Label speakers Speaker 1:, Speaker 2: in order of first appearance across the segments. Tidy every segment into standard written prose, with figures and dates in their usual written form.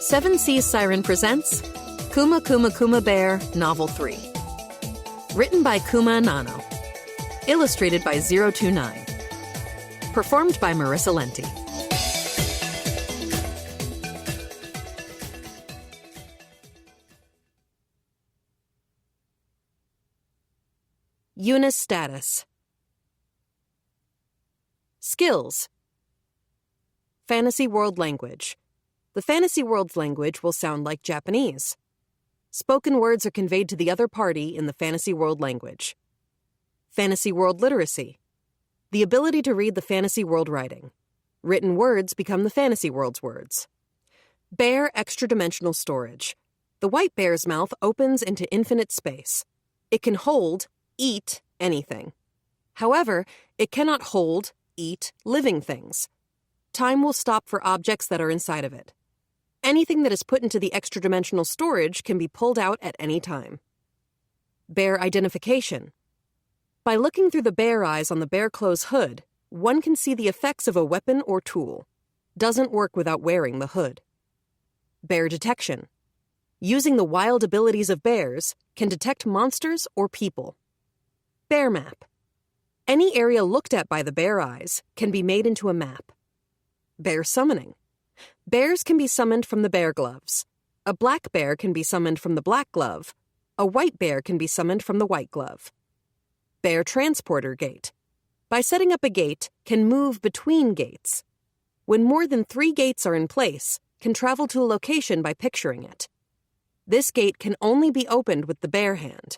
Speaker 1: Seven Seas Siren presents Kuma Kuma Kuma Bear Novel 3. Written by Kuma and Nano. Illustrated by 029. Performed by Marissa Lenti. Yuna's status. Skills. Fantasy world language. The fantasy world's language will sound like Japanese. Spoken words are conveyed to the other party in the fantasy world language. Fantasy world literacy. The ability to read the fantasy world writing. Written words become the fantasy world's words. Bear extra-dimensional storage. The white bear's mouth opens into infinite space. It can hold, eat, anything. However, it cannot hold, eat, living things. Time will stop for objects that are inside of it. Anything that is put into the extra-dimensional storage can be pulled out at any time. Bear identification. By looking through the bear eyes on the bear clothes hood, one can see the effects of a weapon or tool. Doesn't work without wearing the hood. Bear detection. Using the wild abilities of bears, can detect monsters or people. Bear map. Any area looked at by the bear eyes can be made into a map. Bear summoning. Bears can be summoned from the bear gloves. A black bear can be summoned from the black glove. A white bear can be summoned from the white glove. Bear transporter gate. By setting up a gate, can move between gates. When more than 3 gates are in place, can travel to a location by picturing it. This gate can only be opened with the bear hand.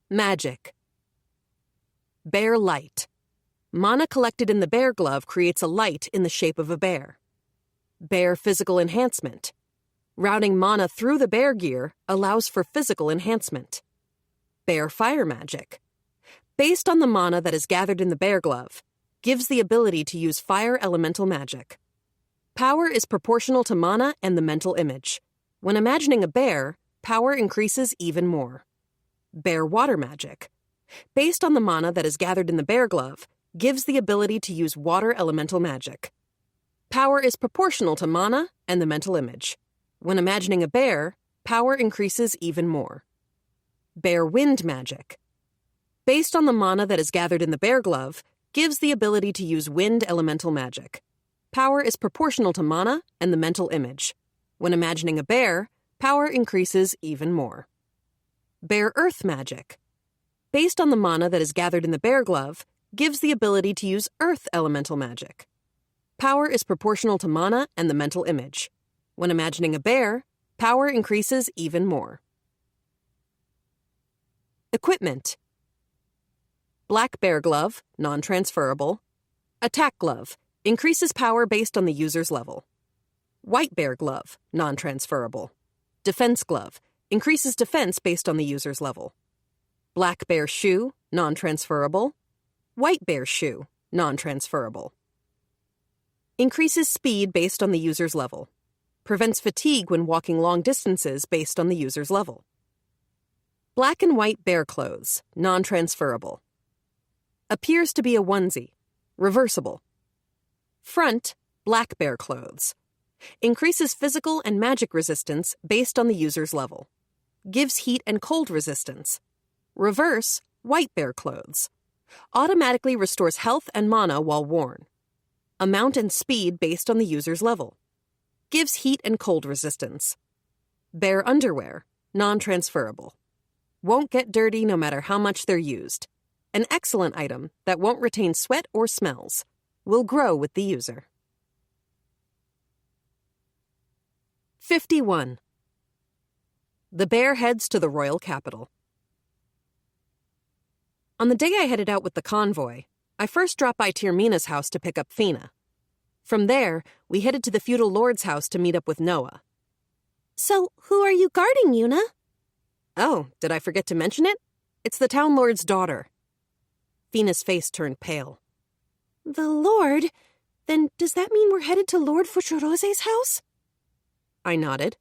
Speaker 1: Magic. Bear light. Mana collected in the bear glove creates a light in the shape of a bear. Bear physical enhancement. Routing mana through the bear gear allows for physical enhancement. Bear fire magic. Based on the mana that is gathered in the bear glove, gives the ability to use fire elemental magic. Power is proportional to mana and the mental image. When imagining a bear, power increases even more. Bear water magic. Based on the mana that is gathered in the bear glove, gives the ability to use water elemental magic. Power is proportional to mana and the mental image. When imagining a bear, power increases even more. Bear wind magic. Based on the mana that is gathered in the bear glove, gives the ability to use wind elemental magic. Power is proportional to mana and the mental image. When imagining a bear, power increases even more. Bear earth magic. Based on the mana that is gathered in the bear glove, gives the ability to use earth elemental magic. Power is proportional to mana and the mental image. When imagining a bear, power increases even more. Equipment. Black bear glove, non-transferable. Attack glove, increases power based on the user's level. White bear glove, non-transferable. Defense glove, increases defense based on the user's level. Black bear shoe, non-transferable. White bear shoe, non-transferable. Increases speed based on the user's level. Prevents fatigue when walking long distances based on the user's level. Black and white bear clothes, non-transferable. Appears to be a onesie, reversible. Front, black bear clothes. Increases physical and magic resistance based on the user's level. Gives heat and cold resistance. Reverse, white bear clothes. Automatically restores health and mana while worn. Amount and speed based on the user's level. Gives heat and cold resistance. Bear underwear, non-transferable. Won't get dirty no matter how much they're used. An excellent item that won't retain sweat or smells. Will grow with the user. 51. The bear heads to the royal capital. On the day I headed out with the convoy, I first dropped by Tirmina's house to pick up Fina. From there, we headed to the feudal lord's house to meet up with Noah.
Speaker 2: So, who are you guarding, Yuna?
Speaker 1: Oh, did I forget to mention it? It's the town lord's daughter. Fina's face turned pale.
Speaker 2: The lord? Then does that mean we're headed to Lord Fuchorose's house?
Speaker 1: I nodded.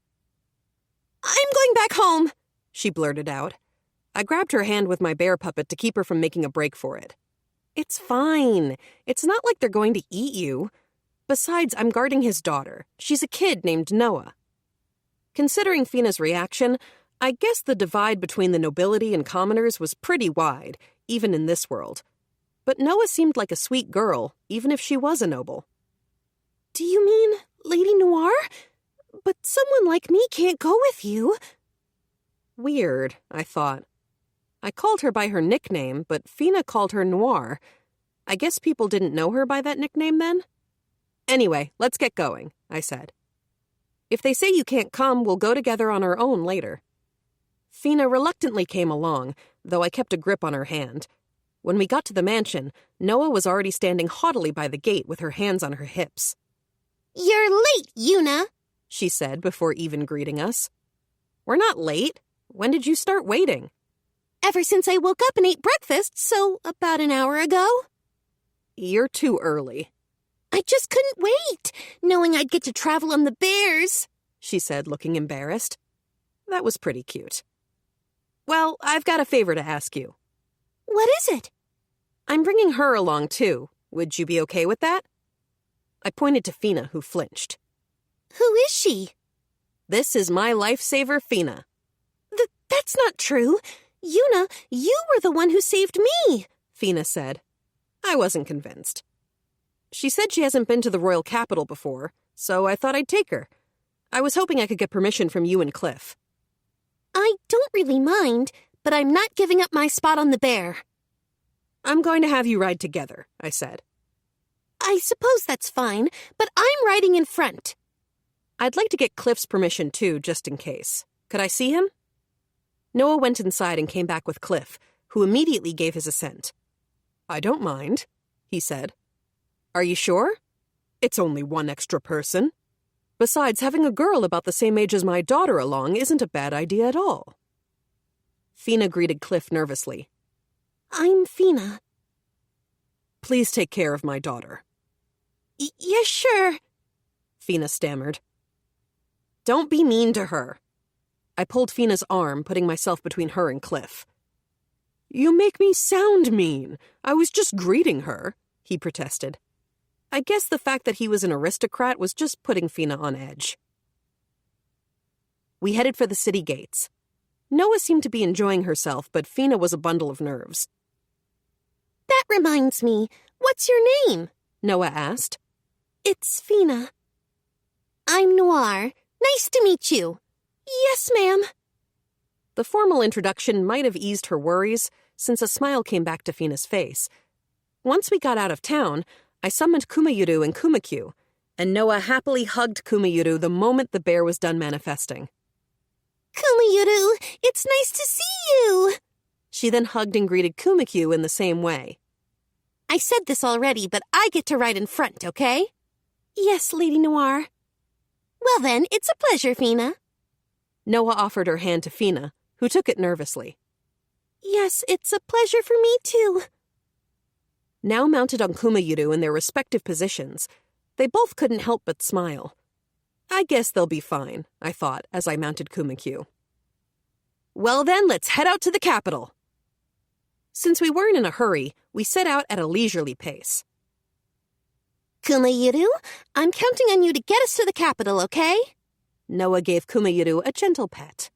Speaker 2: I'm going back home,
Speaker 1: she blurted out. I grabbed her hand with my bear puppet to keep her from making a break for it. It's fine. It's not like they're going to eat you. Besides, I'm guarding his daughter. She's a kid named Noah. Considering Fina's reaction, I guess the divide between the nobility and commoners was pretty wide, even in this world. But Noah seemed like a sweet girl, even if she was a noble.
Speaker 2: Do you mean Lady Noir? But someone like me can't go with you.
Speaker 1: Weird, I thought. I called her by her nickname, but Fina called her Noir. I guess people didn't know her by that nickname then? Anyway, let's get going, I said. If they say you can't come, we'll go together on our own later. Fina reluctantly came along, though I kept a grip on her hand. When we got to the mansion, Noah was already standing haughtily by the gate with her hands on her hips.
Speaker 2: You're late, Yuna,
Speaker 1: she said before even greeting us. We're not late. When did you start waiting?
Speaker 2: Ever since I woke up and ate breakfast, so about an hour ago.
Speaker 1: You're too early.
Speaker 2: I just couldn't wait, knowing I'd get to travel on the bears,
Speaker 1: she said, looking embarrassed. That was pretty cute. Well, I've got a favor to ask you.
Speaker 2: What is it?
Speaker 1: I'm bringing her along, too. Would you be okay with that? I pointed to Fina, who flinched.
Speaker 2: Who is she?
Speaker 1: This is my lifesaver, Fina.
Speaker 2: That's not true. Yuna, you were the one who saved me,
Speaker 1: Fina said. I wasn't convinced. She said she hasn't been to the royal capital before, so I thought I'd take her. I was hoping I could get permission from you and Cliff.
Speaker 2: I don't really mind, but I'm not giving up my spot on the bear.
Speaker 1: I'm going to have you ride together, I said.
Speaker 2: I suppose that's fine, but I'm riding in front.
Speaker 1: I'd like to get Cliff's permission, too, just in case. Could I see him? Noah went inside and came back with Cliff, who immediately gave his assent. I don't mind, he said. Are you sure? It's only one extra person. Besides, having a girl about the same age as my daughter along isn't a bad idea at all. Fina greeted Cliff nervously.
Speaker 2: I'm Fina.
Speaker 1: Please take care of my daughter.
Speaker 2: Yes, sure,
Speaker 1: Fina stammered. Don't be mean to her. I pulled Fina's arm, putting myself between her and Cliff. You make me sound mean. I was just greeting her, he protested. I guess the fact that he was an aristocrat was just putting Fina on edge. We headed for the city gates. Noah seemed to be enjoying herself, but Fina was a bundle of nerves.
Speaker 2: That reminds me, what's your name?
Speaker 1: Noah asked.
Speaker 2: It's Fina. I'm Noir. Nice to meet you. Yes, ma'am.
Speaker 1: The formal introduction might have eased her worries, since a smile came back to Fina's face. Once we got out of town, I summoned Kumayuru and Kumakyu, and Noah happily hugged Kumayuru the moment the bear was done manifesting.
Speaker 2: Kumayuru, it's nice to see you!
Speaker 1: She then hugged and greeted Kumakyu in the same way.
Speaker 2: I said this already, but I get to ride in front, okay? Yes, Lady Noir. Well then, it's a pleasure, Fina.
Speaker 1: Noah offered her hand to Fina, who took it nervously.
Speaker 2: Yes, it's a pleasure for me too.
Speaker 1: Now mounted on Kumayuru in their respective positions, they both couldn't help but smile. I guess they'll be fine, I thought, as I mounted Kumakyu. Well then, let's head out to the capital. Since we weren't in a hurry, we set out at a leisurely pace.
Speaker 2: Kumayuru, I'm counting on you to get us to the capital, okay?
Speaker 1: Noah gave Kumayuru a gentle pet.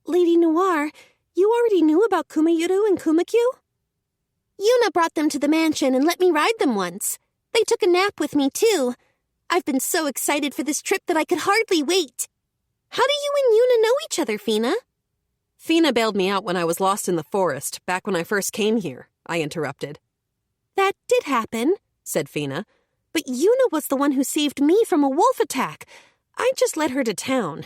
Speaker 2: Lady Noir, you already knew about Kumayuru and Kumakyu? Yuna brought them to the mansion and let me ride them once. They took a nap with me, too. I've been so excited for this trip that I could hardly wait. How do you and Yuna know each other, Fina?
Speaker 1: Fina bailed me out when I was lost in the forest, back when I first came here, I interrupted.
Speaker 2: That did happen, said Fina. But Yuna was the one who saved me from a wolf attack. I just led her to town.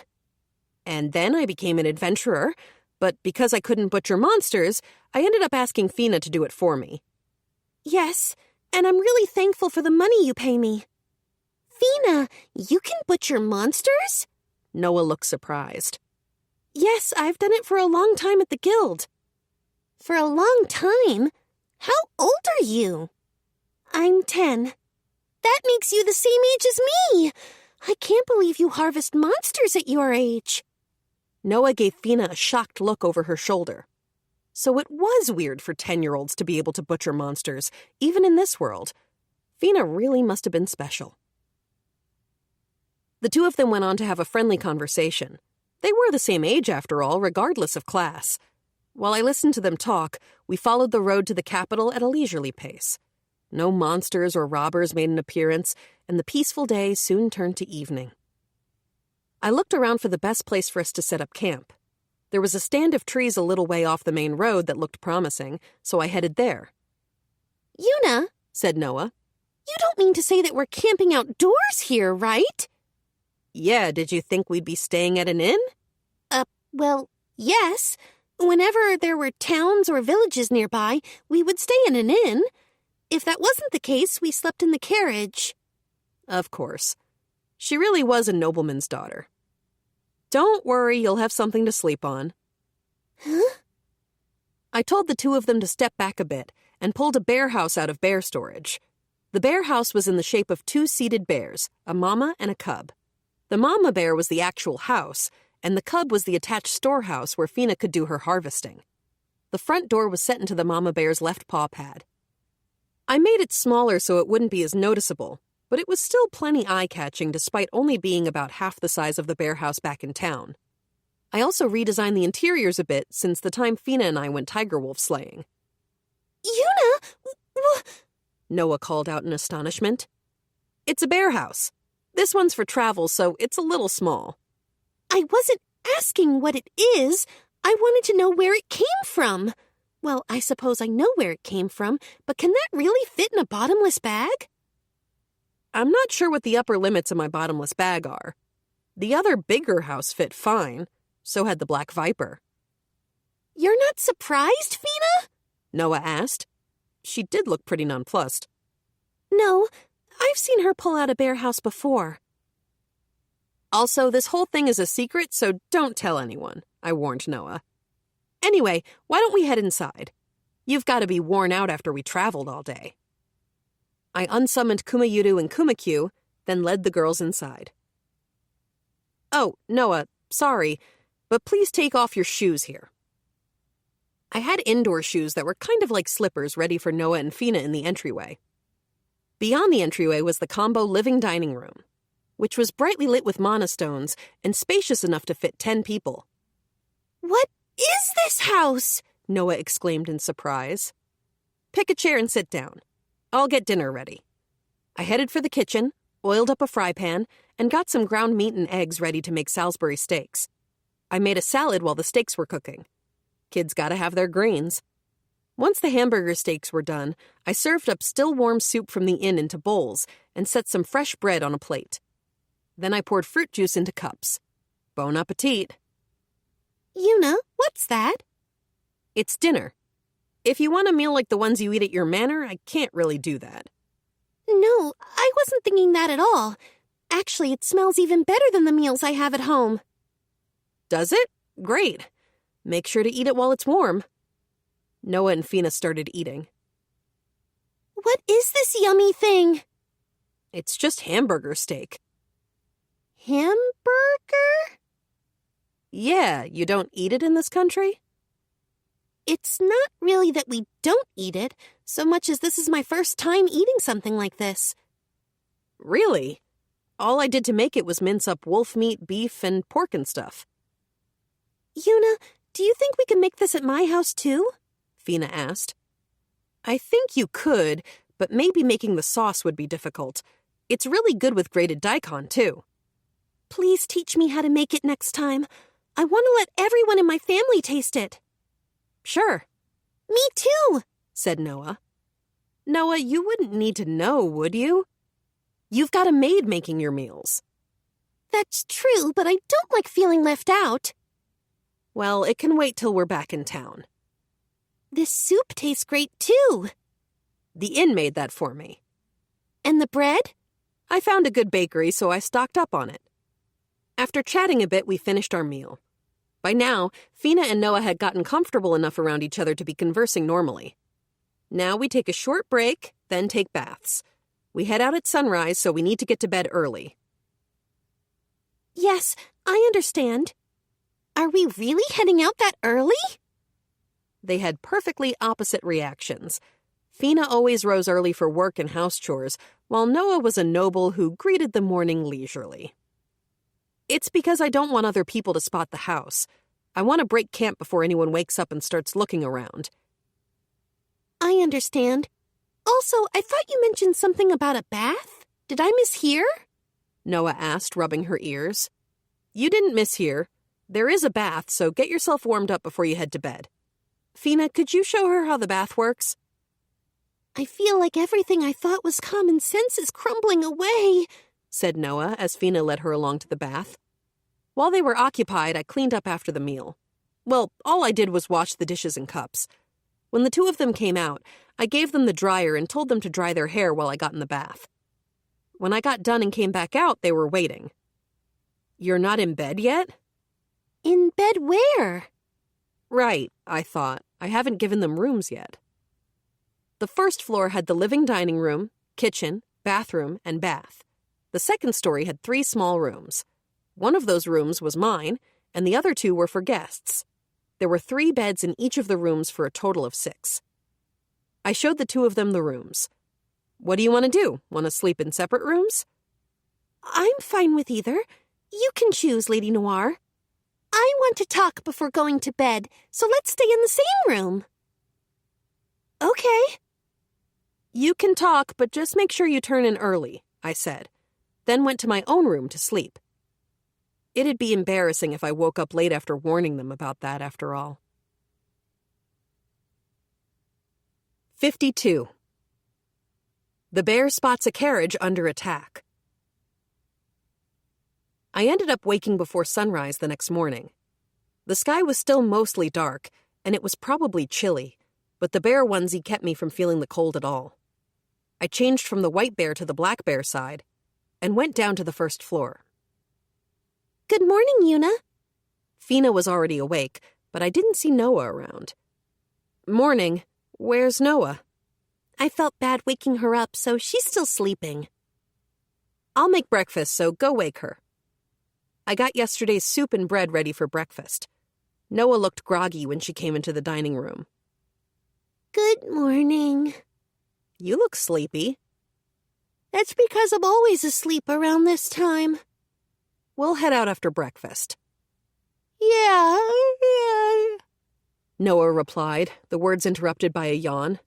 Speaker 1: And then I became an adventurer, but because I couldn't butcher monsters, I ended up asking Fina to do it for me.
Speaker 2: Yes, and I'm really thankful for the money you pay me. Fina, you can butcher monsters?
Speaker 1: Noah looked surprised.
Speaker 2: Yes, I've done it for a long time at the guild. For a long time? How old are you? I'm 10. That makes you the same age as me. I can't believe you harvest monsters at your age.
Speaker 1: Noah gave Fina a shocked look over her shoulder. So it was weird for 10-year-olds to be able to butcher monsters, even in this world. Fina really must have been special. The two of them went on to have a friendly conversation. They were the same age, after all, regardless of class. While I listened to them talk, we followed the road to the capital at a leisurely pace. No monsters or robbers made an appearance, and the peaceful day soon turned to evening. I looked around for the best place for us to set up camp. There was a stand of trees a little way off the main road that looked promising, so I headed there.
Speaker 2: Yuna,
Speaker 1: said Noah.
Speaker 2: You don't mean to say that we're camping outdoors here, right?
Speaker 1: Yeah, did you think we'd be staying at an inn?
Speaker 2: Well, yes. Whenever there were towns or villages nearby, we would stay in an inn. If that wasn't the case, we slept in the carriage.
Speaker 1: Of course. She really was a nobleman's daughter. Don't worry, you'll have something to sleep on.
Speaker 2: Huh?
Speaker 1: I told the two of them to step back a bit and pulled a bear house out of bear storage. The bear house was in the shape of two seated bears, a mama and a cub. The mama bear was the actual house, and the cub was the attached storehouse where Fina could do her harvesting. The front door was set into the mama bear's left paw pad. I made it smaller so it wouldn't be as noticeable, but it was still plenty eye-catching despite only being about half the size of the bear house back in town. I also redesigned the interiors a bit since the time Fina and I went tiger wolf slaying.
Speaker 2: Yuna!
Speaker 1: Noah called out in astonishment. It's a bear house. This one's for travel, so it's a little small.
Speaker 2: I wasn't asking what it is. I wanted to know where it came from. Well, I suppose I know where it came from, but can that really fit in a bottomless bag?
Speaker 1: I'm not sure what the upper limits of my bottomless bag are. The other bigger house fit fine. So had the black viper.
Speaker 2: You're not surprised, Fina?
Speaker 1: Noah asked. She did look pretty nonplussed.
Speaker 2: No, I've seen her pull out a bear house before.
Speaker 1: Also, this whole thing is a secret, so don't tell anyone, I warned Noah. Anyway, why don't we head inside? You've got to be worn out after we traveled all day. I unsummoned Kuma and Kuma, then led the girls inside. Oh, Noah, sorry, but please take off your shoes here. I had indoor shoes that were kind of like slippers ready for Noah and Fina in the entryway. Beyond the entryway was the combo living dining room, which was brightly lit with monostones and spacious enough to fit 10 people.
Speaker 2: What is this house?
Speaker 1: Noah exclaimed in surprise. Pick a chair and sit down. I'll get dinner ready. I headed for the kitchen, oiled up a fry pan, and got some ground meat and eggs ready to make Salisbury steaks. I made a salad while the steaks were cooking. Kids gotta have their greens. Once the hamburger steaks were done, I served up still warm soup from the inn into bowls and set some fresh bread on a plate. Then I poured fruit juice into cups. Bon appetit.
Speaker 2: Yuna, what's that?
Speaker 1: It's dinner. If you want a meal like the ones you eat at your manor, I can't really do that.
Speaker 2: No, I wasn't thinking that at all. Actually, it smells even better than the meals I have at home.
Speaker 1: Does it? Great. Make sure to eat it while it's warm. Noah and Fina started eating.
Speaker 2: What is this yummy thing?
Speaker 1: It's just hamburger steak.
Speaker 2: Hamburger?
Speaker 1: Yeah, you don't eat it in this country?
Speaker 2: It's not really that we don't eat it, so much as this is my first time eating something like this.
Speaker 1: Really? All I did to make it was mince up wolf meat, beef, and pork and stuff.
Speaker 2: Yuna, do you think we can make this at my house too?
Speaker 1: Fina asked. I think you could, but maybe making the sauce would be difficult. It's really good with grated daikon, too.
Speaker 2: Please teach me how to make it next time. I want to let everyone in my family taste it.
Speaker 1: Sure.
Speaker 2: Me too,
Speaker 1: said Noah. Noah, you wouldn't need to know, would you? You've got a maid making your meals.
Speaker 2: That's true, but I don't like feeling left out.
Speaker 1: Well, it can wait till we're back in town.
Speaker 2: This soup tastes great too.
Speaker 1: The inn made that for me.
Speaker 2: And the bread?
Speaker 1: I found a good bakery, so I stocked up on it. After chatting a bit, we finished our meal. By now, Fina and Noah had gotten comfortable enough around each other to be conversing normally. Now we take a short break, then take baths. We head out at sunrise, so we need to get to bed early.
Speaker 2: Yes, I understand. Are we really heading out that early?
Speaker 1: They had perfectly opposite reactions. Fina always rose early for work and house chores, while Noah was a noble who greeted the morning leisurely. It's because I don't want other people to spot the house. I want to break camp before anyone wakes up and starts looking around.
Speaker 2: I understand. Also, I thought you mentioned something about a bath. Did I mishear?
Speaker 1: Noah asked, rubbing her ears. You didn't mishear. There is a bath, so get yourself warmed up before you head to bed. Fina, could you show her how the bath works?
Speaker 2: I feel like everything I thought was common sense is crumbling away,
Speaker 1: said Noah as Fina led her along to the bath. While they were occupied, I cleaned up after the meal. Well, all I did was wash the dishes and cups. When the two of them came out, I gave them the dryer and told them to dry their hair while I got in the bath. When I got done and came back out, they were waiting. You're not in bed yet?
Speaker 2: In bed where?
Speaker 1: Right, I thought. I haven't given them rooms yet. The first floor had the living dining room, kitchen, bathroom, and bath. The second story had 3 small rooms. One of those rooms was mine, and the other 2 were for guests. There were 3 beds in each of the rooms for a total of 6. I showed the 2 of them the rooms. What do you want to do? Want to sleep in separate rooms?
Speaker 2: I'm fine with either. You can choose, Lady Noir. I want to talk before going to bed, so let's stay in the same room. Okay.
Speaker 1: You can talk, but just make sure you turn in early, I said, then went to my own room to sleep. It'd be embarrassing if I woke up late after warning them about that, after all. 52. The bear spots a carriage under attack. I ended up waking before sunrise the next morning. The sky was still mostly dark, and it was probably chilly, but the bear onesie kept me from feeling the cold at all. I changed from the white bear to the black bear side and went down to the first floor.
Speaker 2: Good morning, Yuna.
Speaker 1: Fina was already awake, but I didn't see Noah around. Morning. Where's Noah?
Speaker 2: I felt bad waking her up, so she's still sleeping.
Speaker 1: I'll make breakfast, so go wake her. I got yesterday's soup and bread ready for breakfast. Noah looked groggy when she came into the dining room.
Speaker 2: Good morning.
Speaker 1: You look sleepy.
Speaker 2: That's because I'm always asleep around this time.
Speaker 1: We'll head out after breakfast.
Speaker 2: Yeah.
Speaker 1: Noah replied, the words interrupted by a yawn.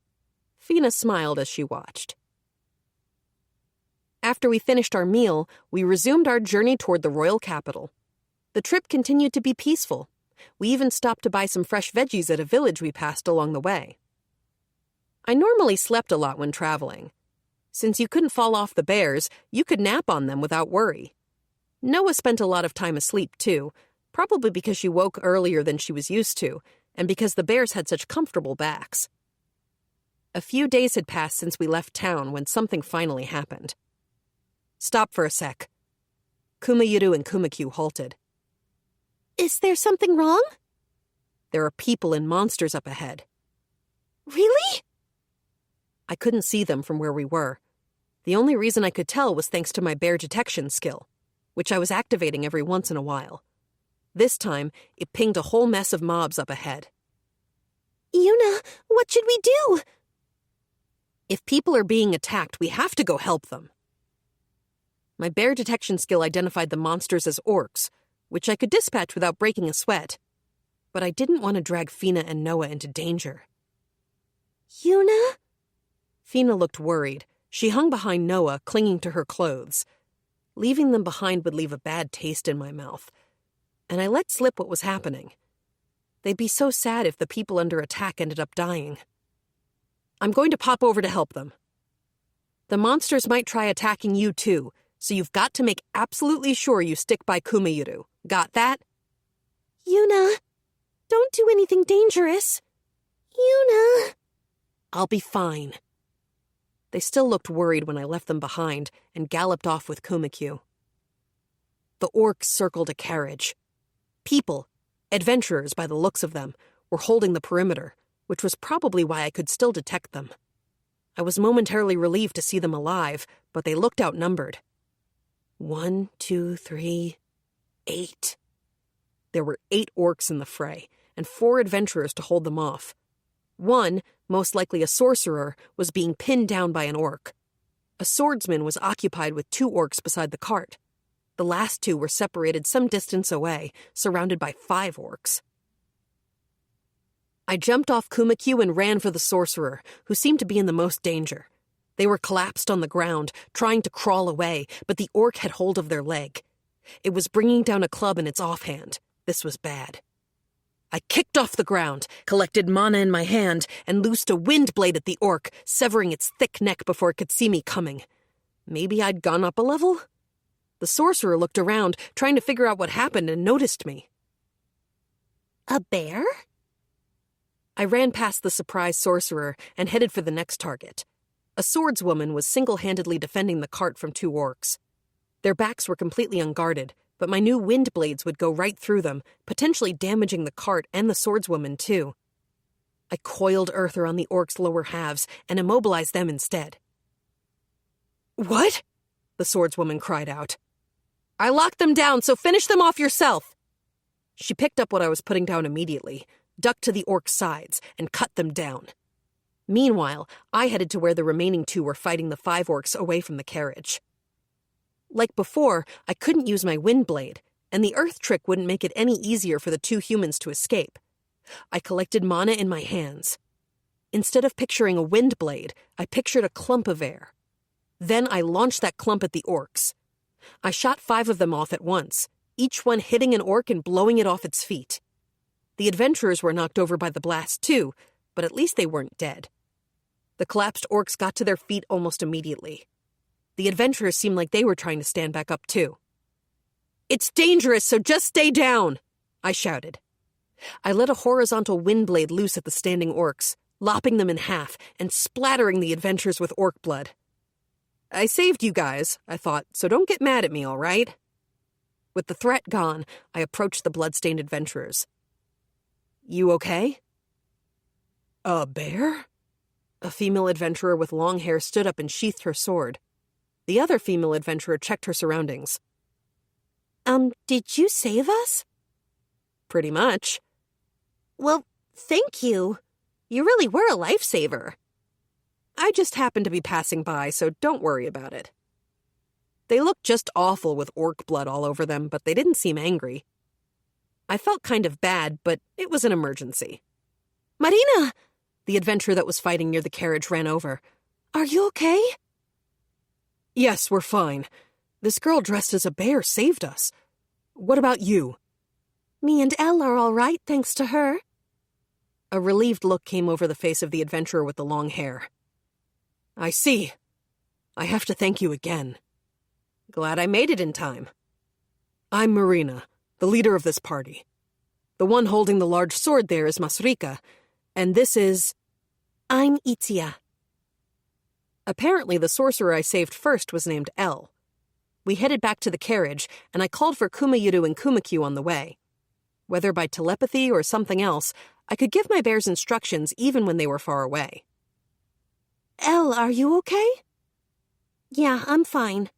Speaker 1: Fina smiled as she watched. After we finished our meal, we resumed our journey toward the royal capital. The trip continued to be peaceful. We even stopped to buy some fresh veggies at a village we passed along the way. I normally slept a lot when traveling. Since you couldn't fall off the bears, you could nap on them without worry. Noah spent a lot of time asleep, too, probably because she woke earlier than she was used to, and because the bears had such comfortable backs. A few days had passed since we left town when something finally happened. Stop for a sec. Kuma and Kuma halted.
Speaker 2: Is there something wrong?
Speaker 1: There are people and monsters up ahead.
Speaker 2: Really?
Speaker 1: I couldn't see them from where we were. The only reason I could tell was thanks to my bear detection skill, which I was activating every once in a while. This time, it pinged a whole mess of mobs up ahead.
Speaker 2: Yuna, what should we do?
Speaker 1: If people are being attacked, we have to go help them. My bear detection skill identified the monsters as orcs, which I could dispatch without breaking a sweat. But I didn't want to drag Fina and Noah into danger.
Speaker 2: Yuna?
Speaker 1: Fina looked worried. She hung behind Noah, clinging to her clothes. Leaving them behind would leave a bad taste in my mouth. And I let slip what was happening. They'd be so sad if the people under attack ended up dying. I'm going to pop over to help them. The monsters might try attacking you too, so you've got to make absolutely sure you stick by Kuma. Got that?
Speaker 2: Yuna, don't do anything dangerous. Yuna.
Speaker 1: I'll be fine. They still looked worried when I left them behind and galloped off with Kuma. The orcs circled a carriage. People, adventurers by the looks of them, were holding the perimeter, which was probably why I could still detect them. I was momentarily relieved to see them alive, but they looked outnumbered. 1, 2, 3, 8. There were 8 orcs in the fray, and 4 adventurers to hold them off. One, most likely a sorcerer, was being pinned down by an orc. A swordsman was occupied with 2 orcs beside the cart. The last two were separated some distance away, surrounded by 5 orcs. I jumped off Kuma and ran for the sorcerer, who seemed to be in the most danger. They were collapsed on the ground, trying to crawl away, but the orc had hold of their leg. It was bringing down a club in its offhand. This was bad. I kicked off the ground, collected mana in my hand, and loosed a wind blade at the orc, severing its thick neck before it could see me coming. Maybe I'd gone up a level? The sorcerer looked around, trying to figure out what happened, and noticed me.
Speaker 2: A bear?
Speaker 1: I ran past the surprised sorcerer and headed for the next target. A swordswoman was single-handedly defending the cart from 2 orcs. Their backs were completely unguarded, but my new wind blades would go right through them, potentially damaging the cart and the swordswoman too. I coiled earth around the orcs' lower halves and immobilized them instead. "What?" the swordswoman cried out. "I locked them down, so finish them off yourself." She picked up what I was putting down immediately, ducked to the orcs' sides, and cut them down. Meanwhile, I headed to where the remaining 2 were fighting the 5 orcs away from the carriage. Like before, I couldn't use my wind blade, and the earth trick wouldn't make it any easier for the 2 humans to escape. I collected mana in my hands. Instead of picturing a wind blade, I pictured a clump of air. Then I launched that clump at the orcs. I shot 5 of them off at once, each one hitting an orc and blowing it off its feet. The adventurers were knocked over by the blast too, but at least they weren't dead. The collapsed orcs got to their feet almost immediately. The adventurers seemed like they were trying to stand back up too. "It's dangerous, so just stay down," I shouted. I let a horizontal wind blade loose at the standing orcs, lopping them in half and splattering the adventurers with orc blood. I saved you guys, I thought, so don't get mad at me, all right? With the threat gone, I approached the blood-stained adventurers. "You okay?" "A bear?" A female adventurer with long hair stood up and sheathed her sword. The other female adventurer checked her surroundings.
Speaker 2: Did you save us?"
Speaker 1: "Pretty much."
Speaker 2: "Well, thank you. You really were a lifesaver."
Speaker 1: "I just happened to be passing by, so don't worry about it." They looked just awful with orc blood all over them, but they didn't seem angry. I felt kind of bad, but it was an emergency.
Speaker 2: "Marina!"
Speaker 1: The adventurer that was fighting near the carriage ran over.
Speaker 2: "Are you okay?"
Speaker 1: "Yes, we're fine. This girl dressed as a bear saved us. What about you?"
Speaker 2: "Me and Elle are all right, thanks to her."
Speaker 1: A relieved look came over the face of the adventurer with the long hair. "I see. I have to thank you again. Glad I made it in time. I'm Marina, the leader of this party. The one holding the large sword there is Masrika, and this is..."
Speaker 2: "I'm Itzia."
Speaker 1: Apparently, the sorcerer I saved first was named Elle. We headed back to the carriage, and I called for Kuma and Kuma on the way. Whether by telepathy or something else, I could give my bears instructions even when they were far away.
Speaker 2: "Elle, are you okay?" "Yeah, I'm fine.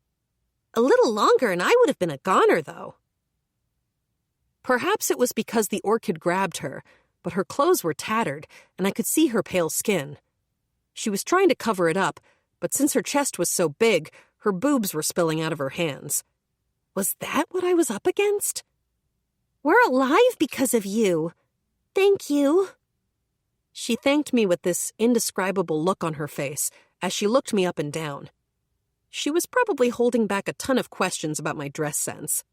Speaker 2: A little longer and I would have been a goner, though."
Speaker 1: Perhaps it was because the orc had grabbed her, but her clothes were tattered, and I could see her pale skin. She was trying to cover it up, but since her chest was so big, her boobs were spilling out of her hands. Was that what I was up against?
Speaker 2: "We're alive because of you. Thank you."
Speaker 1: She thanked me with this indescribable look on her face as she looked me up and down. She was probably holding back a ton of questions about my dress sense.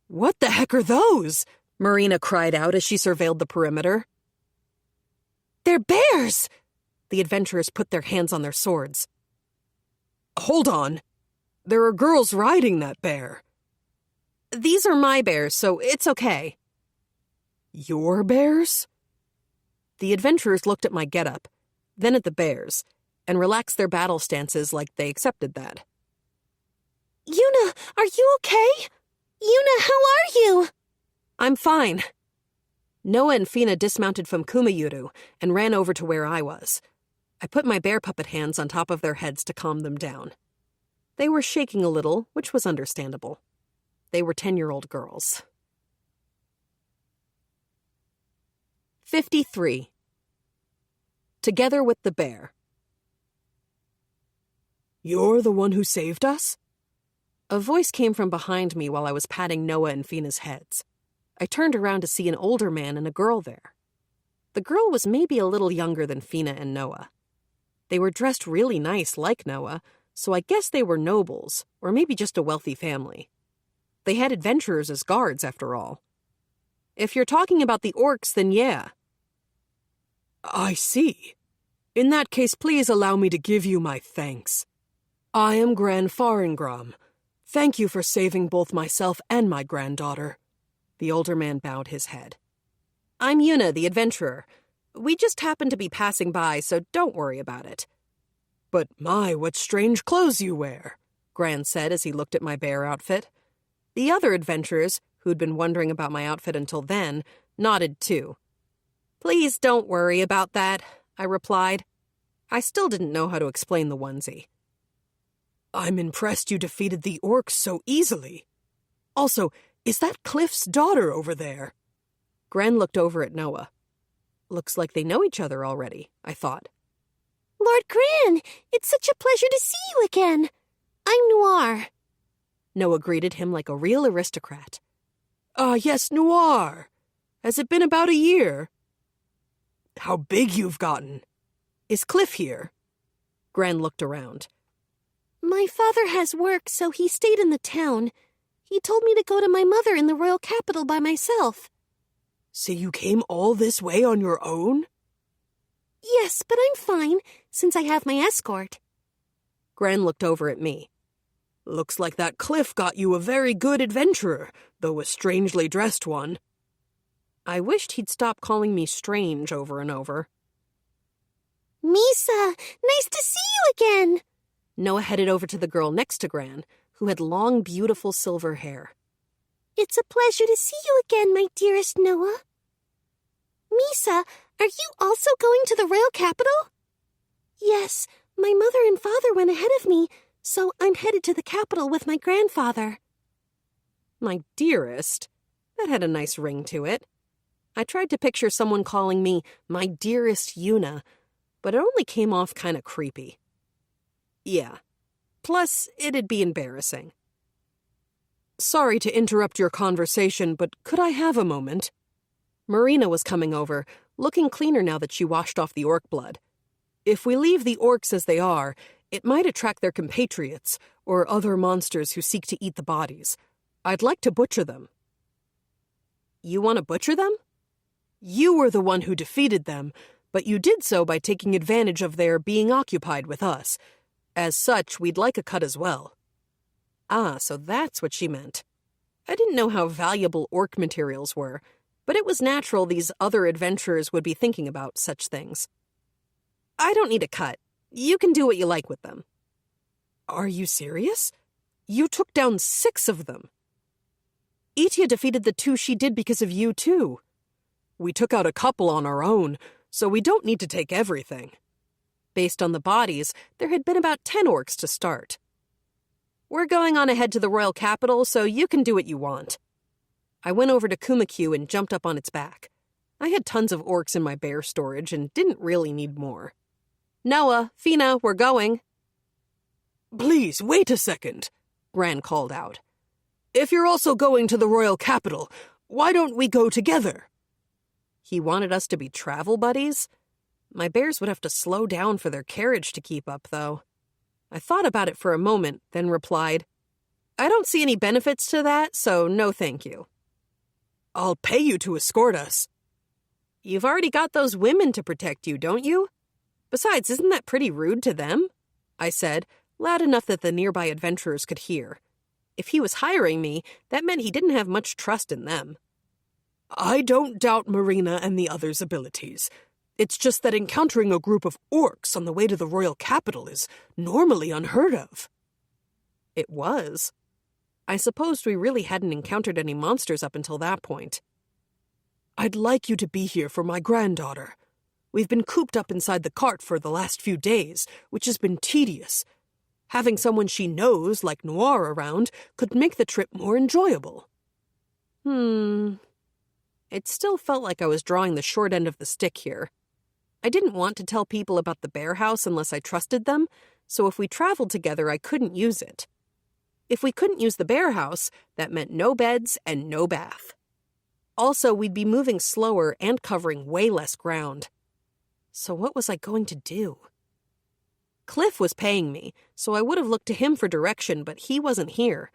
Speaker 1: "What the heck are those?" Marina cried out as she surveilled the perimeter.
Speaker 2: "They're bears!"
Speaker 1: The adventurers put their hands on their swords. "Hold on. There are girls riding that bear." "These are my bears, so it's okay." "Your bears?" The adventurers looked at my getup, then at the bears, and relaxed their battle stances like they accepted that.
Speaker 2: "Yuna, are you okay? Yuna, how are you?"
Speaker 1: "I'm fine." Noah and Fina dismounted from Kuma and ran over to where I was. I put my bear puppet hands on top of their heads to calm them down. They were shaking a little, which was understandable. They were 10-year-old girls. 53. Together with the bear. "You're the one who saved us?" A voice came from behind me while I was patting Noah and Fina's heads. I turned around to see an older man and a girl there. The girl was maybe a little younger than Fina and Noah. They were dressed really nice like Noah, so I guess they were nobles, or maybe just a wealthy family. They had adventurers as guards, after all. If you're talking about the orcs, then yeah. I see. In that case, please allow me to give you my thanks. I am Gran Faringram. Thank you for saving both myself and my granddaughter. The older man bowed his head. I'm Yuna, the adventurer. We just happened to be passing by, so don't worry about it. But my, what strange clothes you wear, Gran said as he looked at my bear outfit. The other adventurers, who'd been wondering about my outfit until then, nodded too. Please don't worry about that, I replied. I still didn't know how to explain the onesie. I'm impressed you defeated the orcs so easily. Also, is that Cliff's daughter over there? Gran looked over at Noah. Looks like they know each other already, I thought.
Speaker 2: Lord Gran, it's such a pleasure to see you again. I'm Noir.
Speaker 1: Noah greeted him like a real aristocrat. Ah, yes, Noir. Has it been about a year? How big you've gotten. Is Cliff here? Gran looked around.
Speaker 2: My father has work, so he stayed in the town. He told me to go to my mother in the royal capital by myself.
Speaker 1: So you came all this way on your own?
Speaker 2: Yes, but I'm fine, since I have my escort.
Speaker 1: Gran looked over at me. Looks like that Cliff got you a very good adventurer, though a strangely dressed one. I wished he'd stop calling me strange over and over.
Speaker 2: Misa, nice to see you again.
Speaker 1: Noah headed over to the girl next to Gran, who had long, beautiful silver hair.
Speaker 2: It's a pleasure to see you again, my dearest Noah. Misa, are you also going to the royal capital? Yes, my mother and father went ahead of me, so I'm headed to the capital with my grandfather.
Speaker 1: My dearest? That had a nice ring to it. I tried to picture someone calling me my dearest Yuna, but it only came off kind of creepy. Yeah. Plus, it'd be embarrassing. Sorry to interrupt your conversation, but could I have a moment? Marina was coming over, looking cleaner now that she washed off the orc blood. If we leave the orcs as they are, it might attract their compatriots, or other monsters who seek to eat the bodies. I'd like to butcher them. You want to butcher them? You were the one who defeated them, but you did so by taking advantage of their being occupied with us. As such, we'd like a cut as well. Ah, so that's what she meant. I didn't know how valuable orc materials were, but it was natural these other adventurers would be thinking about such things. I don't need a cut. You can do what you like with them. Are you serious? You took down 6 of them. Itia defeated the 2 she did because of you, too. We took out a couple on our own, so we don't need to take everything. Based on the bodies, there had been about 10 orcs to start. We're going on ahead to the royal capital, so you can do what you want. I went over to Kuma and jumped up on its back. I had tons of orcs in my bear storage and didn't really need more. Noah, Fina, we're going. Please, wait a second, Gran called out. If you're also going to the royal capital, why don't we go together? He wanted us to be travel buddies? My bears would have to slow down for their carriage to keep up, though. I thought about it for a moment, then replied, I don't see any benefits to that, so no thank you. I'll pay you to escort us. You've already got those women to protect you, don't you? Besides, isn't that pretty rude to them? I said, loud enough that the nearby adventurers could hear. If he was hiring me, that meant he didn't have much trust in them. I don't doubt Marina and the others' abilities. It's just that encountering a group of orcs on the way to the royal capital is normally unheard of. It was. I supposed we really hadn't encountered any monsters up until that point. I'd like you to be here for my granddaughter. We've been cooped up inside the cart for the last few days, which has been tedious. Having someone she knows, like Noir, around could make the trip more enjoyable. It still felt like I was drawing the short end of the stick here. I didn't want to tell people about the bear house unless I trusted them, so if we traveled together, I couldn't use it. If we couldn't use the bear house, that meant no beds and no bath. Also, we'd be moving slower and covering way less ground. So what was I going to do? Cliff was paying me, so I would have looked to him for direction, but he wasn't here.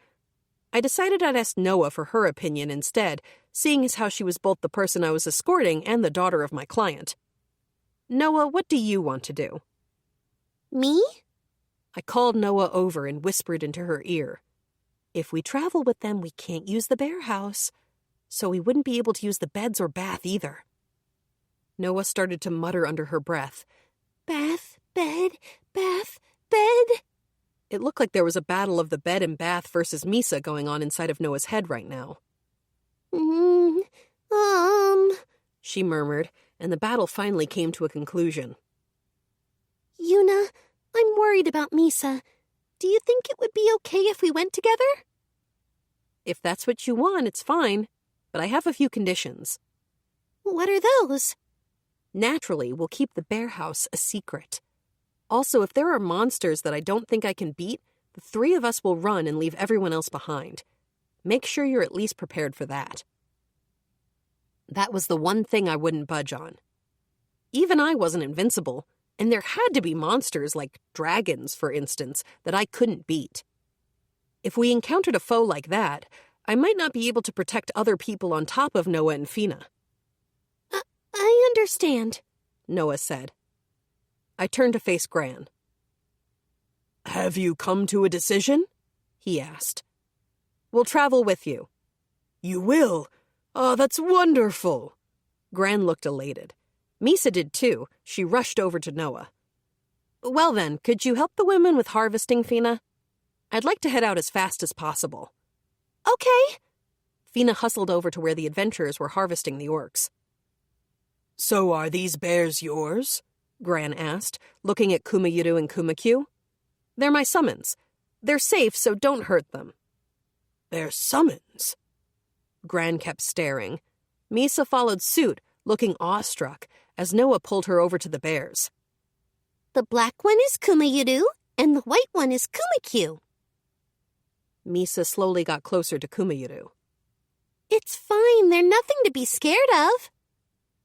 Speaker 1: I decided I'd ask Noah for her opinion instead, seeing as how she was both the person I was escorting and the daughter of my client. Noah, what do you want to do?
Speaker 2: Me?
Speaker 1: I called Noah over and whispered into her ear. If we travel with them, we can't use the bear house, so we wouldn't be able to use the beds or bath either. Noah started to mutter under her breath.
Speaker 2: Bath, bed, bath, bed.
Speaker 1: It looked like there was a battle of the bed and bath versus Misa going on inside of Noah's head right now. She murmured, and the battle finally came to a conclusion.
Speaker 2: Yuna, I'm worried about Misa. Do you think it would be okay if we went together?
Speaker 1: If that's what you want, it's fine, but I have a few conditions.
Speaker 2: What are those?
Speaker 1: Naturally, we'll keep the bear house a secret. Also, if there are monsters that I don't think I can beat, the three of us will run and leave everyone else behind. Make sure you're at least prepared for that. That was the one thing I wouldn't budge on. Even I wasn't invincible, and there had to be monsters like dragons, for instance, that I couldn't beat. If we encountered a foe like that, I might not be able to protect other people on top of Noah and Fina.
Speaker 2: I understand,
Speaker 1: Noah said. I turned to face Gran. Have you come to a decision? He asked. We'll travel with you. You will? Oh, that's wonderful. Gran looked elated. Misa did too. She rushed over to Noah. Well then, could you help the women with harvesting, Fina? I'd like to head out as fast as possible.
Speaker 2: Okay.
Speaker 1: Fina hustled over to where the adventurers were harvesting the orcs. So are these bears yours? Gran asked, looking at Kumayuru and Kumakyu. They're my summons. They're safe, so don't hurt them. They're summons? Gran kept staring. Misa followed suit, looking awestruck, as Noah pulled her over to the bears.
Speaker 2: The black one is Kumayuru, and the white one is Kumakyu.
Speaker 1: Misa slowly got closer to Kumayuru.
Speaker 2: It's fine, they're nothing to be scared of.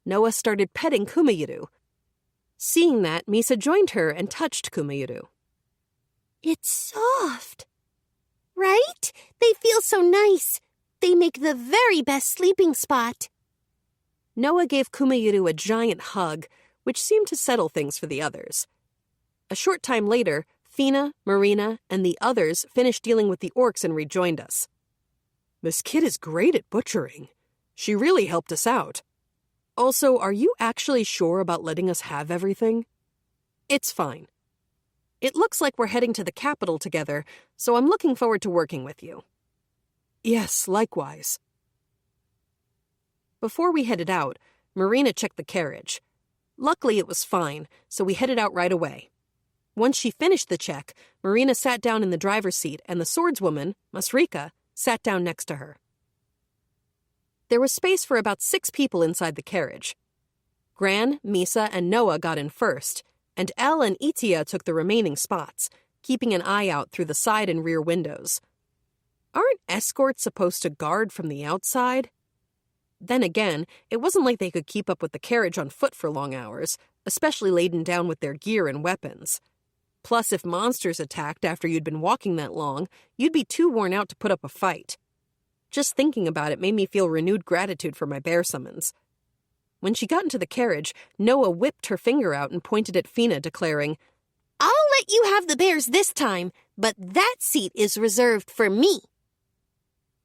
Speaker 1: Noah started petting Kumayuru. Seeing that, Misa joined her and touched Kumayuru.
Speaker 2: It's soft. Right? They feel so nice. They make the very best sleeping spot.
Speaker 1: Noah gave Kumayuru a giant hug, which seemed to settle things for the others. A short time later, Fina, Marina, and the others finished dealing with the orcs and rejoined us. This kid is great at butchering. She really helped us out. Also, are you actually sure about letting us have everything? It's fine. It looks like we're heading to the capital together, so I'm looking forward to working with you. Yes, likewise. Before we headed out, Marina checked the carriage. Luckily, it was fine, so we headed out right away. Once she finished the check, Marina sat down in the driver's seat and the swordswoman, Masrika, sat down next to her. There was space for about 6 people inside the carriage. Gran, Misa, and Noah got in first, and Elle and Itia took the remaining spots, keeping an eye out through the side and rear windows. Aren't escorts supposed to guard from the outside? Then again, it wasn't like they could keep up with the carriage on foot for long hours, especially laden down with their gear and weapons. Plus, if monsters attacked after you'd been walking that long, you'd be too worn out to put up a fight. Just thinking about it made me feel renewed gratitude for my bear summons. When she got into the carriage, Noah whipped her finger out and pointed at Fina, declaring,
Speaker 2: I'll let you have the bears this time, but that seat is reserved for me.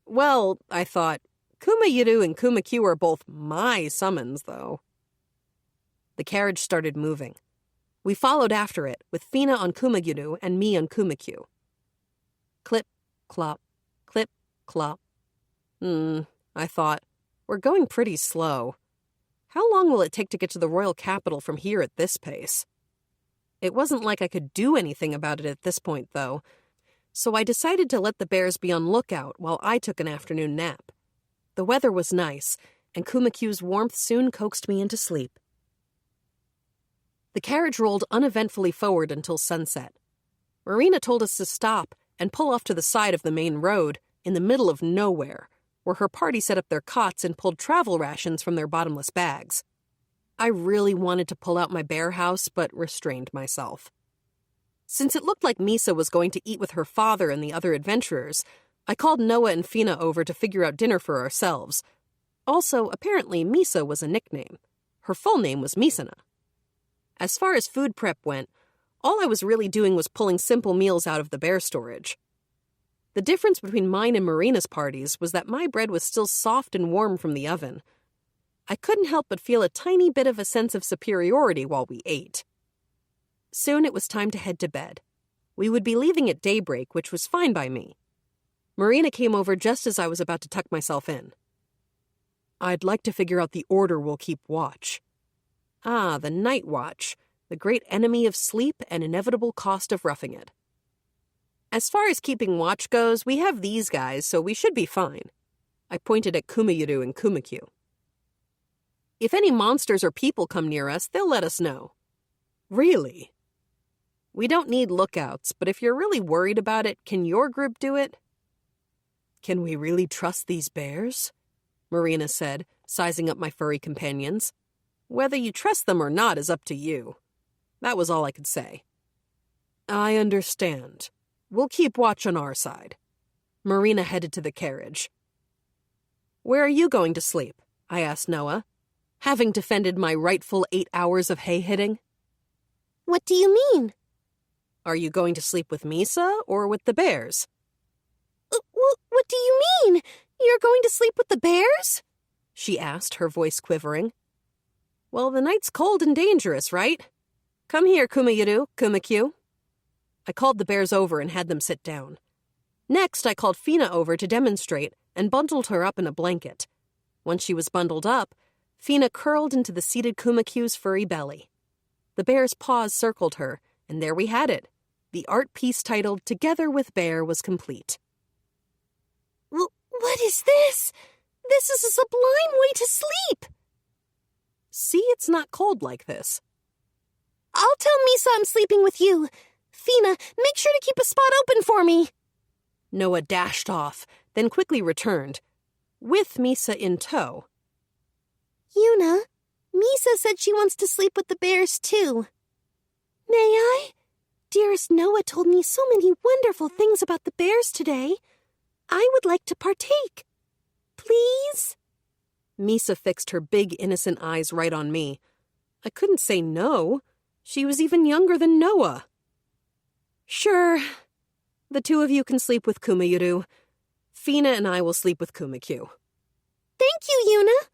Speaker 1: Well, I thought, Kumayuru and Kumakyu are both my summons, though. The carriage started moving. We followed after it, with Fina on Kumayuru and me on Kumakyu. Clip, clop, clip, clop. I thought, we're going pretty slow. How long will it take to get to the royal capital from here at this pace? It wasn't like I could do anything about it at this point, though, so I decided to let the bears be on lookout while I took an afternoon nap. The weather was nice, and Kumakyu's warmth soon coaxed me into sleep. The carriage rolled uneventfully forward until sunset. Marina told us to stop, and pull off to the side of the main road, in the middle of nowhere, where her party set up their cots and pulled travel rations from their bottomless bags. I really wanted to pull out my bear house, but restrained myself. Since it looked like Misa was going to eat with her father and the other adventurers, I called Noah and Fina over to figure out dinner for ourselves. Also, apparently, Misa was a nickname. Her full name was Misana. As far as food prep went, all I was really doing was pulling simple meals out of the bear storage. The difference between mine and Marina's parties was that my bread was still soft and warm from the oven. I couldn't help but feel a tiny bit of a sense of superiority while we ate. Soon it was time to head to bed. We would be leaving at daybreak, which was fine by me. Marina came over just as I was about to tuck myself in. I'd like to figure out the order we'll keep watch. Ah, the night watch, the great enemy of sleep and inevitable cost of roughing it. As far as keeping watch goes, we have these guys, so we should be fine. I pointed at Kumayuru and Kumakyu. If any monsters or people come near us, they'll let us know. Really? We don't need lookouts, but if you're really worried about it, can your group do it? Can we really trust these bears? Marina said, sizing up my furry companions. Whether you trust them or not is up to you. That was all I could say. I understand. We'll keep watch on our side. Marina headed to the carriage. Where are you going to sleep? I asked Noah, having defended my rightful 8 hours of hay hitting.
Speaker 2: What do you mean?
Speaker 1: Are you going to sleep with Misa or with the bears?
Speaker 2: What do you mean? You're going to sleep with the bears?
Speaker 1: She asked, her voice quivering. Well, the night's cold and dangerous, right? Come here, Kumayuru, Kumakyu. I called the bears over and had them sit down. Next, I called Fina over to demonstrate and bundled her up in a blanket. Once she was bundled up, Fina curled into the seated Kumakyu's furry belly. The bear's paws circled her, and there we had it. The art piece titled Together with Bear was complete.
Speaker 2: What is this? This is a sublime way to sleep.
Speaker 1: See, it's not cold like this.
Speaker 2: I'll tell Misa I'm sleeping with you. Fina, make sure to keep a spot open for me.
Speaker 1: Noah dashed off, then quickly returned, with Misa in tow.
Speaker 2: Yuna, Misa said she wants to sleep with the bears too. May I? Dearest Noah told me so many wonderful things about the bears today. I would like to partake. Please?
Speaker 1: Misa fixed her big, innocent eyes right on me. I couldn't say no. She was even younger than Noah. Sure. The two of you can sleep with Kumayuru. Fina and I will sleep with Kumakyu.
Speaker 2: Thank you, Yuna.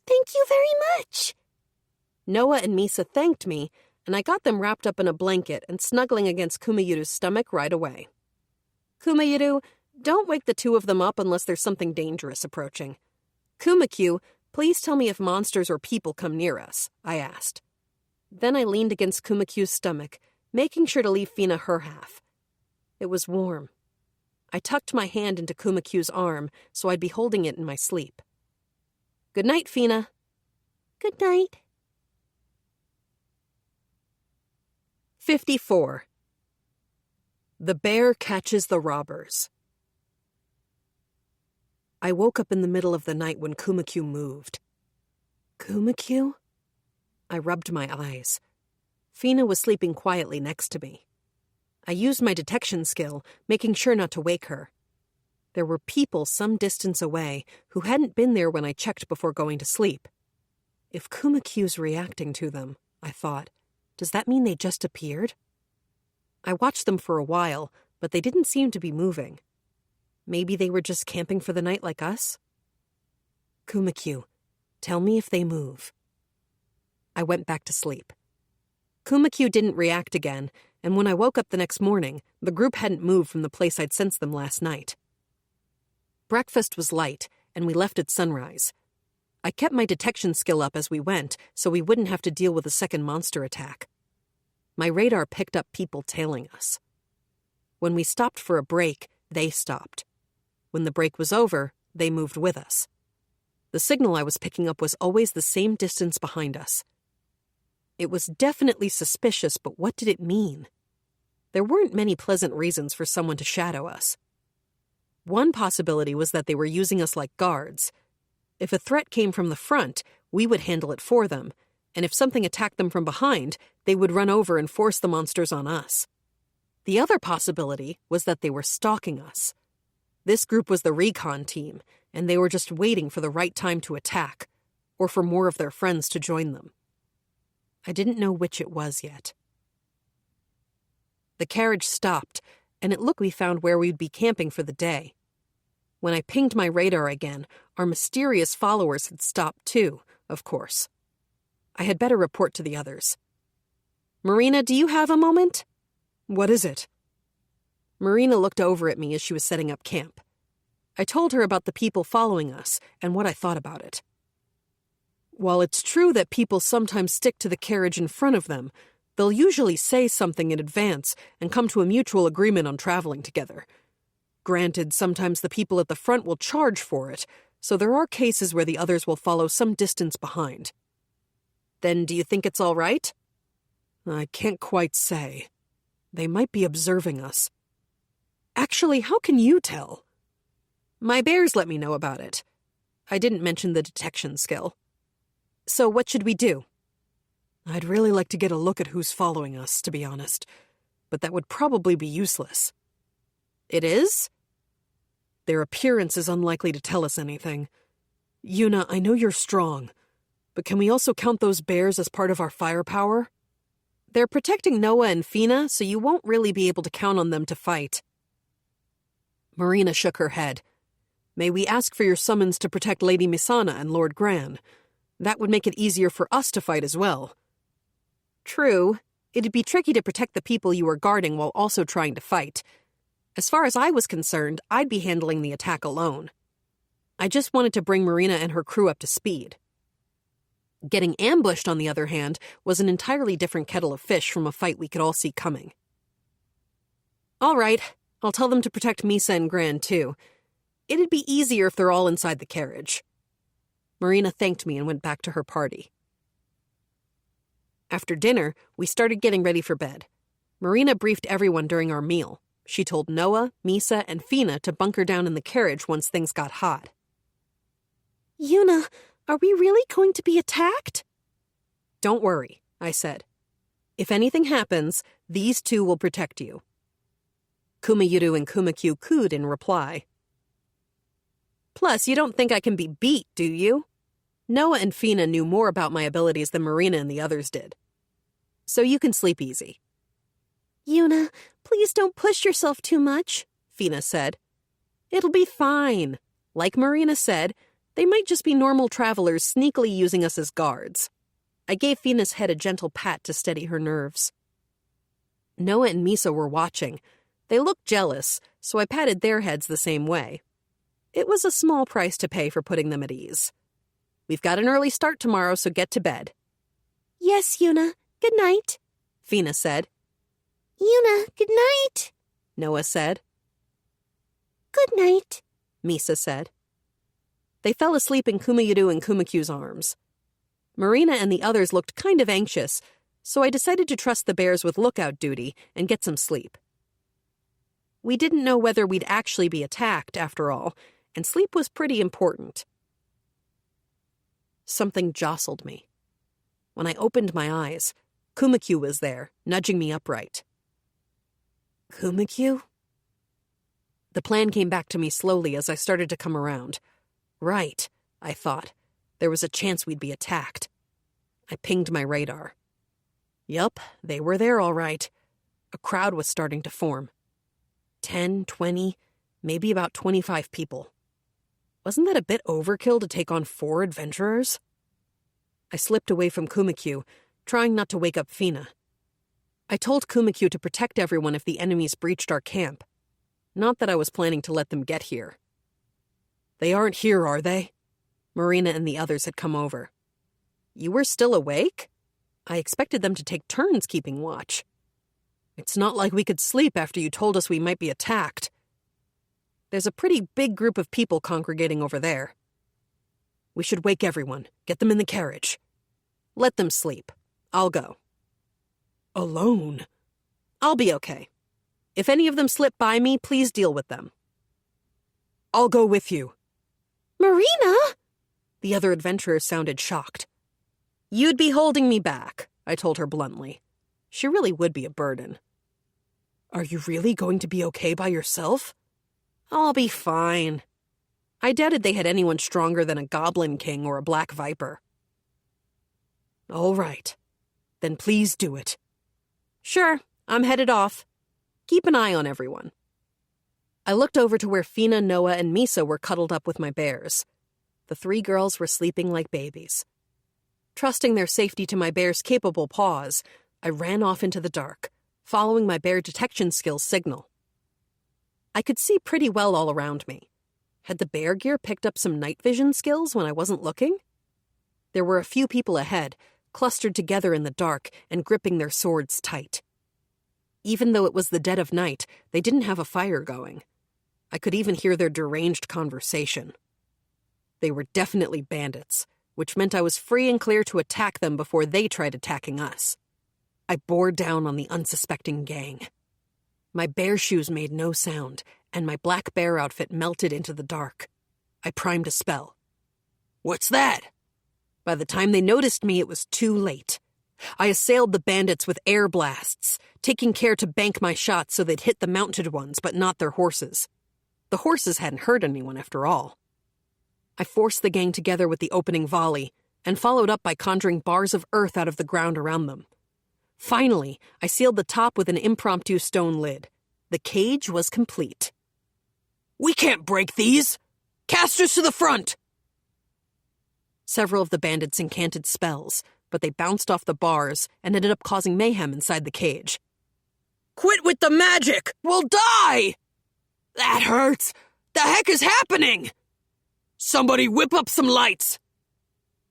Speaker 2: Thank you very much.
Speaker 1: Noah and Misa thanked me, and I got them wrapped up in a blanket and snuggling against Kumayuru's stomach right away. Kumayuru, don't wake the two of them up unless there's something dangerous approaching. Kumakyu, please tell me if monsters or people come near us, I asked. Then I leaned against Kumakyu's stomach, making sure to leave Fina her half. It was warm. I tucked my hand into Kumakyu's arm so I'd be holding it in my sleep. Good night, Fina.
Speaker 2: Good night.
Speaker 1: 54. The bear catches the robbers. I woke up in the middle of the night when Kumakyu moved. Kumakyu? I rubbed my eyes. Fina was sleeping quietly next to me. I used my detection skill, making sure not to wake her. There were people some distance away who hadn't been there when I checked before going to sleep. If Kumakyu's reacting to them, I thought, does that mean they just appeared? I watched them for a while, but they didn't seem to be moving. Maybe they were just camping for the night like us? Kumakyu, tell me if they move. I went back to sleep. Kumakyu didn't react again, and when I woke up the next morning, the group hadn't moved from the place I'd sensed them last night. Breakfast was light, and we left at sunrise. I kept my detection skill up as we went, so we wouldn't have to deal with a second monster attack. My radar picked up people tailing us. When we stopped for a break, they stopped. When the break was over, they moved with us. The signal I was picking up was always the same distance behind us. It was definitely suspicious, but what did it mean? There weren't many pleasant reasons for someone to shadow us. One possibility was that they were using us like guards. If a threat came from the front, we would handle it for them, and if something attacked them from behind, they would run over and force the monsters on us. The other possibility was that they were stalking us. This group was the recon team, and they were just waiting for the right time to attack, or for more of their friends to join them. I didn't know which it was yet. The carriage stopped, and it looked we found where we'd be camping for the day. When I pinged my radar again, our mysterious followers had stopped too, of course. I had better report to the others. Marina, do you have a moment? What is it? Marina looked over at me as she was setting up camp. I told her about the people following us and what I thought about it. While it's true that people sometimes stick to the carriage in front of them, they'll usually say something in advance and come to a mutual agreement on traveling together. Granted, sometimes the people at the front will charge for it, so there are cases where the others will follow some distance behind. Then do you think it's all right? I can't quite say. They might be observing us. Actually, how can you tell? My bears let me know about it. I didn't mention the detection skill. So what should we do? I'd really like to get a look at who's following us, to be honest, but that would probably be useless. It is? Their appearance is unlikely to tell us anything. Yuna, I know you're strong, but can we also count those bears as part of our firepower? They're protecting Noah and Fina, so you won't really be able to count on them to fight. Marina shook her head. May we ask for your summons to protect Lady Misana and Lord Gran? That would make it easier for us to fight as well. True. It'd be tricky to protect the people you were guarding while also trying to fight. As far as I was concerned, I'd be handling the attack alone. I just wanted to bring Marina and her crew up to speed. Getting ambushed, on the other hand, was an entirely different kettle of fish from a fight we could all see coming. All right, I'll tell them to protect Misa and Gran, too. It'd be easier if they're all inside the carriage. Marina thanked me and went back to her party. After dinner, we started getting ready for bed. Marina briefed everyone during our meal. She told Noah, Misa, and Fina to bunker down in the carriage once things got hot.
Speaker 2: Yuna, are we really going to be attacked?
Speaker 1: Don't worry, I said. If anything happens, these two will protect you. Kumayuru and Kumakyu cooed in reply. Plus, you don't think I can be beat, do you? Noah and Fina knew more about my abilities than Marina and the others did. So you can sleep easy.
Speaker 2: Yuna, please don't push yourself too much,
Speaker 1: Fina said. It'll be fine. Like Marina said, they might just be normal travelers sneakily using us as guards. I gave Fina's head a gentle pat to steady her nerves. Noah and Misa were watching. They looked jealous, so I patted their heads the same way. It was a small price to pay for putting them at ease. We've got an early start tomorrow, so get to bed.
Speaker 2: Yes, Yuna. Good night,
Speaker 1: Fina said.
Speaker 2: Yuna, good night,
Speaker 1: Noah said.
Speaker 2: Good night,
Speaker 1: Misa said. They fell asleep in Kumayuru and Kumakyu's arms. Marina and the others looked kind of anxious, so I decided to trust the bears with lookout duty and get some sleep. We didn't know whether we'd actually be attacked, after all, and sleep was pretty important. Something jostled me. When I opened my eyes, Kumakyu was there, nudging me upright. Kumakyu? The plan came back to me slowly as I started to come around. Right, I thought. There was a chance we'd be attacked. I pinged my radar. Yup, they were there all right. A crowd was starting to form. 10, 20, maybe about 25 people. Wasn't that a bit overkill to take on 4 adventurers? I slipped away from Kumakyu, trying not to wake up Fina. I told Kumakyu to protect everyone if the enemies breached our camp. Not that I was planning to let them get here. They aren't here, are they? Marina and the others had come over. You were still awake? I expected them to take turns keeping watch. It's not like we could sleep after you told us we might be attacked. There's a pretty big group of people congregating over there. We should wake everyone, get them in the carriage. Let them sleep. I'll go. Alone? I'll be okay. If any of them slip by me, please deal with them. I'll go with you.
Speaker 2: Marina?
Speaker 1: The other adventurer sounded shocked. You'd be holding me back, I told her bluntly. She really would be a burden. Are you really going to be okay by yourself? I'll be fine. I doubted they had anyone stronger than a goblin king or a black viper. All right. Then please do it. Sure, I'm headed off. Keep an eye on everyone. I looked over to where Fina, Noah, and Misa were cuddled up with my bears. The 3 girls were sleeping like babies. Trusting their safety to my bear's capable paws, I ran off into the dark, following my bear detection skills signal. I could see pretty well all around me. Had the bear gear picked up some night vision skills when I wasn't looking? There were a few people ahead, clustered together in the dark and gripping their swords tight. Even though it was the dead of night, they didn't have a fire going. I could even hear their deranged conversation. They were definitely bandits, which meant I was free and clear to attack them before they tried attacking us. I bore down on the unsuspecting gang. My bear shoes made no sound, and my black bear outfit melted into the dark. I primed a spell. What's that? By the time they noticed me, it was too late. I assailed the bandits with air blasts, taking care to bank my shots so they'd hit the mounted ones, but not their horses. The horses hadn't hurt anyone after all. I forced the gang together with the opening volley, and followed up by conjuring bars of earth out of the ground around them. Finally, I sealed the top with an impromptu stone lid. The cage was complete. We can't break these! Casters to the front! Several of the bandits incanted spells, but they bounced off the bars and ended up causing mayhem inside the cage. Quit with the magic! We'll die! That hurts! The heck is happening? Somebody whip up some lights!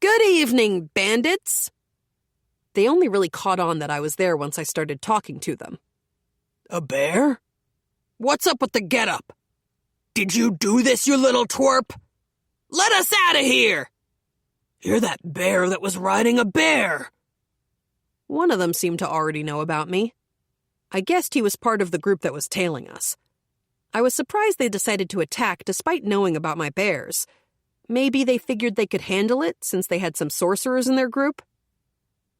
Speaker 1: Good evening, bandits! They only really caught on that I was there once I started talking to them. A bear? What's up with the getup? Did you do this, you little twerp? Let us out of here! You're that bear that was riding a bear! One of them seemed to already know about me. I guessed he was part of the group that was tailing us. I was surprised they decided to attack despite knowing about my bears. Maybe they figured they could handle it since they had some sorcerers in their group?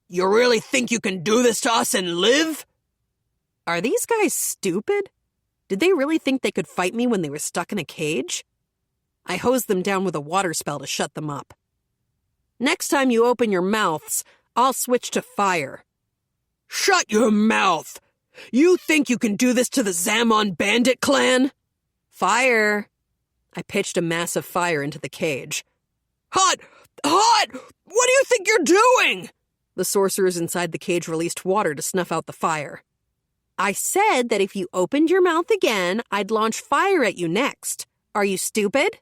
Speaker 1: You really think you can do this to us and live? Are these guys stupid? Did they really think they could fight me when they were stuck in a cage? I hosed them down with a water spell to shut them up. Next time you open your mouths, I'll switch to fire. Shut your mouth! You think you can do this to the Zamon bandit clan? Fire! I pitched a mass of fire into the cage. Hot! Hot! What do you think you're doing? The sorcerers inside the cage released water to snuff out the fire. I said that if you opened your mouth again, I'd launch fire at you next. Are you stupid?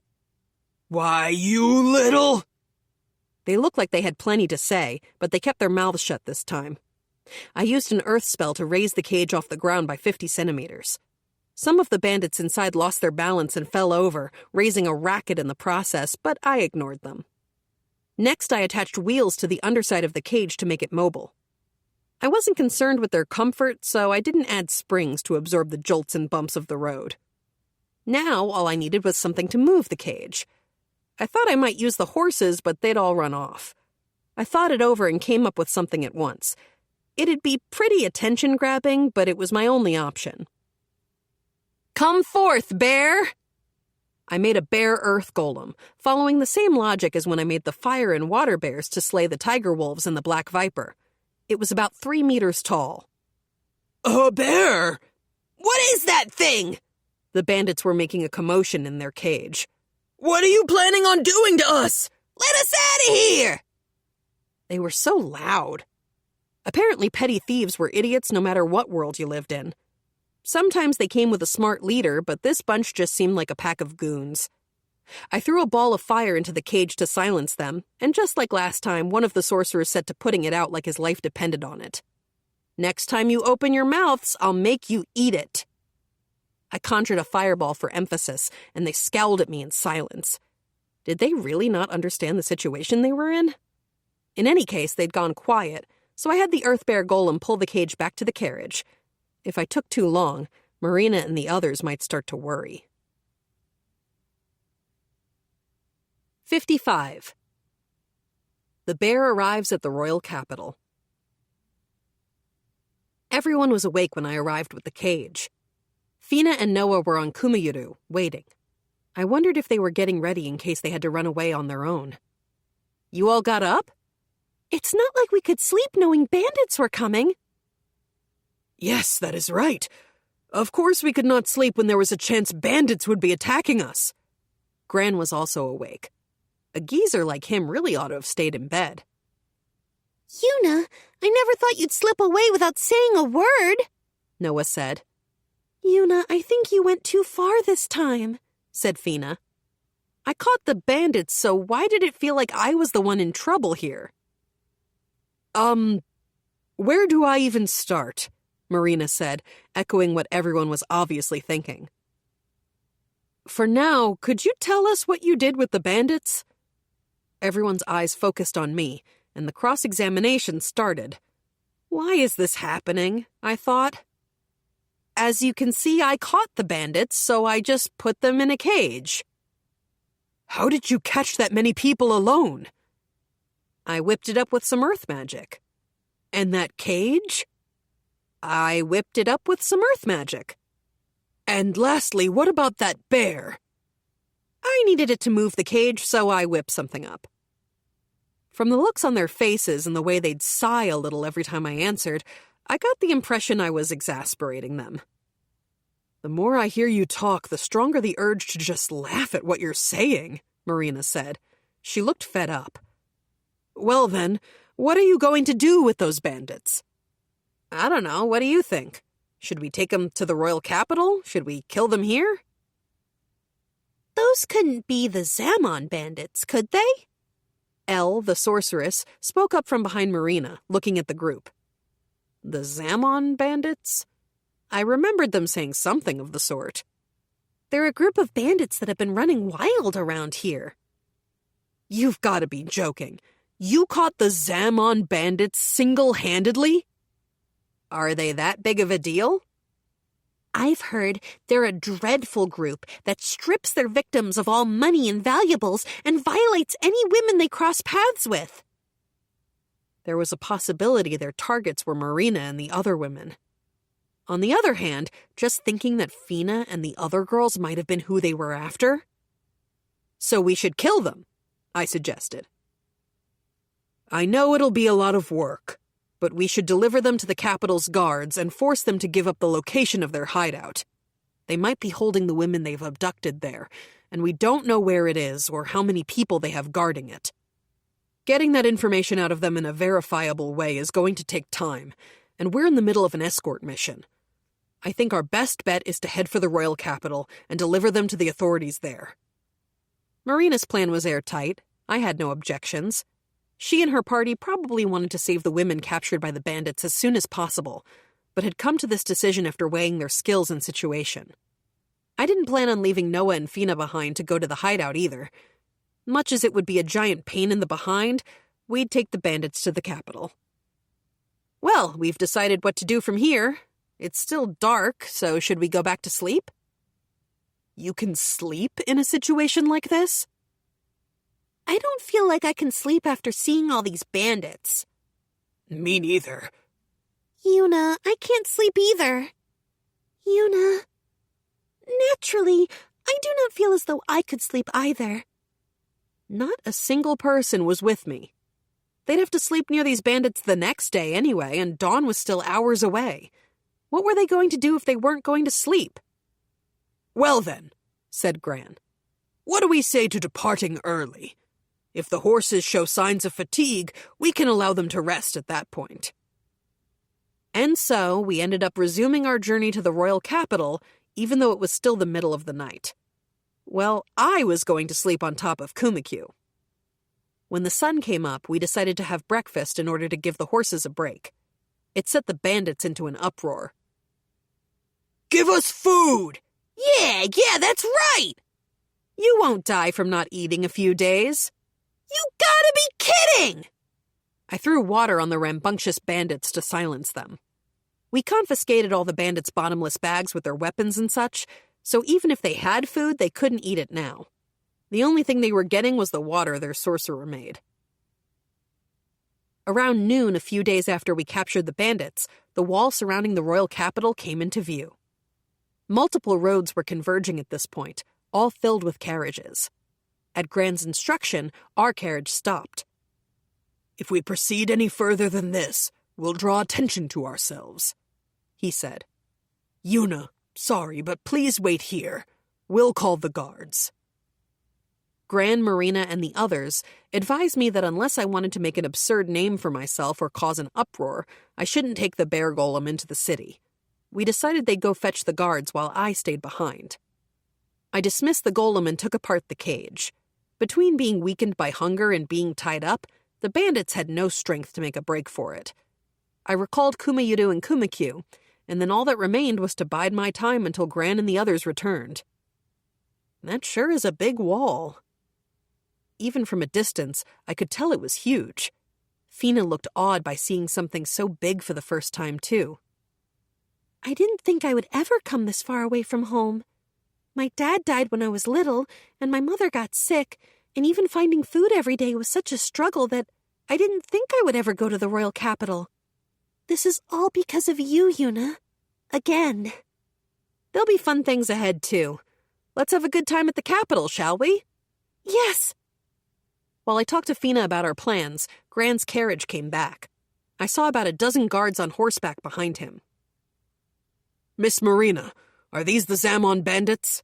Speaker 1: Why, you little... They looked like they had plenty to say, but they kept their mouths shut this time. I used an earth spell to raise the cage off the ground by 50 centimeters. Some of the bandits inside lost their balance and fell over, raising a racket in the process, but I ignored them. Next, I attached wheels to the underside of the cage to make it mobile. I wasn't concerned with their comfort, so I didn't add springs to absorb the jolts and bumps of the road. Now, all I needed was something to move the cage. I thought I might use the horses, but they'd all run off. I thought it over and came up with something at once. It'd be pretty attention-grabbing, but it was my only option. Come forth, bear! I made a bear earth golem, following the same logic as when I made the fire and water bears to slay the tiger wolves and the black viper. It was about 3 meters tall. A bear? What is that thing? The bandits were making a commotion in their cage. What are you planning on doing to us? Let us out of here! They were so loud. Apparently petty thieves were idiots no matter what world you lived in. Sometimes they came with a smart leader, but this bunch just seemed like a pack of goons. I threw a ball of fire into the cage to silence them, and just like last time, one of the sorcerers set to putting it out like his life depended on it. Next time you open your mouths, I'll make you eat it. I conjured a fireball for emphasis, and they scowled at me in silence. Did they really not understand the situation they were in? In any case, they'd gone quiet, so I had the Earth Bear Golem pull the cage back to the carriage. If I took too long, Marina and the others might start to worry. 55. The bear arrives at the royal capital. Everyone was awake when I arrived with the cage. Fina and Noah were on Kuma, waiting. I wondered if they were getting ready in case they had to run away on their own. You all got up?
Speaker 2: It's not like we could sleep knowing bandits were coming.
Speaker 1: Yes, that is right. Of course we could not sleep when there was a chance bandits would be attacking us. Gran was also awake. A geezer like him really ought to have stayed in bed.
Speaker 2: Yuna, I never thought you'd slip away without saying a word,
Speaker 1: Noah said.
Speaker 2: Yuna, I think you went too far this time,
Speaker 1: said Fina. I caught the bandits, so why did it feel like I was the one in trouble here? Where do I even start? Marina said, echoing what everyone was obviously thinking. For now, could you tell us what you did with the bandits? Everyone's eyes focused on me, and the cross-examination started. Why is this happening? I thought. As you can see, I caught the bandits, so I just put them in a cage. How did you catch that many people alone? I whipped it up with some earth magic. And that cage? I whipped it up with some earth magic. And lastly, what about that bear? I needed it to move the cage, so I whipped something up. From the looks on their faces and the way they'd sigh a little every time I answered, I got the impression I was exasperating them. The more I hear you talk, the stronger the urge to just laugh at what you're saying, Marina said. She looked fed up. Well then, what are you going to do with those bandits? I don't know, what do you think? Should we take them to the royal capital? Should we kill them here?
Speaker 2: Those couldn't be the Zamon bandits, could they?
Speaker 1: Elle, the sorceress, spoke up from behind Marina, looking at the group. The Zamon bandits? I remembered them saying something of the sort.
Speaker 2: They're a group of bandits that have been running wild around here.
Speaker 1: You've got to be joking. You caught the Zamon bandits single-handedly? Are they that big of a deal?
Speaker 2: I've heard they're a dreadful group that strips their victims of all money and valuables and violates any women they cross paths with.
Speaker 1: There was a possibility their targets were Marina and the other women. On the other hand, just thinking that Fina and the other girls might have been who they were after. So we should kill them, I suggested. I know it'll be a lot of work, but we should deliver them to the capital's guards and force them to give up the location of their hideout. They might be holding the women they've abducted there, and we don't know where it is or how many people they have guarding it. Getting that information out of them in a verifiable way is going to take time, and we're in the middle of an escort mission. I think our best bet is to head for the royal capital and deliver them to the authorities there. Marina's plan was airtight. I had no objections. She and her party probably wanted to save the women captured by the bandits as soon as possible, but had come to this decision after weighing their skills and situation. I didn't plan on leaving Noah and Fina behind to go to the hideout either. Much as it would be a giant pain in the behind, we'd take the bandits to the capital. Well, we've decided what to do from here. It's still dark, so should we go back to sleep? You can sleep in a situation like this?
Speaker 2: I don't feel like I can sleep after seeing all these bandits.
Speaker 1: Me neither.
Speaker 2: Yuna, I can't sleep either. Yuna. Naturally, I do not feel as though I could sleep either.
Speaker 1: Not a single person was with me. They'd have to sleep near these bandits the next day anyway, and dawn was still hours away. What were they going to do if they weren't going to sleep? Well then, said Gran, what do we say to departing early? If the horses show signs of fatigue, we can allow them to rest at that point. And so we ended up resuming our journey to the royal capital, even though it was still the middle of the night. Well, I was going to sleep on top of Kuma. When the sun came up, we decided to have breakfast in order to give the horses a break. It set the bandits into an uproar. Give us food!
Speaker 2: Yeah, that's right!
Speaker 1: You won't die from not eating a few days.
Speaker 2: You gotta be kidding!
Speaker 1: I threw water on the rambunctious bandits to silence them. We confiscated all the bandits' bottomless bags with their weapons and such, so even if they had food, they couldn't eat it now. The only thing they were getting was the water their sorcerer made. Around noon, a few days after we captured the bandits, the wall surrounding the royal capital came into view. Multiple roads were converging at this point, all filled with carriages. At Gran's instruction, our carriage stopped. "If we proceed any further than this, we'll draw attention to ourselves," he said. "Yuna, sorry, but please wait here. We'll call the guards." Gran, Marina, and the others advised me that unless I wanted to make an absurd name for myself or cause an uproar, I shouldn't take the bear golem into the city. We decided they'd go fetch the guards while I stayed behind. I dismissed the golem and took apart the cage. Between being weakened by hunger and being tied up, the bandits had no strength to make a break for it. I recalled Kumayuru and Kumakyu, and then all that remained was to bide my time until Gran and the others returned. That sure is a big wall. Even from a distance, I could tell it was huge. Fina looked awed by seeing something so big for the first time, too.
Speaker 2: "I didn't think I would ever come this far away from home. My dad died when I was little, and my mother got sick, and even finding food every day was such a struggle that I didn't think I would ever go to the royal capital. This is all because of you, Yuna. Again."
Speaker 1: There'll be fun things ahead, too. Let's have a good time at the capital, shall we?
Speaker 2: "Yes."
Speaker 1: While I talked to Fina about our plans, Gran's carriage came back. I saw about a dozen guards on horseback behind him. "Miss Marina, are these the Zamon bandits?"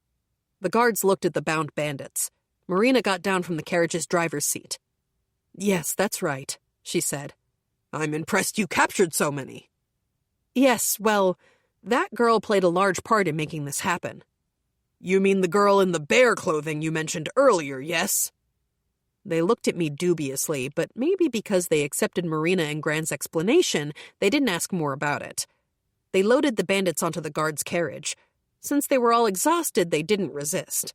Speaker 1: The guards looked at the bound bandits. Marina got down from the carriage's driver's seat. "Yes, that's right," she said. "I'm impressed you captured so many." "Yes, well, that girl played a large part in making this happen." "You mean the girl in the bear clothing you mentioned earlier, yes?" They looked at me dubiously, but maybe because they accepted Marina and Gran's explanation, they didn't ask more about it. They loaded the bandits onto the guard's carriage. Since they were all exhausted, they didn't resist.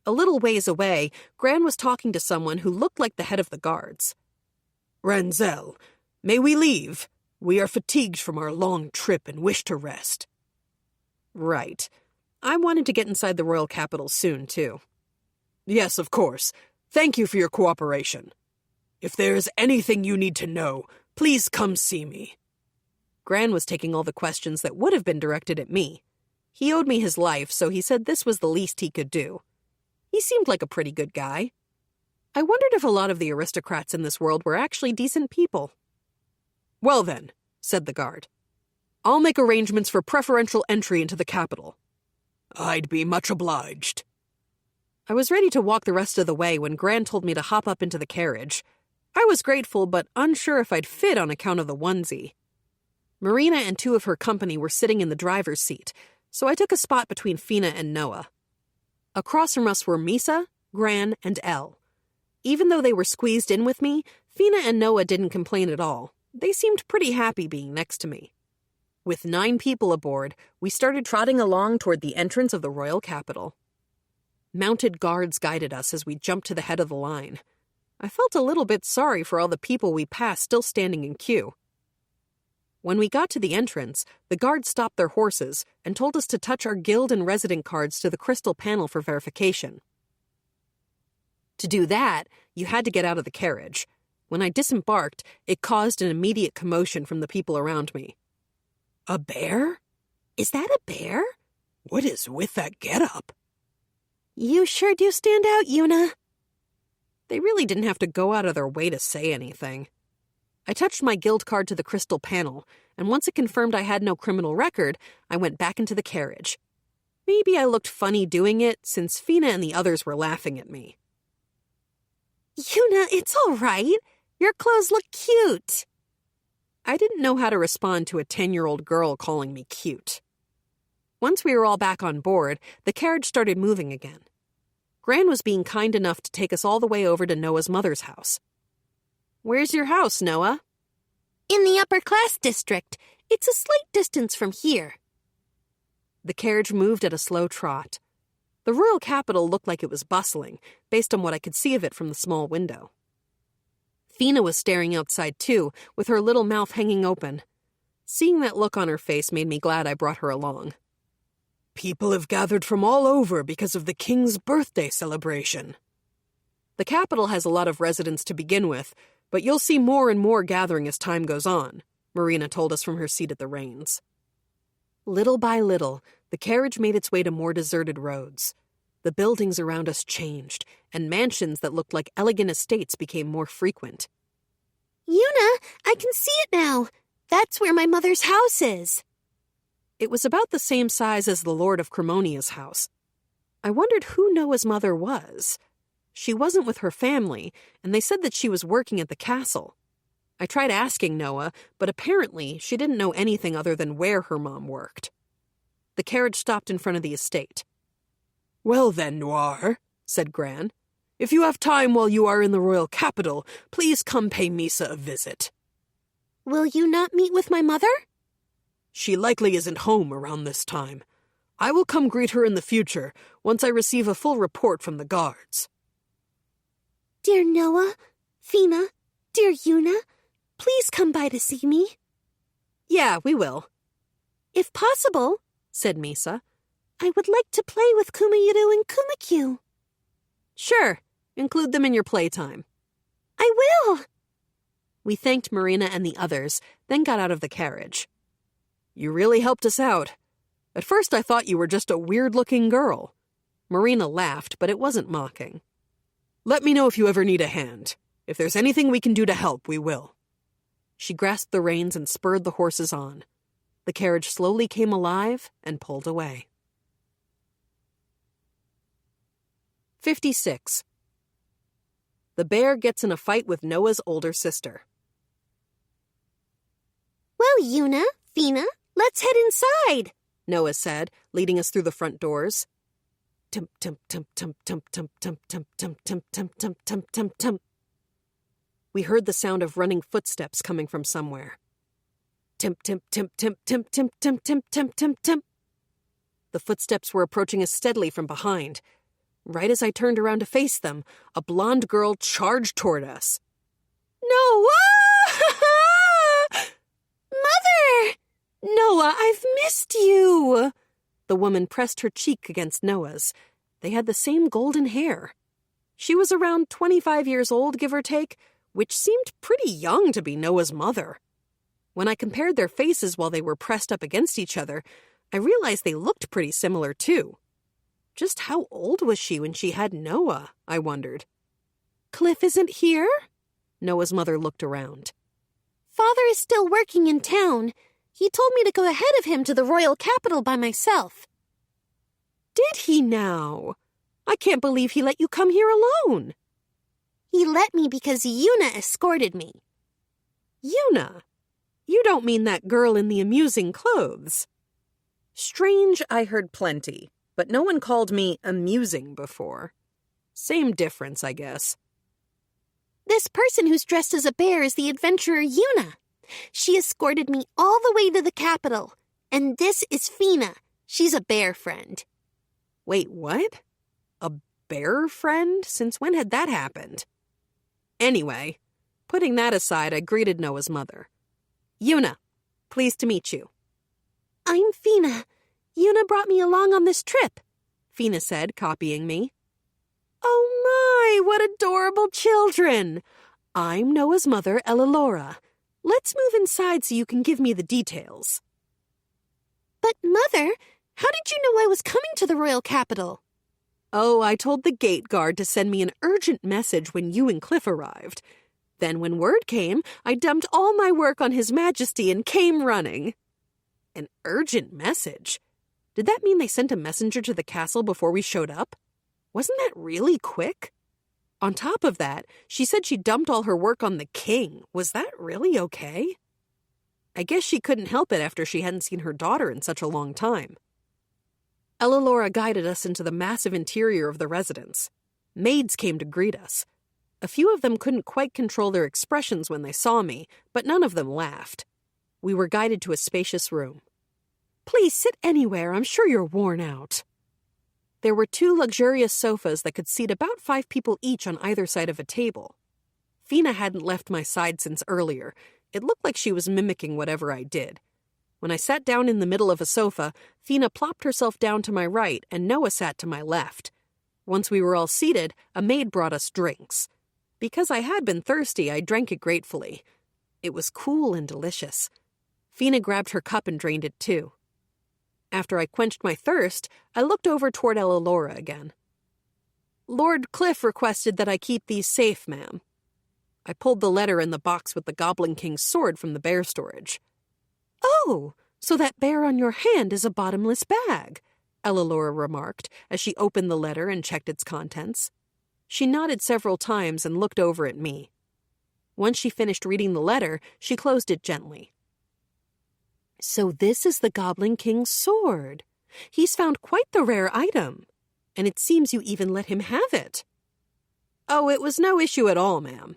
Speaker 1: A little ways away, Gran was talking to someone who looked like the head of the guards. "Ranzel, may we leave? We are fatigued from our long trip and wish to rest." Right. I wanted to get inside the royal capital soon, too. "Yes, of course. Thank you for your cooperation. If there is anything you need to know, please come see me." Gran was taking all the questions that would have been directed at me. He owed me his life, so he said this was the least he could do. He seemed like a pretty good guy. I wondered if a lot of the aristocrats in this world were actually decent people. "Well then," said the guard, "I'll make arrangements for preferential entry into the capital." "I'd be much obliged." I was ready to walk the rest of the way when Gran told me to hop up into the carriage. I was grateful, but unsure if I'd fit on account of the onesie. Marina and two of her company were sitting in the driver's seat, so I took a spot between Fina and Noah. Across from us were Misa, Gran, and Elle. Even though they were squeezed in with me, Fina and Noah didn't complain at all. They seemed pretty happy being next to me. With 9 people aboard, we started trotting along toward the entrance of the royal capital. Mounted guards guided us as we jumped to the head of the line. I felt a little bit sorry for all the people we passed still standing in queue. When we got to the entrance, the guards stopped their horses and told us to touch our guild and resident cards to the crystal panel for verification. To do that, you had to get out of the carriage. When I disembarked, it caused an immediate commotion from the people around me. "A bear?
Speaker 2: Is that a bear?
Speaker 1: What is with that getup?"
Speaker 2: "You sure do stand out, Yuna."
Speaker 1: They really didn't have to go out of their way to say anything. I touched my guild card to the crystal panel, and once it confirmed I had no criminal record, I went back into the carriage. Maybe I looked funny doing it, since Fina and the others were laughing at me.
Speaker 2: "Yuna, it's all right. Your clothes look cute."
Speaker 1: I didn't know how to respond to a 10-year-old girl calling me cute. Once we were all back on board, the carriage started moving again. Gran was being kind enough to take us all the way over to Noah's mother's house. "Where's your house, Noah?"
Speaker 2: "In the upper class district. It's a slight distance from here."
Speaker 1: The carriage moved at a slow trot. The royal capital looked like it was bustling, based on what I could see of it from the small window. Fina was staring outside too, with her little mouth hanging open. Seeing that look on her face made me glad I brought her along. People have gathered from all over because of the king's birthday celebration. The capital has a lot of residents to begin with, but you'll see more and more gathering as time goes on, Marina told us from her seat at the reins. Little by little, the carriage made its way to more deserted roads. The buildings around us changed, and mansions that looked like elegant estates became more frequent.
Speaker 2: Yuna, I can see it now. That's where my mother's house is.
Speaker 1: It was about the same size as the Lord of Cremonia's house. I wondered who Noah's mother was. She wasn't with her family, and they said that she was working at the castle. I tried asking Noah, but apparently she didn't know anything other than where her mom worked. The carriage stopped in front of the estate. Well then, Noir, said Gran. If you have time while you are in the royal capital, please come pay Misa a visit.
Speaker 2: Will you not meet with my mother?
Speaker 1: She likely isn't home around this time. I will come greet her in the future, once I receive a full report from the guards.
Speaker 2: Dear Noah, Fina, dear Yuna, please come by to see me.
Speaker 1: Yeah, we will.
Speaker 2: If possible, said Misa, I would like to play with Kumayuru and Kumakyu.
Speaker 1: Sure, include them in your playtime.
Speaker 2: I will.
Speaker 1: We thanked Marina and the others, then got out of the carriage. You really helped us out. At first I thought you were just a weird-looking girl. Marina laughed, but it wasn't mocking. Let me know if you ever need a hand. If there's anything we can do to help, we will. She grasped the reins and spurred the horses on. The carriage slowly came alive and pulled away. 56. The bear gets in a fight with Noah's older sister.
Speaker 2: Well, Yuna, Fina, let's head inside,
Speaker 1: Noah said, leading us through the front doors. Tum tum tum tum tum tum tum tum tum tum tum tum tum tum tum. We heard the sound of running footsteps coming from somewhere. Timp timp timp timp timp timp timp timp timp timp timp. The footsteps were approaching us steadily from behind. Right as I turned around to face them, a blonde girl charged toward us. Noah!
Speaker 2: Mother!
Speaker 1: Noah, I've missed you! The woman pressed her cheek against Noah's. They had the same golden hair. She was around 25 years old, give or take, which seemed pretty young to be Noah's mother. When I compared their faces while they were pressed up against each other, I realized they looked pretty similar, too. Just how old was she when she had Noah, I wondered. Cliff isn't here? Noah's mother looked around.
Speaker 2: Father is still working in town. He told me to go ahead of him to the royal capital by myself.
Speaker 1: Did he now? I can't believe he let you come here alone.
Speaker 2: He let me because Yuna escorted me.
Speaker 1: Yuna? You don't mean that girl in the amusing clothes. Strange, I heard plenty, but no one called me amusing before. Same difference, I guess.
Speaker 2: This person who's dressed as a bear is the adventurer Yuna. She escorted me all the way to the capital. And this is Fina. She's a bear friend.
Speaker 1: Wait, what? A bear friend? Since when had that happened? Anyway, putting that aside, I greeted Noah's mother. Yuna, pleased to meet you.
Speaker 2: I'm Fina. Yuna brought me along on this trip,
Speaker 1: Fina said, copying me. Oh my, what adorable children! I'm Noah's mother, Elilora. Let's move inside so you can give me the details.
Speaker 2: But, Mother, how did you know I was coming to the royal capital?
Speaker 1: Oh, I told the gate guard to send me an urgent message when you and Cliff arrived. Then when word came, I dumped all my work on His Majesty and came running. An urgent message? Did that mean they sent a messenger to the castle before we showed up? Wasn't that really quick? On top of that, she said she dumped all her work on the king. Was that really okay? I guess she couldn't help it after she hadn't seen her daughter in such a long time. Elilora guided us into the massive interior of the residence. Maids came to greet us. A few of them couldn't quite control their expressions when they saw me, but none of them laughed. We were guided to a spacious room. Please sit anywhere, I'm sure you're worn out. There were 2 luxurious sofas that could seat about 5 people each on either side of a table. Fina hadn't left my side since earlier. It looked like she was mimicking whatever I did. When I sat down in the middle of a sofa, Fina plopped herself down to my right and Noah sat to my left. Once we were all seated, a maid brought us drinks. Because I had been thirsty, I drank it gratefully. It was cool and delicious. Fina grabbed her cup and drained it too. After I quenched my thirst, I looked over toward Ellalora again. Lord Cliff requested that I keep these safe, ma'am. I pulled the letter in the box with the Goblin King's sword from the bear storage. Oh, so that bear on your hand is a bottomless bag, Ellalora remarked as she opened the letter and checked its contents. She nodded several times and looked over at me. Once she finished reading the letter, she closed it gently. So this is the Goblin King's sword. He's found quite the rare item, and it seems you even let him have it. Oh, it was no issue at all, ma'am.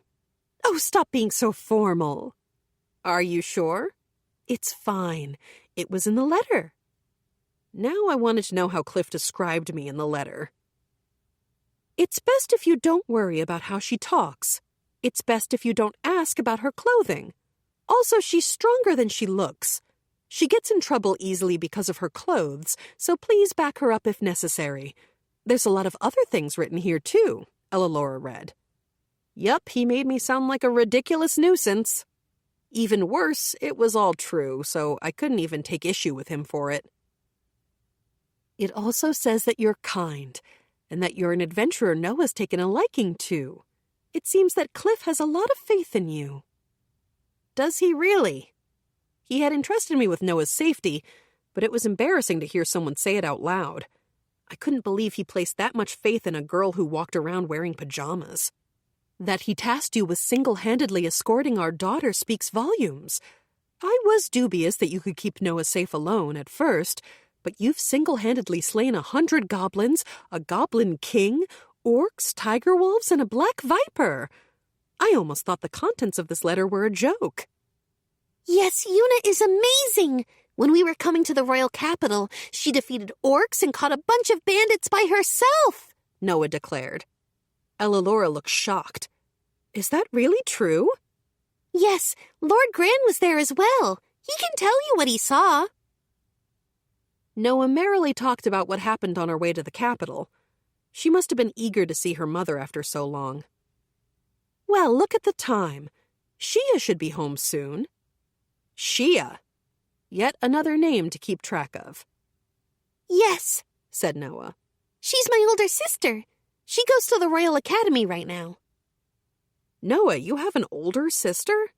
Speaker 1: Oh, stop being so formal. Are you sure? It's fine. It was in the letter. Now I wanted to know how Cliff described me in the letter. It's best if you don't worry about how she talks. It's best if you don't ask about her clothing. Also, she's stronger than she looks. She gets in trouble easily because of her clothes, so please back her up if necessary. There's a lot of other things written here, too, Ellalora read. Yup, he made me sound like a ridiculous nuisance. Even worse, it was all true, so I couldn't even take issue with him for it. It also says that you're kind, and that you're an adventurer Noah's taken a liking to. It seems that Cliff has a lot of faith in you. Does he really? He had entrusted me with Noah's safety, but it was embarrassing to hear someone say it out loud. I couldn't believe he placed that much faith in a girl who walked around wearing pajamas. That he tasked you with single-handedly escorting our daughter speaks volumes. I was dubious that you could keep Noah safe alone at first, but you've single-handedly slain 100 goblins, a goblin king, orcs, tiger wolves, and a black viper. I almost thought the contents of this letter were a joke.
Speaker 2: Yes, Yuna is amazing. When we were coming to the royal capital, she defeated orcs and caught a bunch of bandits by herself,
Speaker 1: Noah declared. Ellalora looked shocked. Is that really true?
Speaker 2: Yes, Lord Gran was there as well. He can tell you what he saw.
Speaker 1: Noah merrily talked about what happened on our way to the capital. She must have been eager to see her mother after so long. Well, look at the time. Shia should be home soon. Shia. Yet another name to keep track of.
Speaker 2: Yes,
Speaker 1: said Noah.
Speaker 2: She's my older sister. She goes to the Royal Academy right now.
Speaker 1: Noah, you have an older sister?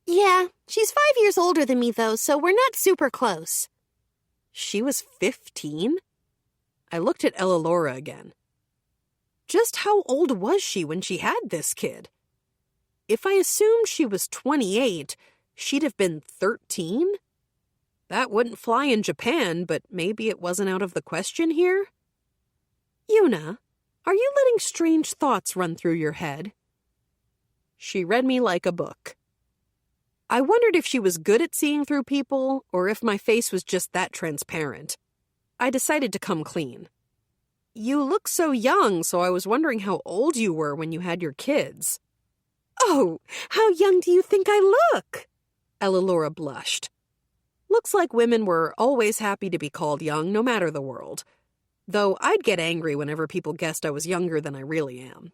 Speaker 2: Yeah, she's 5 years older than me, though, so we're not super close.
Speaker 1: She was 15? I looked at Ellalora again. Just how old was she when she had this kid? If I assumed she was 28, she'd have been 13? That wouldn't fly in Japan, but maybe it wasn't out of the question here? Yuna, are you letting strange thoughts run through your head? She read me like a book. I wondered if she was good at seeing through people, or if my face was just that transparent. I decided to come clean. You look so young, so I was wondering how old you were when you had your kids. Oh, how young do you think I look? Ellalora blushed. Looks like women were always happy to be called young, no matter the world. Though I'd get angry whenever people guessed I was younger than I really am.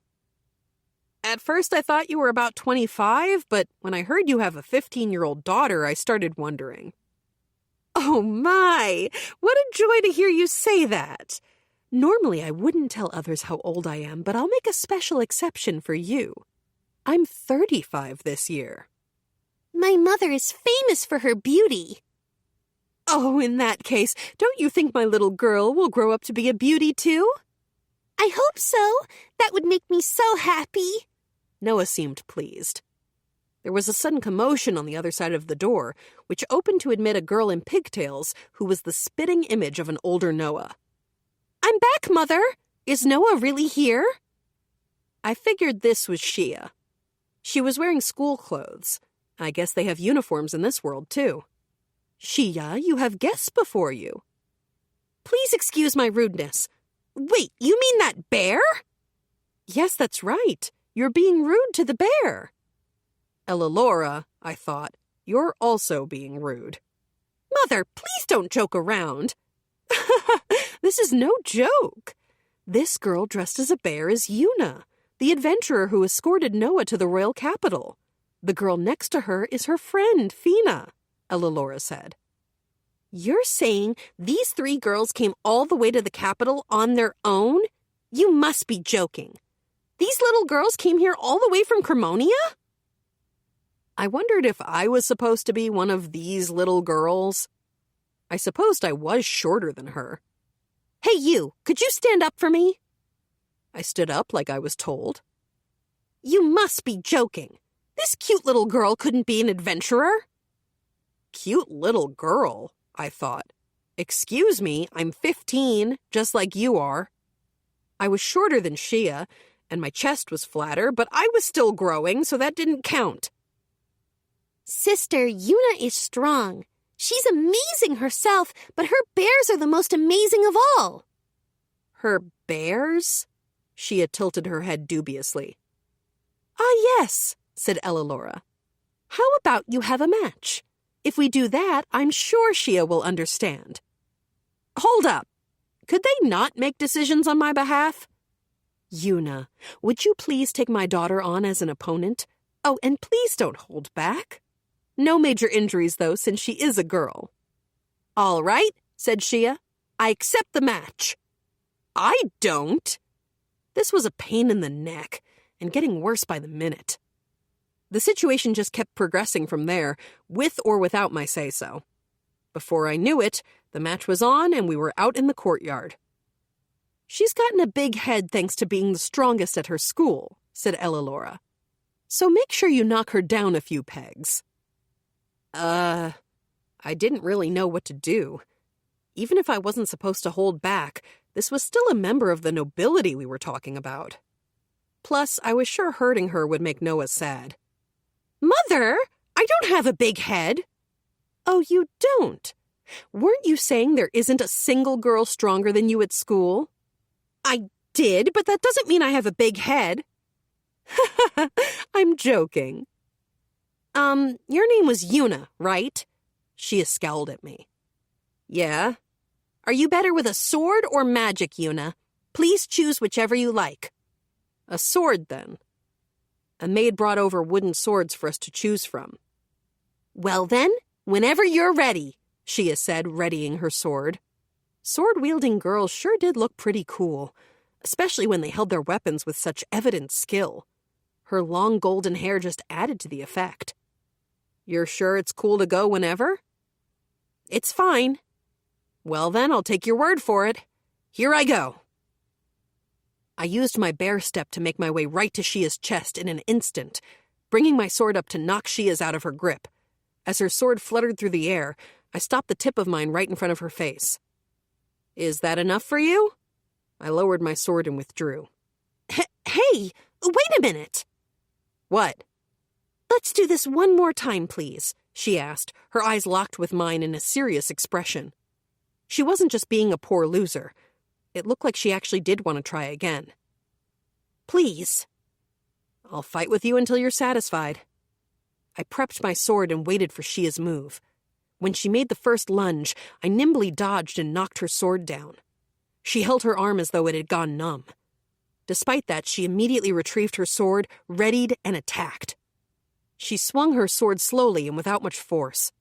Speaker 1: At first I thought you were about 25, but when I heard you have a 15-year-old daughter, I started wondering. Oh my! What a joy to hear you say that! Normally I wouldn't tell others how old I am, but I'll make a special exception for you. I'm 35 this year.
Speaker 2: My mother is famous for her beauty.
Speaker 1: Oh, in that case, don't you think my little girl will grow up to be a beauty too?
Speaker 2: I hope so. That would make me so happy.
Speaker 1: Noah seemed pleased. There was a sudden commotion on the other side of the door, which opened to admit a girl in pigtails who was the spitting image of an older Noah. I'm back, Mother! Is Noah really here? I figured this was Shia. She was wearing school clothes. I guess they have uniforms in this world, too. Shia, you have guests before you. Please excuse my rudeness. Wait, you mean that bear? Yes, that's right. You're being rude to the bear. Ellalora, I thought, you're also being rude. Mother, please don't joke around. This is no joke. This girl dressed as a bear is Yuna, the adventurer who escorted Noah to the royal capital. The girl next to her is her friend, Fina, Elilora said. You're saying these 3 girls came all the way to the capital on their own? You must be joking. These little girls came here all the way from Cremonia? I wondered if I was supposed to be one of these little girls. I supposed I was shorter than her. Hey, you, could you stand up for me? I stood up like I was told. You must be joking. This cute little girl couldn't be an adventurer. Cute little girl, I thought. Excuse me, I'm 15, just like you are. I was shorter than Shia, and my chest was flatter, but I was still growing, so that didn't count.
Speaker 2: Sister, Yuna is strong. She's amazing herself, but her bears are the most amazing of all.
Speaker 1: Her bears? Shia tilted her head dubiously. Ah, yes, said Elilora. How about you have a match? If we do that, I'm sure Shia will understand. Hold up. Could they not make decisions on my behalf? Yuna, would you please take my daughter on as an opponent? Oh, and please don't hold back. No major injuries, though, since she is a girl. All right, said Shia. I accept the match. I don't. This was a pain in the neck, and getting worse by the minute. The situation just kept progressing from there, with or without my say-so. Before I knew it, the match was on and we were out in the courtyard. She's gotten a big head thanks to being the strongest at her school, said Elilora. So make sure you knock her down a few pegs. I didn't really know what to do. Even if I wasn't supposed to hold back, this was still a member of the nobility we were talking about. Plus, I was sure hurting her would make Noah sad. Mother, I don't have a big head. Oh, you don't? Weren't you saying there isn't a single girl stronger than you at school? I did, but that doesn't mean I have a big head. I'm joking. Your name was Yuna, right? She scowled at me. Yeah. Are you better with a sword or magic, Yuna? Please choose whichever you like. A sword, then. A maid brought over wooden swords for us to choose from. Well, then, whenever you're ready, Shia said, readying her sword. Sword-wielding girls sure did look pretty cool, especially when they held their weapons with such evident skill. Her long golden hair just added to the effect. You're sure it's cool to go whenever? It's fine. Well, then, I'll take your word for it. Here I go. I used my bear step to make my way right to Shia's chest in an instant, bringing my sword up to knock Shia's out of her grip. As her sword fluttered through the air, I stopped the tip of mine right in front of her face. Is that enough for you? I lowered my sword and withdrew. Hey, wait a minute. What? Let's do this one more time, please, she asked, her eyes locked with mine in a serious expression. She wasn't just being a poor loser. It looked like she actually did want to try again. Please. I'll fight with you until you're satisfied. I prepped my sword and waited for Shia's move. When she made the first lunge, I nimbly dodged and knocked her sword down. She held her arm as though it had gone numb. Despite that, she immediately retrieved her sword, readied, and attacked. She swung her sword slowly and without much force.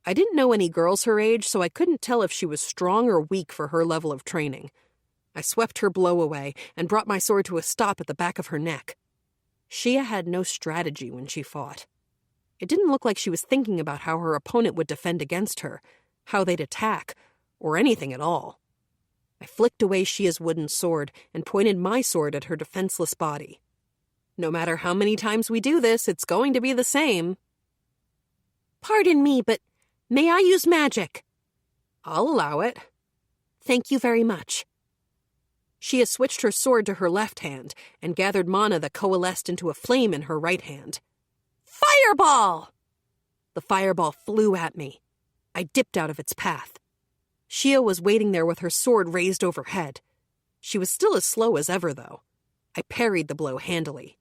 Speaker 1: I didn't know any girls her age, so I couldn't tell if she was strong or weak for her level of training. I swept her blow away and brought my sword to a stop at the back of her neck. Shia had no strategy when she fought. It didn't look like she was thinking about how her opponent would defend against her, how they'd attack, or anything at all. I flicked away Shia's wooden sword and pointed my sword at her defenseless body. No matter how many times we do this, it's going to be the same. Pardon me, but may I use magic? I'll allow it. Thank you very much. Shia switched her sword to her left hand and gathered mana that coalesced into a flame in her right hand. Fireball! The fireball flew at me. I dipped out of its path. Shia was waiting there with her sword raised overhead. She was still as slow as ever, though. I parried the blow handily.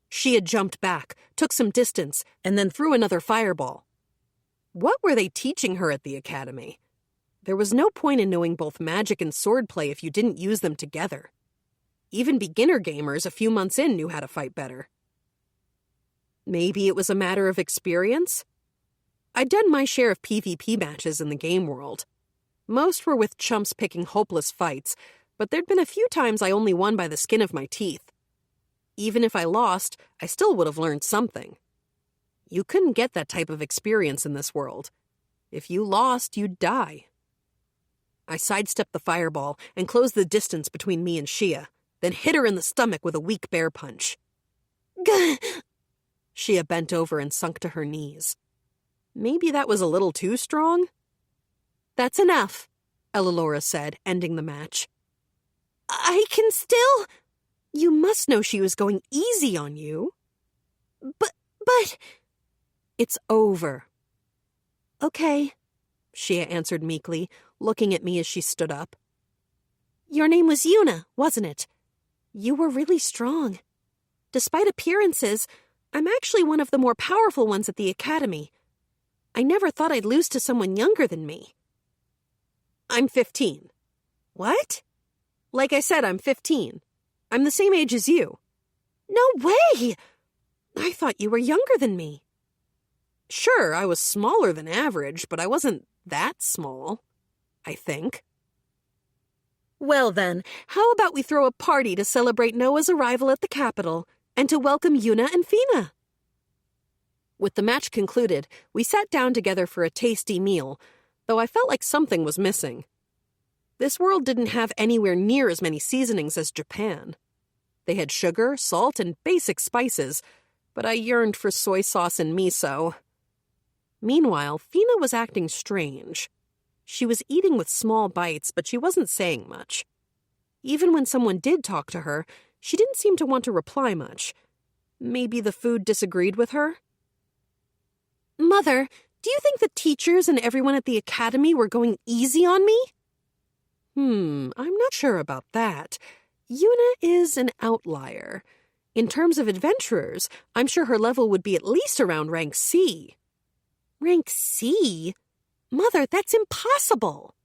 Speaker 1: Shia jumped back, took some distance, and then threw another fireball. What were they teaching her at the academy? There was no point in knowing both magic and swordplay if you didn't use them together. Even beginner gamers a few months in knew how to fight better. Maybe it was a matter of experience? I'd done my share of PvP matches in the game world. Most were with chumps picking hopeless fights, but there'd been a few times I only won by the skin of my teeth. Even if I lost, I still would have learned something. You couldn't get that type of experience in this world. If you lost, you'd die. I sidestepped the fireball and closed the distance between me and Shia, then hit her in the stomach with a weak bear punch.
Speaker 2: Gah!
Speaker 1: Shia bent over and sunk to her knees. Maybe that was a little too strong? That's enough, Elilora said, ending the match.
Speaker 2: I can still...
Speaker 1: You must know she was going easy on you.
Speaker 2: But...
Speaker 1: It's over.
Speaker 2: Okay,
Speaker 1: Shia answered meekly, looking at me as she stood up.
Speaker 2: Your name was Yuna, wasn't it? You were really strong. Despite appearances, I'm actually one of the more powerful ones at the academy. I never thought I'd lose to someone younger than me.
Speaker 1: I'm 15.
Speaker 2: What?
Speaker 1: Like I said, I'm 15. I'm the same age as you.
Speaker 2: No way!
Speaker 1: I thought you were younger than me. Sure, I was smaller than average, but I wasn't that small, I think. Well then, how about we throw a party to celebrate Noah's arrival at the capital and to welcome Yuna and Fina? With the match concluded, we sat down together for a tasty meal, though I felt like something was missing. This world didn't have anywhere near as many seasonings as Japan. They had sugar, salt, and basic spices, but I yearned for soy sauce and miso. Meanwhile, Fina was acting strange. She was eating with small bites, but she wasn't saying much. Even when someone did talk to her, she didn't seem to want to reply much. Maybe the food disagreed with her?
Speaker 2: Mother, do you think the teachers and everyone at the academy were going easy on me?
Speaker 1: I'm not sure about that. Yuna is an outlier. In terms of adventurers, I'm sure her level would be at least around rank C.
Speaker 2: Rank C? Mother, that's impossible.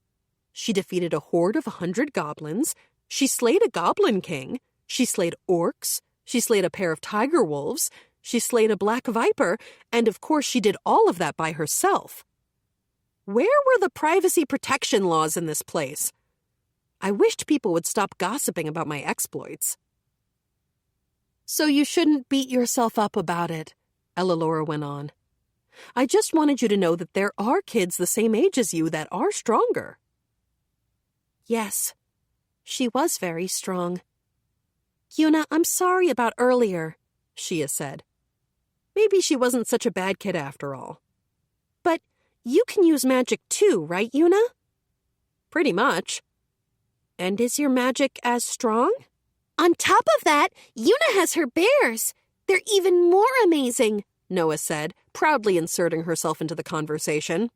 Speaker 1: She defeated a horde of 100 goblins. She slayed a goblin king. She slayed orcs. She slayed a pair of tiger wolves. She slayed a black viper. And of course, she did all of that by herself. Where were the privacy protection laws in this place? I wished people would stop gossiping about my exploits. So you shouldn't beat yourself up about it, Elilora went on. I just wanted you to know that there are kids the same age as you that are stronger.
Speaker 2: Yes, she was very strong. Yuna, I'm sorry about earlier,
Speaker 1: Shia said. Maybe she wasn't such a bad kid after all.
Speaker 2: But you can use magic too, right, Yuna?
Speaker 1: Pretty much. And is your magic as strong?
Speaker 2: On top of that, Yuna has her bears. They're even more amazing,
Speaker 1: Noah said, proudly inserting herself into the conversation.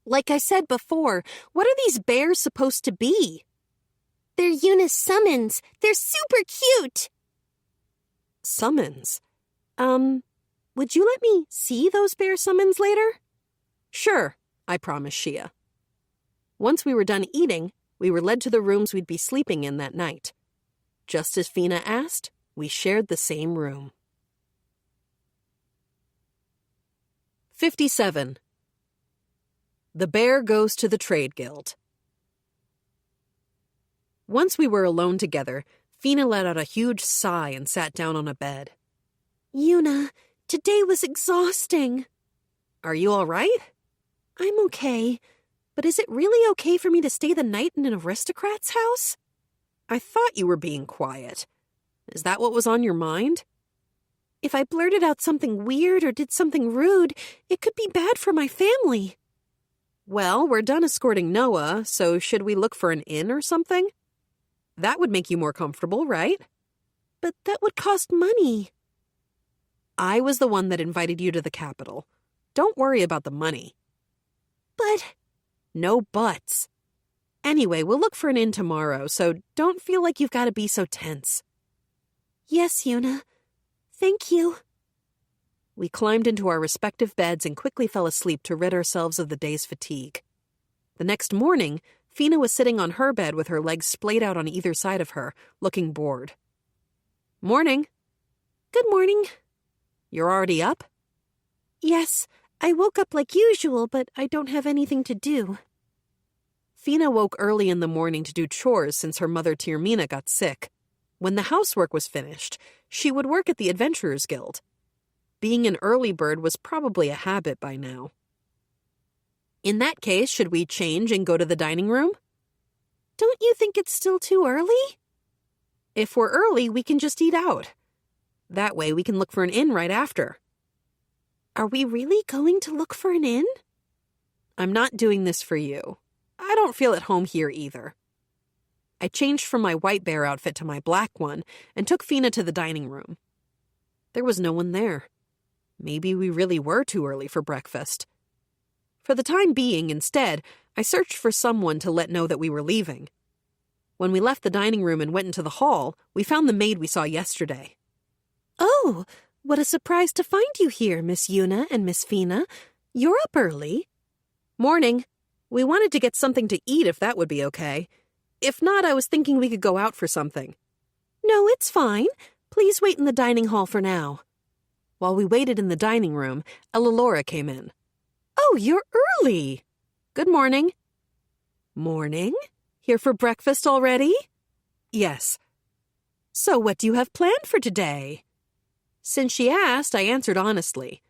Speaker 2: Like I said before, what are these bears supposed to be? They're Yuna's summons. They're super cute.
Speaker 1: Summons? Would you let me see those bear summons later? Sure, I promised Shia. Once we were done eating, we were led to the rooms we'd be sleeping in that night. Just as Fina asked, we shared the same room. 57. The Bear Goes to the Trade Guild. Once we were alone together, Fina let out a huge sigh and sat down on a bed.
Speaker 2: Yuna, today was exhausting.
Speaker 1: Are you all right?
Speaker 2: I'm okay. But is it really okay for me to stay the night in an aristocrat's house?
Speaker 1: I thought you were being quiet. Is that what was on your mind?
Speaker 2: If I blurted out something weird or did something rude, it could be bad for my family.
Speaker 1: Well, we're done escorting Noah, so should we look for an inn or something? That would make you more comfortable, right?
Speaker 2: But that would cost money.
Speaker 1: I was the one that invited you to the capital. Don't worry about the money.
Speaker 2: But...
Speaker 1: No buts. Anyway, we'll look for an inn tomorrow, so don't feel like you've got to be so tense.
Speaker 2: Yes, Yuna. Thank you.
Speaker 1: We climbed into our respective beds and quickly fell asleep to rid ourselves of the day's fatigue. The next morning, Fina was sitting on her bed with her legs splayed out on either side of her, looking bored. Morning.
Speaker 2: Good morning.
Speaker 1: You're already up?
Speaker 2: Yes, I woke up like usual, but I don't have anything to do.
Speaker 1: Fina woke early in the morning to do chores since her mother Tirmina got sick. When the housework was finished, she would work at the Adventurers Guild. Being an early bird was probably a habit by now. In that case, should we change and go to the dining room?
Speaker 2: Don't you think it's still too early?
Speaker 1: If we're early, we can just eat out. That way we can look for an inn right after.
Speaker 2: Are we really going to look for an inn?
Speaker 1: I'm not doing this for you. I don't feel at home here either. I changed from my white bear outfit to my black one and took Fina to the dining room. There was no one there. Maybe we really were too early for breakfast. For the time being, instead, I searched for someone to let know that we were leaving. When we left the dining room and went into the hall, we found the maid we saw yesterday.
Speaker 2: Oh, what a surprise to find you here, Miss Yuna and Miss Fina. You're up early.
Speaker 1: Morning. We wanted to get something to eat if that would be okay. If not, I was thinking we could go out for something.
Speaker 2: No, it's fine. Please wait in the dining hall for now.
Speaker 1: While we waited in the dining room, Ellalora came in.
Speaker 2: Oh, you're early.
Speaker 1: Good morning.
Speaker 2: Morning? Here for breakfast already?
Speaker 1: Yes.
Speaker 2: So what do you have planned for today?
Speaker 1: Since she asked, I answered honestly.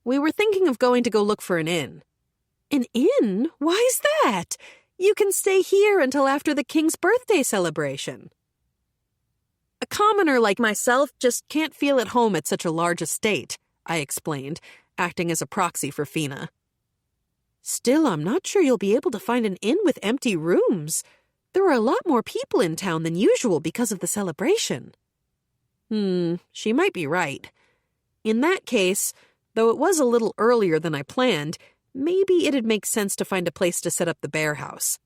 Speaker 1: We were thinking of going to go look for an inn.
Speaker 2: An inn? Why's that? You can stay here until after the king's birthday celebration.
Speaker 1: A commoner like myself just can't feel at home at such a large estate, I explained, acting as a proxy for Fina.
Speaker 2: Still, I'm not sure you'll be able to find an inn with empty rooms. There are a lot more people in town than usual because of the celebration.
Speaker 1: She might be right. In that case, though it was a little earlier than I planned, maybe it'd make sense to find a place to set up the bear house.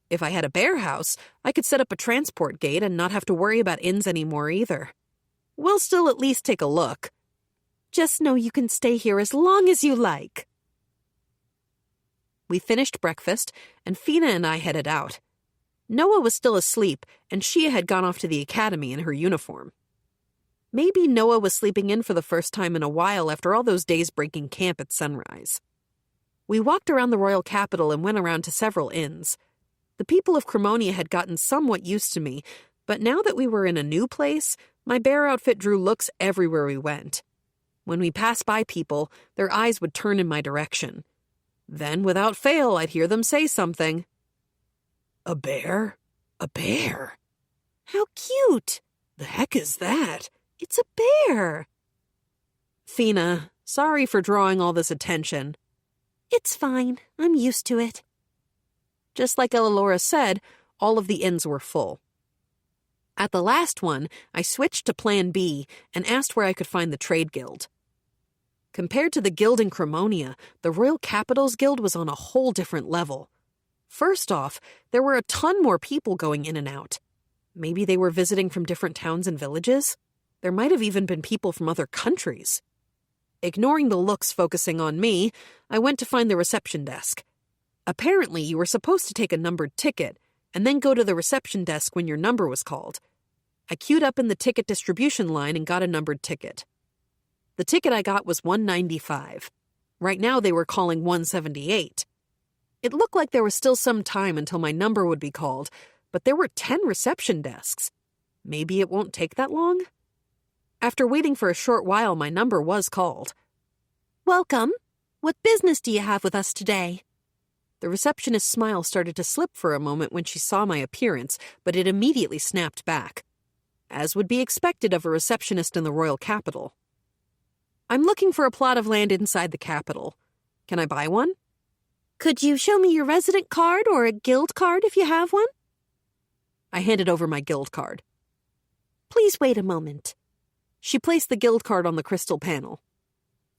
Speaker 1: If I had a bear house, I could set up a transport gate and not have to worry about inns anymore either. We'll still at least take a look.
Speaker 2: Just know you can stay here as long as you like.
Speaker 1: We finished breakfast, and Fina and I headed out. Noah was still asleep, and Shia had gone off to the academy in her uniform. Maybe Noah was sleeping in for the first time in a while after all those days breaking camp at sunrise. We walked around the royal capital and went around to several inns. The people of Cremonia had gotten somewhat used to me, but now that we were in a new place, my bear outfit drew looks everywhere we went. When we passed by people, their eyes would turn in my direction. Then, without fail, I'd hear them say something.
Speaker 3: A bear? A bear?
Speaker 2: How cute!
Speaker 3: The heck is that?
Speaker 2: It's a bear.
Speaker 1: Fina, sorry for drawing all this attention.
Speaker 2: It's fine. I'm used to it.
Speaker 1: Just like Ellalora said, all of the inns were full. At the last one, I switched to Plan B and asked where I could find the trade guild. Compared to the guild in Cremonia, the Royal Capital's Guild was on a whole different level. First off, there were a ton more people going in and out. Maybe they were visiting from different towns and villages. There might have even been people from other countries. Ignoring the looks focusing on me, I went to find the reception desk. Apparently, you were supposed to take a numbered ticket and then go to the reception desk when your number was called. I queued up in the ticket distribution line and got a numbered ticket. The ticket I got was 195. Right now they were calling 178. It looked like there was still some time until my number would be called, but there were 10 reception desks. Maybe it won't take that long? After waiting for a short while, my number was called.
Speaker 2: Welcome. What business do you have with us today?
Speaker 1: The receptionist's smile started to slip for a moment when she saw my appearance, but it immediately snapped back. As would be expected of a receptionist in the royal capital. I'm looking for a plot of land inside the capital. Can I buy one?
Speaker 2: Could you show me your resident card or a guild card if you have one?
Speaker 1: I handed over my guild card.
Speaker 2: Please wait a moment.
Speaker 1: She placed the guild card on the crystal panel.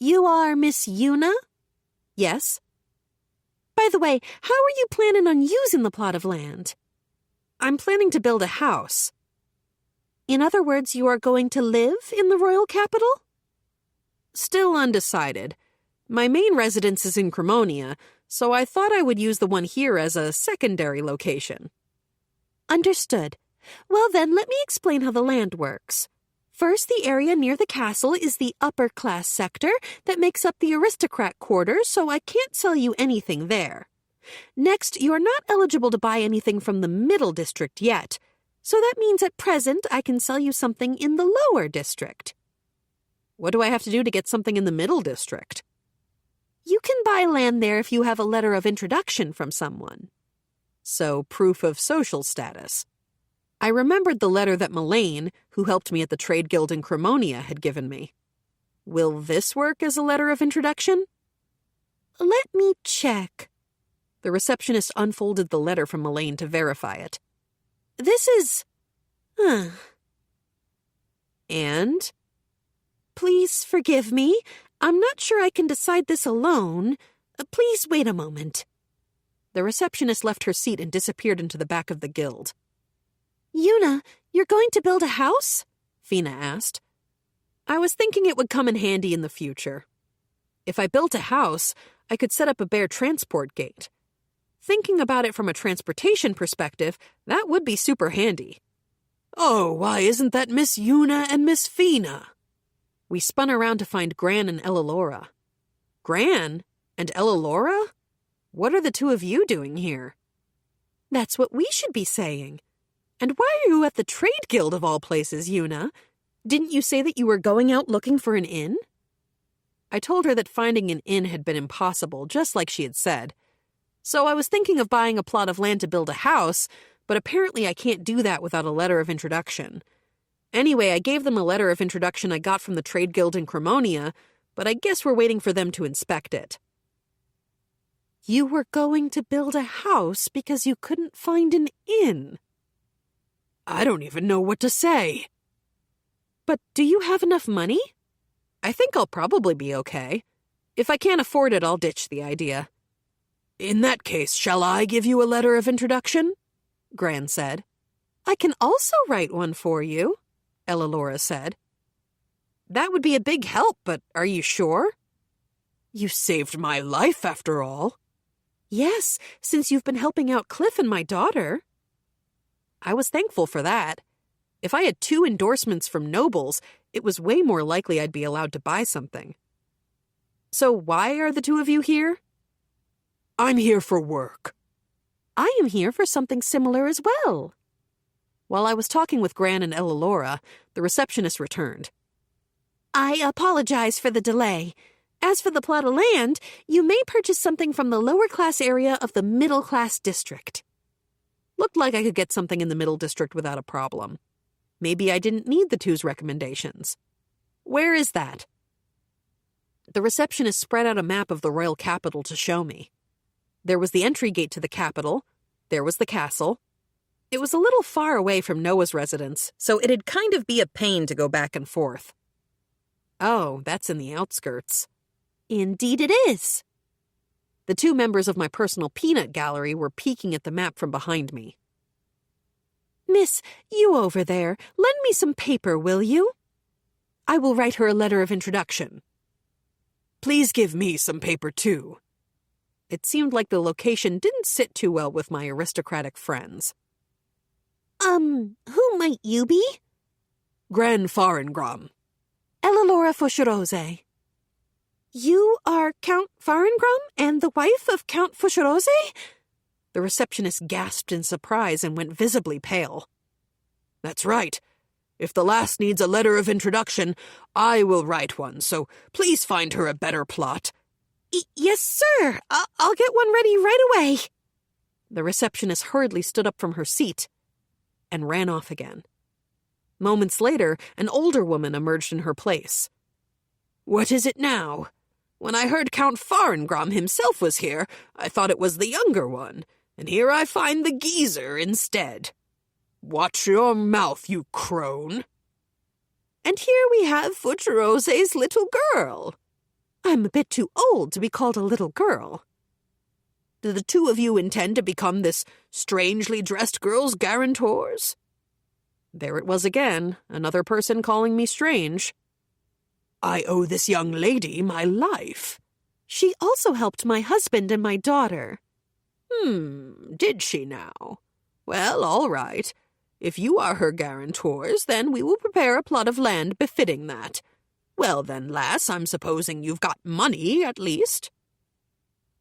Speaker 2: You are Miss Yuna?
Speaker 1: Yes.
Speaker 2: By the way, how are you planning on using the plot of land?
Speaker 1: I'm planning to build a house.
Speaker 2: In other words, you are going to live in the royal capital?
Speaker 1: Still undecided. My main residence is in Cremonia, so I thought I would use the one here as a secondary location.
Speaker 2: Understood. Well then, let me explain how the land works. First, the area near the castle is the upper-class sector that makes up the aristocrat quarter, so I can't sell you anything there. Next, you are not eligible to buy anything from the middle district yet, so that means at present I can sell you something in the lower district.
Speaker 1: What do I have to do to get something in the middle district?
Speaker 2: You can buy land there if you have a letter of introduction from someone.
Speaker 1: So, proof of social status. I remembered the letter that Mullane, who helped me at the trade guild in Cremonia, had given me. Will this work as a letter of introduction?
Speaker 2: Let me check.
Speaker 1: The receptionist unfolded the letter from Mullane to verify it.
Speaker 2: This is...
Speaker 1: And?
Speaker 2: Please forgive me. I'm not sure I can decide this alone. Please wait a moment.
Speaker 1: The receptionist left her seat and disappeared into the back of the guild.
Speaker 2: Yuna, you're going to build a house?
Speaker 1: Fina asked. I was thinking it would come in handy in the future. If I built a house, I could set up a bear transport gate. Thinking about it from a transportation perspective, that would be super handy. Oh, why isn't that Miss Yuna and Miss Fina? We spun around to find Gran and Ellalora. Gran? And Ellalora? What are the two of you doing here?
Speaker 2: That's what we should be saying.
Speaker 1: And why are you at the trade guild of all places, Yuna? Didn't you say that you were going out looking for an inn? I told her that finding an inn had been impossible, just like she had said. So I was thinking of buying a plot of land to build a house, but apparently I can't do that without a letter of introduction. Anyway, I gave them a letter of introduction I got from the trade guild in Cremonia, but I guess we're waiting for them to inspect it.
Speaker 2: You were going to build a house because you couldn't find an inn.
Speaker 3: I don't even know what to say.
Speaker 2: But do you have enough money?
Speaker 1: I think I'll probably be okay. If I can't afford it, I'll ditch the idea.
Speaker 3: In that case, shall I give you a letter of introduction?
Speaker 1: Gran said.
Speaker 2: I can also write one for you,
Speaker 1: Ellalora said. That would be a big help, but are you sure?
Speaker 3: You saved my life, after all.
Speaker 2: Yes, since you've been helping out Cliff and my daughter.
Speaker 1: I was thankful for that. If I had 2 endorsements from nobles, it was way more likely I'd be allowed to buy something. So why are the two of you here?
Speaker 3: I'm here for work.
Speaker 2: I am here for something similar as well.
Speaker 1: While I was talking with Gran and Ellalora, the receptionist returned.
Speaker 2: I apologize for the delay. As for the plot of land, you may purchase something from the lower-class area of the middle-class district.
Speaker 1: Looked like I could get something in the middle district without a problem. Maybe I didn't need the two's recommendations. Where is that? The receptionist spread out a map of the royal capital to show me. There was the entry gate to the capital. There was the castle. It was a little far away from Noah's residence, so it'd kind of be a pain to go back and forth. Oh, that's in the outskirts.
Speaker 2: Indeed it is.
Speaker 1: The 2 members of my personal peanut gallery were peeking at the map from behind me.
Speaker 2: Miss, you over there, lend me some paper, will you? I will write her a letter of introduction.
Speaker 3: Please give me some paper, too.
Speaker 1: It seemed like the location didn't sit too well with my aristocratic friends.
Speaker 2: Who might you be?
Speaker 3: Gran Farengram.
Speaker 2: Ellalora Fusharose. You are Count Farengram and the wife of Count Fusharose?
Speaker 1: The receptionist gasped in surprise and went visibly pale.
Speaker 3: That's right. If the lass needs a letter of introduction, I will write one, so please find her a better plot.
Speaker 2: Yes, sir. I'll get one ready right away.
Speaker 1: The receptionist hurriedly stood up from her seat and ran off again. Moments later, an older woman emerged in her place.
Speaker 3: What is it now? When I heard Count Farengram himself was here, I thought it was the younger one, and here I find the geezer instead. Watch your mouth, you crone.
Speaker 2: And here we have Fusharose's little girl. I'm a bit too old to be called a little girl.
Speaker 3: Do the 2 of you intend to become this strangely dressed girl's guarantors?
Speaker 1: There it was again, another person calling me strange.
Speaker 3: I owe this young lady my life.
Speaker 1: She also helped my husband and my daughter.
Speaker 3: Did she now? Well, all right. If you are her guarantors, then we will prepare a plot of land befitting that. Well then, lass, I'm supposing you've got money, at least.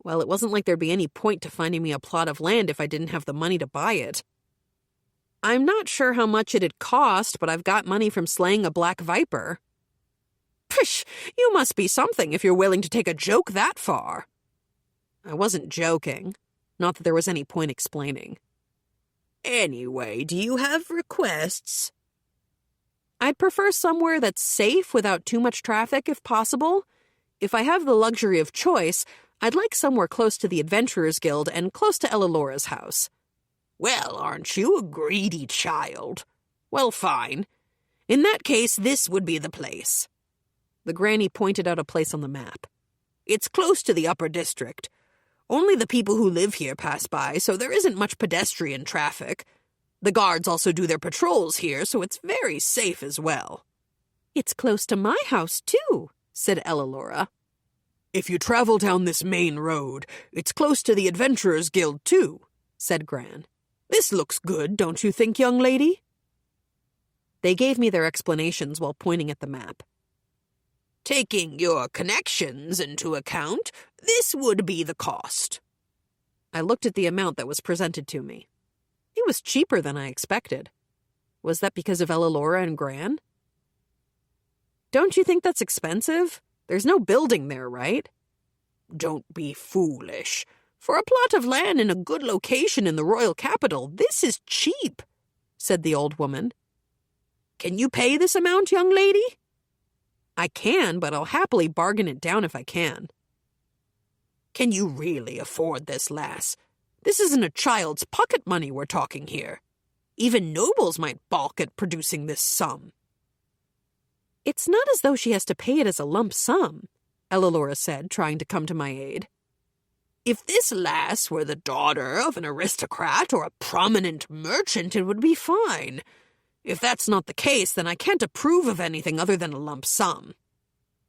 Speaker 1: Well, it wasn't like there'd be any point to finding me a plot of land if I didn't have the money to buy it. I'm not sure how much it'd cost, but I've got money from slaying a black viper.
Speaker 3: Pish, you must be something if you're willing to take a joke that far.
Speaker 1: I wasn't joking. Not that there was any point explaining.
Speaker 3: Anyway, do you have requests?
Speaker 1: I'd prefer somewhere that's safe without too much traffic if possible. If I have the luxury of choice, I'd like somewhere close to the Adventurers Guild and close to Elalora's house.
Speaker 3: Well, aren't you a greedy child? Well, fine. In that case, this would be the place.
Speaker 1: The granny pointed out a place on the map.
Speaker 3: It's close to the upper district. Only the people who live here pass by, so there isn't much pedestrian traffic. The guards also do their patrols here, so it's very safe as well.
Speaker 1: It's close to my house, too, said Ellalora.
Speaker 3: If you travel down this main road, it's close to the Adventurers Guild, too, said Gran. This looks good, don't you think, young lady?
Speaker 1: They gave me their explanations while pointing at the map.
Speaker 3: Taking your connections into account, this would be the cost.
Speaker 1: I looked at the amount that was presented to me. It was cheaper than I expected. Was that because of Ellalora and Gran? Don't you think that's expensive? There's no building there, right?
Speaker 3: Don't be foolish. For a plot of land in a good location in the royal capital, this is cheap, said the old woman. Can you pay this amount, young lady?
Speaker 1: I can, but I'll happily bargain it down if I can.
Speaker 3: Can you really afford this, lass? This isn't a child's pocket money we're talking here. Even nobles might balk at producing this sum.
Speaker 1: It's not as though she has to pay it as a lump sum, Ellalora said, trying to come to my aid.
Speaker 3: If this lass were the daughter of an aristocrat or a prominent merchant, it would be fine. If that's not the case, then I can't approve of anything other than a lump sum.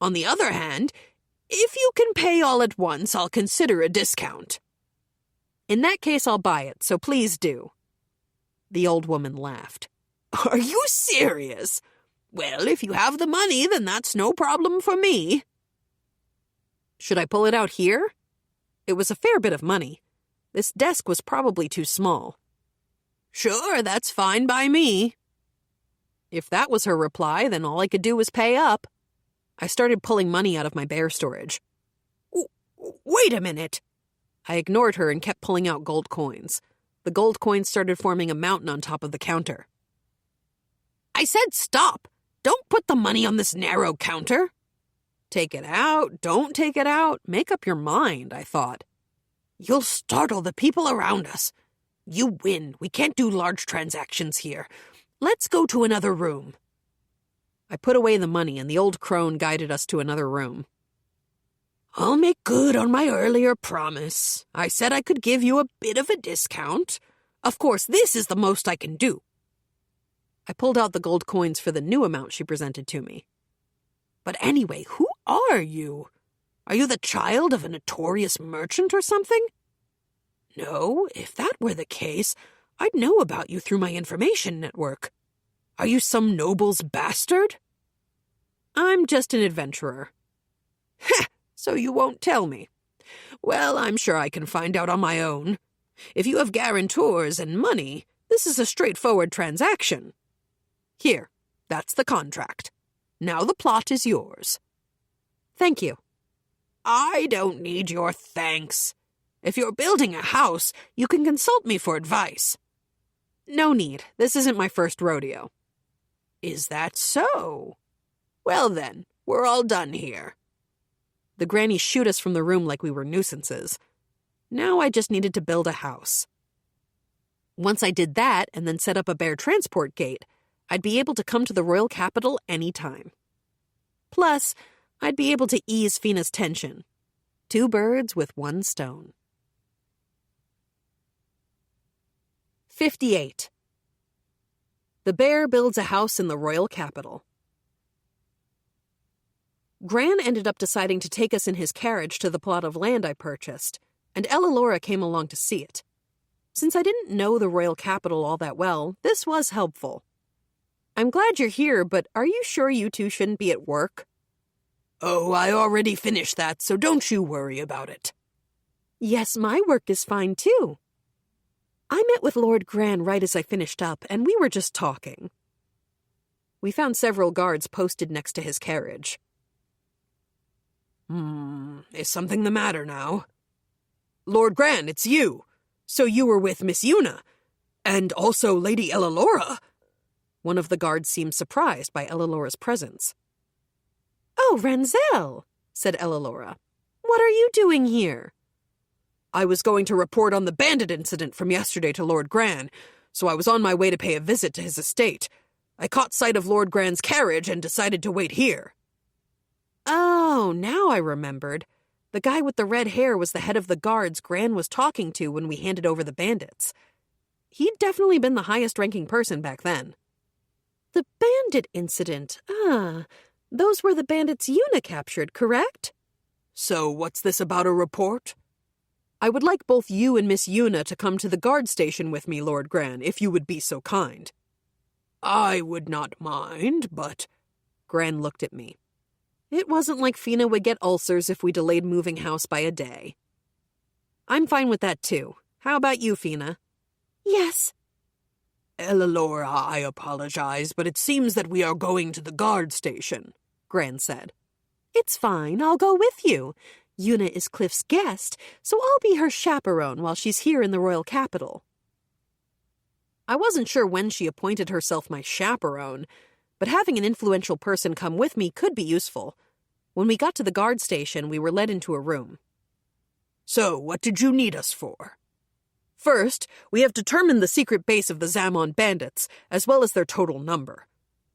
Speaker 3: On the other hand, if you can pay all at once, I'll consider a discount.
Speaker 1: In that case, I'll buy it, so please do. The old woman laughed.
Speaker 3: Are you serious? Well, if you have the money, then that's no problem for me.
Speaker 1: Should I pull it out here? It was a fair bit of money. This desk was probably too small.
Speaker 3: Sure, that's fine by me.
Speaker 1: If that was her reply, then all I could do was pay up. I started pulling money out of my bear storage.
Speaker 3: Wait a minute.
Speaker 1: I ignored her and kept pulling out gold coins. The gold coins started forming a mountain on top of the counter.
Speaker 3: I said stop. Don't put the money on this narrow counter.
Speaker 1: Take it out, don't take it out. Make up your mind, I thought.
Speaker 3: You'll startle the people around us. You win. We can't do large transactions here. Let's go to another room.
Speaker 1: I put away the money, and the old crone guided us to another room.
Speaker 3: I'll make good on my earlier promise. I said I could give you a bit of a discount. Of course, this is the most I can do.
Speaker 1: I pulled out the gold coins for the new amount she presented to me.
Speaker 3: But anyway, who are you? Are you the child of a notorious merchant or something? No, if that were the case, I'd know about you through my information network. Are you some noble's bastard?
Speaker 1: I'm just an adventurer.
Speaker 3: Heh, so you won't tell me. Well, I'm sure I can find out on my own. If you have guarantors and money, this is a straightforward transaction. Here, that's the contract. Now the plot is yours.
Speaker 1: Thank you.
Speaker 3: I don't need your thanks. If you're building a house, you can consult me for advice.
Speaker 1: No need. This isn't my first rodeo.
Speaker 3: Is that so? Well then, we're all done here.
Speaker 1: The granny shooed us from the room like we were nuisances. Now I just needed to build a house. Once I did that and then set up a bear transport gate, I'd be able to come to the royal capital any time. Plus, I'd be able to ease Fina's tension. 2 birds with 1 stone. 58. The bear builds a house in the royal capital. Gran ended up deciding to take us in his carriage to the plot of land I purchased, and Ellalora came along to see it. Since I didn't know the royal capital all that well, this was helpful. I'm glad you're here, but are you sure you two shouldn't be at work?
Speaker 3: Oh, I already finished that, so don't you worry about it.
Speaker 1: Yes, my work is fine too. I met with Lord Gran right as I finished up, and we were just talking. We found several guards posted next to his carriage.
Speaker 3: Is something the matter now? Lord Gran, it's you. So you were with Miss Yuna, and also Lady Ellalora.
Speaker 1: One of the guards seemed surprised by Ellalora's presence. Oh, Ranzel, said Ellalora. What are you doing here?
Speaker 3: I was going to report on the bandit incident from yesterday to Lord Gran, so I was on my way to pay a visit to his estate. I caught sight of Lord Gran's carriage and decided to wait here.
Speaker 1: Oh, now I remembered. The guy with the red hair was the head of the guards Gran was talking to when we handed over the bandits. He'd definitely been the highest-ranking person back then. The bandit incident. Those were the bandits Yuna captured, correct?
Speaker 3: So what's this about a report?
Speaker 1: I would like both you and Miss Yuna to come to the guard station with me, Lord Gran, if you would be so kind.
Speaker 3: I would not mind, but...
Speaker 1: Gran looked at me. It wasn't like Fina would get ulcers if we delayed moving house by a day. I'm fine with that, too. How about you, Fina?
Speaker 2: Yes.
Speaker 3: Ellalora, I apologize, but it seems that we are going to the guard station,
Speaker 1: Gran said. It's fine, I'll go with you. Yuna is Cliff's guest, so I'll be her chaperone while she's here in the royal capital. I wasn't sure when she appointed herself my chaperone, but having an influential person come with me could be useful. When we got to the guard station, we were led into a room.
Speaker 3: So, what did you need us for?
Speaker 1: First, we have determined the secret base of the Zamon bandits, as well as their total number.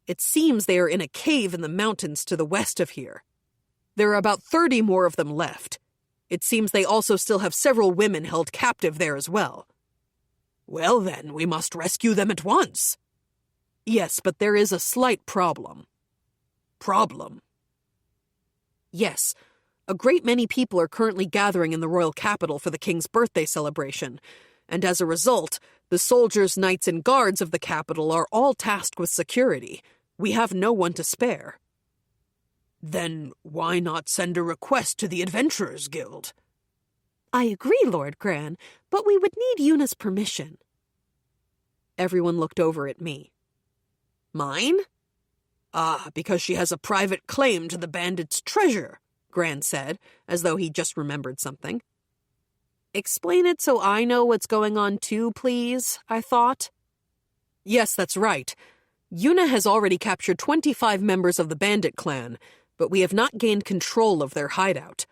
Speaker 1: It seems they are in a cave in the mountains to the west of here. There are about 30 more of them left. It seems they also still have several women held captive there as well.
Speaker 3: Well then, we must rescue them at once.
Speaker 1: Yes, but there is a slight problem.
Speaker 3: Problem?
Speaker 1: Yes, a great many people are currently gathering in the royal capital for the king's birthday celebration, and as a result, the soldiers, knights, and guards of the capital are all tasked with security. We have no one to spare.
Speaker 3: Then why not send a request to the Adventurers Guild?
Speaker 1: I agree, Lord Gran, but we would need Yuna's permission. Everyone looked over at me.
Speaker 3: Mine? Because she has a private claim to the bandits' treasure, Gran said, as though he just remembered something.
Speaker 1: Explain it so I know what's going on too, please, I thought.
Speaker 3: Yes, that's right. Yuna has already captured 25 members of the bandit clan, but we have not gained control of their hideout.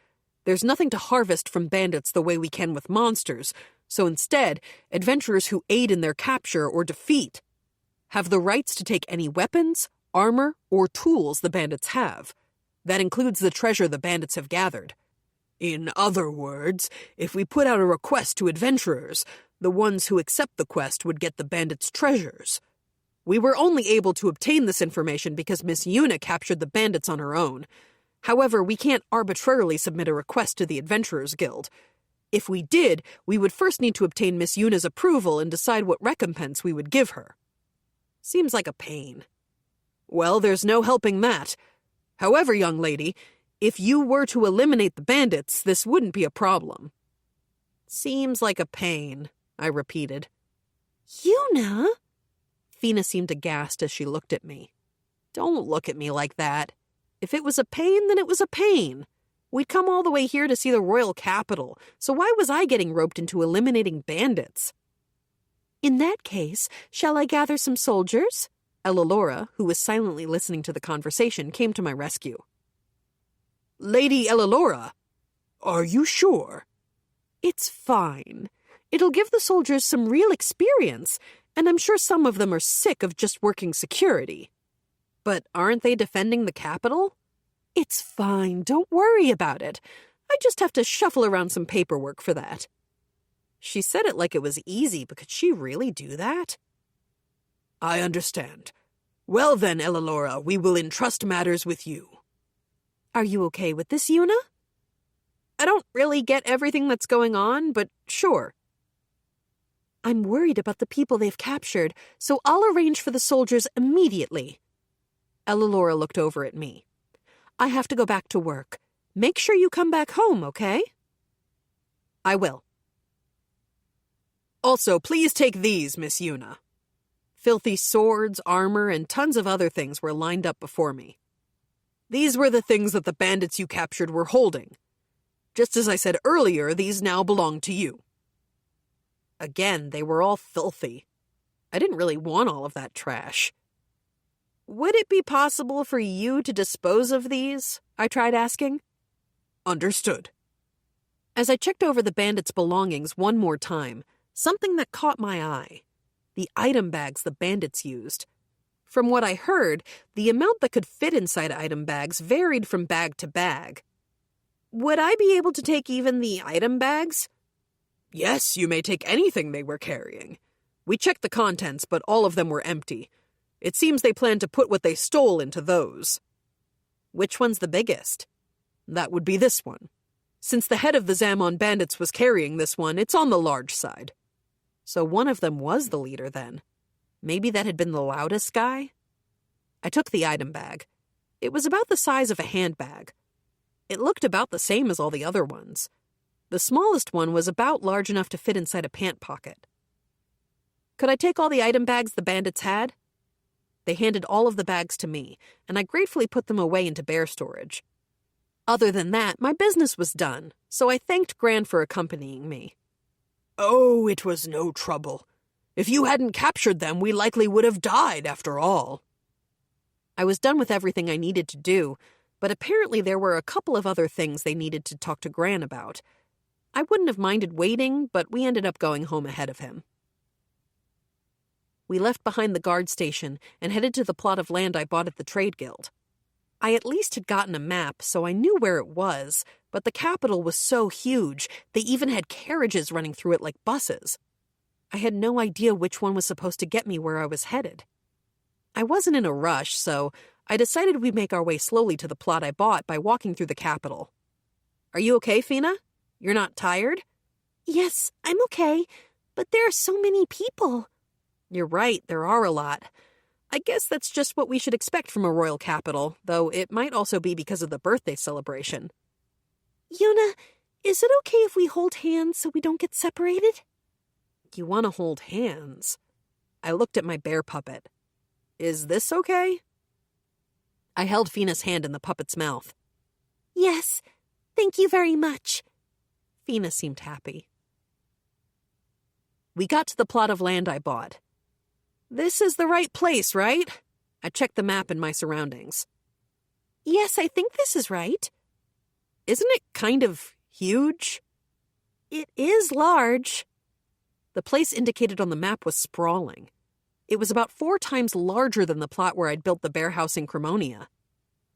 Speaker 3: There's nothing to harvest from bandits the way we can with monsters, so instead, adventurers who aid in their capture or defeat have the rights to take any weapons, armor, or tools the bandits have. That includes the treasure the bandits have gathered. In other words, if we put out a request to adventurers, the ones who accept the quest would get the bandits' treasures. We were only able to obtain this information because Miss Yuna captured the bandits on her own. However, we can't arbitrarily submit a request to the Adventurers Guild. If we did, we would first need to obtain Miss Yuna's approval and decide what recompense we would give her. Seems like a pain. Well, there's no helping that. However, young lady, if you were to eliminate the bandits, this wouldn't be a problem. Seems like a pain, I repeated.
Speaker 2: Yuna?
Speaker 1: Fina seemed aghast as she looked at me. Don't look at me like that. If it was a pain, then it was a pain. We'd come all the way here to see the royal capital, so why was I getting roped into eliminating bandits? In that case, shall I gather some soldiers? Ellalora, who was silently listening to the conversation, came to my rescue.
Speaker 3: Lady Ellalora, are you sure?
Speaker 1: It's fine. It'll give the soldiers some real experience, and I'm sure some of them are sick of just working security. But aren't they defending the capital? It's fine, don't worry about it. I just have to shuffle around some paperwork for that. She said it like it was easy, but could she really do that?
Speaker 3: I understand. Well then, Ellalora, we will entrust matters with you.
Speaker 1: Are you okay with this, Yuna?
Speaker 3: I don't really get everything that's going on, but sure.
Speaker 1: I'm worried about the people they've captured, so I'll arrange for the soldiers immediately. Ellalora looked over at me. I have to go back to work. Make sure you come back home, okay?
Speaker 3: I will. Also, please take these, Miss Yuna. Filthy swords, armor, and tons of other things were lined up before me. These were the things that the bandits you captured were holding. Just as I said earlier, these now belong to you. Again, they were all filthy. I didn't really want all of that trash. Would it be possible for you to dispose of these? I tried asking. Understood. As I checked over the bandits' belongings one more time, something that caught my eye. The item bags the bandits used. From what I heard, the amount that could fit inside item bags varied from bag to bag. Would I be able to take even the item bags? Yes, you may take anything they were carrying. We checked the contents, but all of them were empty. It seems they planned to put what they stole into those. Which one's the biggest? That would be this one. Since the head of the Zamon bandits was carrying this one, it's on the large side. So one of them was the leader then. Maybe that had been the loudest guy? I took the item bag. It was about the size of a handbag. It looked about the same as all the other ones. The smallest one was about large enough to fit inside a pant pocket. Could I take all the item bags the bandits had? They handed all of the bags to me, and I gratefully put them away into bear storage. Other than that, my business was done, so I thanked Gran for accompanying me. Oh, it was no trouble. If you hadn't captured them, we likely would have died after all. I was done with everything I needed to do, but apparently there were a couple of other things they needed to talk to Gran about. I wouldn't have minded waiting, but we ended up going home ahead of him. We left behind the guard station and headed to the plot of land I bought at the Trade Guild. I at least had gotten a map, so I knew where it was, but the capital was so huge, they even had carriages running through it like buses. I had no idea which one was supposed to get me where I was headed. I wasn't in a rush, so I decided we'd make our way slowly to the plot I bought by walking through the capital. Are you okay, Fina? You're not tired?
Speaker 2: Yes, I'm okay, but there are so many people.
Speaker 3: You're right, there are a lot. I guess that's just what we should expect from a royal capital, though it might also be because of the birthday celebration.
Speaker 2: Yuna, is it okay if we hold hands so we don't get separated?
Speaker 3: You want to hold hands? I looked at my bear puppet. Is this okay? I held Fina's hand in the puppet's mouth.
Speaker 2: Yes, thank you very much.
Speaker 3: Fina seemed happy. We got to the plot of land I bought. This is the right place, right? I checked the map and my surroundings.
Speaker 2: Yes, I think this is right.
Speaker 3: Isn't it kind of huge?
Speaker 2: It is large.
Speaker 3: The place indicated on the map was sprawling. It was about 4 times larger than the plot where I'd built the bear house in Cremonia.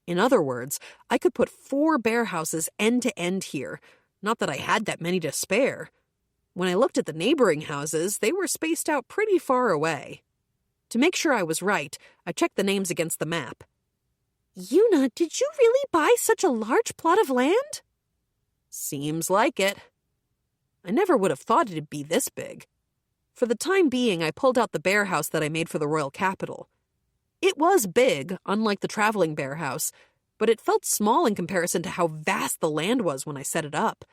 Speaker 3: In other words, I could put 4 bear houses end to end here. Not that I had that many to spare. When I looked at the neighboring houses, they were spaced out pretty far away. To make sure I was right, I checked the names against the map.
Speaker 2: Yuna, did you really buy such a large plot of land?
Speaker 3: Seems like it. I never would have thought it'd be this big. For the time being, I pulled out the bear house that I made for the royal capital. It was big, unlike the traveling bear house, but it felt small in comparison to how vast the land was when I set it up.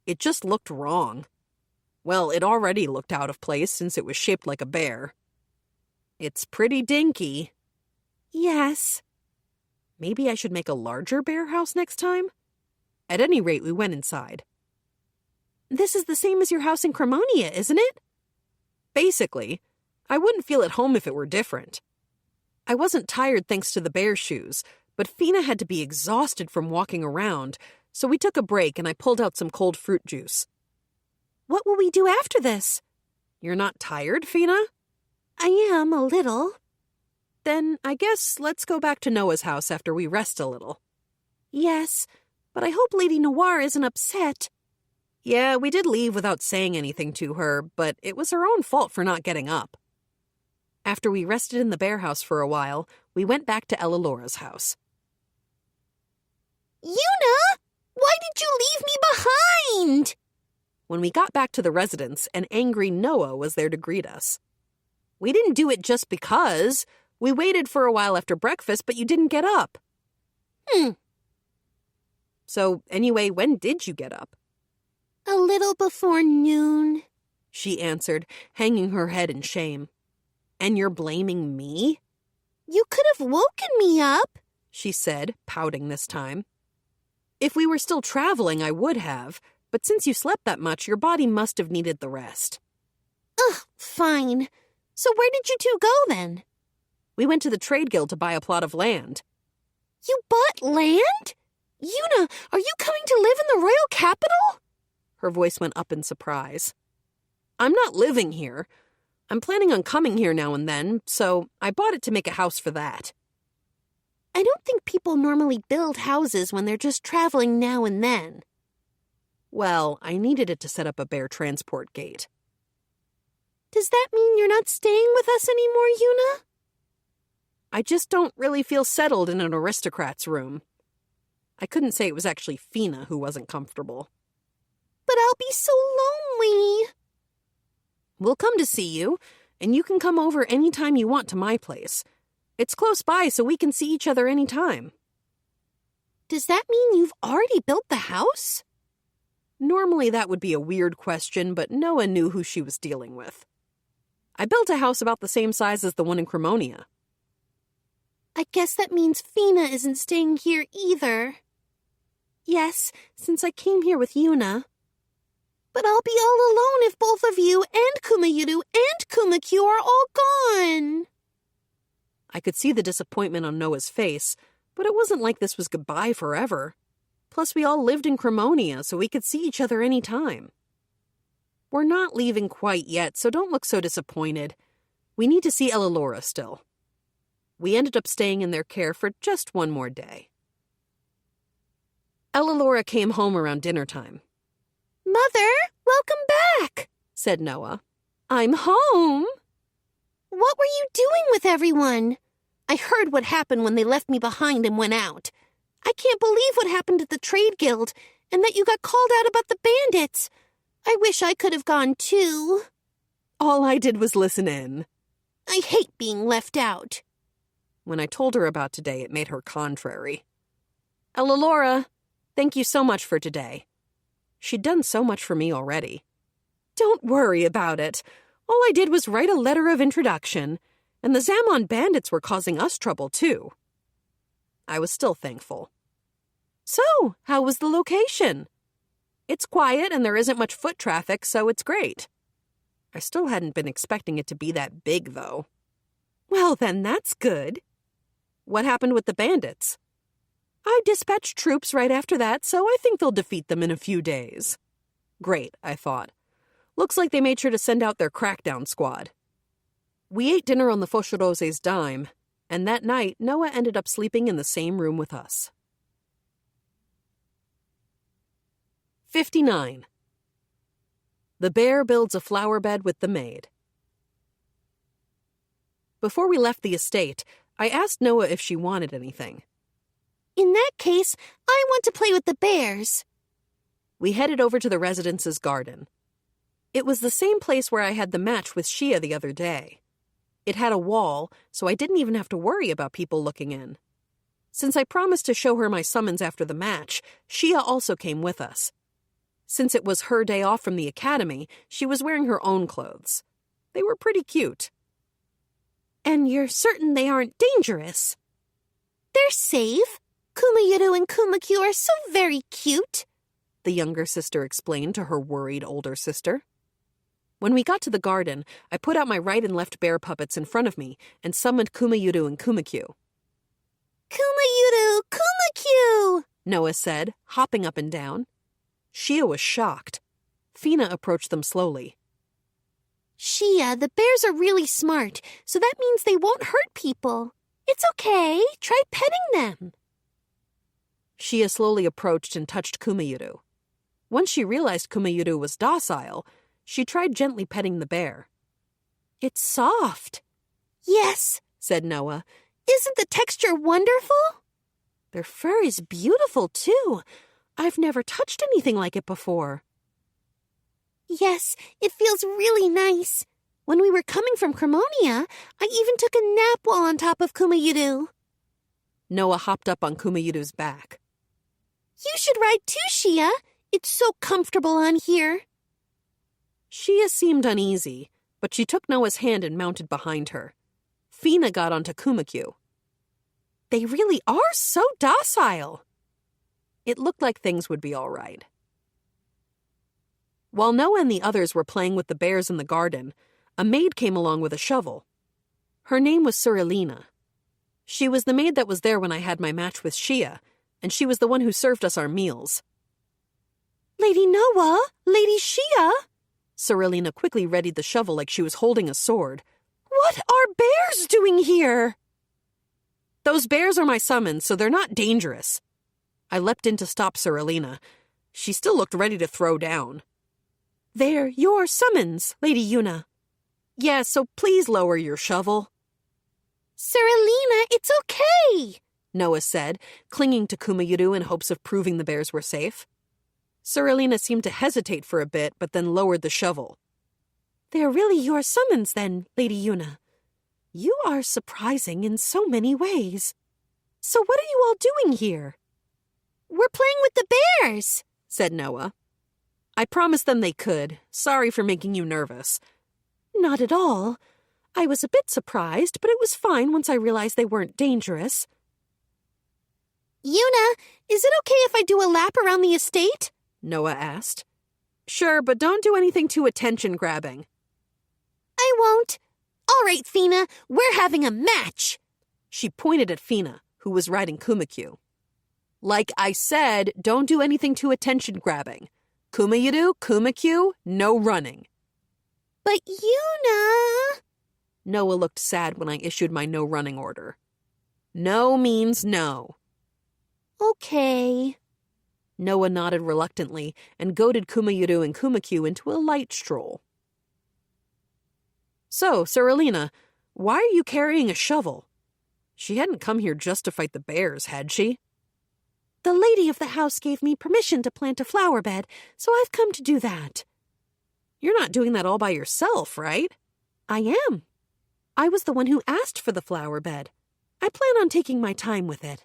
Speaker 3: It just looked wrong. Well, it already looked out of place since it was shaped like a bear. It's pretty dinky.
Speaker 2: Yes.
Speaker 3: Maybe I should make a larger bear house next time? At any rate, we went inside.
Speaker 2: This is the same as your house in Cremonia, isn't it?
Speaker 3: Basically. I wouldn't feel at home if it were different. I wasn't tired thanks to the bear shoes, but Fina had to be exhausted from walking around, so we took a break and I pulled out some cold fruit juice.
Speaker 2: What will we do after this?
Speaker 3: You're not tired, Fina?
Speaker 2: I am a little.
Speaker 3: Then I guess let's go back to Noah's house after we rest a little.
Speaker 2: Yes, but I hope Lady Noir isn't upset.
Speaker 3: Yeah, we did leave without saying anything to her, but it was her own fault for not getting up. After we rested in the bear house for a while, we went back to Ellalora's house.
Speaker 2: Yuna! Why did you leave me behind?
Speaker 1: When we got back to the residence, an angry Noah was there to greet us. We didn't do it just because. We waited for a while after breakfast, but you didn't get up. So, anyway, when did you get up?
Speaker 2: A little before noon,
Speaker 1: she answered, hanging her head in shame. And you're blaming me?
Speaker 2: You could have woken me up,
Speaker 1: she said, pouting this time. If we were still traveling, I would have, but since you slept that much, your body must have needed the rest.
Speaker 2: Ugh, fine. So where did you two go then?
Speaker 1: We went to the trade guild to buy a plot of land.
Speaker 2: You bought land? Yuna, are you coming to live in the royal capital?
Speaker 1: Her voice went up in surprise. I'm not living here. I'm planning on coming here now and then, so I bought it to make a house for that.
Speaker 2: I don't think people normally build houses when they're just traveling now and then.
Speaker 1: Well, I needed it to set up a bear transport gate.
Speaker 2: Does that mean you're not staying with us anymore, Yuna?
Speaker 1: I just don't really feel settled in an aristocrat's room. I couldn't say it was actually Fina who wasn't comfortable.
Speaker 2: But I'll be so lonely.
Speaker 1: We'll come to see you, and you can come over any time you want to my place. It's close by, so we can see each other any time.
Speaker 2: Does that mean you've already built the house?
Speaker 1: Normally that would be a weird question, but Noah knew who she was dealing with. I built a house about the same size as the one in Cremonia.
Speaker 2: I guess that means Fina isn't staying here either.
Speaker 1: Yes, since I came here with Yuna.
Speaker 2: But I'll be all alone if both of you and Kumayuru and Kumakyu are all gone.
Speaker 1: I could see the disappointment on Noah's face, but it wasn't like this was goodbye forever. Plus, we all lived in Cremonia, so we could see each other any time. We're not leaving quite yet, so don't look so disappointed. We need to see Ellalora still. We ended up staying in their care for just one more day. Ellalora came home around dinner time.
Speaker 2: Mother, welcome back, said Noah.
Speaker 1: I'm home.
Speaker 2: What were you doing with everyone? I heard what happened when they left me behind and went out. I can't believe what happened at the trade guild and that you got called out about the bandits. I wish I could have gone too.
Speaker 1: All I did was listen in.
Speaker 2: I hate being left out.
Speaker 1: When I told her about today, it made her contrary. Ellalora, thank you so much for today. She'd done so much for me already. Don't worry about it. All I did was write a letter of introduction, and the Zamon bandits were causing us trouble, too. I was still thankful. So, how was the location? It's quiet and there isn't much foot traffic, so it's great. I still hadn't been expecting it to be that big, though. Well, then that's good. What happened with the bandits? I dispatched troops right after that, so I think they'll defeat them in a few days. Great, I thought. Looks like they made sure to send out their crackdown squad. We ate dinner on the Foshirose's dime, and that night Noah ended up sleeping in the same room with us. 59. The bear builds a flower bed with the maid. Before we left the estate, I asked Noah if she wanted anything.
Speaker 2: In that case, I want to play with the bears.
Speaker 1: We headed over to the residence's garden. It was the same place where I had the match with Shia the other day. It had a wall, so I didn't even have to worry about people looking in. Since I promised to show her my summons after the match, Shia also came with us. Since it was her day off from the academy, she was wearing her own clothes. They were pretty cute.
Speaker 2: And you're certain they aren't dangerous? They're safe. Kumayuru and Kumakyu are so very cute,
Speaker 1: the younger sister explained to her worried older sister. When we got to the garden, I put out my right and left bear puppets in front of me and summoned Kumayuru and Kumakyu.
Speaker 2: Kumayuru, Kumakyu,
Speaker 1: Noah said, hopping up and down. Shia was shocked. Fina approached them slowly.
Speaker 2: Shia, the bears are really smart, so that means they won't hurt people. It's okay. Try petting them.
Speaker 1: Shia slowly approached and touched Kumayuru. Once she realized Kumayuru was docile, she tried gently petting the bear. It's soft.
Speaker 2: Yes, said Noah. Isn't the texture wonderful?
Speaker 1: Their fur is beautiful, too. I've never touched anything like it before.
Speaker 2: Yes, it feels really nice. When we were coming from Cremonia, I even took a nap while on top of Kuma-Yuru.
Speaker 1: Noah hopped up on Kuma-Yuru's back.
Speaker 2: You should ride too, Shia. It's so comfortable on here.
Speaker 1: Shia seemed uneasy, but she took Noah's hand and mounted behind her. Fina got onto Kumakyu. They really are so docile. It looked like things would be all right. While Noah and the others were playing with the bears in the garden, a maid came along with a shovel. Her name was Suralina. She was the maid that was there when I had my match with Shia, and she was the one who served us our meals.
Speaker 2: Lady Noah, Lady Shia.
Speaker 1: Suralina quickly readied the shovel like she was holding a sword.
Speaker 2: What are bears doing here?
Speaker 1: Those bears are my summons, so they're not dangerous. I leapt in to stop Suralina. She still looked ready to throw down.
Speaker 2: They're your summons, Lady Yuna.
Speaker 1: Yeah, so please lower your shovel.
Speaker 2: Suralina, it's okay,
Speaker 1: Noah said, clinging to Kuma-Yuru in hopes of proving the bears were safe. Suralina seemed to hesitate for a bit, but then lowered the shovel.
Speaker 2: They're really your summons, then, Lady Yuna. You are surprising in so many ways. So what are you all doing here? We're playing with the bears,
Speaker 1: said Noah. I promised them they could. Sorry for making you nervous.
Speaker 2: Not at all. I was a bit surprised, but it was fine once I realized they weren't dangerous. Yuna, is it okay if I do a lap around the estate?
Speaker 1: Noah asked. Sure, but don't do anything too attention-grabbing.
Speaker 2: I won't. All right, Fina, we're having a match.
Speaker 1: She pointed at Fina, who was riding Kumakyu. Like I said, don't do anything too attention-grabbing. Kuma-Yuru, Kumakyu, no running.
Speaker 2: But Yuna...
Speaker 1: Noah looked sad when I issued my no running order. No means no.
Speaker 2: Okay.
Speaker 1: Noah nodded reluctantly and goaded Kuma-Yuru and Kumakyu into a light stroll. So, Suralina, why are you carrying a shovel? She hadn't come here just to fight the bears, had she?
Speaker 2: The lady of the house gave me permission to plant a flower bed, so I've come to do that.
Speaker 1: You're not doing that all by yourself, right?
Speaker 2: I am. I was the one who asked for the flower bed. I plan on taking my time with it.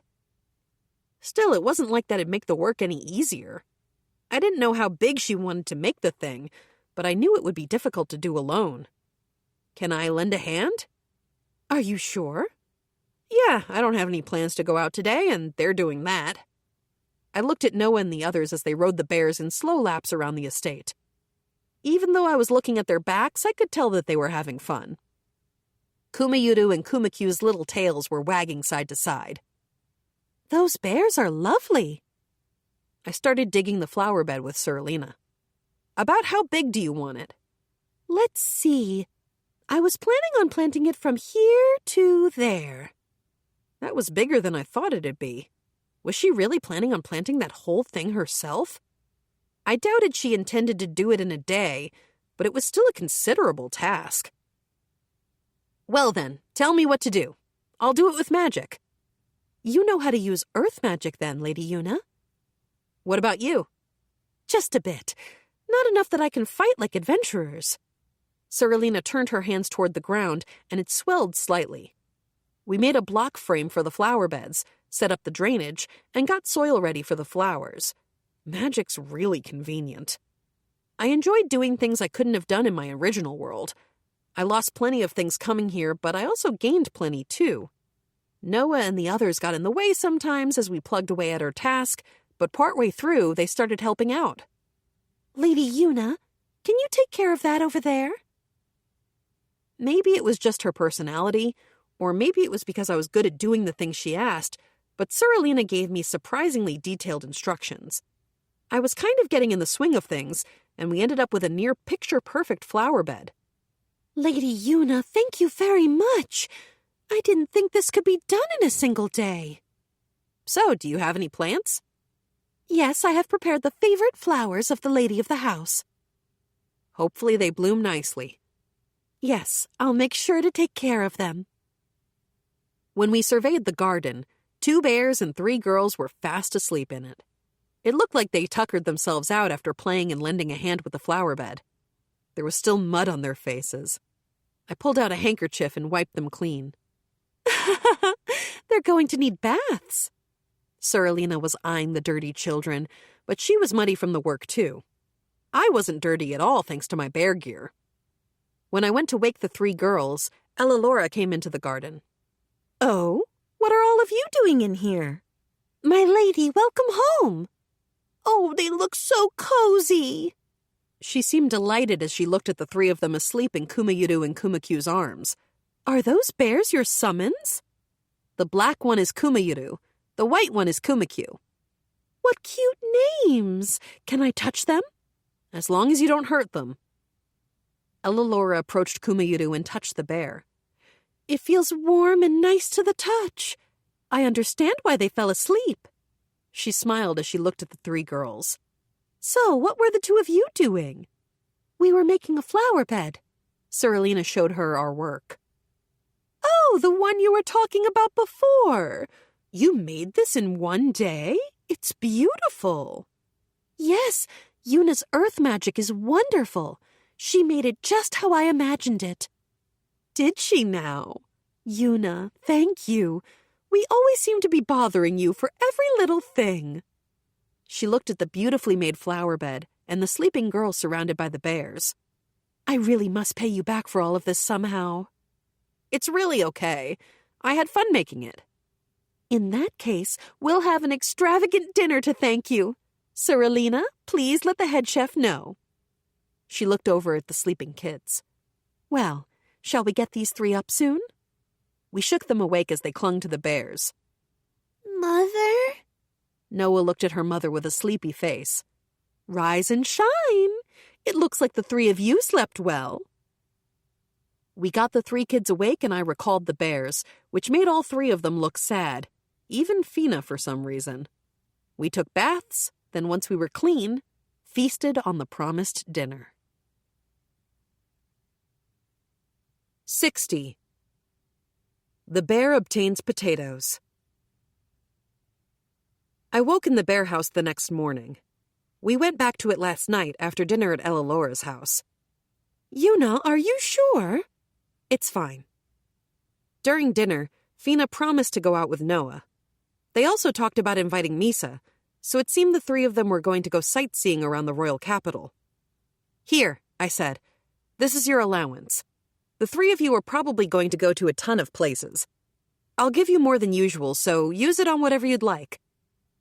Speaker 1: Still, it wasn't like that'd make the work any easier. I didn't know how big she wanted to make the thing, but I knew it would be difficult to do alone. Can I lend a hand?
Speaker 2: Are you sure?
Speaker 1: Yeah, I don't have any plans to go out today, and they're doing that. I looked at Noah and the others as they rode the bears in slow laps around the estate. Even though I was looking at their backs, I could tell that they were having fun. Kuma-Yuru and Kumakyu's little tails were wagging side to side.
Speaker 2: Those bears are lovely.
Speaker 1: I started digging the flower bed with Suralina. About how big do you want it?
Speaker 2: Let's see. I was planning on planting it from here to there.
Speaker 1: That was bigger than I thought it'd be. Was she really planning on planting that whole thing herself? I doubted she intended to do it in a day, but it was still a considerable task. Well then, tell me what to do. I'll do it with magic.
Speaker 2: You know how to use earth magic then, Lady Yuna?
Speaker 1: What about you?
Speaker 2: Just a bit. Not enough that I can fight like adventurers.
Speaker 1: Suralina turned her hands toward the ground, and it swelled slightly. We made a block frame for the flower beds, set up the drainage, and got soil ready for the flowers. Magic's really convenient. I enjoyed doing things I couldn't have done in my original world. I lost plenty of things coming here, but I also gained plenty too. Noah and the others got in the way sometimes as we plugged away at our task, but partway through, they started helping out.
Speaker 2: Lady Yuna, can you take care of that over there?
Speaker 1: Maybe it was just her personality, or maybe it was because I was good at doing the things she asked, but Suralina gave me surprisingly detailed instructions. I was kind of getting in the swing of things, and we ended up with a near picture-perfect flower bed.
Speaker 2: Lady Yuna, thank you very much. I didn't think this could be done in a single day.
Speaker 1: So, do you have any plants?
Speaker 2: Yes, I have prepared the favorite flowers of the lady of the house.
Speaker 1: Hopefully they bloom nicely.
Speaker 2: Yes, I'll make sure to take care of them.
Speaker 1: When we surveyed the garden, 2 bears and 3 girls were fast asleep in it. It looked like they tuckered themselves out after playing and lending a hand with the flower bed. There was still mud on their faces. I pulled out a handkerchief and wiped them clean. They're going to need baths. Sorelina was eyeing the dirty children, but she was muddy from the work too. I wasn't dirty at all thanks to my bear gear. When I went to wake the 3 girls, Ella Laura came into the garden.
Speaker 4: Oh, what are all of you doing in here?
Speaker 2: My lady, welcome home. Oh, they look so cozy.
Speaker 1: She seemed delighted as she looked at the 3 of them asleep in Kumayuru and Kumakyu's arms.
Speaker 4: Are those bears your summons?
Speaker 1: The black one is Kumayuru. The white one is Kumakyu.
Speaker 4: What cute names. Can I touch them?
Speaker 1: As long as you don't hurt them. Ella Laura approached Kumayuru and touched the bear.
Speaker 4: It feels warm and nice to the touch. I understand why they fell asleep.
Speaker 1: She smiled as she looked at the 3 girls.
Speaker 4: So, what were the 2 of you doing?
Speaker 2: We were making a flower bed.
Speaker 1: Sorelina showed her our work.
Speaker 4: Oh, the one you were talking about before. You made this in one day? It's beautiful.
Speaker 2: Yes, Yuna's earth magic is wonderful. She made it just how I imagined it.
Speaker 4: Did she now? Yuna, thank you. We always seem to be bothering you for every little thing.
Speaker 1: She looked at the beautifully made flower bed and the sleeping girl surrounded by the bears.
Speaker 4: I really must pay you back for all of this somehow.
Speaker 1: It's really okay. I had fun making it.
Speaker 4: In that case, we'll have an extravagant dinner to thank you. Sorelina, please let the head chef know.
Speaker 1: She looked over at the sleeping kids.
Speaker 4: Well, shall we get these 3 up soon?
Speaker 1: We shook them awake as they clung to the bears.
Speaker 2: Mother?
Speaker 1: Noah looked at her mother with a sleepy face.
Speaker 4: Rise and shine. It looks like the 3 of you slept well.
Speaker 1: We got the 3 kids awake and I recalled the bears, which made all 3 of them look sad, even Fina for some reason. We took baths, then once we were clean, feasted on the promised dinner. 60. The bear obtains potatoes. I woke in the bear house the next morning. We went back to it last night after dinner at Ella Laura's house.
Speaker 4: Yuna, are you sure?
Speaker 1: It's fine. During dinner, Fina promised to go out with Noah. They also talked about inviting Misa, so it seemed the 3 of them were going to go sightseeing around the royal capital. Here, I said, this is your allowance. The 3 of you are probably going to go to a ton of places. I'll give you more than usual, so use it on whatever you'd like.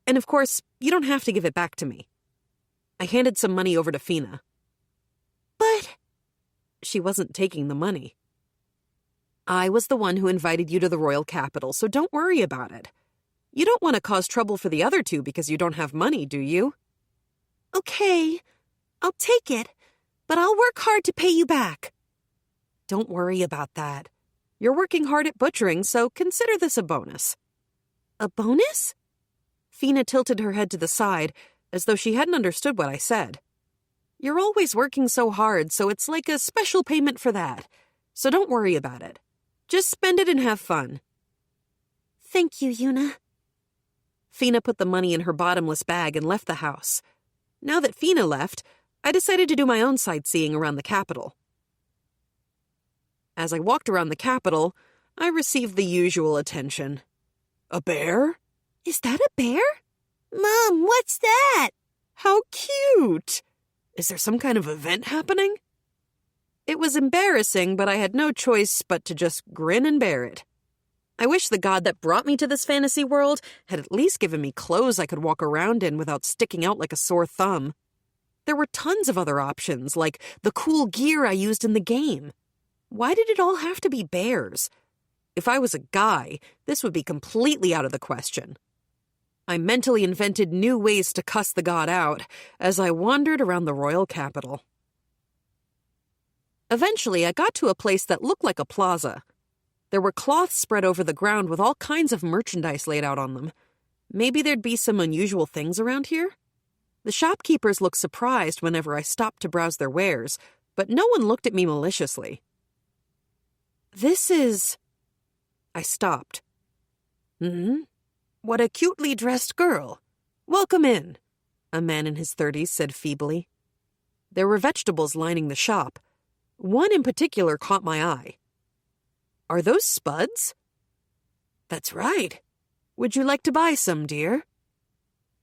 Speaker 1: And of course, you don't have to give it back to me. I handed some money over to Fina.
Speaker 2: But...
Speaker 1: She wasn't taking the money. I was the one who invited you to the royal capital, so don't worry about it. You don't want to cause trouble for the other 2 because you don't have money, do you?
Speaker 2: Okay, I'll take it, but I'll work hard to pay you back.
Speaker 1: Don't worry about that. You're working hard at butchering, so consider this a bonus.
Speaker 2: A bonus?
Speaker 1: Fina tilted her head to the side, as though she hadn't understood what I said. You're always working so hard, so it's like a special payment for that. So don't worry about it. Just spend it and have fun.
Speaker 2: Thank you, Yuna.
Speaker 1: Fina put the money in her bottomless bag and left the house. Now that Fina left, I decided to do my own sightseeing around the capital. As I walked around the capital, I received the usual attention. A bear?
Speaker 4: Is that a bear?
Speaker 2: Mom, what's that?
Speaker 1: How cute! Is there some kind of event happening? It was embarrassing, but I had no choice but to just grin and bear it. I wish the god that brought me to this fantasy world had at least given me clothes I could walk around in without sticking out like a sore thumb. There were tons of other options, like the cool gear I used in the game. Why did it all have to be bears? If I was a guy, this would be completely out of the question. I mentally invented new ways to cuss the god out as I wandered around the royal capital. Eventually, I got to a place that looked like a plaza. There were cloths spread over the ground with all kinds of merchandise laid out on them. Maybe there'd be some unusual things around here? The shopkeepers looked surprised whenever I stopped to browse their wares, but no one looked at me maliciously. This is... I stopped.
Speaker 3: What a cutely dressed girl. Welcome in, a man in his 30s said feebly. There were vegetables lining the shop. One in particular caught my eye. Are those spuds? That's right. Would you like to buy some, dear?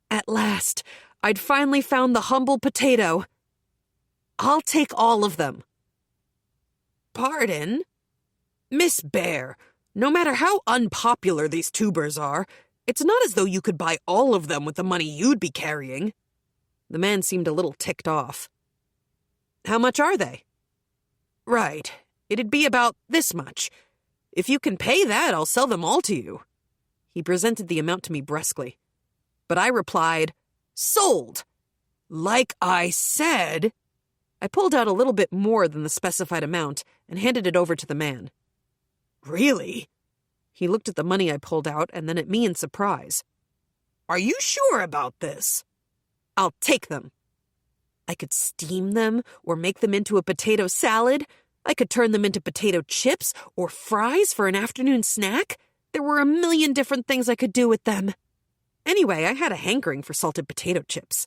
Speaker 3: At last, I'd finally found the humble potato. I'll take all of them. Pardon? Miss Bear, no matter how unpopular these tubers are, it's not as though you could buy all of them with the money you'd be carrying. The man seemed a little ticked off. How much are they? Right. It'd be about this much. If you can pay that, I'll sell them all to you. He presented the amount to me brusquely. But I replied, Sold! Like I said... I pulled out a little bit more than the specified amount and handed it over to the man. Really? He looked at the money I pulled out and then at me in surprise. Are you sure about this? I'll take them. I could steam them or make them into a potato salad. I could turn them into potato chips or fries for an afternoon snack. There were a million different things I could do with them. Anyway, I had a hankering for salted potato chips.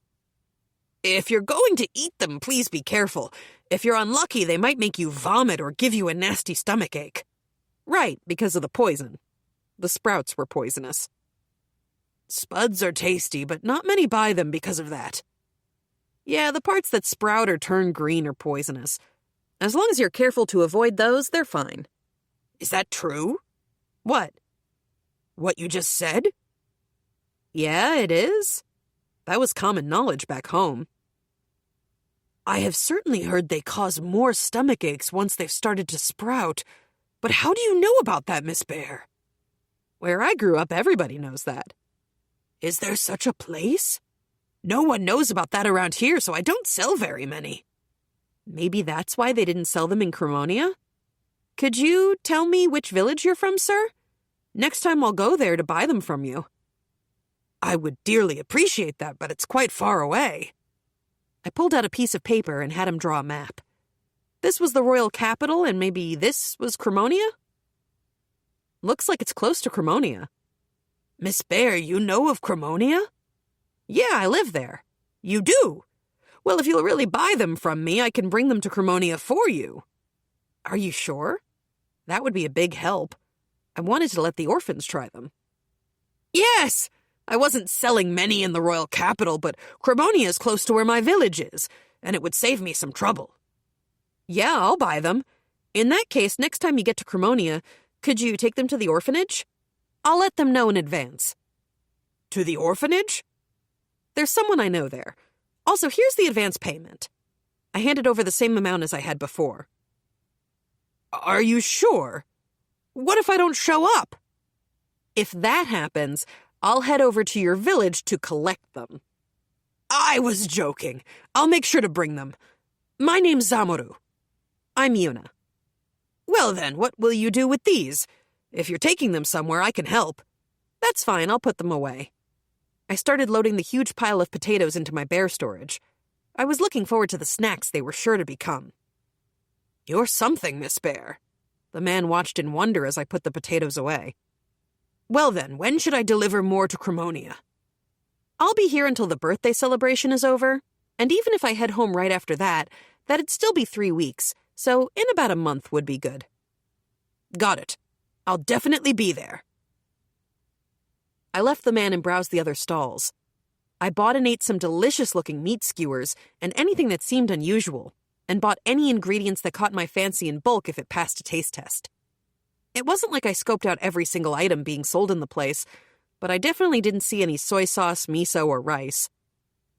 Speaker 3: If you're going to eat them, please be careful. If you're unlucky, they might make you vomit or give you a nasty stomachache. Right, because of the poison. The sprouts were poisonous. Spuds are tasty, but not many buy them because of that. Yeah, the parts that sprout or turn green are poisonous. As long as you're careful to avoid those, they're fine. Is that true? What? What you just said? Yeah, it is. That was common knowledge back home. I have certainly heard they cause more stomach aches once they've started to sprout. But how do you know about that, Miss Bear? Where I grew up, everybody knows that. Is there such a place? No one knows about that around here, so I don't sell very many. Maybe that's why they didn't sell them in Cremonia? Could you tell me which village you're from, sir? Next time I'll go there to buy them from you. I would dearly appreciate that, but it's quite far away. I pulled out a piece of paper and had him draw a map. This was the royal capital, and maybe this was Cremonia? Looks like it's close to Cremonia. Miss Bear, you know of Cremonia? Yeah, I live there. You do? Well, if you'll really buy them from me, I can bring them to Cremonia for you. Are you sure? That would be a big help. I wanted to let the orphans try them. Yes! I wasn't selling many in the royal capital, but Cremonia is close to where my village is, and it would save me some trouble. Yeah, I'll buy them. In that case, next time you get to Cremonia, could you take them to the orphanage? I'll let them know in advance. To the orphanage? There's someone I know there. Also, here's the advance payment. I handed over the same amount as I had before. Are you sure? What if I don't show up? If that happens, I'll head over to your village to collect them. I was joking. I'll make sure to bring them. My name's Zamoru. I'm Yuna. Well then, what will you do with these? If you're taking them somewhere, I can help. That's fine, I'll put them away. I started loading the huge pile of potatoes into my bear storage. I was looking forward to the snacks they were sure to become. You're something, Miss Bear. The man watched in wonder as I put the potatoes away. Well then, when should I deliver more to Cremonia? I'll be here until the birthday celebration is over, and even if I head home right after that, that'd still be 3 weeks, so in about a month would be good. Got it. I'll definitely be there. I left the man and browsed the other stalls. I bought and ate some delicious-looking meat skewers and anything that seemed unusual, and bought any ingredients that caught my fancy in bulk if it passed a taste test. It wasn't like I scoped out every single item being sold in the place, but I definitely didn't see any soy sauce, miso, or rice.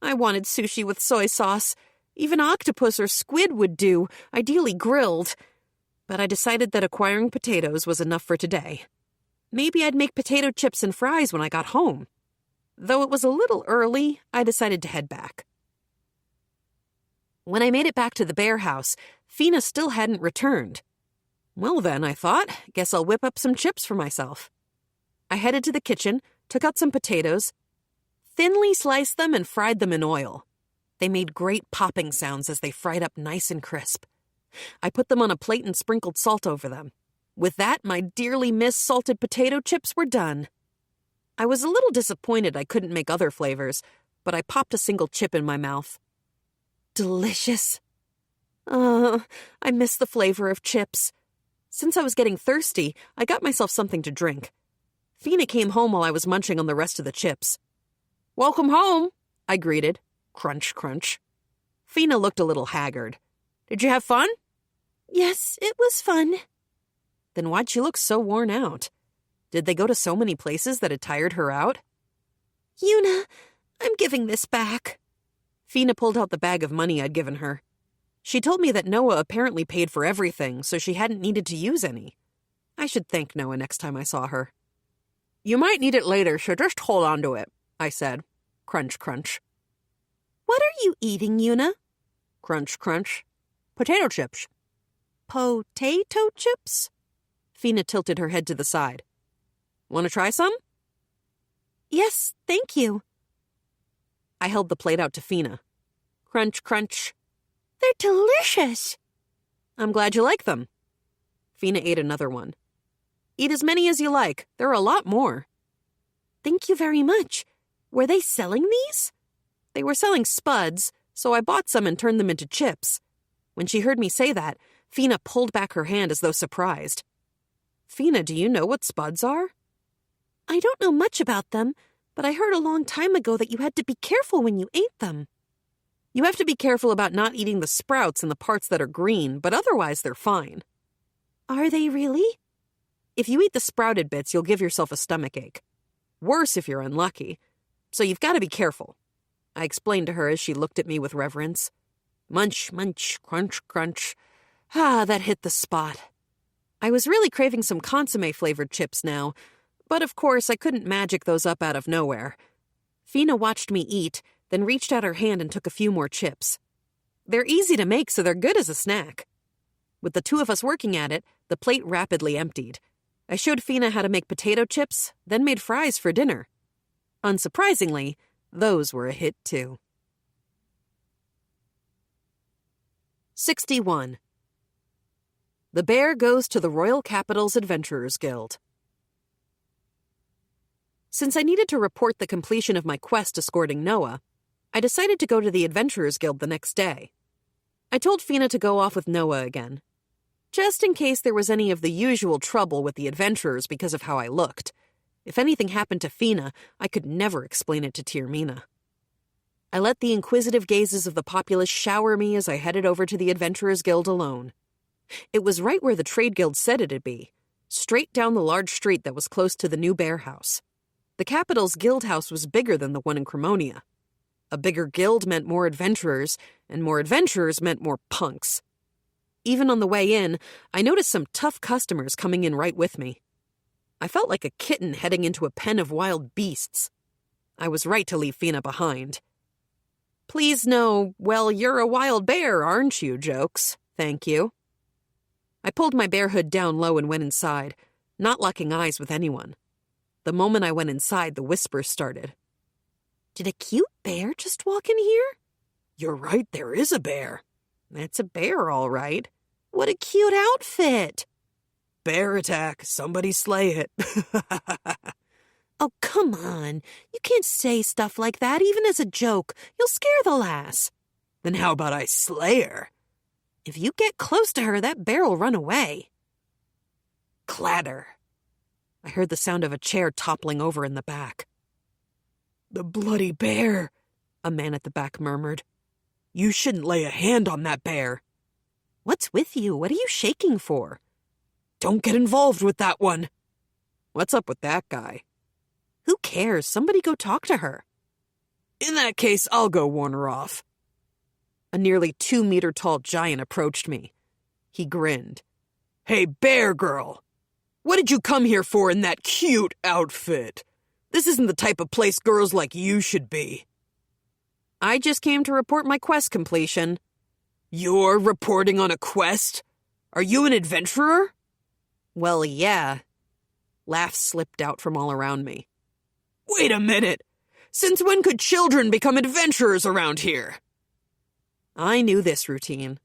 Speaker 3: I wanted sushi with soy sauce. Even octopus or squid would do, ideally grilled. But I decided that acquiring potatoes was enough for today. Maybe I'd make potato chips and fries when I got home. Though it was a little early, I decided to head back. When I made it back to the bear house, Fina still hadn't returned. Well then, I thought, guess I'll whip up some chips for myself. I headed to the kitchen, took out some potatoes, thinly sliced them and fried them in oil. They made great popping sounds as they fried up nice and crisp. I put them on a plate and sprinkled salt over them. With that, my dearly missed salted potato chips were done.
Speaker 1: I was a little disappointed I couldn't make other flavors, but I popped a single chip in my mouth. Delicious. I miss the flavor of chips. Since I was getting thirsty, I got myself something to drink. Fina came home while I was munching on the rest of the chips. "Welcome home," I greeted. Crunch, crunch. Fina looked a little haggard. "Did you have fun?"
Speaker 2: Yes, it was fun.
Speaker 1: Then why'd she look so worn out? Did they go to so many places that it tired her out?
Speaker 2: Yuna, I'm giving this back.
Speaker 1: Fina pulled out the bag of money I'd given her. She told me that Noah apparently paid for everything, so she hadn't needed to use any. I should thank Noah next time I saw her. "You might need it later, so just hold on to it," I said. Crunch, crunch.
Speaker 2: What are you eating, Yuna?
Speaker 1: Crunch, crunch. Potato chips.
Speaker 2: Potato chips?
Speaker 1: Fina tilted her head to the side. "Want to try some?"
Speaker 2: Yes, thank you.
Speaker 1: I held the plate out to Fina. Crunch, crunch.
Speaker 2: They're delicious.
Speaker 1: "I'm glad you like them." Fina ate another one. "Eat as many as you like. There are a lot more."
Speaker 2: Thank you very much. Were they selling these?
Speaker 1: They were selling spuds, so I bought some and turned them into chips. When she heard me say that, Fina pulled back her hand as though surprised. "Fina, do you know what spuds are?"
Speaker 2: I don't know much about them, but I heard a long time ago that you had to be careful when you ate them.
Speaker 1: You have to be careful about not eating the sprouts and the parts that are green, but otherwise they're fine.
Speaker 2: Are they really?
Speaker 1: If you eat the sprouted bits, you'll give yourself a stomachache. Worse if you're unlucky. So you've got to be careful. I explained to her as she looked at me with reverence. Munch, munch, crunch, crunch. Ah, that hit the spot. I was really craving some consommé-flavored chips now, but of course I couldn't magic those up out of nowhere. Fina watched me eat, then reached out her hand and took a few more chips. They're easy to make, so they're good as a snack. With the two of us working at it, the plate rapidly emptied. I showed Fina how to make potato chips, then made fries for dinner. Unsurprisingly, those were a hit too. 61. The Bear Goes to the Royal Capital's Adventurers Guild. Since I needed to report the completion of my quest escorting Noah, I decided to go to the Adventurers Guild the next day. I told Fina to go off with Noah again, just in case there was any of the usual trouble with the adventurers because of how I looked. If anything happened to Fina, I could never explain it to Tyrmina. I let the inquisitive gazes of the populace shower me as I headed over to the Adventurers Guild alone. It was right where the Trade Guild said it'd be, straight down the large street that was close to the new bear house. The capital's guild house was bigger than the one in Cremonia. A bigger guild meant more adventurers, and more adventurers meant more punks. Even on the way in, I noticed some tough customers coming in right with me. I felt like a kitten heading into a pen of wild beasts. I was right to leave Fina behind. "Please no, well, you're a wild bear, aren't you?" jokes. Thank you. I pulled my bear hood down low and went inside, not locking eyes with anyone. The moment I went inside, the whispers started. "Did a cute bear just walk in here?" "You're right, there is a bear." "It's a bear, all right." "What a cute outfit." "Bear attack, somebody slay it."
Speaker 2: Oh, come on. You can't say stuff like that, even as a joke. You'll scare the lass.
Speaker 3: "Then how about I slay her?"
Speaker 2: "If you get close to her, that bear will run away."
Speaker 1: Clatter. I heard the sound of a chair toppling over in the back.
Speaker 3: "The bloody bear,"
Speaker 1: a man at the back murmured.
Speaker 3: "You shouldn't lay a hand on that bear."
Speaker 1: "What's with you? What are you shaking for?"
Speaker 3: "Don't get involved with that one."
Speaker 1: "What's up with that guy?" "Who cares? Somebody go talk to her."
Speaker 3: "In that case, I'll go warn her off."
Speaker 1: A nearly 2-meter-tall giant approached me. He grinned.
Speaker 3: "Hey, bear girl, what did you come here for in that cute outfit? This isn't the type of place girls like you should be."
Speaker 1: "I just came to report my quest completion."
Speaker 3: "You're reporting on a quest? Are you an adventurer?"
Speaker 1: "Well, yeah." Laughs slipped out from all around me.
Speaker 3: "Wait a minute. Since when could children become adventurers around here?"
Speaker 1: I knew this routine.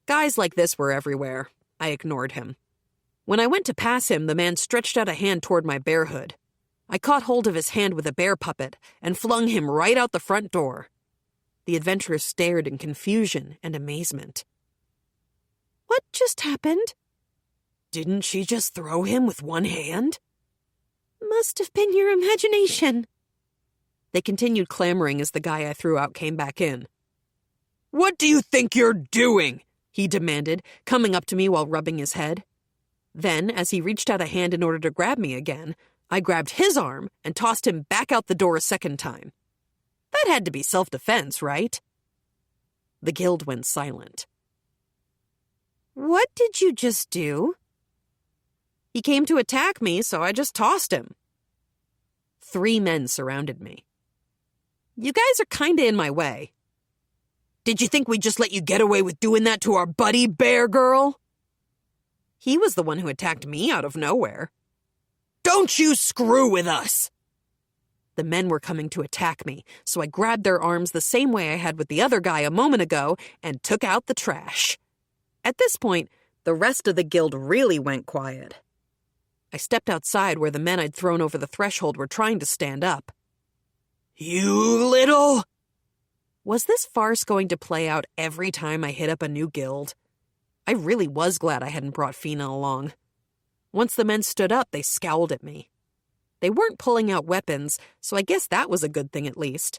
Speaker 1: Guys like this were everywhere. I ignored him. When I went to pass him, the man stretched out a hand toward my bear hood. I caught hold of his hand with a bear puppet and flung him right out the front door. The adventurers stared in confusion and amazement.
Speaker 4: What just happened?
Speaker 1: Didn't she just throw him with one hand?
Speaker 4: Must have been your imagination.
Speaker 1: They continued clamoring as the guy I threw out came back in. What do you think you're doing? He demanded, coming up to me while rubbing his head. Then, as he reached out a hand in order to grab me again, I grabbed his arm and tossed him back out the door a second time. That had to be self-defense, right? The guild went silent.
Speaker 4: What did you just do?
Speaker 1: He came to attack me, so I just tossed him. 3 men surrounded me. You guys are kinda in my way. Did you think we'd just let you get away with doing that to our buddy, Bear Girl? He was the one who attacked me out of nowhere. Don't you screw with us! The men were coming to attack me, so I grabbed their arms the same way I had with the other guy a moment ago and took out the trash. At this point, the rest of the guild really went quiet. I stepped outside where the men I'd thrown over the threshold were trying to stand up. You little... Was this farce going to play out every time I hit up a new guild? I really was glad I hadn't brought Fina along. Once the men stood up, they scowled at me. They weren't pulling out weapons, so I guess that was a good thing at least.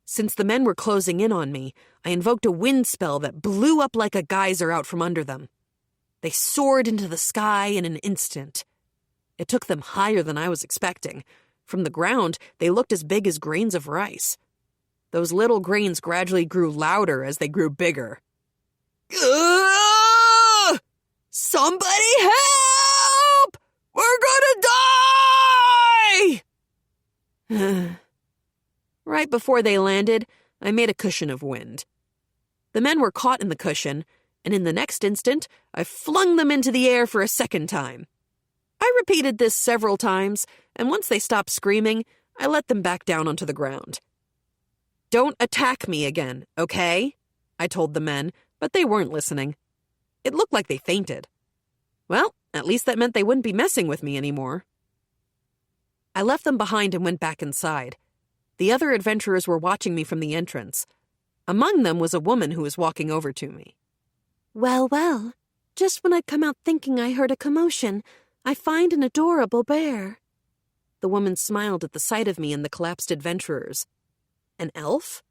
Speaker 1: Since the men were closing in on me, I invoked a wind spell that blew up like a geyser out from under them. They soared into the sky in an instant. It took them higher than I was expecting. From the ground, they looked as big as grains of rice. Those little grains gradually grew louder as they grew bigger. Somebody help! We're gonna die! Right before they landed, I made a cushion of wind. The men were caught in the cushion, and in the next instant, I flung them into the air for a second time. I repeated this several times, and once they stopped screaming, I let them back down onto the ground. Don't attack me again, okay? I told the men, but they weren't listening. It looked like they fainted. Well, at least that meant they wouldn't be messing with me anymore. I left them behind and went back inside. The other adventurers were watching me from the entrance. Among them was a woman who was walking over to me.
Speaker 2: Well, well, just when I'd come out thinking I heard a commotion, I find an adorable bear.
Speaker 1: The woman smiled at the sight of me and the collapsed adventurers. An elf?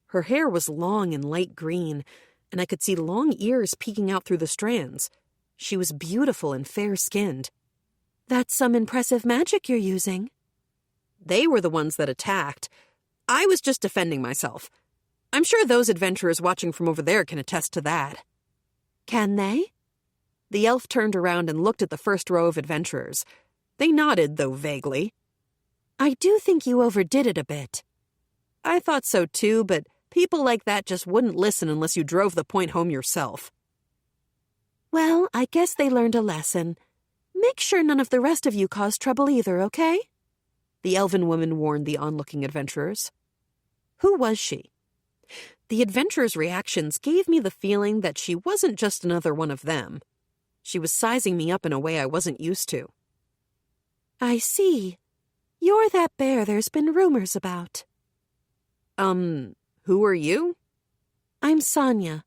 Speaker 1: Her hair was long and light green, and I could see long ears peeking out through the strands. She was beautiful and fair-skinned.
Speaker 2: That's some impressive magic you're using.
Speaker 1: They were the ones that attacked. I was just defending myself. I'm sure those adventurers watching from over there can attest to that.
Speaker 2: Can they?
Speaker 1: The elf turned around and looked at the first row of adventurers. They nodded, though vaguely.
Speaker 2: I do think you overdid it a bit.
Speaker 1: I thought so too, but people like that just wouldn't listen unless you drove the point home yourself.
Speaker 2: Well, I guess they learned a lesson. Make sure none of the rest of you cause trouble either, okay?
Speaker 1: The elven woman warned the onlooking adventurers. Who was she? The adventurers' reactions gave me the feeling that she wasn't just another one of them. She was sizing me up in a way I wasn't used to.
Speaker 2: I see. You're that bear there's been rumors about.
Speaker 1: Who are you?
Speaker 2: I'm Sonia,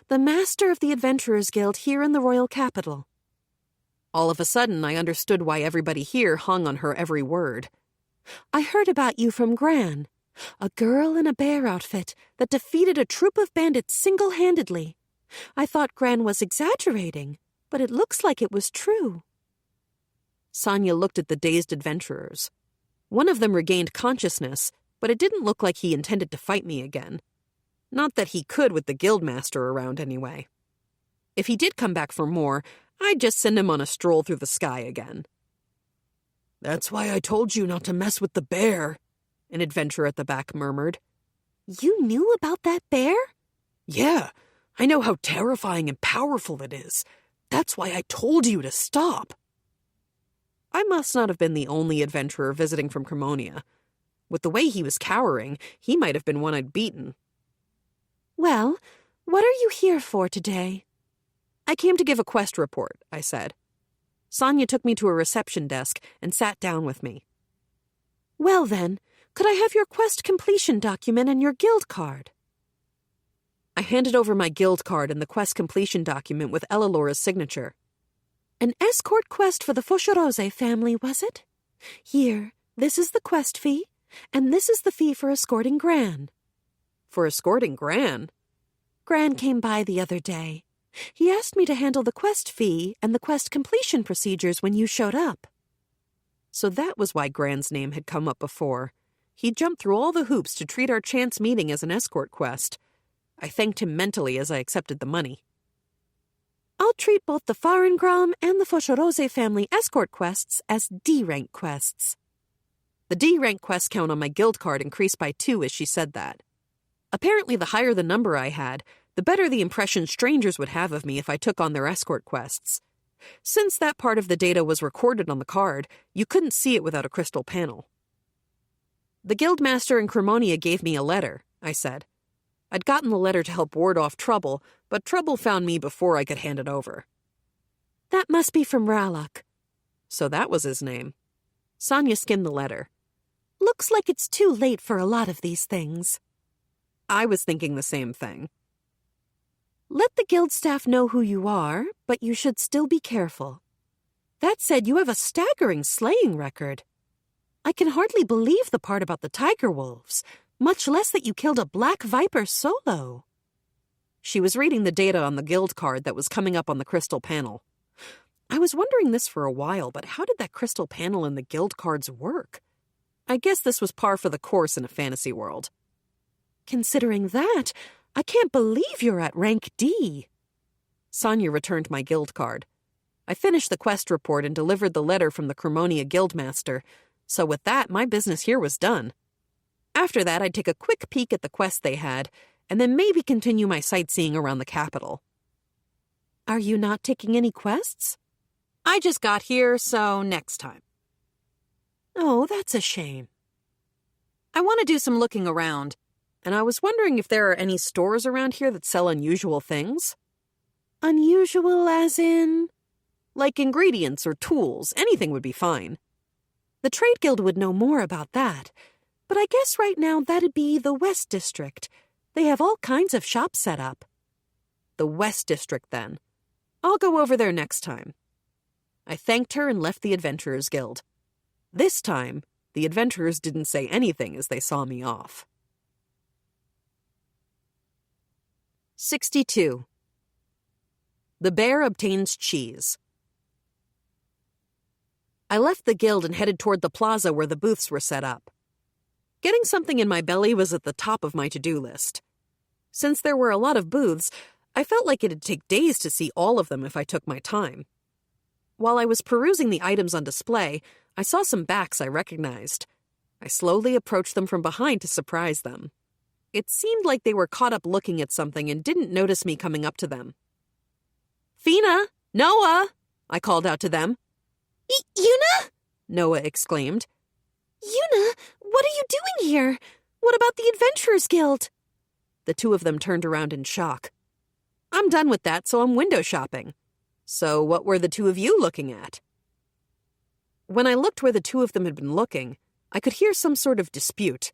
Speaker 2: the master of the Adventurers Guild here in the royal capital.
Speaker 1: All of a sudden, I understood why everybody here hung on her every word.
Speaker 2: I heard about you from Gran, a girl in a bear outfit that defeated a troop of bandits single-handedly. I thought Gran was exaggerating, but it looks like it was true.
Speaker 1: Sonia looked at the dazed adventurers. One of them regained consciousness, but it didn't look like he intended to fight me again. Not that he could with the guildmaster around anyway. If he did come back for more, I'd just send him on a stroll through the sky again. That's why I told you not to mess with the bear, an adventurer at the back murmured.
Speaker 2: You knew about that bear?
Speaker 1: Yeah, I know how terrifying and powerful it is. That's why I told you to stop. I must not have been the only adventurer visiting from Crimonia. With the way he was cowering, he might have been one I'd beaten.
Speaker 2: Well, what are you here for today?
Speaker 1: I came to give a quest report, I said. Sonia took me to a reception desk and sat down with me.
Speaker 4: Well then, could I have your quest completion document and your guild card?
Speaker 1: I handed over my guild card and the quest completion document with Elalora's signature.
Speaker 4: An escort quest for the Fosharose family, was it? Here, this is the quest fee, and this is the fee for escorting Gran.
Speaker 1: For escorting Gran?
Speaker 4: Gran came by the other day. He asked me to handle the quest fee and the quest completion procedures when you showed up.
Speaker 1: So that was why Gran's name had come up before. He jumped through all the hoops to treat our chance meeting as an escort quest. I thanked him mentally as I accepted the money.
Speaker 4: I'll treat both the Farengram and the Fosharose family escort quests as D-rank quests.
Speaker 1: The D-rank quest count on my guild card increased by 2 as she said that. Apparently, the higher the number I had, the better the impression strangers would have of me if I took on their escort quests. Since that part of the data was recorded on the card, you couldn't see it without a crystal panel. The guildmaster in Cremonia gave me a letter, I said. I'd gotten the letter to help ward off Trouble, but Trouble found me before I could hand it over.
Speaker 4: That must be from Ralok.
Speaker 1: So that was his name. Sonia skimmed the letter.
Speaker 4: Looks like it's too late for a lot of these things.
Speaker 1: I was thinking the same thing.
Speaker 4: Let the guild staff know who you are, but you should still be careful. That said, you have a staggering slaying record. I can hardly believe the part about the tiger wolves, much less that you killed a black viper solo.
Speaker 1: She was reading the data on the guild card that was coming up on the crystal panel. I was wondering this for a while, but how did that crystal panel in the guild cards work? I guess this was par for the course in a fantasy world.
Speaker 4: Considering that, I can't believe you're at rank D.
Speaker 1: Sonia returned my guild card. I finished the quest report and delivered the letter from the Cremonia guildmaster, so with that, my business here was done. After that, I'd take a quick peek at the quest they had, and then maybe continue my sightseeing around the capital.
Speaker 4: Are you not taking any quests?
Speaker 1: I just got here, so next time.
Speaker 4: Oh, that's a shame.
Speaker 1: I want to do some looking around, and I was wondering if there are any stores around here that sell unusual things.
Speaker 4: Unusual as in?
Speaker 1: Like ingredients or tools, anything would be fine.
Speaker 4: The Trade Guild would know more about that, but I guess right now that'd be the West District. They have all kinds of shops set up.
Speaker 1: The West District, then. I'll go over there next time. I thanked her and left the Adventurers Guild. This time, the adventurers didn't say anything as they saw me off. 62. The bear obtains cheese. I left the guild and headed toward the plaza where the booths were set up. Getting something in my belly was at the top of my to-do list. Since there were a lot of booths, I felt like it'd take days to see all of them if I took my time. While I was perusing the items on display, I saw some backs I recognized. I slowly approached them from behind to surprise them. It seemed like they were caught up looking at something and didn't notice me coming up to them. "Fina! Noah!" I called out to them.
Speaker 2: Yuna?
Speaker 1: Noah exclaimed.
Speaker 2: Yuna, what are you doing here? What about the Adventurers Guild?
Speaker 1: The two of them turned around in shock. I'm done with that, so I'm window shopping. So what were the two of you looking at? When I looked where the two of them had been looking, I could hear some sort of dispute.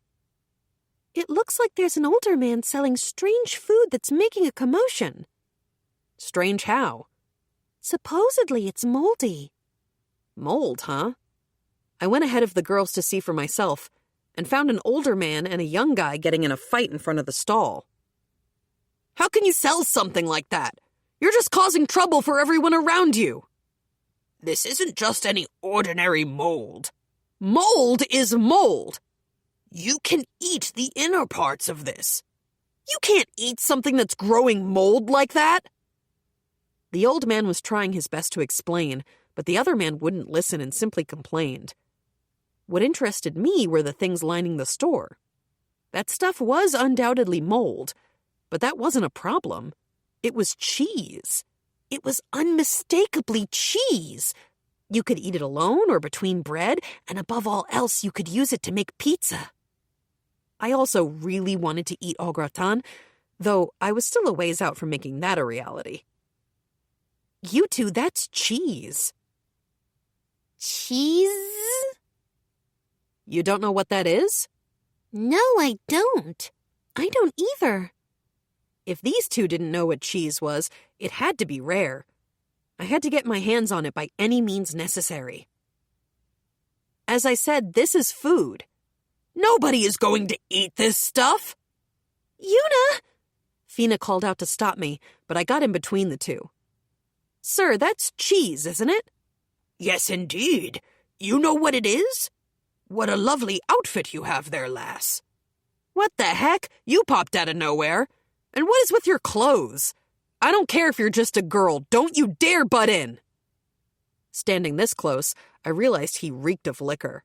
Speaker 4: It looks like there's an older man selling strange food that's making a commotion.
Speaker 1: Strange how?
Speaker 4: Supposedly it's moldy.
Speaker 1: Mold, huh? I went ahead of the girls to see for myself and found an older man and a young guy getting in a fight in front of the stall. How can you sell something like that? You're just causing trouble for everyone around you. This isn't just any ordinary mold. Mold is mold. You can eat the inner parts of this. You can't eat something that's growing mold like that. The old man was trying his best to explain, but the other man wouldn't listen and simply complained. What interested me were the things lining the store. That stuff was undoubtedly mold, but that wasn't a problem. It was cheese. It was unmistakably cheese. You could eat it alone or between bread, and above all else, you could use it to make pizza. I also really wanted to eat au gratin, though I was still a ways out from making that a reality. You two, that's cheese.
Speaker 2: Cheese?
Speaker 1: You don't know what that is?
Speaker 2: No, I don't.
Speaker 4: I don't either.
Speaker 1: If these two didn't know what cheese was, it had to be rare. I had to get my hands on it by any means necessary. As I said, this is food. Nobody is going to eat this stuff.
Speaker 2: Yuna!
Speaker 1: Fina called out to stop me, but I got in between the two. Sir, that's cheese, isn't it?
Speaker 3: Yes, indeed. You know what it is? What a lovely outfit you have there, lass.
Speaker 1: What the heck? You popped out of nowhere. And what is with your clothes? I don't care if you're just a girl. Don't you dare butt in. Standing this close, I realized he reeked of liquor.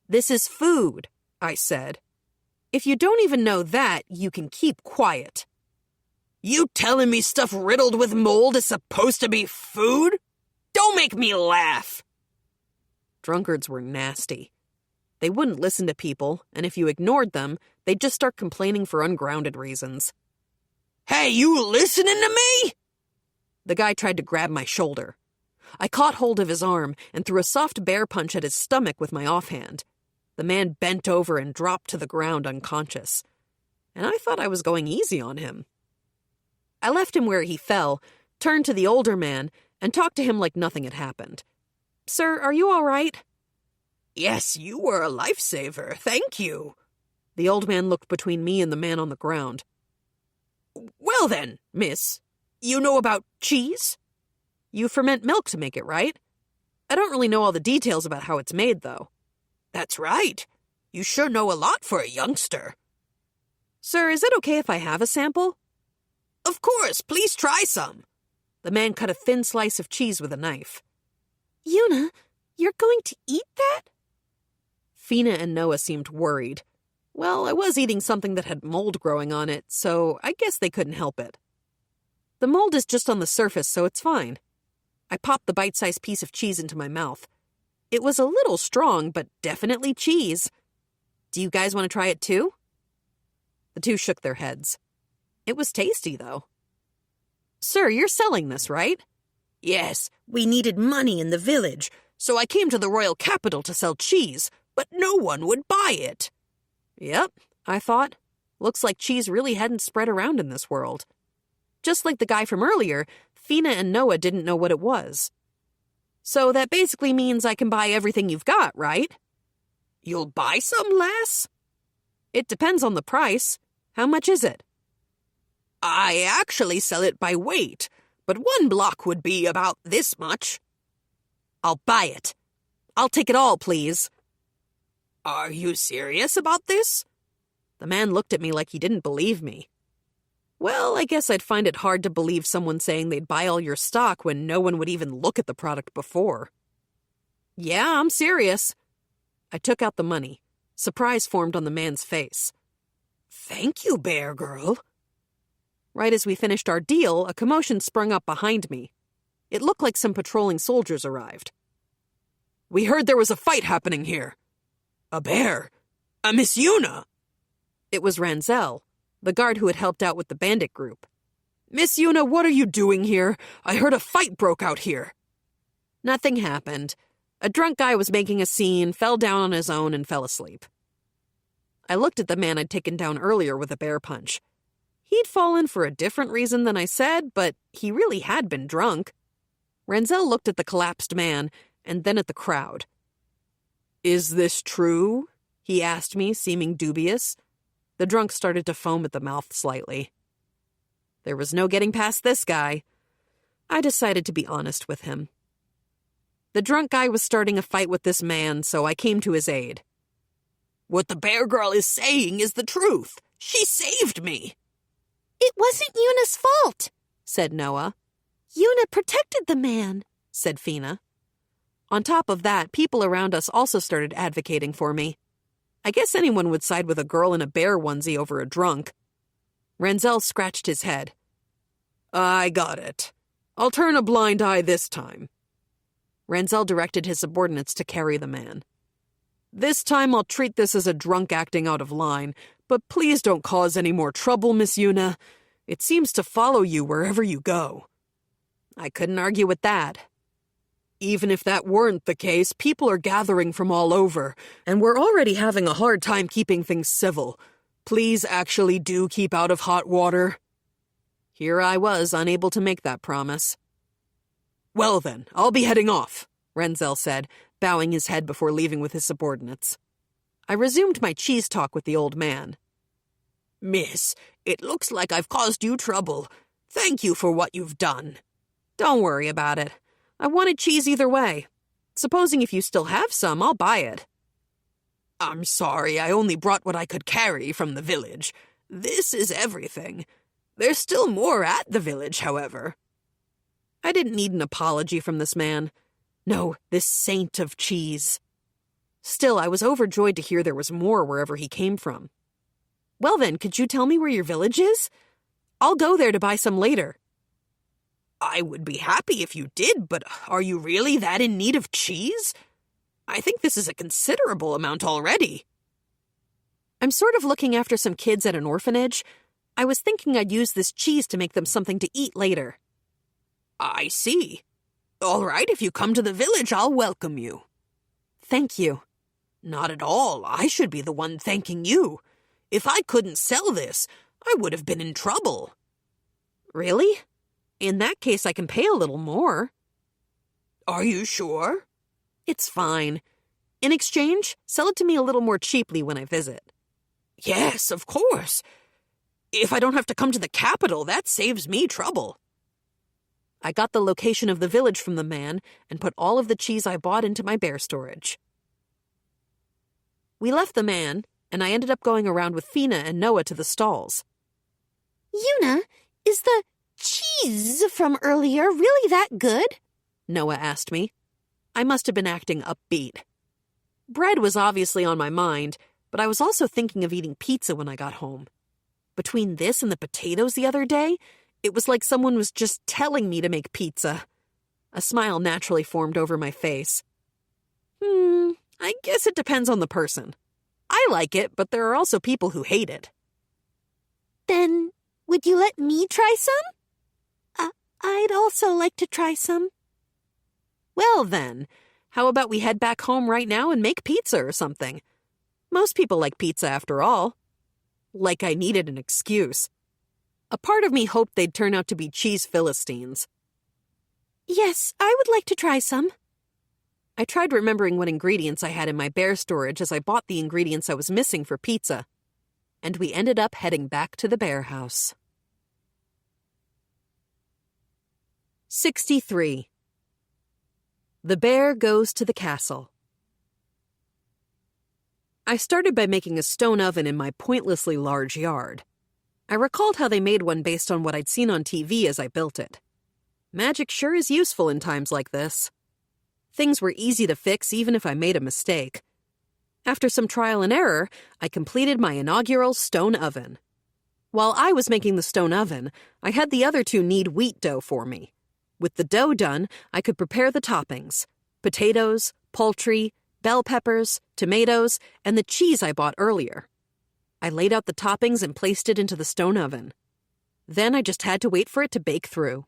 Speaker 1: This is food, I said. If you don't even know that, you can keep quiet.
Speaker 3: You telling me stuff riddled with mold is supposed to be food? Don't make me laugh.
Speaker 1: Drunkards were nasty. They wouldn't listen to people, and if you ignored them, they'd just start complaining for ungrounded reasons.
Speaker 3: Hey, you listening to me?
Speaker 1: The guy tried to grab my shoulder. I caught hold of his arm and threw a soft bear punch at his stomach with my offhand. The man bent over and dropped to the ground unconscious. And I thought I was going easy on him. I left him where he fell, turned to the older man, and talked to him like nothing had happened. Sir, are you all right?
Speaker 3: Yes, you were a lifesaver. Thank you.
Speaker 1: The old man looked between me and the man on the ground.
Speaker 3: Well then, miss, you know about cheese?
Speaker 1: You ferment milk to make it, right? I don't really know all the details about how it's made, though.
Speaker 3: That's right. You sure know a lot for a youngster.
Speaker 1: Sir, is it okay if I have a sample?
Speaker 3: Of course, please try some.
Speaker 1: The man cut a thin slice of cheese with a knife.
Speaker 2: Yuna, you're going to eat that?
Speaker 1: Fina and Noah seemed worried. Well, I was eating something that had mold growing on it, so I guess they couldn't help it. The mold is just on the surface, so it's fine. I popped the bite-sized piece of cheese into my mouth. It was a little strong, but definitely cheese. Do you guys want to try it too? The two shook their heads. It was tasty, though. Sir, you're selling this, right?
Speaker 3: Yes, we needed money in the village, so I came to the royal capital to sell cheese, but no one would buy it.
Speaker 1: Yep, I thought. Looks like cheese really hadn't spread around in this world. Just like the guy from earlier, Fina and Noah didn't know what it was. So that basically means I can buy everything you've got, right?
Speaker 3: You'll buy some, lass?
Speaker 1: It depends on the price. How much is it?
Speaker 3: I actually sell it by weight, but one block would be about this much.
Speaker 1: I'll buy it. I'll take it all, please.
Speaker 3: Are you serious about this?
Speaker 1: The man looked at me like he didn't believe me. Well, I guess I'd find it hard to believe someone saying they'd buy all your stock when no one would even look at the product before. Yeah, I'm serious. I took out the money. Surprise formed on the man's face.
Speaker 3: Thank you, Bear Girl.
Speaker 1: Right as we finished our deal, a commotion sprung up behind me. It looked like some patrolling soldiers arrived.
Speaker 3: We heard there was a fight happening here. A bear? A Miss Yuna?
Speaker 1: It was Ranzel, the guard who had helped out with the bandit group.
Speaker 3: Miss Yuna, what are you doing here? I heard a fight broke out here.
Speaker 1: Nothing happened. A drunk guy was making a scene, fell down on his own, and fell asleep. I looked at the man I'd taken down earlier with a bear punch. He'd fallen for a different reason than I said, but he really had been drunk. Ranzel looked at the collapsed man, and then at the crowd.
Speaker 3: Is this true?
Speaker 1: He asked me, seeming dubious. The drunk started to foam at the mouth slightly. There was no getting past this guy. I decided to be honest with him. The drunk guy was starting a fight with this man, so I came to his aid.
Speaker 3: What the bear girl is saying is the truth. She saved me.
Speaker 2: It wasn't Yuna's fault,
Speaker 1: said Noah.
Speaker 2: Yuna protected the man,
Speaker 1: said Fina. On top of that, people around us also started advocating for me. I guess anyone would side with a girl in a bear onesie over a drunk. Ranzel scratched his head.
Speaker 3: I got it. I'll turn a blind eye this time.
Speaker 1: Ranzel directed his subordinates to carry the man. This time I'll treat this as a drunk acting out of line, but please don't cause any more trouble, Miss Yuna. It seems to follow you wherever you go. I couldn't argue with that.
Speaker 3: Even if that weren't the case, people are gathering from all over, and we're already having a hard time keeping things civil. Please actually do keep out of hot water. Here I was, unable to make that promise. Well then, I'll be heading off, Renzel said, bowing his head before leaving with his subordinates. I resumed my cheese talk with the old man. Miss, it looks like I've caused you trouble. Thank you for what you've done. Don't worry about it. I wanted cheese either way. Supposing if you still have some, I'll buy it. I'm sorry, I only brought what I could carry from the village. This is everything. There's still more at the village, however. I didn't need an apology from this man. No, this saint of cheese. Still, I was overjoyed to hear there was more wherever he came from. Well then, could you tell me where your village is? I'll go there to buy some later. I would be happy if you did, but are you really that in need of cheese? I think this is a considerable amount already. I'm sort of looking after some kids at an orphanage. I was thinking I'd use this cheese to make them something to eat later. I see. All right, if you come to the village, I'll welcome you. Thank you. Not at all. I should be the one thanking you. If I couldn't sell this, I would have been in trouble. Really? In that case, I can pay a little more. Are you sure? It's fine. In exchange, sell it to me a little more cheaply when I visit. Yes, of course. If I don't have to come to the capital, that saves me trouble. I got the location of the village from the man and put all of the cheese I bought into my bear storage. We left the man, and I ended up going around with Fina and Noah to the stalls.
Speaker 2: Yuna, is the cheese from earlier really that good?
Speaker 1: Noah asked me. I must have been acting upbeat. Bread was obviously on my mind, but I was also thinking of eating pizza when I got home. Between this and the potatoes the other day, it was like someone was just telling me to make pizza. A smile naturally formed over my face. I guess it depends on the person. I like it, but there are also people who hate it.
Speaker 2: Then, would you let me try some? I'd also like to try some.
Speaker 1: Well then, how about we head back home right now and make pizza or something? Most people like pizza after all. Like I needed an excuse. A part of me hoped they'd turn out to be cheese Philistines.
Speaker 2: Yes, I would like to try some.
Speaker 1: I tried remembering what ingredients I had in my bear storage as I bought the ingredients I was missing for pizza. And we ended up heading back to the bear house. 63. The bear goes to the castle. I started by making a stone oven in my pointlessly large yard. I recalled how they made one based on what I'd seen on TV as I built it. Magic sure is useful in times like this. Things were easy to fix even if I made a mistake. After some trial and error, I completed my inaugural stone oven. While I was making the stone oven, I had the other two knead wheat dough for me. With the dough done, I could prepare the toppings: potatoes, poultry, bell peppers, tomatoes, and the cheese I bought earlier. I laid out the toppings and placed it into the stone oven. Then I just had to wait for it to bake through.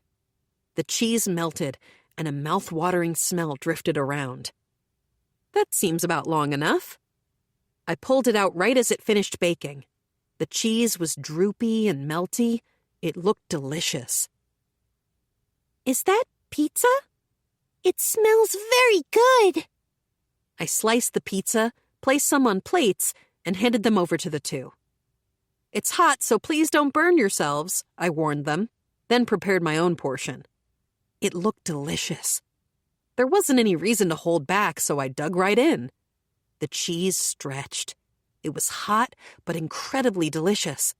Speaker 1: The cheese melted, and a mouth-watering smell drifted around. That seems about long enough. I pulled it out right as it finished baking. The cheese was droopy and melty. It looked delicious.
Speaker 2: Is that pizza? It smells very good.
Speaker 1: I sliced the pizza, placed some on plates, and handed them over to the two. It's hot, so please don't burn yourselves, I warned them, then prepared my own portion. It looked delicious. There wasn't any reason to hold back, so I dug right in. The cheese stretched. It was hot, but incredibly delicious.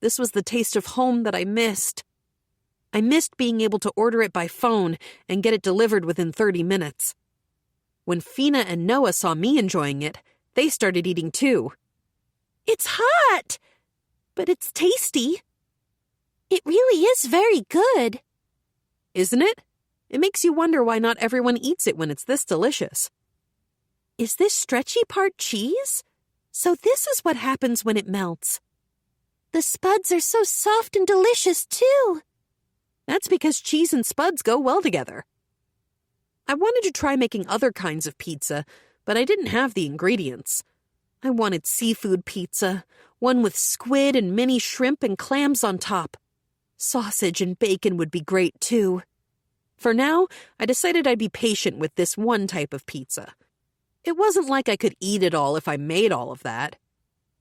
Speaker 1: This was the taste of home that I missed. I missed being able to order it by phone and get it delivered within 30 minutes. When Fina and Noah saw me enjoying it, they started eating too.
Speaker 2: It's hot, but it's tasty. It really is very good.
Speaker 1: Isn't it? It makes you wonder why not everyone eats it when it's this delicious.
Speaker 2: Is this stretchy part cheese? So this is what happens when it melts. The spuds are so soft and delicious, too.
Speaker 1: That's because cheese and spuds go well together.
Speaker 4: I wanted to try making other kinds of pizza, but I didn't have the ingredients. I wanted seafood pizza, one with squid and mini shrimp and clams on top. Sausage and bacon would be great, too. For now, I decided I'd be patient with this one type of pizza. It wasn't like I could eat it all if I made all of that.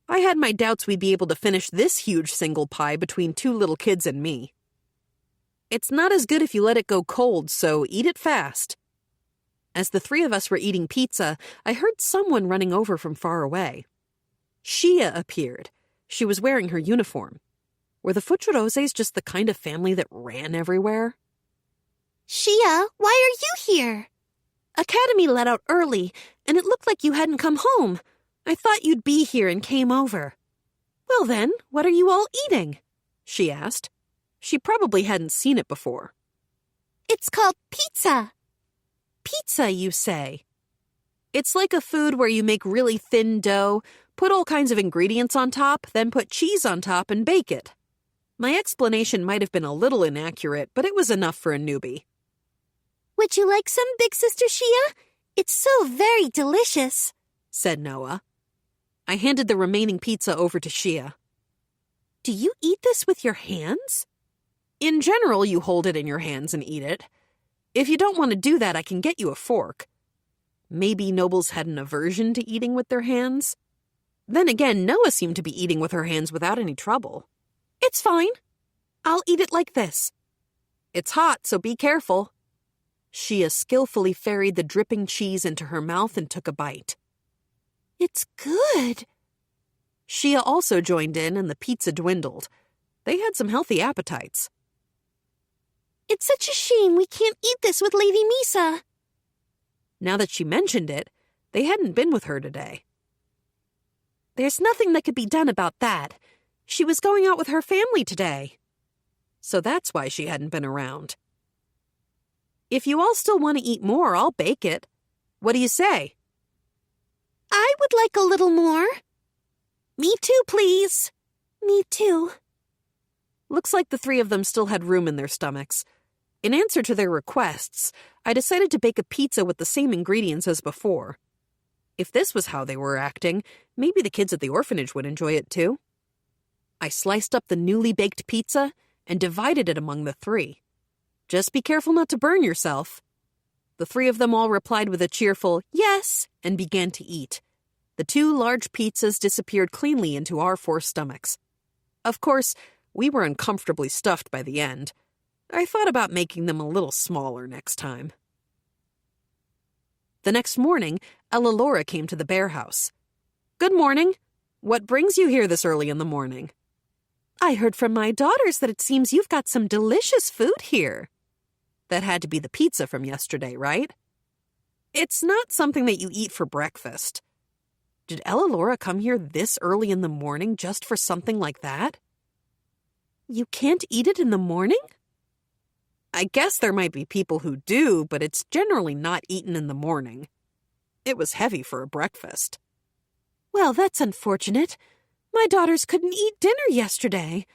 Speaker 4: I had my doubts we'd be able to finish this huge single pie between 2 little kids and me. It's not as good if you let it go cold, so eat it fast. As the 3 of us were eating pizza, I heard someone running over from far away. Shia appeared. She was wearing her uniform. Were the Futuroses just the kind of family that ran everywhere?
Speaker 2: Shia, why are you here?
Speaker 4: Academy let out early, and it looked like you hadn't come home. I thought you'd be here and came over. Well then, what are you all eating? She asked. She probably hadn't seen it before.
Speaker 2: It's called pizza.
Speaker 4: Pizza, you say? It's like a food where you make really thin dough, put all kinds of ingredients on top, then put cheese on top and bake it. My explanation might have been a little inaccurate, but it was enough for a newbie.
Speaker 2: Would you like some, Big Sister Shia? It's so very delicious,
Speaker 4: said Noah. I handed the remaining pizza over to Shia. Do you eat this with your hands? In general, you hold it in your hands and eat it. If you don't want to do that, I can get you a fork. Maybe nobles had an aversion to eating with their hands? Then again, Noah seemed to be eating with her hands without any trouble. It's fine. I'll eat it like this. It's hot, so be careful. Shia skillfully ferried the dripping cheese into her mouth and took a bite. It's good. Shia also joined in, and the pizza dwindled. They had some healthy appetites.
Speaker 2: It's such a shame we can't eat this with Lady Misa.
Speaker 4: Now that she mentioned it, they hadn't been with her today. There's nothing that could be done about that. She was going out with her family today. So that's why she hadn't been around. If you all still want to eat more, I'll bake it. What do you say?
Speaker 2: I would like a little more.
Speaker 4: Me too, please.
Speaker 2: Me too.
Speaker 4: Looks like the 3 of them still had room in their stomachs. In answer to their requests, I decided to bake a pizza with the same ingredients as before. If this was how they were acting, maybe the kids at the orphanage would enjoy it too. I sliced up the newly baked pizza and divided it among the 3. Just be careful not to burn yourself. The 3 of them all replied with a cheerful yes and began to eat. The 2 large pizzas disappeared cleanly into our 4 stomachs. Of course, we were uncomfortably stuffed by the end. I thought about making them a little smaller next time. The next morning, Ella Laura came to the bear house. Good morning. What brings you here this early in the morning? I heard from my daughters that it seems you've got some delicious food here. That had to be the pizza from yesterday, right? It's not something that you eat for breakfast. Did Ella Laura come here this early in the morning just for something like that? You can't eat it in the morning? I guess there might be people who do, but it's generally not eaten in the morning. It was heavy for a breakfast. Well, that's unfortunate. My daughters couldn't eat dinner yesterday.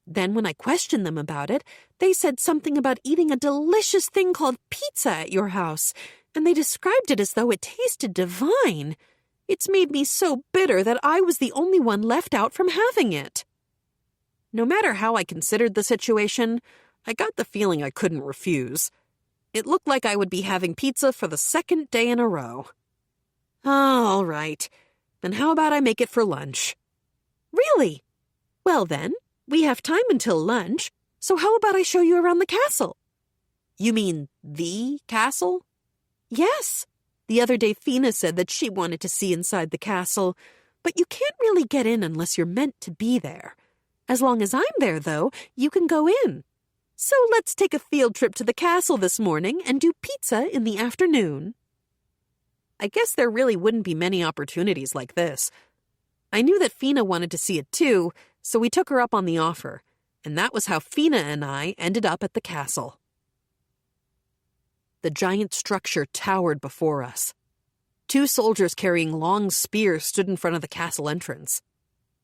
Speaker 4: Then when I questioned them about it, they said something about eating a delicious thing called pizza at your house, and they described it as though it tasted divine. It's made me so bitter that I was the only one left out from having it. No matter how I considered the situation, I got the feeling I couldn't refuse. It looked like I would be having pizza for the 2nd day in a row. Oh, all right. Then how about I make it for lunch? Really? Well then, we have time until lunch, so how about I show you around the castle? You mean the castle? Yes. The other day Fina said that she wanted to see inside the castle, but you can't really get in unless you're meant to be there. As long as I'm there, though, you can go in. So let's take a field trip to the castle this morning and do pizza in the afternoon. I guess there really wouldn't be many opportunities like this. I knew that Fina wanted to see it too, so we took her up on the offer, and that was how Fina and I ended up at the castle. The giant structure towered before us. 2 soldiers carrying long spears stood in front of the castle entrance.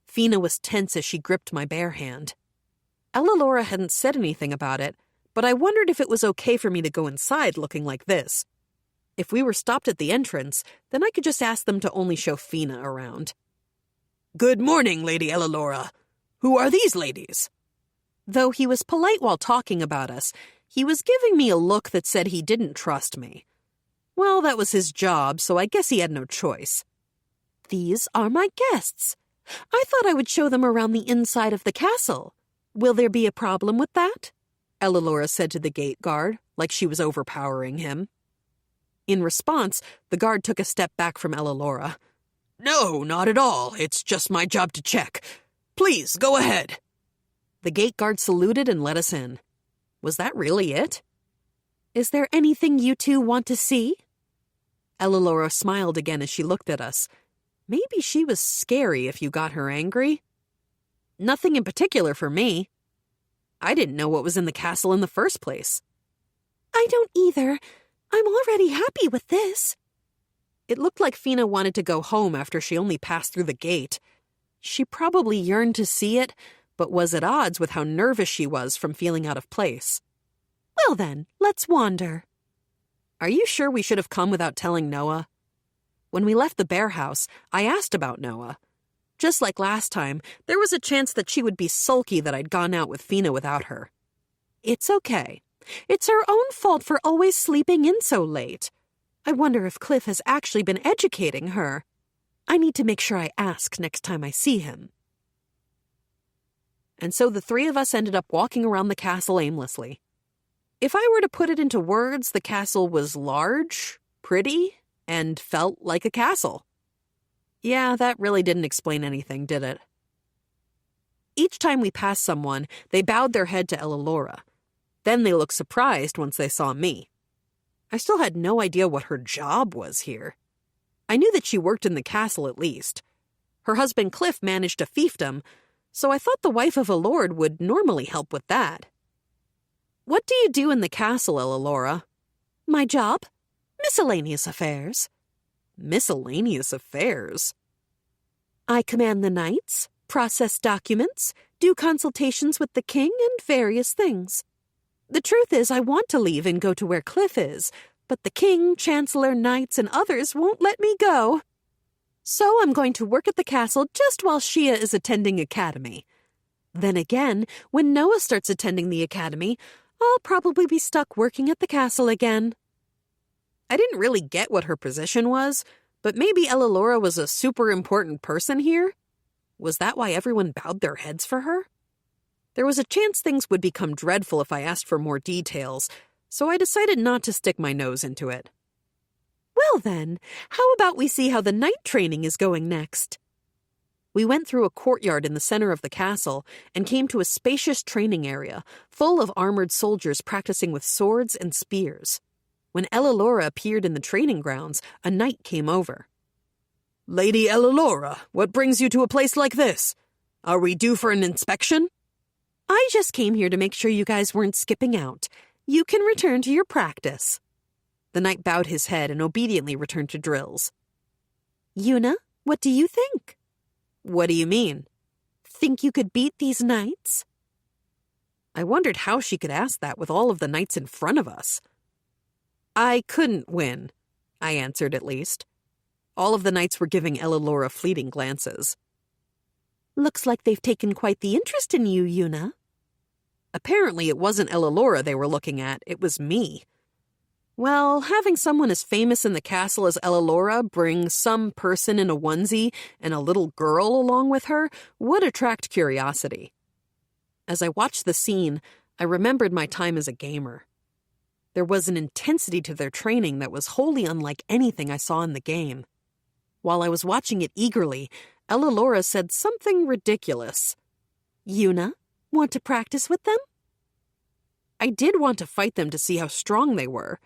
Speaker 4: Fina was tense as she gripped my bare hand. Ella Laura hadn't said anything about it, but I wondered if it was okay for me to go inside looking like this.
Speaker 1: If we were stopped at the entrance, then I could just ask them to only show Fina around.
Speaker 3: "Good morning, Lady Elelora. Who are these ladies?"
Speaker 1: Though he was polite while talking about us, he was giving me a look that said he didn't trust me. Well, that was his job, so I guess he had no choice. These are my guests. I thought I would show them around the inside of the castle. Will there be a problem with that? Elelora said to the gate guard, like she was overpowering him. In response, the guard took a step back from Elelora.
Speaker 3: "No, not at all. It's just my job to check. Please, go ahead."
Speaker 1: The gate guard saluted and let us in. Was that really it? Is there anything you two want to see? Elelora smiled again as she looked at us. Maybe she was scary if you got her angry. Nothing in particular for me. I didn't know what was in the castle in the first place.
Speaker 2: I don't either. I'm already happy with this.
Speaker 1: It looked like Fina wanted to go home after she only passed through the gate. She probably yearned to see it, but was at odds with how nervous she was from feeling out of place. Well then, let's wander. Are you sure we should have come without telling Noah? When we left the bear house, I asked about Noah. Just like last time, there was a chance that she would be sulky that I'd gone out with Fina without her. It's okay. It's her own fault for always sleeping in so late. I wonder if Cliff has actually been educating her. I need to make sure I ask next time I see him. And so the three of us ended up walking around the castle aimlessly. If I were to put it into words, the castle was large, pretty, and felt like a castle. Yeah, that really didn't explain anything, did it? Each time we passed someone, they bowed their head to Elelora. Then they looked surprised once they saw me. I still had no idea what her job was here. I knew that she worked in the castle at least. Her husband Cliff managed a fiefdom, so I thought the wife of a lord would normally help with that. What do you do in the castle, Elelora? My job? Miscellaneous affairs. Miscellaneous affairs? I command the knights, process documents, do consultations with the king, and various things. The truth is, I want to leave and go to where Cliff is, but the king, chancellor, knights, and others won't let me go. So I'm going to work at the castle just while Shia is attending academy. Then again, when Noah starts attending the academy, I'll probably be stuck working at the castle again. I didn't really get what her position was, but maybe Elelora was a super important person here? Was that why everyone bowed their heads for her? There was a chance things would become dreadful if I asked for more details, so I decided not to stick my nose into it. Well then, how about we see how the night training is going next? We went through a courtyard in the center of the castle and came to a spacious training area full of armored soldiers practicing with swords and spears. When Elelora appeared in the training grounds, a knight came over.
Speaker 3: "Lady Elelora, what brings you to a place like this? Are we due for an inspection?"
Speaker 1: I just came here to make sure you guys weren't skipping out. You can return to your practice. The knight bowed his head and obediently returned to drills. Yuna, what do you think? What do you mean? Think you could beat these knights? I wondered how she could ask that with all of the knights in front of us. I couldn't win, I answered at least. All of the knights were giving Elelora fleeting glances. Looks like they've taken quite the interest in you, Yuna. Apparently it wasn't Elelora they were looking at, it was me. Well, having someone as famous in the castle as Elelora bring some person in a onesie and a little girl along with her would attract curiosity. As I watched the scene, I remembered my time as a gamer. There was an intensity to their training that was wholly unlike anything I saw in the game. While I was watching it eagerly, Elelora said something ridiculous. Yuna, want to practice with them? I did want to fight them to see how strong they were,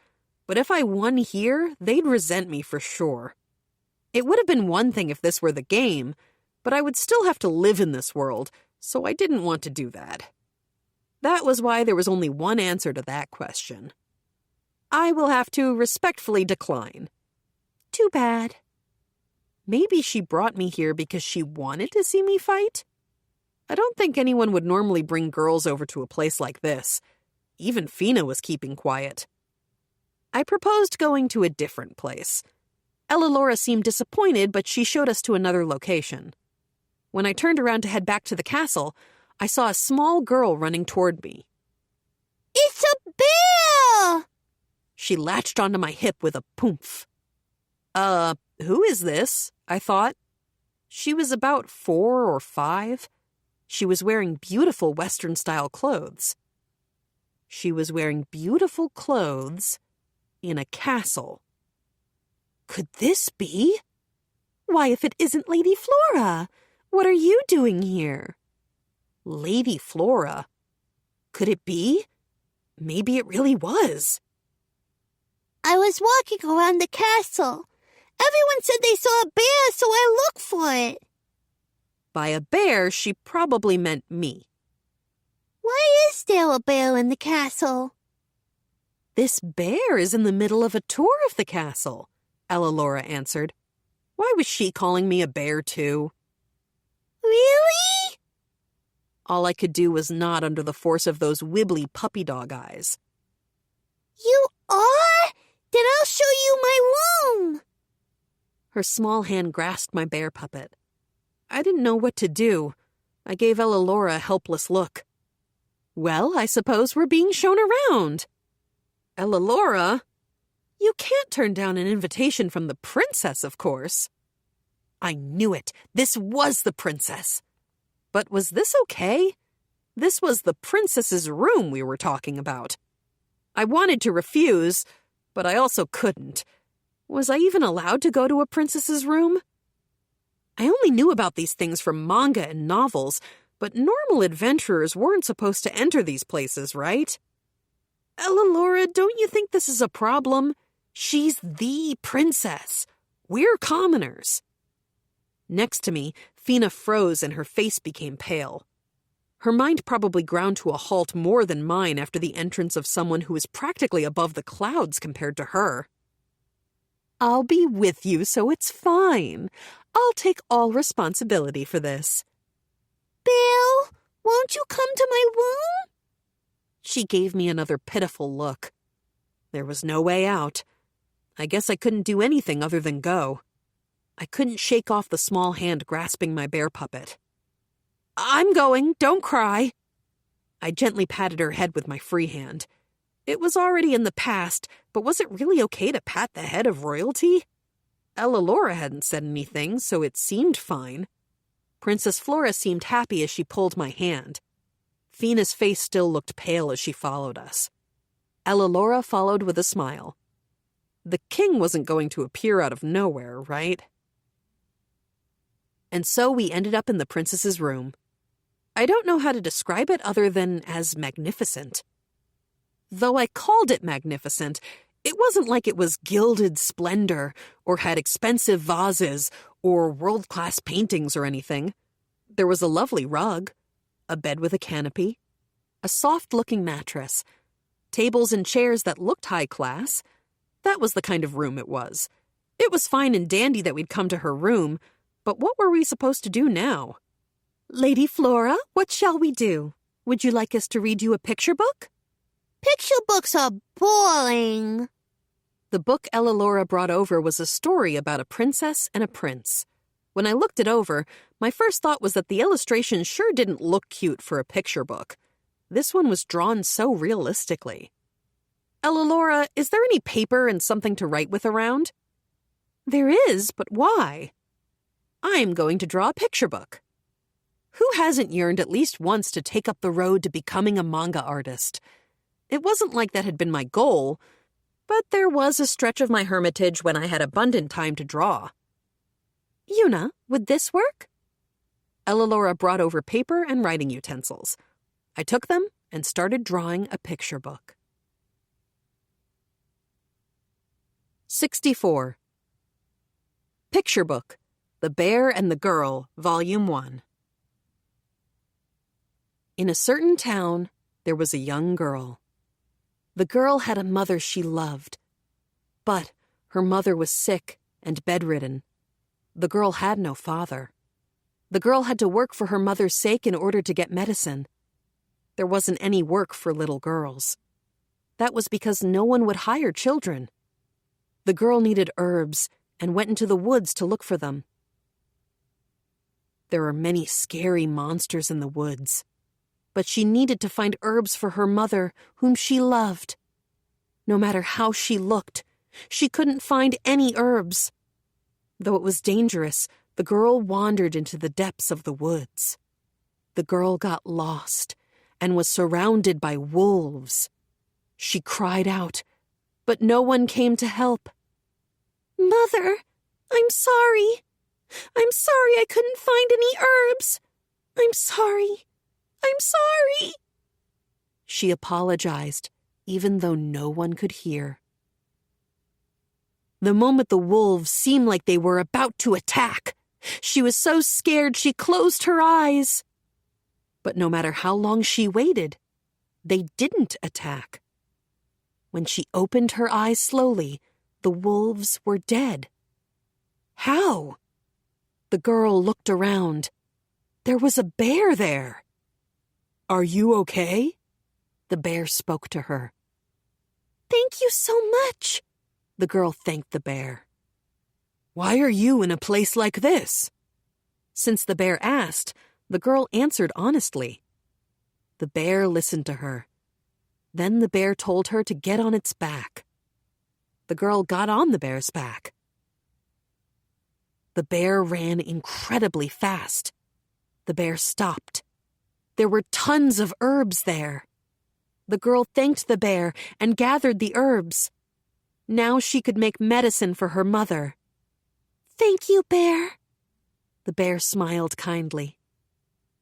Speaker 1: but if I won here, they'd resent me for sure. It would have been one thing if this were the game, but I would still have to live in this world, so I didn't want to do that. That was why there was only one answer to that question. I will have to respectfully decline. Too bad. Maybe she brought me here because she wanted to see me fight? I don't think anyone would normally bring girls over to a place like this. Even Fina was keeping quiet. I proposed going to a different place. Ella seemed disappointed, but she showed us to another location. When I turned around to head back to the castle, I saw a small girl running toward me.
Speaker 2: It's a bear!
Speaker 1: She latched onto my hip with a poomph. Who is this? I thought. She was about 4 or 5. She was wearing beautiful Western-style clothes. She was wearing beautiful clothes in a castle. Could this be? Why, if it isn't Lady Flora, what are you doing here? Lady Flora? Could it be? Maybe it really was.
Speaker 2: I was walking around the castle. Everyone said they saw a bear, so I looked for it.
Speaker 1: By a bear, she probably meant me.
Speaker 2: Why is there a bear in the castle?
Speaker 1: This bear is in the middle of a tour of the castle, Ella answered. Why was she calling me a bear, too?
Speaker 2: Really?
Speaker 1: All I could do was nod under the force of those wibbly puppy dog eyes.
Speaker 2: You are? Then I'll show you my room.
Speaker 1: Her small hand grasped my bear puppet. I didn't know what to do. I gave Ella a helpless look. Well, I suppose we're being shown around. Ella, you can't turn down an invitation from the princess, of course. I knew it. This was the princess. But was this okay? This was the princess's room we were talking about. I wanted to refuse, but I also couldn't. Was I even allowed to go to a princess's room? I only knew about these things from manga and novels, but normal adventurers weren't supposed to enter these places, right? Ella, don't you think this is a problem? She's the princess. We're commoners. Next to me, Fina froze and her face became pale. Her mind probably ground to a halt more than mine after the entrance of someone who was practically above the clouds compared to her. I'll be with you, so it's fine. I'll take all responsibility for this.
Speaker 2: Bill, won't you come to my room?
Speaker 1: She gave me another pitiful look. There was no way out. I guess I couldn't do anything other than go. I couldn't shake off the small hand grasping my bear puppet. I'm going, don't cry. I gently patted her head with my free hand. It was already in the past, but was it really okay to pat the head of royalty? Ella hadn't said anything, so it seemed fine. Princess Flora seemed happy as she pulled my hand. Fina's face still looked pale as she followed us. Ella followed with a smile. The king wasn't going to appear out of nowhere, right? And so we ended up in the princess's room. I don't know how to describe it other than as magnificent. Though I called it magnificent, it wasn't like it was gilded splendor or had expensive vases or world-class paintings or anything. There was a lovely rug, a bed with a canopy, a soft-looking mattress, tables and chairs that looked high class. That was the kind of room it was. It was fine and dandy that we'd come to her room, but what were we supposed to do now? Lady Flora, what shall we do? Would you like us to read you a picture book?
Speaker 2: Picture books are boring.
Speaker 1: The book Ella brought over was a story about a princess and a prince. When I looked it over, my first thought was that the illustration sure didn't look cute for a picture book. This one was drawn so realistically. Ella, is there any paper and something to write with around? There is, but why? I'm going to draw a picture book. Who hasn't yearned at least once to take up the road to becoming a manga artist? It wasn't like that had been my goal, but there was a stretch of my hermitage when I had abundant time to draw. Yuna, would this work? Ella brought over paper and writing utensils. I took them and started drawing a picture book. 64. Picture Book, The Bear and the Girl, Volume 1. In a certain town, there was a young girl. The girl had a mother she loved, but her mother was sick and bedridden. The girl had no father. The girl had to work for her mother's sake in order to get medicine. There wasn't any work for little girls. that was because no one would hire children. The girl needed herbs and went into the woods to look for them. There are many scary monsters in the woods, but she needed to find herbs for her mother, whom she loved. No matter how she looked, she couldn't find any herbs. Though it was dangerous, the girl wandered into the depths of the woods. The girl got lost and was surrounded by wolves. She cried out, but no one came to help.
Speaker 2: Mother, I'm sorry. I'm sorry I couldn't find any herbs. I'm sorry. I'm sorry.
Speaker 1: She apologized, even though no one could hear. The moment the wolves seemed like they were about to attack, she was so scared she closed her eyes. But no matter how long she waited, they didn't attack. When she opened her eyes slowly, the wolves were dead. How? The girl looked around. There was a bear there. "Are you okay?" The bear spoke to her.
Speaker 2: Thank you so much.
Speaker 1: The girl thanked the bear. "Why are you in a place like this?" Since the bear asked, the girl answered honestly. The bear listened to her. Then the bear told her to get on its back. The girl got on the bear's back. The bear ran incredibly fast. The bear stopped. There were tons of herbs there. The girl thanked the bear and gathered the herbs. Now she could make medicine for her mother.
Speaker 2: Thank you, bear.
Speaker 1: The bear smiled kindly.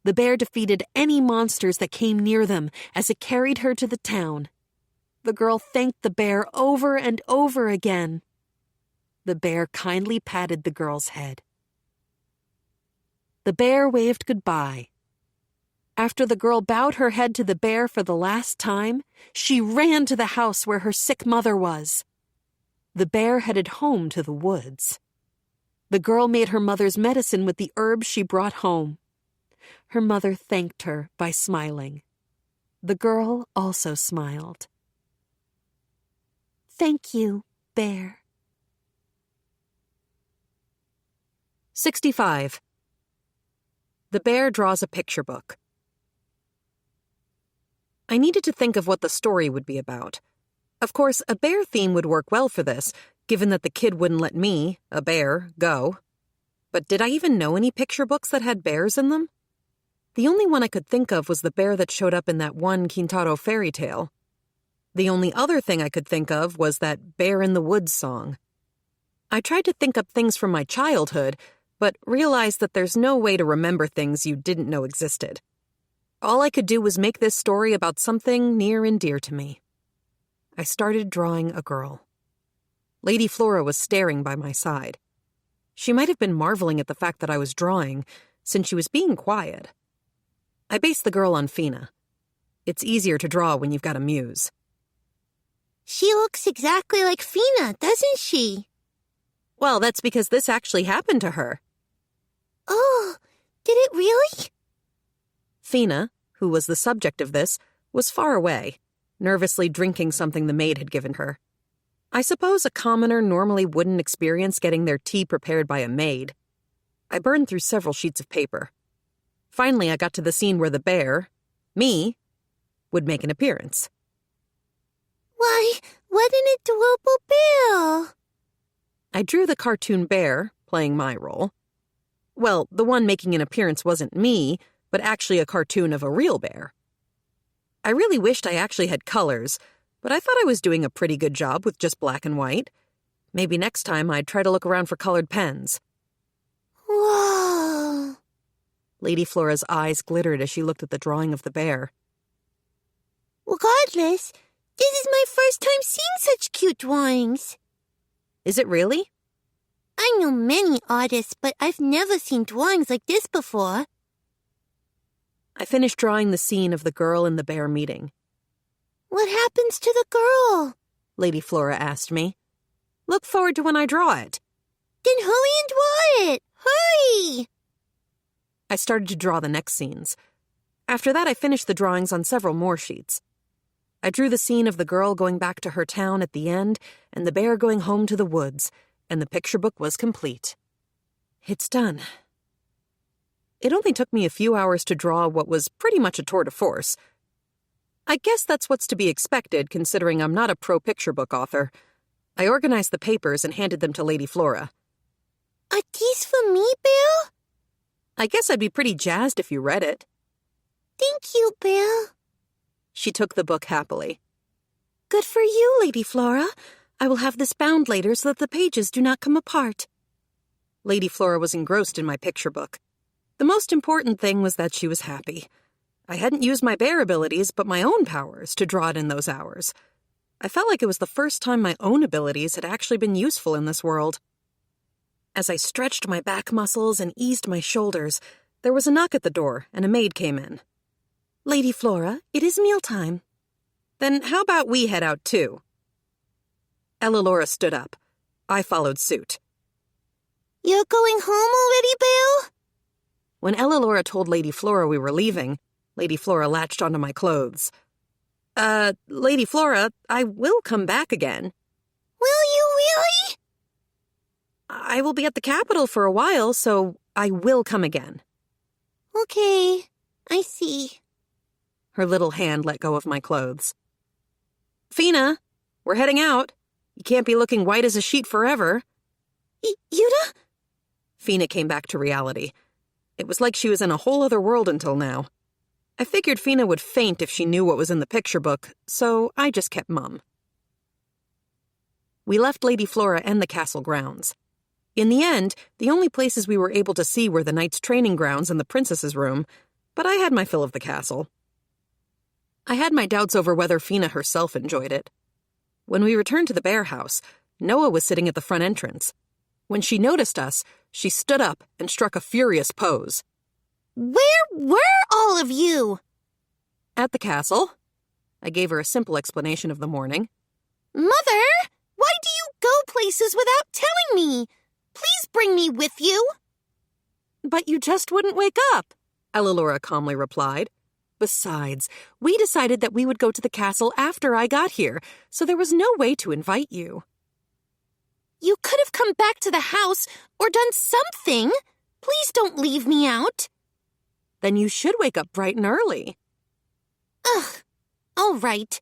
Speaker 1: The bear defeated any monsters that came near them as it carried her to the town. The girl thanked the bear over and over again. The bear kindly patted the girl's head. The bear waved goodbye. After the girl bowed her head to the bear for the last time, she ran to the house where her sick mother was. The bear headed home to the woods. The girl made her mother's medicine with the herbs she brought home. Her mother thanked her by smiling. The girl also smiled.
Speaker 2: Thank you, bear.
Speaker 1: 65. The bear draws a picture book. I needed to think of what the story would be about. Of course, a bear theme would work well for this, given that the kid wouldn't let me, a bear, go. But did I even know any picture books that had bears in them? The only one I could think of was the bear that showed up in that one Kintaro fairy tale. The only other thing I could think of was that Bear in the Woods song. I tried to think up things from my childhood, but realized that there's no way to remember things you didn't know existed. All I could do was make this story about something near and dear to me. I started drawing a girl. Lady Flora was staring by my side. She might have been marveling at the fact that I was drawing, since she was being quiet. I based the girl on Fina. It's easier to draw when you've got a muse.
Speaker 2: She looks exactly like Fina, doesn't she?
Speaker 1: Well, that's because this actually happened to her.
Speaker 2: Oh, did it really?
Speaker 1: Fina, who was the subject of this, was far away, nervously drinking something the maid had given her. I suppose a commoner normally wouldn't experience getting their tea prepared by a maid. I burned through several sheets of paper. Finally, I got to the scene where the bear, me, would make an appearance.
Speaker 2: Why, what an adorable bear!
Speaker 1: I drew the cartoon bear, playing my role. Well, the one making an appearance wasn't me, but actually a cartoon of a real bear. I really wished I actually had colors, but I thought I was doing a pretty good job with just black and white. Maybe next time I'd try to look around for colored pens.
Speaker 2: Whoa!
Speaker 1: Lady Flora's eyes glittered as she looked at the drawing of the bear.
Speaker 2: Regardless, this is my first time seeing such cute drawings.
Speaker 1: Is it really?
Speaker 2: I know many artists, but I've never seen drawings like this before.
Speaker 1: I finished drawing the scene of the girl and the bear meeting.
Speaker 2: What happens to the girl?
Speaker 1: Lady Flora asked me. Look forward to when I draw it.
Speaker 2: Then hurry and draw it! Hurry!
Speaker 1: I started to draw the next scenes. After that, I finished the drawings on several more sheets. I drew the scene of the girl going back to her town at the end and the bear going home to the woods, and the picture book was complete. It's done. It only took me a few hours to draw what was pretty much a tour de force. I guess that's what's to be expected, considering I'm not a pro picture book author. I organized the papers and handed them to Lady Flora.
Speaker 2: Are these for me, Bill?
Speaker 1: I guess I'd be pretty jazzed if you read it.
Speaker 2: Thank you, Bill.
Speaker 1: She took the book happily.
Speaker 4: Good for you, Lady Flora. I will have this bound later so that the pages do not come apart.
Speaker 1: Lady Flora was engrossed in my picture book. The most important thing was that she was happy. I hadn't used my bear abilities, but my own powers, to draw it in those hours. I felt like it was the first time my own abilities had actually been useful in this world. As I stretched my back muscles and eased my shoulders, there was a knock at the door, and a maid came in.
Speaker 4: Lady Flora, it is mealtime.
Speaker 1: Then how about we head out too? Ella stood up. I followed suit.
Speaker 2: You're going home already, Bill?
Speaker 1: When Ella told Lady Flora we were leaving, Lady Flora latched onto my clothes. Lady Flora, I will come back again.
Speaker 2: Will you really?
Speaker 1: I will be at the capital for a while, so I will come again.
Speaker 2: Okay, I see.
Speaker 1: Her little hand let go of my clothes. Fina, we're heading out. You can't be looking white as a sheet forever.
Speaker 2: Yuta?
Speaker 1: Fina came back to reality. It was like she was in a whole other world until now. I figured Fina would faint if she knew what was in the picture book, so I just kept mum. We left Lady Flora and the castle grounds. In the end, the only places we were able to see were the knight's training grounds and the princess's room, but I had my fill of the castle. I had my doubts over whether Fina herself enjoyed it. When we returned to the bear house, Noah was sitting at the front entrance. When she noticed us, she stood up and struck a furious pose.
Speaker 2: Where were all of you?
Speaker 1: At the castle. I gave her a simple explanation of the morning.
Speaker 2: Mother, why do you go places without telling me? Please bring me with you.
Speaker 1: But you just wouldn't wake up, Ella calmly replied. Besides, we decided that we would go to the castle after I got here, so there was no way to invite you.
Speaker 2: You could have come back to the house or done something. Please don't leave me out.
Speaker 1: Then you should wake up bright and early.
Speaker 2: Ugh, all right.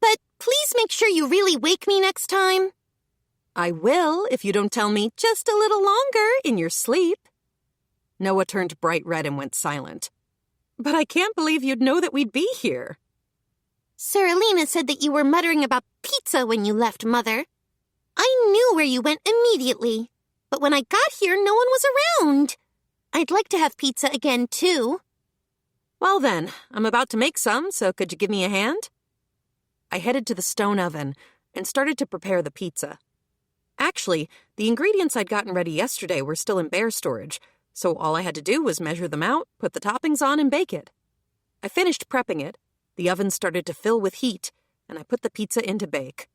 Speaker 2: But please make sure you really wake me next time.
Speaker 1: I will if you don't tell me just a little longer in your sleep. Noah turned bright red and went silent. But I can't believe you'd know that we'd be here.
Speaker 2: Saralina said that you were muttering about pizza when you left, Mother. I knew where you went immediately, but when I got here, no one was around. I'd like to have pizza again, too.
Speaker 1: Well then, I'm about to make some, so could you give me a hand? I headed to the stone oven and started to prepare the pizza. Actually, the ingredients I'd gotten ready yesterday were still in bear storage, so all I had to do was measure them out, put the toppings on, and bake it. I finished prepping it, the oven started to fill with heat, and I put the pizza in to bake.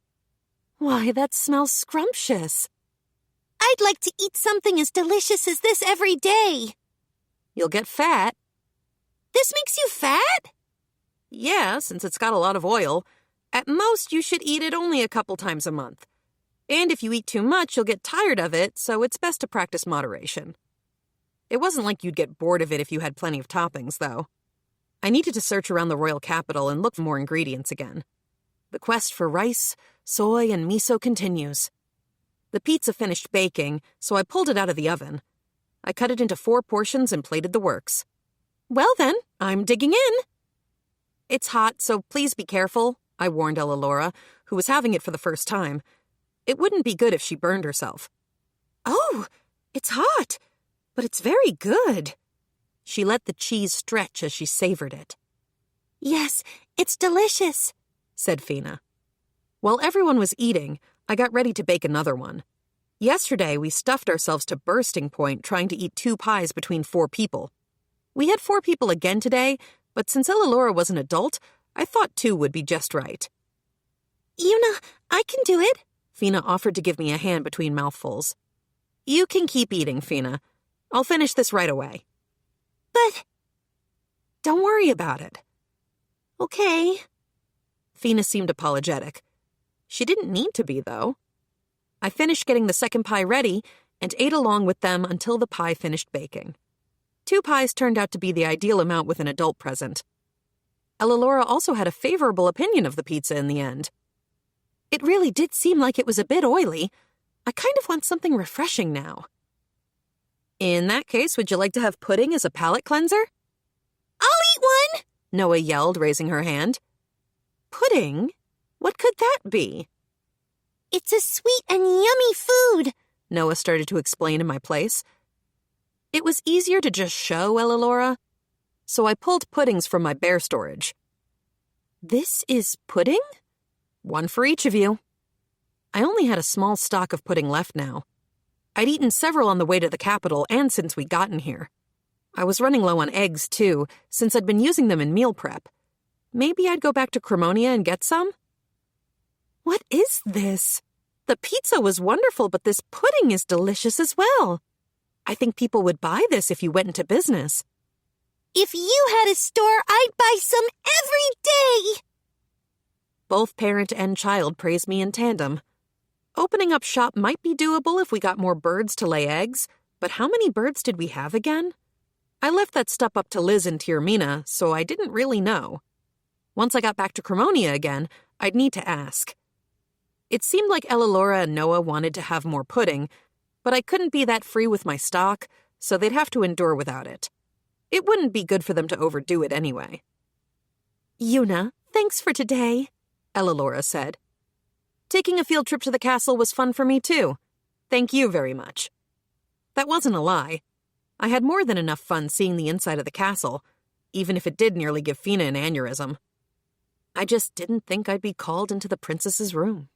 Speaker 1: Why, that smells scrumptious.
Speaker 2: I'd like to eat something as delicious as this every day.
Speaker 1: You'll get fat.
Speaker 2: This makes you fat?
Speaker 1: Yeah, since it's got a lot of oil. At most, you should eat it only a couple times a month. And if you eat too much, you'll get tired of it, so it's best to practice moderation. It wasn't like you'd get bored of it if you had plenty of toppings, though. I needed to search around the royal capital and look for more ingredients again. The quest for rice, soy, and miso continues. The pizza finished baking, so I pulled it out of the oven. I cut it into 4 portions and plated the works. Well then, I'm digging in. It's hot, so please be careful, I warned Ella, who was having it for the first time. It wouldn't be good if she burned herself. Oh, it's hot, but it's very good. She let the cheese stretch as she savored it.
Speaker 2: Yes, it's delicious,
Speaker 1: said Fina. While everyone was eating, I got ready to bake another one. Yesterday, we stuffed ourselves to bursting point trying to eat 2 pies between 4 people. We had 4 people again today, but since Ella was an adult, I thought 2 would be just right.
Speaker 2: Yuna, I can do it.
Speaker 1: Fina offered to give me a hand between mouthfuls. You can keep eating, Fina. I'll finish this right away.
Speaker 2: But...
Speaker 1: Don't worry about it.
Speaker 2: Okay.
Speaker 1: Fina seemed apologetic. She didn't need to be, though. I finished getting the second pie ready and ate along with them until the pie finished baking. 2 pies turned out to be the ideal amount with an adult present. Ellalora also had a favorable opinion of the pizza in the end. It really did seem like it was a bit oily. I kind of want something refreshing now. In that case, would you like to have pudding as a palate cleanser?
Speaker 2: I'll eat one!
Speaker 1: Noah yelled, raising her hand. Pudding? What could that be?
Speaker 2: It's a sweet and yummy food,
Speaker 1: Noah started to explain in my place. It was easier to just show Ellalora, so I pulled puddings from my bear storage. This is pudding? 1 for each of you. I only had a small stock of pudding left now. I'd eaten several on the way to the capital and since we'd gotten here. I was running low on eggs, too, since I'd been using them in meal prep. Maybe I'd go back to Cremonia and get some? What is this? The pizza was wonderful, but this pudding is delicious as well. I think people would buy this if you went into business.
Speaker 2: If you had a store, I'd buy some every day!
Speaker 1: Both parent and child praised me in tandem. Opening up shop might be doable if we got more birds to lay eggs, but how many birds did we have again? I left that stuff up to Liz and Tiermina, so I didn't really know. Once I got back to Cremonia again, I'd need to ask. It seemed like Ellalora and Noah wanted to have more pudding, but I couldn't be that free with my stock, so they'd have to endure without it. It wouldn't be good for them to overdo it anyway. Yuna, thanks for today, Ellalora said. Taking a field trip to the castle was fun for me, too. Thank you very much. That wasn't a lie. I had more than enough fun seeing the inside of the castle, even if it did nearly give Fina an aneurysm. I just didn't think I'd be called into the princess's room.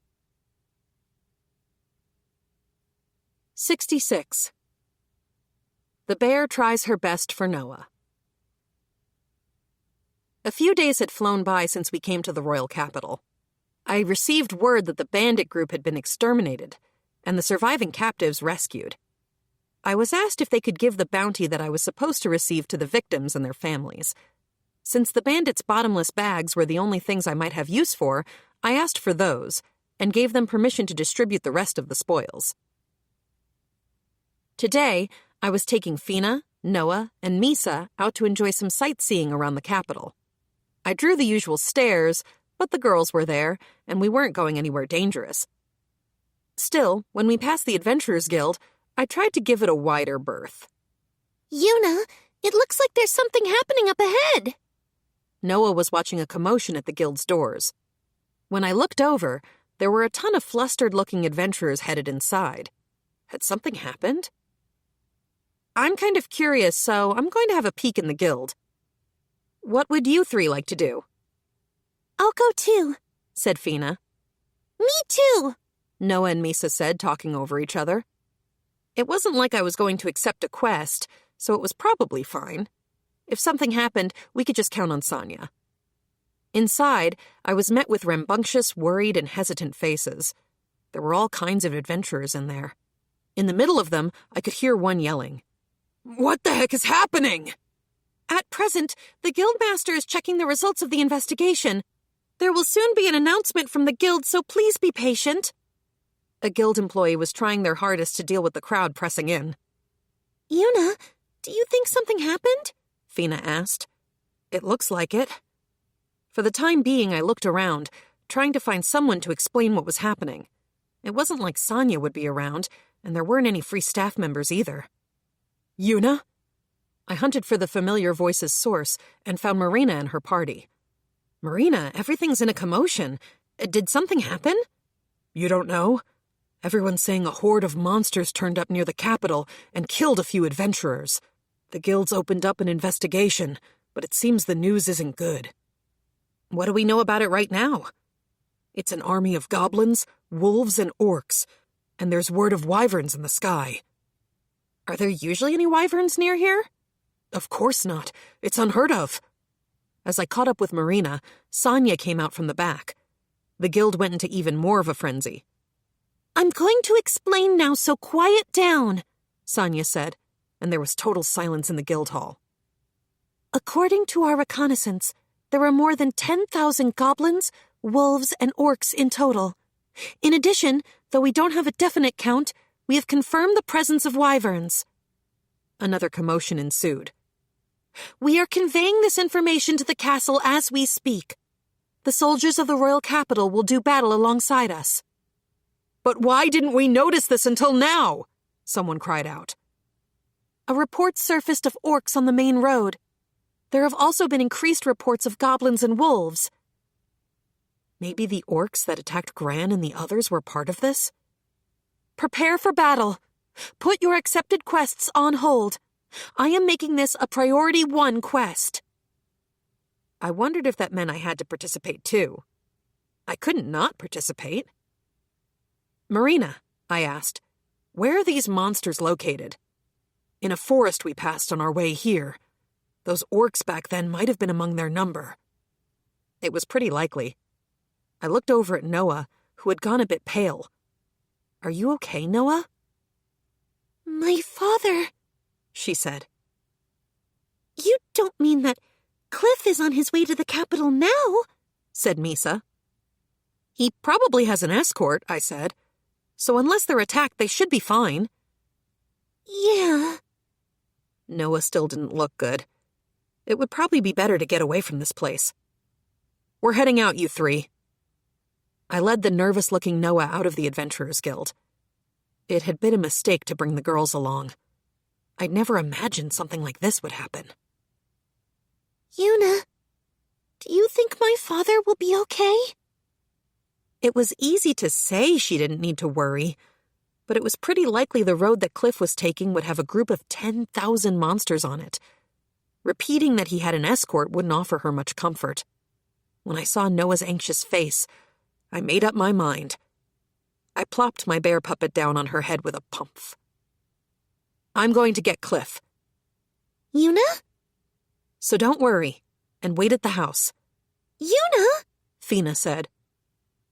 Speaker 1: 66. The bear tries her best for Noah. A few days had flown by since we came to the royal capital. I received word that the bandit group had been exterminated, and the surviving captives rescued. I was asked if they could give the bounty that I was supposed to receive to the victims and their families. Since the bandits' bottomless bags were the only things I might have use for, I asked for those, and gave them permission to distribute the rest of the spoils. Today, I was taking Fina, Noah, and Misa out to enjoy some sightseeing around the capital. I drew the usual stares, but the girls were there, and we weren't going anywhere dangerous. Still, when we passed the Adventurers Guild, I tried to give it a wider berth.
Speaker 2: Yuna, it looks like there's something happening up ahead.
Speaker 1: Noah was watching a commotion at the guild's doors. When I looked over, there were a ton of flustered-looking adventurers headed inside. Had something happened? I'm kind of curious, so I'm going to have a peek in the guild. What would you 3 like to do?
Speaker 2: I'll go too,
Speaker 1: said Fina.
Speaker 2: Me too,
Speaker 1: Noah and Misa said, talking over each other. It wasn't like I was going to accept a quest, so it was probably fine. If something happened, we could just count on Sonia. Inside, I was met with rambunctious, worried, and hesitant faces. There were all kinds of adventurers in there. In the middle of them, I could hear one yelling. What the heck is happening? At present, the guildmaster is checking the results of the investigation. There will soon be an announcement from the guild, so please be patient. A guild employee was trying their hardest to deal with the crowd pressing in. Yuna, do you think something happened? Fina asked. It looks like it. For the time being, I looked around, trying to find someone to explain what was happening. It wasn't like Sonia would be around, and there weren't any free staff members either. Yuna? I hunted for the familiar voice's source and found Marina and her party. Marina, everything's in a commotion. Did something happen? You don't know? Everyone's saying a horde of monsters turned up near the capital and killed a few adventurers. The guild's opened up an investigation, but it seems the news isn't good. What do we know about it right now? It's an army of goblins, wolves, and orcs, and there's word of wyverns in the sky. Are there usually any wyverns near here? Of course not. It's unheard of. As I caught up with Marina, Sonia came out from the back. The guild went into even more of a frenzy. I'm going to explain now, so quiet down, Sonia said, and there was total silence in the guild hall. According to our reconnaissance, there are more than 10,000 goblins,
Speaker 4: wolves, and orcs in total. In addition, though we don't have a definite count, we have confirmed the presence of wyverns. Another commotion ensued. We are conveying this information to the castle as we speak. The soldiers of the royal capital will do battle alongside us.
Speaker 3: But why didn't we notice this until now? Someone cried out.
Speaker 4: A report surfaced of orcs on the main road. There have also been increased reports of goblins and wolves.
Speaker 1: Maybe the orcs that attacked Gran and the others were part of this?
Speaker 4: Prepare for battle. Put your accepted quests on hold. I am making this a priority 1 quest.
Speaker 1: I wondered if that meant I had to participate too. I couldn't not participate. Marina, I asked, where are these monsters located? In a forest we passed on our way here. Those orcs back then might have been among their number. It was pretty likely. I looked over at Noah, who had gone a bit pale. Are you okay, Noah?
Speaker 2: My father,
Speaker 1: she said.
Speaker 2: You don't mean that Cliff is on his way to the capital now?
Speaker 1: Said Misa. He probably has an escort, I said. So unless they're attacked, they should be fine.
Speaker 2: Yeah.
Speaker 1: Noah still didn't look good. It would probably be better to get away from this place. We're heading out, you 3. I led the nervous-looking Noah out of the Adventurers Guild. It had been a mistake to bring the girls along. I'd never imagined something like this would happen.
Speaker 2: Yuna, do you think my father will be okay?
Speaker 1: It was easy to say she didn't need to worry, but it was pretty likely the road that Cliff was taking would have a group of 10,000 monsters on it. Repeating that he had an escort wouldn't offer her much comfort. When I saw Noah's anxious face, I made up my mind. I plopped my bear puppet down on her head with a pumph. I'm going to get Cliff.
Speaker 2: Yuna?
Speaker 1: So don't worry, and wait at the house.
Speaker 2: Yuna?
Speaker 1: Fina said.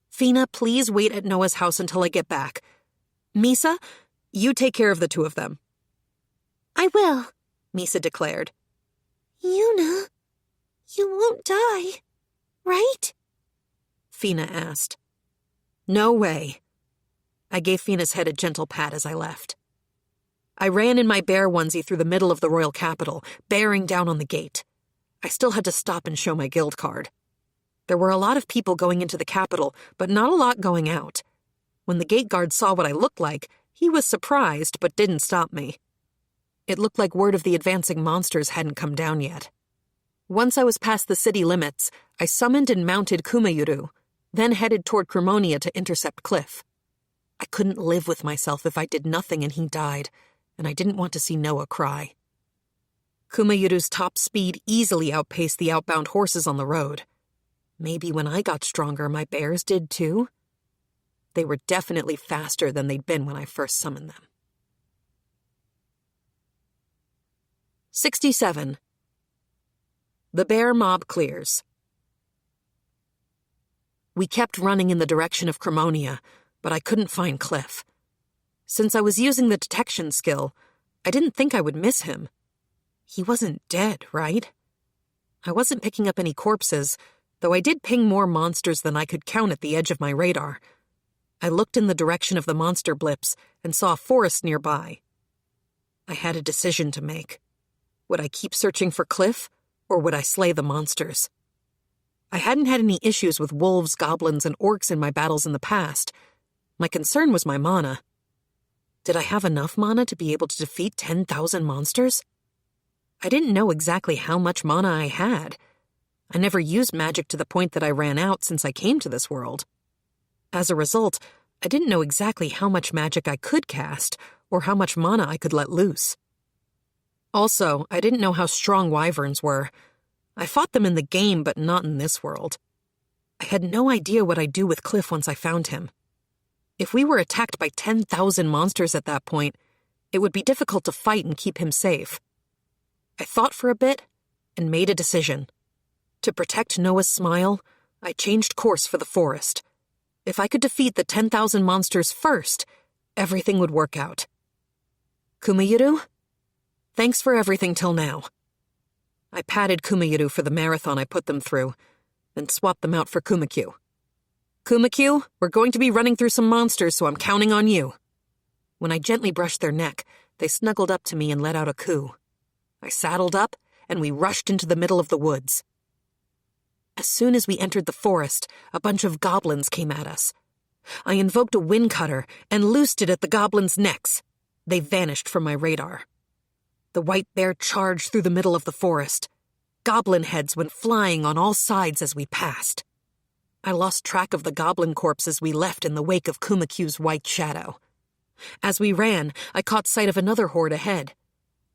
Speaker 1: Fina, please wait at Noah's house until I get back. Misa, you take care of the 2 of them.
Speaker 2: I will,
Speaker 1: Misa declared.
Speaker 2: Yuna, you won't die, right?
Speaker 1: Fina asked. No way. I gave Fina's head a gentle pat as I left. I ran in my bear onesie through the middle of the royal capital, bearing down on the gate. I still had to stop and show my guild card. There were a lot of people going into the capital, but not a lot going out. When the gate guard saw what I looked like, he was surprised but didn't stop me. It looked like word of the advancing monsters hadn't come down yet. Once I was past the city limits, I summoned and mounted Kuma, then headed toward Cremonia to intercept Cliff. I couldn't live with myself if I did nothing and he died, and I didn't want to see Noah cry. Kumayuru's top speed easily outpaced the outbound horses on the road. Maybe when I got stronger, my bears did too? They were definitely faster than they'd been when I first summoned them. 67. The bear mob clears. We kept running in the direction of Cremonia, but I couldn't find Cliff. Since I was using the detection skill, I didn't think I would miss him. He wasn't dead, right? I wasn't picking up any corpses, though I did ping more monsters than I could count at the edge of my radar. I looked in the direction of the monster blips and saw a forest nearby. I had a decision to make. Would I keep searching for Cliff, or would I slay the monsters? I hadn't had any issues with wolves, goblins, and orcs in my battles in the past. My concern was my mana. Did I have enough mana to be able to defeat 10,000 monsters? I didn't know exactly how much mana I had. I never used magic to the point that I ran out since I came to this world. As a result, I didn't know exactly how much magic I could cast or how much mana I could let loose. Also, I didn't know how strong wyverns were. I fought them in the game, but not in this world. I had no idea what I'd do with Cliff once I found him. If we were attacked by 10,000 monsters at that point, it would be difficult to fight and keep him safe. I thought for a bit and made a decision. To protect Noah's smile, I changed course for the forest. If I could defeat the 10,000 monsters first, everything would work out. Kumayuru? Thanks for everything till now. I patted Kumayuru for the marathon I put them through, then swapped them out for Kumakyu. Kuma-Q, we're going to be running through some monsters, so I'm counting on you. When I gently brushed their neck, they snuggled up to me and let out a coo. I saddled up, and we rushed into the middle of the woods. As soon as we entered the forest, a bunch of goblins came at us. I invoked a wind cutter and loosed it at the goblins' necks. They vanished from my radar. The white bear charged through the middle of the forest. Goblin heads went flying on all sides as we passed. I lost track of the goblin corpses we left in the wake of Kuma-Q's white shadow. As we ran, I caught sight of another horde ahead.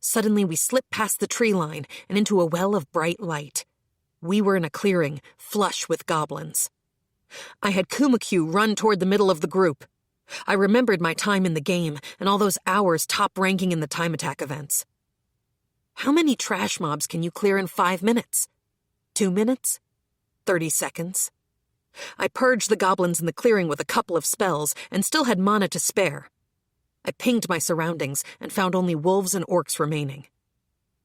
Speaker 1: Suddenly, we slipped past the tree line and into a well of bright light. We were in a clearing, flush with goblins. I had Kuma-Q run toward the middle of the group. I remembered my time in the game and all those hours top ranking in the time attack events. How many trash mobs can you clear in 5 minutes? 2 minutes? 30 seconds? I purged the goblins in the clearing with a couple of spells and still had mana to spare. I pinged my surroundings and found only wolves and orcs remaining.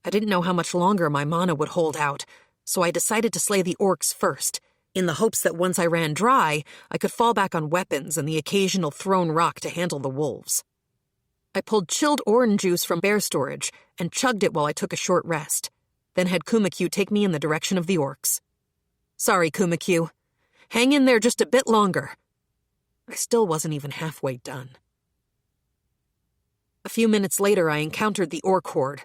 Speaker 1: I didn't know how much longer my mana would hold out, so I decided to slay the orcs first, in the hopes that once I ran dry, I could fall back on weapons and the occasional thrown rock to handle the wolves. I pulled chilled orange juice from bear storage and chugged it while I took a short rest, then had Kuma-Q take me in the direction of the orcs. Sorry, Kuma-Q. Hang in there just a bit longer. I still wasn't even halfway done. A few minutes later, I encountered the orc horde.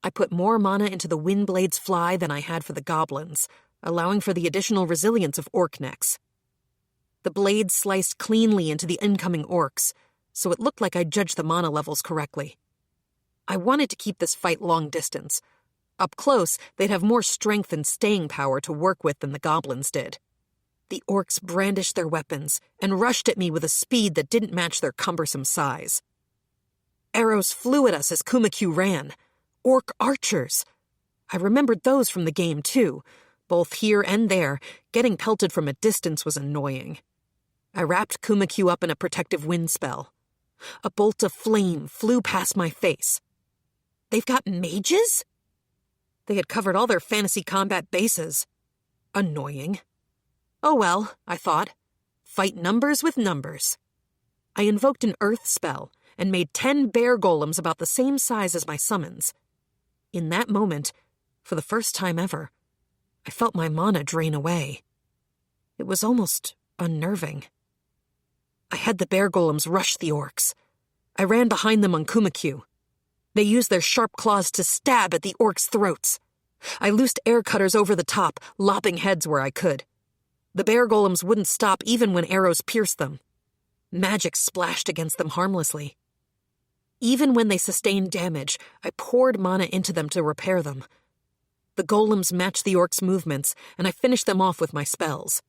Speaker 1: I put more mana into the Windblade's fly than I had for the goblins, allowing for the additional resilience of orc necks. The blade sliced cleanly into the incoming orcs, so it looked like I'd judged the mana levels correctly. I wanted to keep this fight long distance. Up close, they'd have more strength and staying power to work with than the goblins did. The orcs brandished their weapons and rushed at me with a speed that didn't match their cumbersome size. Arrows flew at us as Kuma-Q ran. Orc archers. I remembered those from the game, too. Both here and there, getting pelted from a distance was annoying. I wrapped Kuma-Q up in a protective wind spell. A bolt of flame flew past my face. They've got mages? They had covered all their fantasy combat bases. Annoying. Oh well, I thought. Fight numbers with numbers. I invoked an earth spell and made 10 bear golems about the same size as my summons. In that moment, for the first time ever, I felt my mana drain away. It was almost unnerving. I had the bear golems rush the orcs. I ran behind them on Kuma-Q. They used their sharp claws to stab at the orcs' throats. I loosed air cutters over the top, lopping heads where I could. The bear golems wouldn't stop even when arrows pierced them. Magic splashed against them harmlessly. Even when they sustained damage, I poured mana into them to repair them. The golems matched the orcs' movements, and I finished them off with my spells.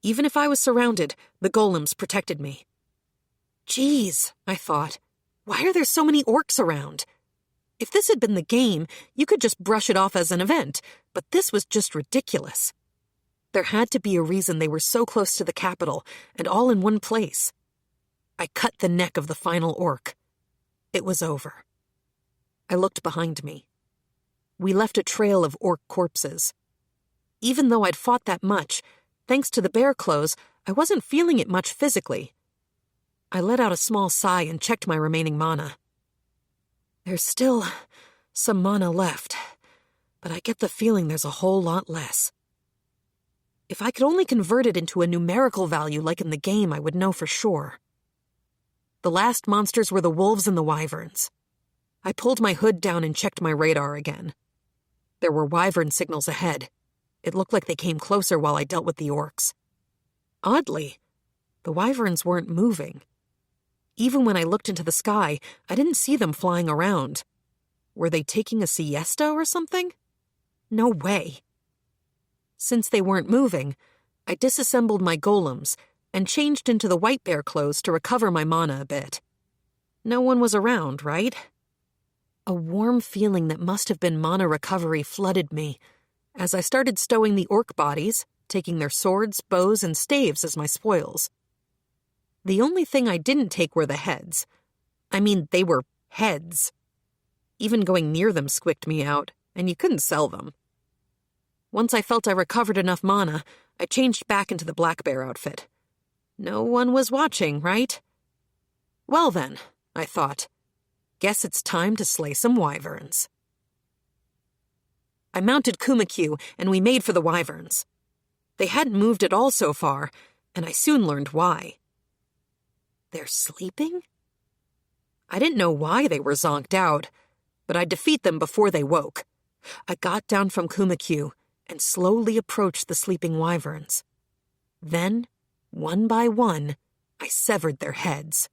Speaker 1: Even if I was surrounded, the golems protected me. Geez, I thought, why are there so many orcs around? If this had been the game, you could just brush it off as an event, but this was just ridiculous. There had to be a reason they were so close to the capital, and all in one place. I cut the neck of the final orc. It was over. I looked behind me. We left a trail of orc corpses. Even though I'd fought that much, thanks to the bear clothes, I wasn't feeling it much physically. I let out a small sigh and checked my remaining mana. There's still some mana left, but I get the feeling there's a whole lot less. If I could only convert it into a numerical value like in the game, I would know for sure. The last monsters were the wolves and the wyverns. I pulled my hood down and checked my radar again. There were wyvern signals ahead. It looked like they came closer while I dealt with the orcs. Oddly, the wyverns weren't moving. Even when I looked into the sky, I didn't see them flying around. Were they taking a siesta or something? No way. Since they weren't moving, I disassembled my golems and changed into the white bear clothes to recover my mana a bit. No one was around, right? A warm feeling that must have been mana recovery flooded me as I started stowing the orc bodies, taking their swords, bows, and staves as my spoils. The only thing I didn't take were the heads. I mean, they were heads. Even going near them squicked me out, and you couldn't sell them. Once I felt I recovered enough mana, I changed back into the black bear outfit. No one was watching, right? Well then, I thought, guess it's time to slay some wyverns. I mounted Kuma and we made for the wyverns. They hadn't moved at all so far, and I soon learned why. They're sleeping? I didn't know why they were zonked out, but I'd defeat them before they woke. I got down from Kuma and slowly approached the sleeping wyverns. Then, one by one, I severed their heads.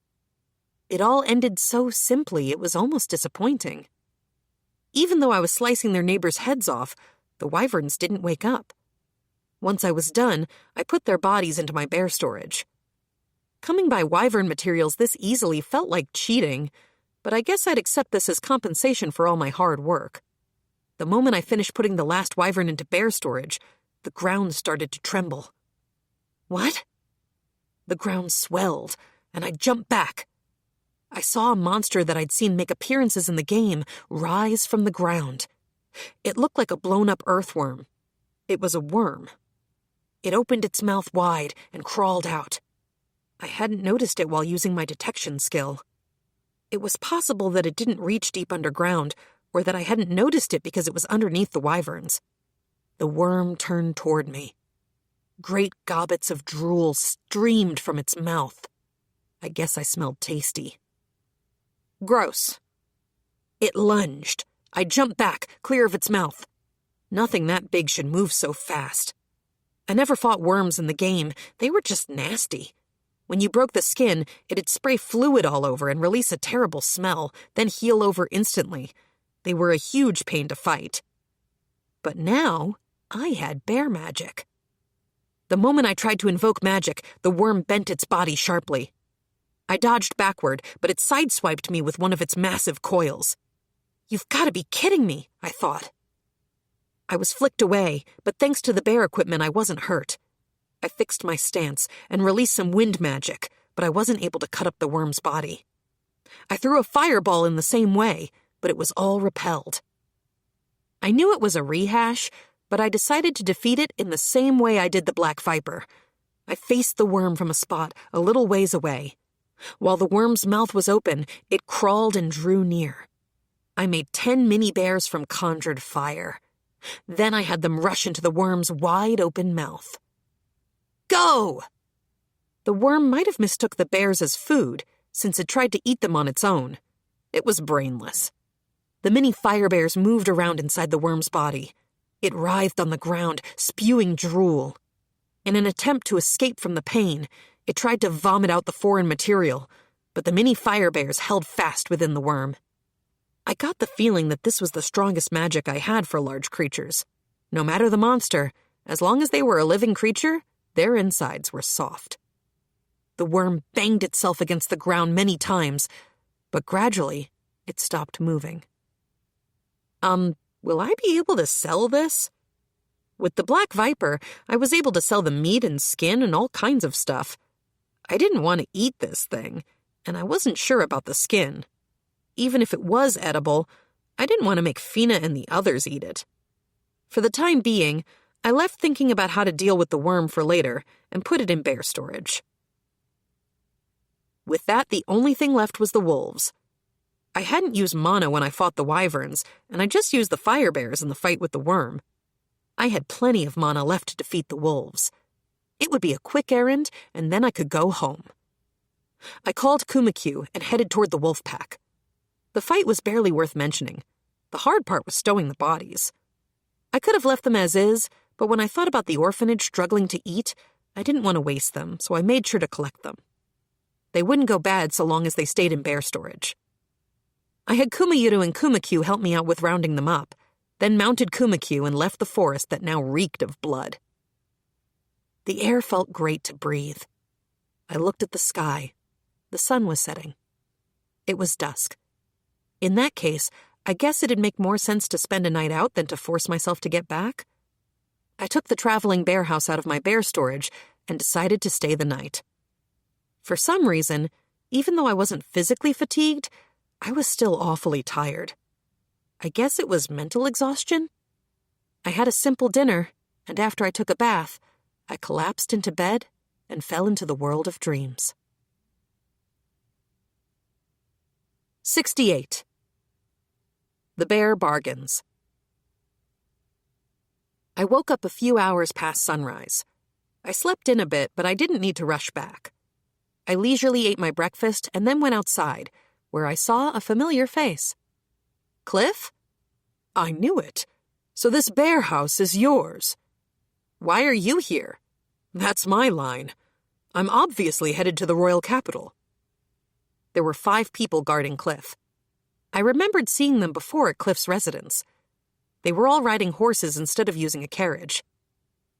Speaker 1: It all ended so simply it was almost disappointing. Even though I was slicing their neighbors' heads off, the wyverns didn't wake up. Once I was done, I put their bodies into my bear storage. Coming by wyvern materials this easily felt like cheating, but I guess I'd accept this as compensation for all my hard work. The moment I finished putting the last wyvern into bear storage, the ground started to tremble. What? The ground swelled, and I jumped back. I saw a monster that I'd seen make appearances in the game rise from the ground. It looked like a blown-up earthworm. It was a worm. It opened its mouth wide and crawled out. I hadn't noticed it while using my detection skill. It was possible that it didn't reach deep underground, or that I hadn't noticed it because it was underneath the wyverns. The worm turned toward me. Great gobbets of drool streamed from its mouth. I guess I smelled tasty. Gross. It lunged. I jumped back, clear of its mouth. Nothing that big should move so fast. I never fought worms in the game. They were just nasty. When you broke the skin, it'd spray fluid all over and release a terrible smell, then heal over instantly. They were a huge pain to fight. But now, I had bear magic. The moment I tried to invoke magic, the worm bent its body sharply. I dodged backward, but it sideswiped me with one of its massive coils. You've got to be kidding me, I thought. I was flicked away, but thanks to the bear equipment, I wasn't hurt. I fixed my stance and released some wind magic, but I wasn't able to cut up the worm's body. I threw a fireball in the same way, but it was all repelled. I knew it was a rehash, but I decided to defeat it in the same way I did the black viper. I faced the worm from a spot a little ways away. While the worm's mouth was open, it crawled and drew near. I made 10 mini bears from conjured fire. Then I had them rush into the worm's wide-open mouth. Go! The worm might have mistook the bears as food, since it tried to eat them on its own. It was brainless. The mini fire bears moved around inside the worm's body. It writhed on the ground, spewing drool. In an attempt to escape from the pain, it tried to vomit out the foreign material, but the mini fire bears held fast within the worm. I got the feeling that this was the strongest magic I had for large creatures. No matter the monster, as long as they were a living creature, their insides were soft. The worm banged itself against the ground many times, but gradually it stopped moving. Will I be able to sell this? With the black viper, I was able to sell the meat and skin and all kinds of stuff. I didn't want to eat this thing, and I wasn't sure about the skin. Even if it was edible, I didn't want to make Fina and the others eat it. For the time being, I left thinking about how to deal with the worm for later and put it in bear storage. With that, the only thing left was the wolves. I hadn't used mana when I fought the wyverns, and I just used the fire bears in the fight with the worm. I had plenty of mana left to defeat the wolves. It would be a quick errand, and then I could go home. I called Kuma and headed toward the wolf pack. The fight was barely worth mentioning. The hard part was stowing the bodies. I could have left them as is, but when I thought about the orphanage struggling to eat, I didn't want to waste them, so I made sure to collect them. They wouldn't go bad so long as they stayed in bear storage. I had Kumayuru and Kuma help me out with rounding them up, then mounted Kuma and left the forest that now reeked of blood. The air felt great to breathe. I looked at the sky. The sun was setting. It was dusk. In that case, I guess it'd make more sense to spend a night out than to force myself to get back. I took the traveling bear house out of my bear storage and decided to stay the night. For some reason, even though I wasn't physically fatigued, I was still awfully tired. I guess it was mental exhaustion. I had a simple dinner, and after I took a bath, I collapsed into bed and fell into the world of dreams. 68. The Bear Bargains. I woke up a few hours past sunrise. I slept in a bit, but I didn't need to rush back. I leisurely ate my breakfast and then went outside, where I saw a familiar face. Cliff? I knew it. So this bear house is yours. Why are you here? That's my line. I'm obviously headed to the royal capital. There were 5 people guarding Cliff. I remembered seeing them before at Cliff's residence. They were all riding horses instead of using a carriage.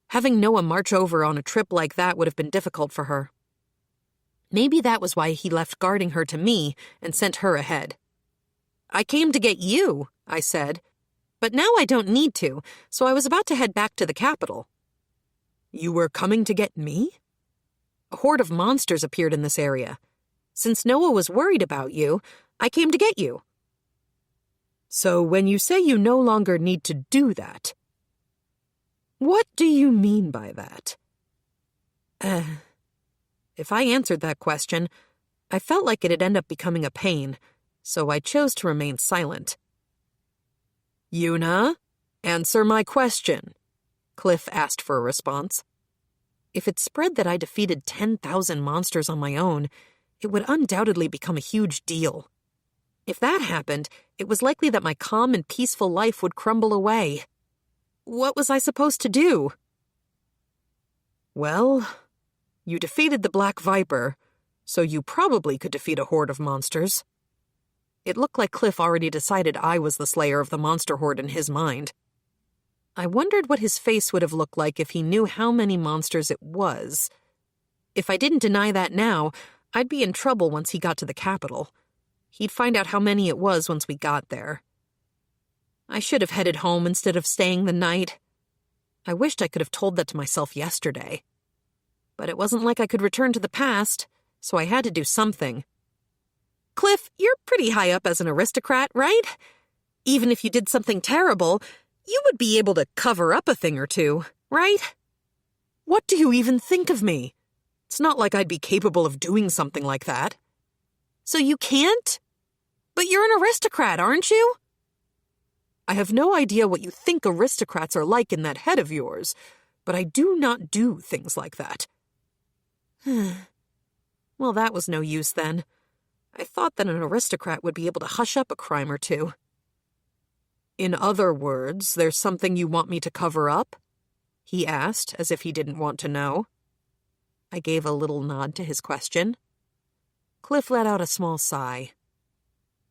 Speaker 1: Having Noah march over on a trip like that would have been difficult for her. Maybe that was why he left guarding her to me and sent her ahead. I came to get you, I said, but now I don't need to, so I was about to head back to the capital. You were coming to get me? A horde of monsters appeared in this area. Since Noah was worried about you, I came to get you. So when you say you no longer need to do that, what do you mean by that? If I answered that question, I felt like it'd end up becoming a pain, so I chose to remain silent. Yuna, answer my question, Cliff asked for a response. If it spread that I defeated 10,000 monsters on my own, it would undoubtedly become a huge deal. If that happened, it was likely that my calm and peaceful life would crumble away. What was I supposed to do? Well, you defeated the Black Viper, so you probably could defeat a horde of monsters. It looked like Cliff already decided I was the slayer of the monster horde in his mind. I wondered what his face would have looked like if he knew how many monsters it was. If I didn't deny that now, I'd be in trouble once he got to the capital. He'd find out how many it was once we got there. I should have headed home instead of staying the night. I wished I could have told that to myself yesterday. But it wasn't like I could return to the past, so I had to do something. Cliff, you're pretty high up as an aristocrat, right? Even if you did something terrible, you would be able to cover up a thing or two, right? What do you even think of me? It's not like I'd be capable of doing something like that. So you can't? But you're an aristocrat, aren't you? I have no idea what you think aristocrats are like in that head of yours, but I do not do things like that. Well, that was no use then. I thought that an aristocrat would be able to hush up a crime or two. In other words, there's something you want me to cover up? He asked, as if he didn't want to know. I gave a little nod to his question. Cliff let out a small sigh.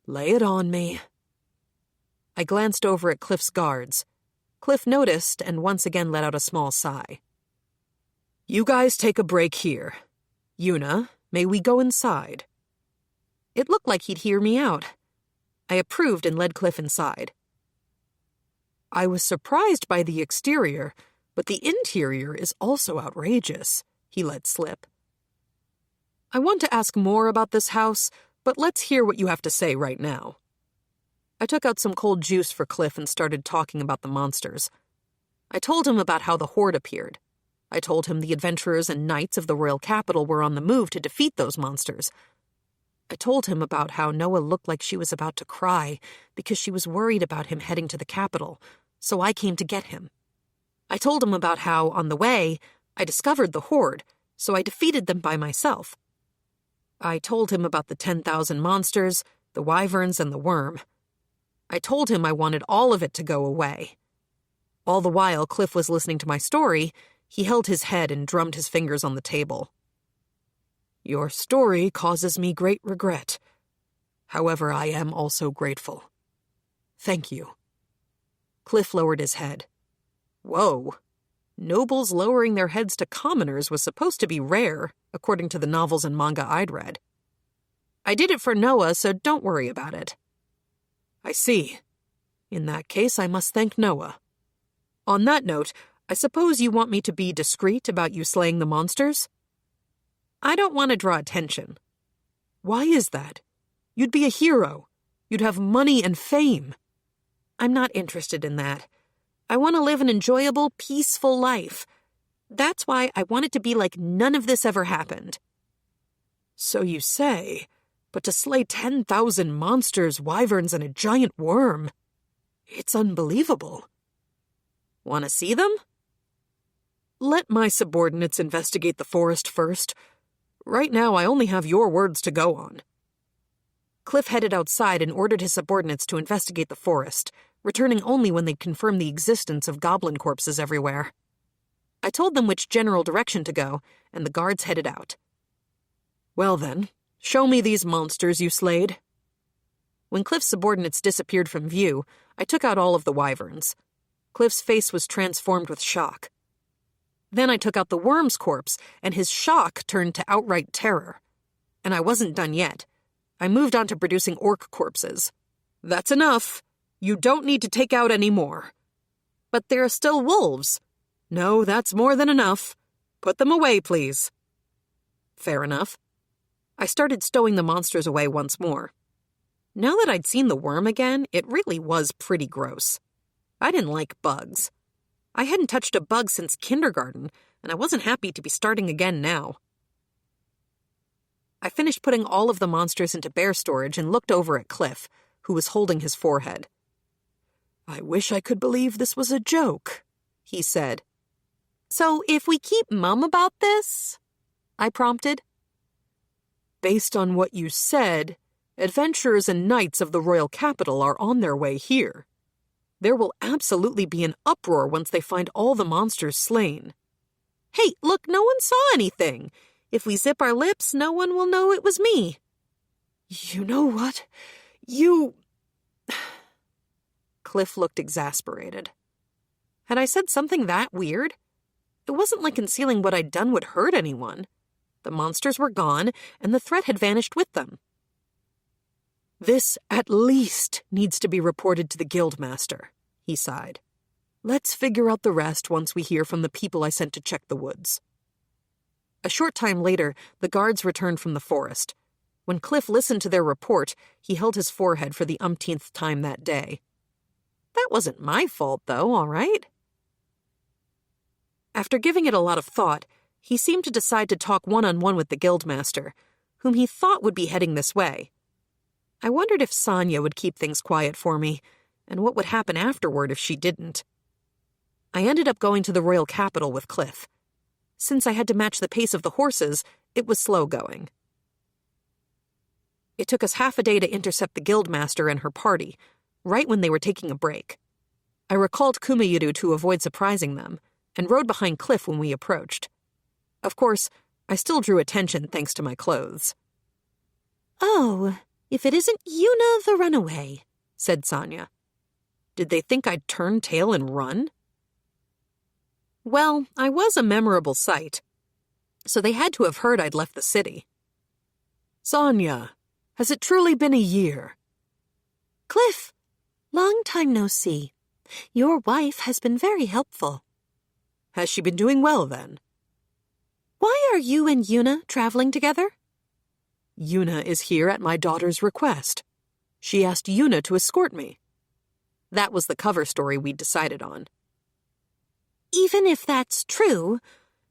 Speaker 1: Lay it on me. I glanced over at Cliff's guards. Cliff noticed and once again let out a small sigh. You guys take a break here. Yuna, may we go inside? It looked like he'd hear me out. I approved and led Cliff inside. I was surprised by the exterior, but the interior is also outrageous, he let slip. I want to ask more about this house, but let's hear what you have to say right now. I took out some cold juice for Cliff and started talking about the monsters. I told him about how the horde appeared. I told him the adventurers and knights of the royal capital were on the move to defeat those monsters. I told him about how Noah looked like she was about to cry because she was worried about him heading to the capital, so I came to get him. I told him about how, on the way, I discovered the horde, so I defeated them by myself. I told him about the 10,000 monsters, the wyverns, and the worm. I told him I wanted all of it to go away. All the while Cliff was listening to my story, he held his head and drummed his fingers on the table. Your story causes me great regret. However, I am also grateful. Thank you. Cliff lowered his head. Whoa. Nobles lowering their heads to commoners was supposed to be rare, according to the novels and manga I'd read. I did it for Noah, so don't worry about it. I see. In that case, I must thank Noah. On that note, I suppose you want me to be discreet about you slaying the monsters? I don't want to draw attention. Why is that? You'd be a hero. You'd have money and fame. I'm not interested in that. I want to live an enjoyable, peaceful life.
Speaker 4: That's why I want it to be like none of this ever happened.
Speaker 3: So you say, but to slay 10,000 monsters, wyverns, and a giant worm, it's unbelievable.
Speaker 4: Want to see them?
Speaker 3: Let my subordinates investigate the forest first. Right now, I only have your words to go on.
Speaker 4: Cliff headed outside and ordered his subordinates to investigate the forest, returning only when they'd confirmed the existence of goblin corpses everywhere. I told them which general direction to go, and the guards headed out.
Speaker 3: Well then, show me these monsters you slayed.
Speaker 4: When Cliff's subordinates disappeared from view, I took out all of the wyverns. Cliff's face was transformed with shock. Then I took out the worm's corpse, and his shock turned to outright terror. And I wasn't done yet. I moved on to producing orc corpses.
Speaker 3: That's enough. You don't need to take out any more.
Speaker 4: But there are still wolves.
Speaker 3: No, that's more than enough. Put them away, please.
Speaker 4: Fair enough. I started stowing the monsters away once more. Now that I'd seen the worm again, it really was pretty gross. I didn't like bugs. I hadn't touched a bug since kindergarten, and I wasn't happy to be starting again now. I finished putting all of the monsters into bear storage and looked over at Cliff, who was holding his forehead.
Speaker 3: I wish I could believe this was a joke, he said.
Speaker 4: So if we keep mum about this? I prompted.
Speaker 3: Based on what you said, adventurers and knights of the royal capital are on their way here. There will absolutely be an uproar once they find all the monsters slain.
Speaker 4: Hey, look, no one saw anything. If we zip our lips, no one will know it was me.
Speaker 3: You know what?
Speaker 4: Cliff looked exasperated. Had I said something that weird? It wasn't like concealing what I'd done would hurt anyone. The monsters were gone, and the threat had vanished with them.
Speaker 3: This, at least, needs to be reported to the guildmaster, he sighed. Let's figure out the rest once we hear from the people I sent to check the woods.
Speaker 4: A short time later, the guards returned from the forest. When Cliff listened to their report, he held his forehead for the umpteenth time that day. That wasn't my fault, though, all right? After giving it a lot of thought, he seemed to decide to talk one-on-one with the guildmaster, whom he thought would be heading this way. I wondered if Sonya would keep things quiet for me, and what would happen afterward if she didn't. I ended up going to the royal capital with Cliff. Since I had to match the pace of the horses, it was slow going. It took us half a day to intercept the guildmaster and her party, right when they were taking a break. I recalled Kuma to avoid surprising them, and rode behind Cliff when we approached. Of course, I still drew attention thanks to my clothes.
Speaker 2: Oh, if it isn't Yuna the runaway,
Speaker 4: said Sonya. Did they think I'd turn tail and run? Well, I was a memorable sight, so they had to have heard I'd left the city.
Speaker 3: Sonya, has it truly been a year?
Speaker 2: Cliff, long time no see. Your wife has been very helpful.
Speaker 3: Has she been doing well, then?
Speaker 2: Why are you and Yuna traveling together?
Speaker 3: Yuna is here at my daughter's request. She asked Yuna to escort me.
Speaker 4: That was the cover story we'd decided on.
Speaker 2: Even if that's true,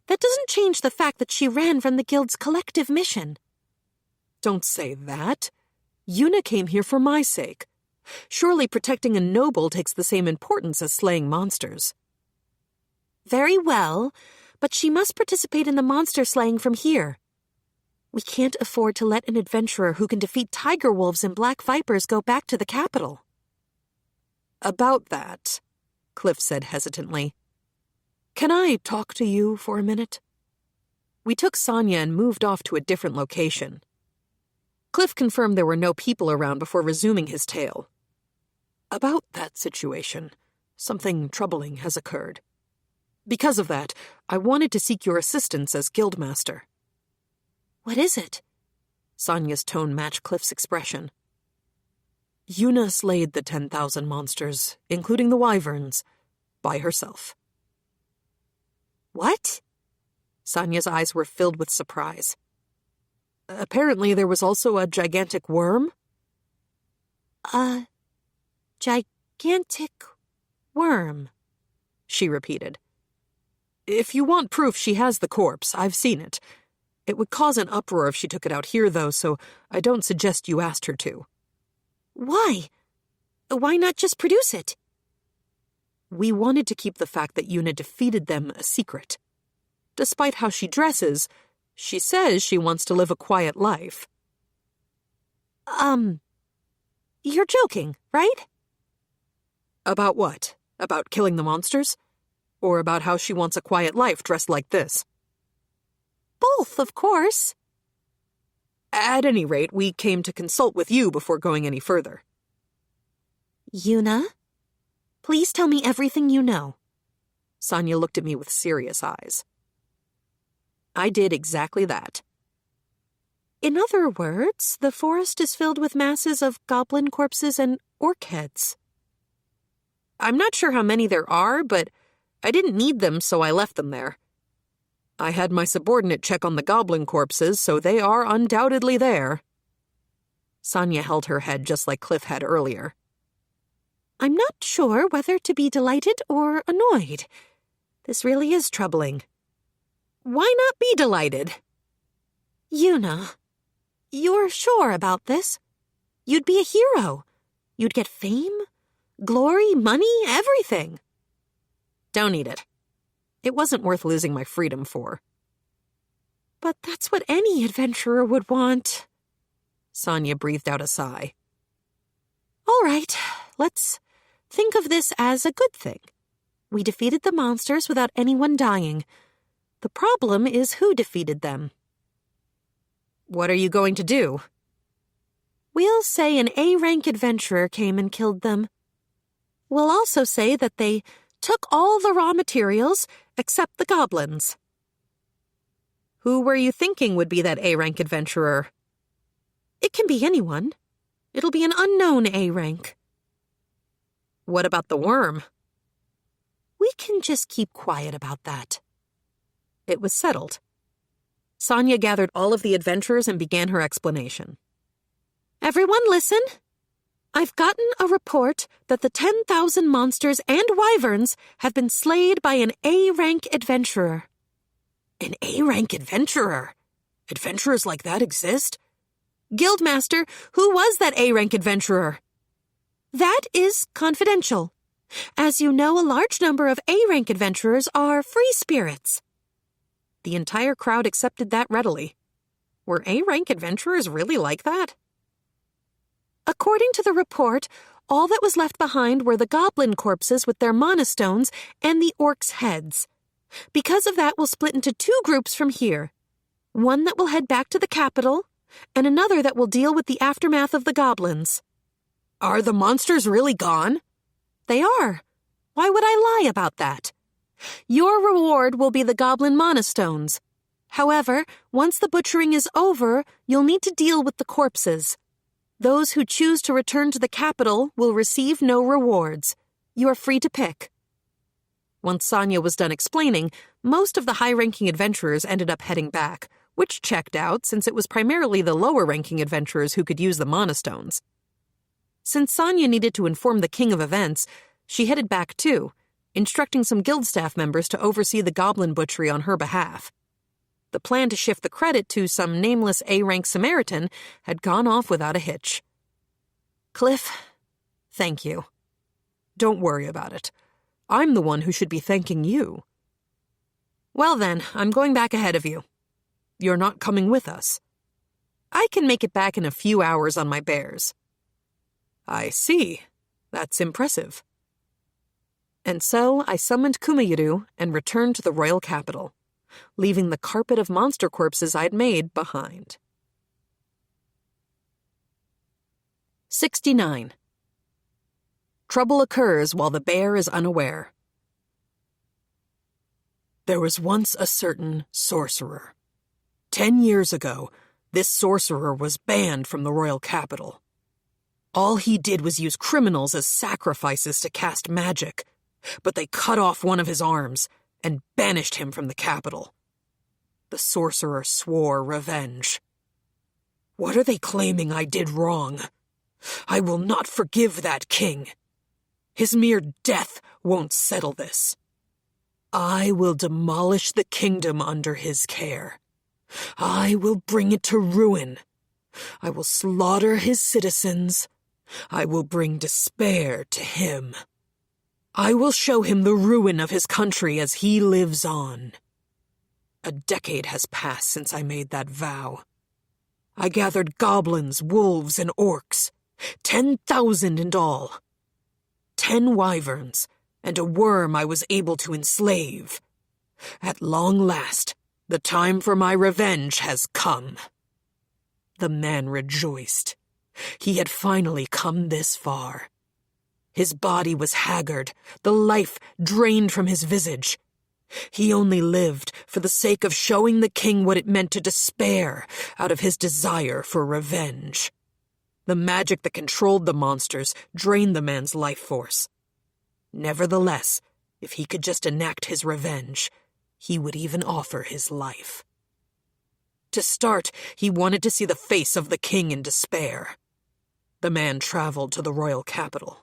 Speaker 2: that doesn't change the fact that she ran from the guild's collective mission.
Speaker 3: Don't say that. Yuna came here for my sake. Surely protecting a noble takes the same importance as slaying monsters.
Speaker 2: Very well, but she must participate in the monster slaying from here. We can't afford to let an adventurer who can defeat tiger wolves and black vipers go back to the capital.
Speaker 3: About that, Cliff said hesitantly. Can I talk to you for a minute? We took Sonya and moved off to a different location. Cliff confirmed there were no people around before resuming his tale. About that situation, something troubling has occurred. Because of that, I wanted to seek your assistance as guildmaster.
Speaker 2: What is it?
Speaker 3: Sonya's tone matched Cliff's expression. Yuna slayed the 10,000 monsters, including the wyverns, by herself.
Speaker 2: What?
Speaker 3: Sonya's eyes were filled with surprise. Apparently there was also a gigantic worm.
Speaker 2: A gigantic worm,
Speaker 3: she repeated. If you want proof she has the corpse, I've seen it. It would cause an uproar if she took it out here, though, so I don't suggest you asked her to.
Speaker 2: Why? Why not just produce it?
Speaker 3: We wanted to keep the fact that Yuna defeated them a secret. Despite how she dresses, she says she wants to live a quiet life.
Speaker 2: You're joking, right?
Speaker 3: About what? About killing the monsters? Or about how she wants a quiet life dressed like this?
Speaker 2: Both, of course.
Speaker 3: At any rate, we came to consult with you before going any further.
Speaker 2: Yuna, please tell me everything you know.
Speaker 3: Sonia looked at me with serious eyes. I did exactly that.
Speaker 2: In other words, the forest is filled with masses of goblin corpses and orc heads.
Speaker 3: I'm not sure how many there are, but I didn't need them, so I left them there. I had my subordinate check on the goblin corpses, so they are undoubtedly there. Sonia held her head just like Cliff had earlier.
Speaker 2: I'm not sure whether to be delighted or annoyed. This really is troubling.
Speaker 3: Why not be delighted?
Speaker 2: Yuna, you're sure about this? You'd be a hero. You'd get fame, glory, money, everything.
Speaker 3: Don't need it. It wasn't worth losing my freedom for.
Speaker 2: But that's what any adventurer would want.
Speaker 3: Sonia breathed out a sigh.
Speaker 2: All right, let's think of this as a good thing. We defeated the monsters without anyone dying. The problem is who defeated them.
Speaker 3: What are you going to do?
Speaker 2: We'll say an A-rank adventurer came and killed them. We'll also say that they took all the raw materials except the goblins.
Speaker 3: Who were you thinking would be that A-rank adventurer?
Speaker 2: It can be anyone. It'll be an unknown A-rank.
Speaker 3: What about the worm?
Speaker 2: We can just keep quiet about that.
Speaker 3: It was settled. Sonia gathered all of the adventurers and began her explanation.
Speaker 2: Everyone listen. I've gotten a report that the 10,000 monsters and wyverns have been slayed by an A-rank adventurer.
Speaker 3: An A-rank adventurer? Adventurers like that exist?
Speaker 2: Guildmaster, who was that A-rank adventurer? That is confidential. As you know, a large number of A-rank adventurers are free spirits.
Speaker 3: The entire crowd accepted that readily. Were A-rank adventurers really like that?
Speaker 2: According to the report, all that was left behind were the goblin corpses with their monastones and the orcs' heads. Because of that, we'll split into two groups from here. One that will head back to the capital, and another that will deal with the aftermath of the goblins.
Speaker 3: Are the monsters really gone?
Speaker 2: They are. Why would I lie about that? Your reward will be the goblin monastones. However, once the butchering is over, you'll need to deal with the corpses. Those who choose to return to the capital will receive no rewards. You are free to pick.
Speaker 3: Once Sonia was done explaining, most of the high-ranking adventurers ended up heading back, which checked out since it was primarily the lower-ranking adventurers who could use the monastones. Since Sonia needed to inform the king of events, she headed back too, instructing some guild staff members to oversee the goblin butchery on her behalf. The plan to shift the credit to some nameless A-rank Samaritan had gone off without a hitch. Cliff, thank you. Don't worry about it. I'm the one who should be thanking you. Well then, I'm going back ahead of you. You're not coming with us. I can make it back in a few hours on my bears. I see. That's impressive. And so I summoned Kuma and returned to the royal capital, leaving the carpet of monster corpses I'd made behind. 69. Trouble occurs while the bear is unaware. There was once a certain sorcerer. 10 years ago, this sorcerer was banned from the royal capital. All he did was use criminals as sacrifices to cast magic, but they cut off one of his arms and banished him from the capital. The sorcerer swore revenge. What are they claiming I did wrong? I will not forgive that king. His mere death won't settle this. I will demolish the kingdom under his care. I will bring it to ruin. I will slaughter his citizens. I will bring despair to him. I will show him the ruin of his country as he lives on. A decade has passed since I made that vow. I gathered goblins, wolves, and orcs, 10,000 in all. 10 wyverns, and a worm I was able to enslave. At long last, the time for my revenge has come. The man rejoiced. He had finally come this far. His body was haggard, the life drained from his visage. He only lived for the sake of showing the king what it meant to despair out of his desire for revenge. The magic that controlled the monsters drained the man's life force. Nevertheless, if he could just enact his revenge, he would even offer his life. To start, he wanted to see the face of the king in despair. The man traveled to the royal capital.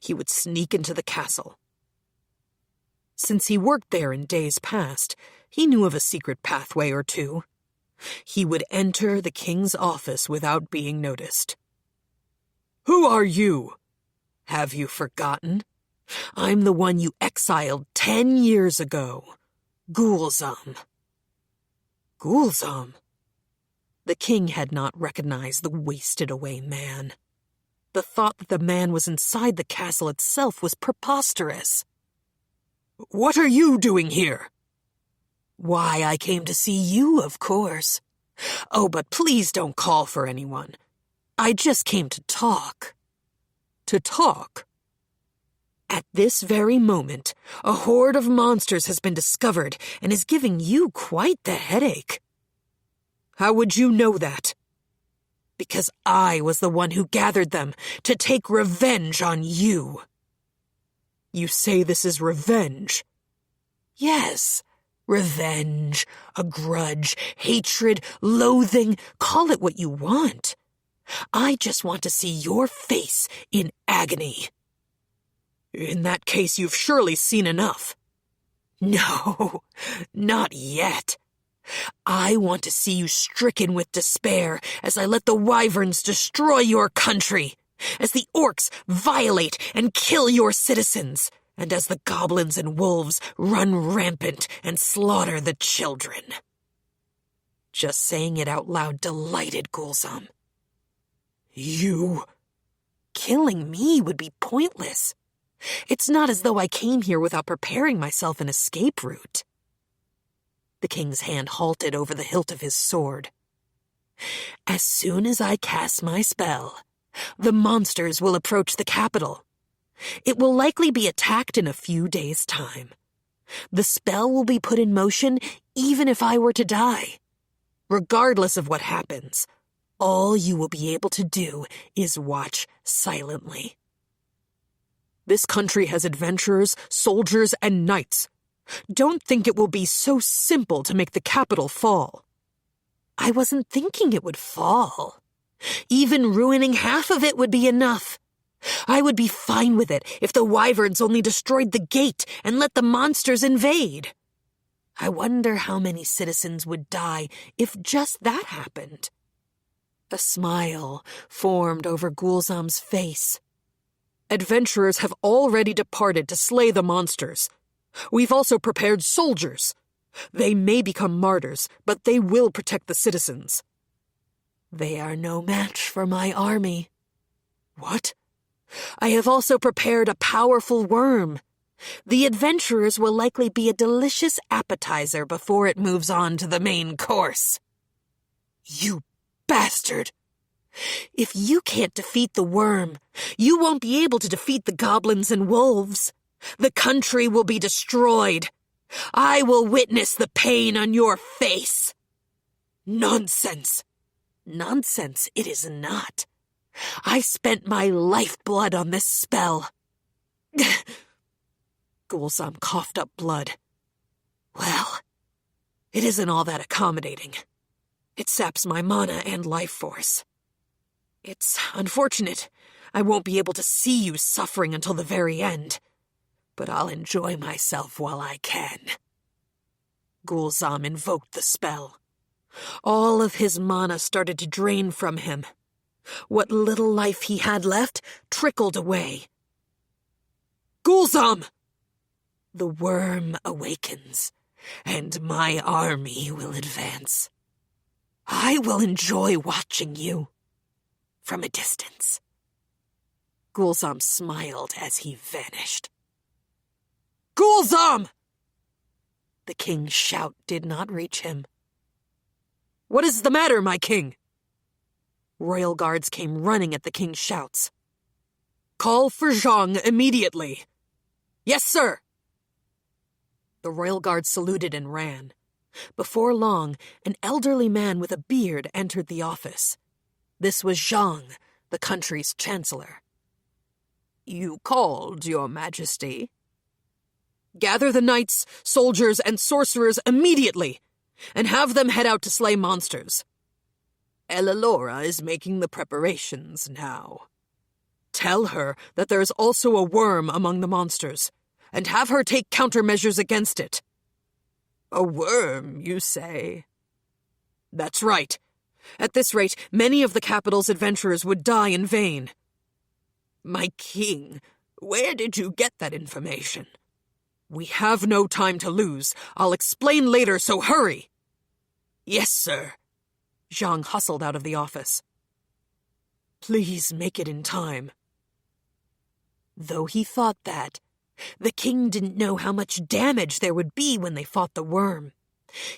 Speaker 3: He would sneak into the castle. Since he worked there in days past, he knew of a secret pathway or two. He would enter the king's office without being noticed. "Who are you? Have you forgotten? I'm the one you exiled 10 years ago, Gulzam." Gulzam? The king had not recognized the wasted-away man. The thought that the man was inside the castle itself was preposterous. "What are you doing here?" "Why, I came to see you, of course. Oh, but please don't call for anyone. I just came to talk." "To talk?" "At this very moment, a horde of monsters has been discovered and is giving you quite the headache." "How would you know that?" "Because I was the one who gathered them to take revenge on you." "You say this is revenge?" "Yes, revenge, a grudge, hatred, loathing, call it what you want. I just want to see your face in agony." "In that case, you've surely seen enough." "No, not yet. I want to see you stricken with despair as I let the wyverns destroy your country, as the orcs violate and kill your citizens, and as the goblins and wolves run rampant and slaughter the children." Just saying it out loud delighted Gulzam. "You?" "Killing me would be pointless. It's not as though I came here without preparing myself an escape route." The king's hand halted over the hilt of his sword. "As soon as I cast my spell, the monsters will approach the capital. It will likely be attacked in a few days' time. The spell will be put in motion even if I were to die. Regardless of what happens, all you will be able to do is watch silently. This country has adventurers, soldiers, and knights. Don't think it will be so simple to make the capital fall." "I wasn't thinking it would fall. Even ruining half of it would be enough. I would be fine with it if the wyverns only destroyed the gate and let the monsters invade. I wonder how many citizens would die if just that happened." A smile formed over Gulzam's face. "Adventurers have already departed to slay the monsters. We've also prepared soldiers. They may become martyrs, but they will protect the citizens." "They are no match for my army." "What?" "I have also prepared a powerful worm. The adventurers will likely be a delicious appetizer before it moves on to the main course." "You bastard! If you can't defeat the worm, you won't be able to defeat the goblins and wolves. The country will be destroyed. I will witness the pain on your face." "Nonsense." "Nonsense it is not. I spent my lifeblood on this spell." Gulzam coughed up blood. "Well, it isn't all that accommodating. It saps my mana and life force. It's unfortunate I won't be able to see you suffering until the very end. but I'll enjoy myself while I can. Gulzam invoked the spell. All of his mana started to drain from him. What little life he had left trickled away. Gulzam! The worm awakens, and my army will advance. I will enjoy watching you from a distance. Gulzam smiled as he vanished. Gulzam! The king's shout did not reach him. What is the matter, my king? Royal guards came running at the king's shouts. Call for Zhang immediately. Yes, sir. The royal guards saluted and ran. Before long, an elderly man with a beard entered the office. This was Zhang, the country's chancellor. You called, your majesty. Gather the knights, soldiers, and sorcerers immediately, and have them head out to slay monsters. Elelora is making the preparations now. Tell her that there is also a worm among the monsters, and have her take countermeasures against it. A worm, you say? That's right. At this rate, many of the capital's adventurers would die in vain. My king, where did you get that information? We have no time to lose. I'll explain later, so hurry. Yes, sir. Zhang hustled out of the office. Please make it in time. Though he thought that, the king didn't know how much damage there would be when they fought the worm.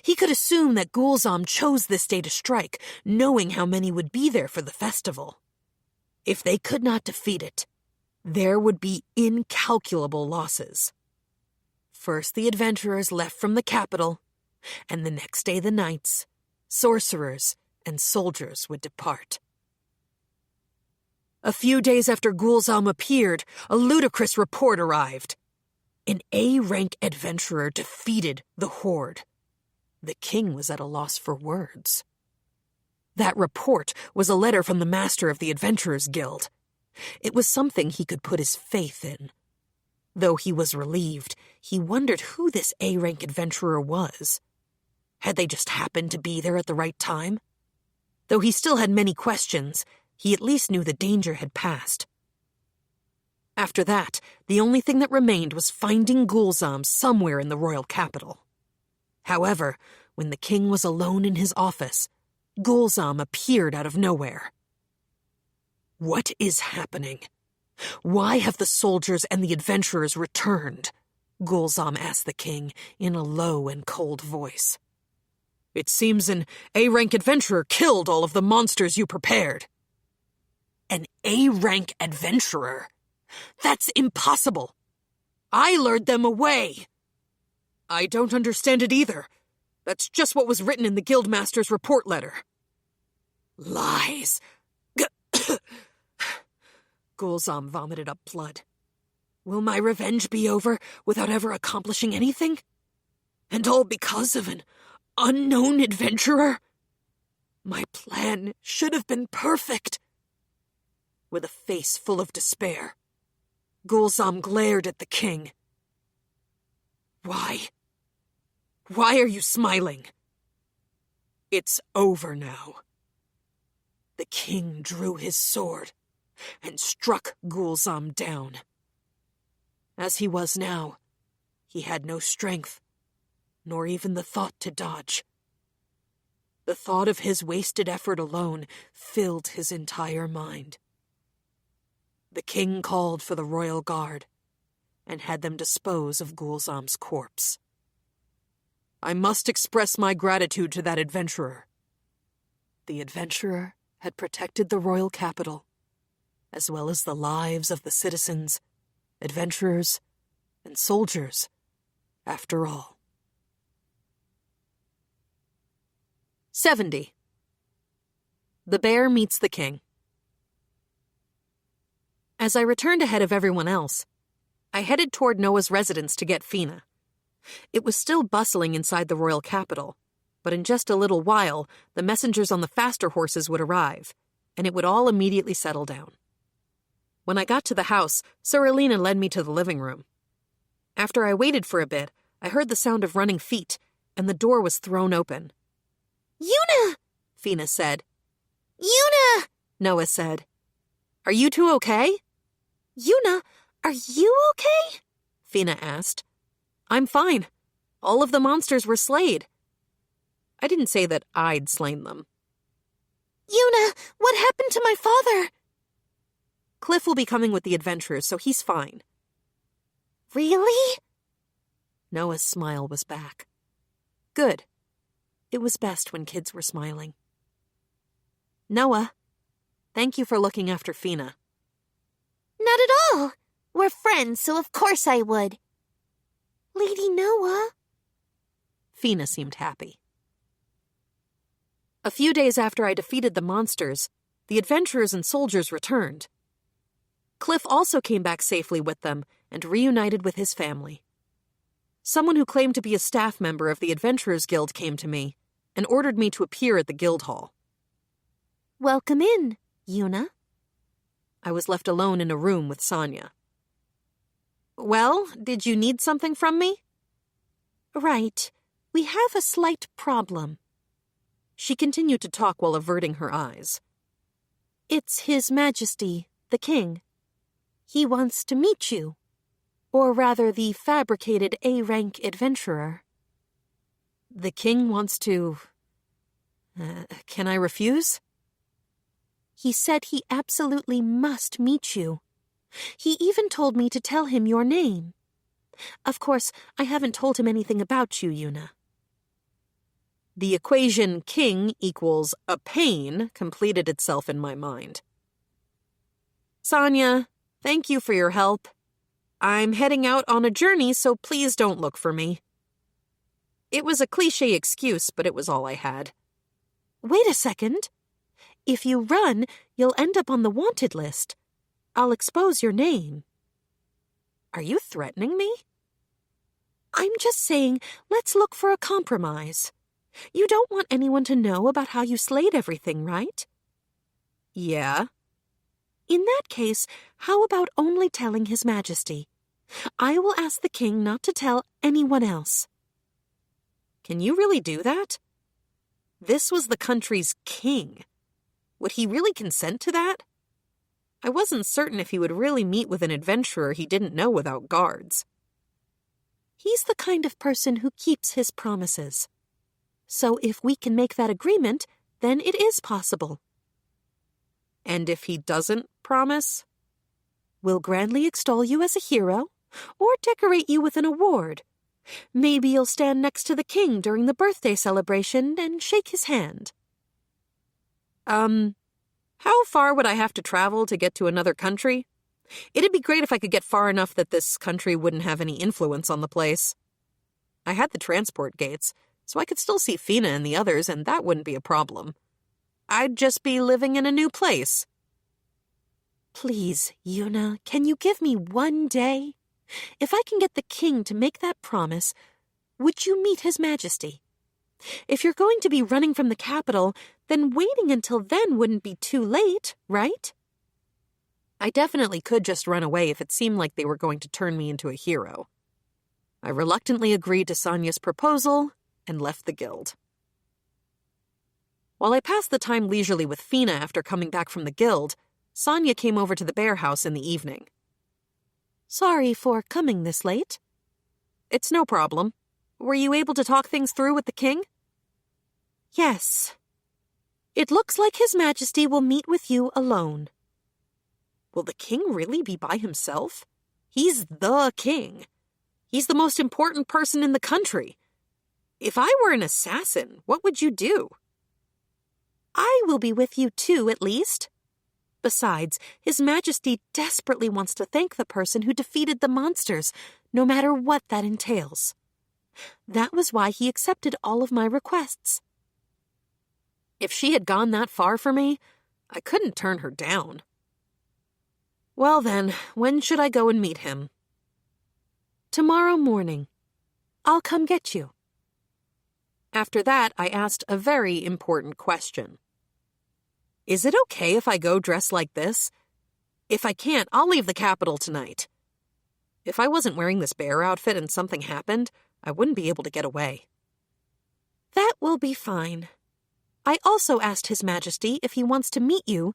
Speaker 3: He could assume that Gulzam chose this day to strike, knowing how many would be there for the festival. If they could not defeat it, there would be incalculable losses. First the adventurers left from the capital, and the next day the knights, sorcerers, and soldiers would depart. A few days after Gulzam appeared, a ludicrous report arrived. An A-rank adventurer defeated the horde. The king was at a loss for words. That report was a letter from the master of the Adventurers Guild. It was something he could put his faith in. Though he was relieved, he wondered who this A-rank adventurer was. Had they just happened to be there at the right time? Though he still had many questions, he at least knew the danger had passed. After that, the only thing that remained was finding Gulzam somewhere in the royal capital. However, when the king was alone in his office, Gulzam appeared out of nowhere. What is happening? Why have the soldiers and the adventurers returned? Gulzam asked the king in a low and cold voice. It seems an A-rank adventurer killed all of the monsters you prepared. An A-rank adventurer? That's impossible. I lured them away. I don't understand it either. That's just what was written in the Guildmaster's report letter. Lies. Gulzam vomited up blood. Will my revenge be over without ever accomplishing anything? And all because of an unknown adventurer? My plan should have been perfect. With a face full of despair, Gulzam glared at the king. Why? Why are you smiling? It's over now. The king drew his sword and struck Gulzam down. As he was now, he had no strength, nor even the thought to dodge. The thought of his wasted effort alone filled his entire mind. The king called for the royal guard and had them dispose of Gulzam's corpse. I must express my gratitude to that adventurer. The adventurer had protected the royal capital, as well as the lives of the citizens, adventurers, and soldiers, after all. 70. The Bear Meets the King. As I returned ahead of everyone else, I headed toward Noah's residence to get Fina. It was still bustling inside the royal capital, but in just a little while, the messengers on the faster horses would arrive, and it would all immediately settle down. When I got to the house, Sir Alina led me to the living room.
Speaker 1: After I waited for a bit, I heard the sound of running feet, and the door was thrown open.
Speaker 2: Yuna!
Speaker 1: Fina said.
Speaker 2: Yuna!
Speaker 1: Noah said. Are you two okay?
Speaker 2: Yuna, are you okay?
Speaker 1: Fina asked. I'm fine. All of the monsters were slayed. I didn't say that I'd slain them.
Speaker 2: Yuna, what happened to my father?
Speaker 1: Cliff will be coming with the adventurers, so he's fine.
Speaker 2: Really?
Speaker 1: Noah's smile was back. Good. It was best when kids were smiling. Noah, thank you for looking after Fina.
Speaker 2: Not at all. We're friends, so of course I would. Lady Noah.
Speaker 1: Fina seemed happy. A few days after I defeated the monsters, the adventurers and soldiers returned. Cliff also came back safely with them and reunited with his family. Someone who claimed to be a staff member of the Adventurers Guild came to me and ordered me to appear at the guild hall.
Speaker 2: Welcome in, Yuna.
Speaker 1: I was left alone in a room with Sonia. Well, did you need something from me?
Speaker 2: Right. We have a slight problem.
Speaker 1: She continued to talk while averting her eyes.
Speaker 2: It's His Majesty, the King. He wants to meet you. Or rather, the fabricated A-rank adventurer.
Speaker 1: The king wants to... can I refuse?
Speaker 2: He said he absolutely must meet you. He even told me to tell him your name. Of course, I haven't told him anything about you, Yuna.
Speaker 1: The equation king equals a pain completed itself in my mind. Sonia, thank you for your help. I'm heading out on a journey, so please don't look for me. It was a cliché excuse, but it was all I had.
Speaker 2: Wait a second. If you run, you'll end up on the wanted list. I'll expose your name.
Speaker 1: Are you threatening me?
Speaker 2: I'm just saying, let's look for a compromise. You don't want anyone to know about how you slayed everything, right?
Speaker 1: Yeah.
Speaker 2: In that case, how about only telling His Majesty? I will ask the king not to tell anyone else.
Speaker 1: Can you really do that? This was the country's king. Would he really consent to that? I wasn't certain if he would really meet with an adventurer he didn't know without guards.
Speaker 2: He's the kind of person who keeps his promises. So if we can make that agreement, then it is possible.
Speaker 1: And if he doesn't promise?
Speaker 2: We'll grandly extol you as a hero, or decorate you with an award. Maybe you'll stand next to the king during the birthday celebration and shake his hand.
Speaker 1: How far would I have to travel to get to another country? It'd be great if I could get far enough that this country wouldn't have any influence on the place. I had the transport gates, so I could still see Fina and the others, and that wouldn't be a problem. I'd just be living in a new place.
Speaker 2: Please, Yuna, can you give me one day? If I can get the king to make that promise, would you meet His Majesty? If you're going to be running from the capital, then waiting until then wouldn't be too late, right?
Speaker 1: I definitely could just run away if it seemed like they were going to turn me into a hero. I reluctantly agreed to Sonia's proposal and left the guild. While I passed the time leisurely with Fina after coming back from the guild, Sonia came over to the bear house in the evening.
Speaker 2: Sorry for coming this late.
Speaker 1: It's no problem. Were you able to talk things through with the king?
Speaker 2: Yes. It looks like His Majesty will meet with you alone.
Speaker 1: Will the king really be by himself? He's the king. He's the most important person in the country. If I were an assassin, what would you do?
Speaker 2: I will be with you too, at least. Besides, His Majesty desperately wants to thank the person who defeated the monsters, no matter what that entails. That was why he accepted all of my requests.
Speaker 1: If she had gone that far for me, I couldn't turn her down. Well then, when should I go and meet him?
Speaker 2: Tomorrow morning. I'll come get you.
Speaker 1: After that, I asked a very important question. Is it okay if I go dressed like this? If I can't, I'll leave the capital tonight. If I wasn't wearing this bear outfit and something happened, I wouldn't be able to get away.
Speaker 4: That will be fine. I also asked His Majesty if he wants to meet you,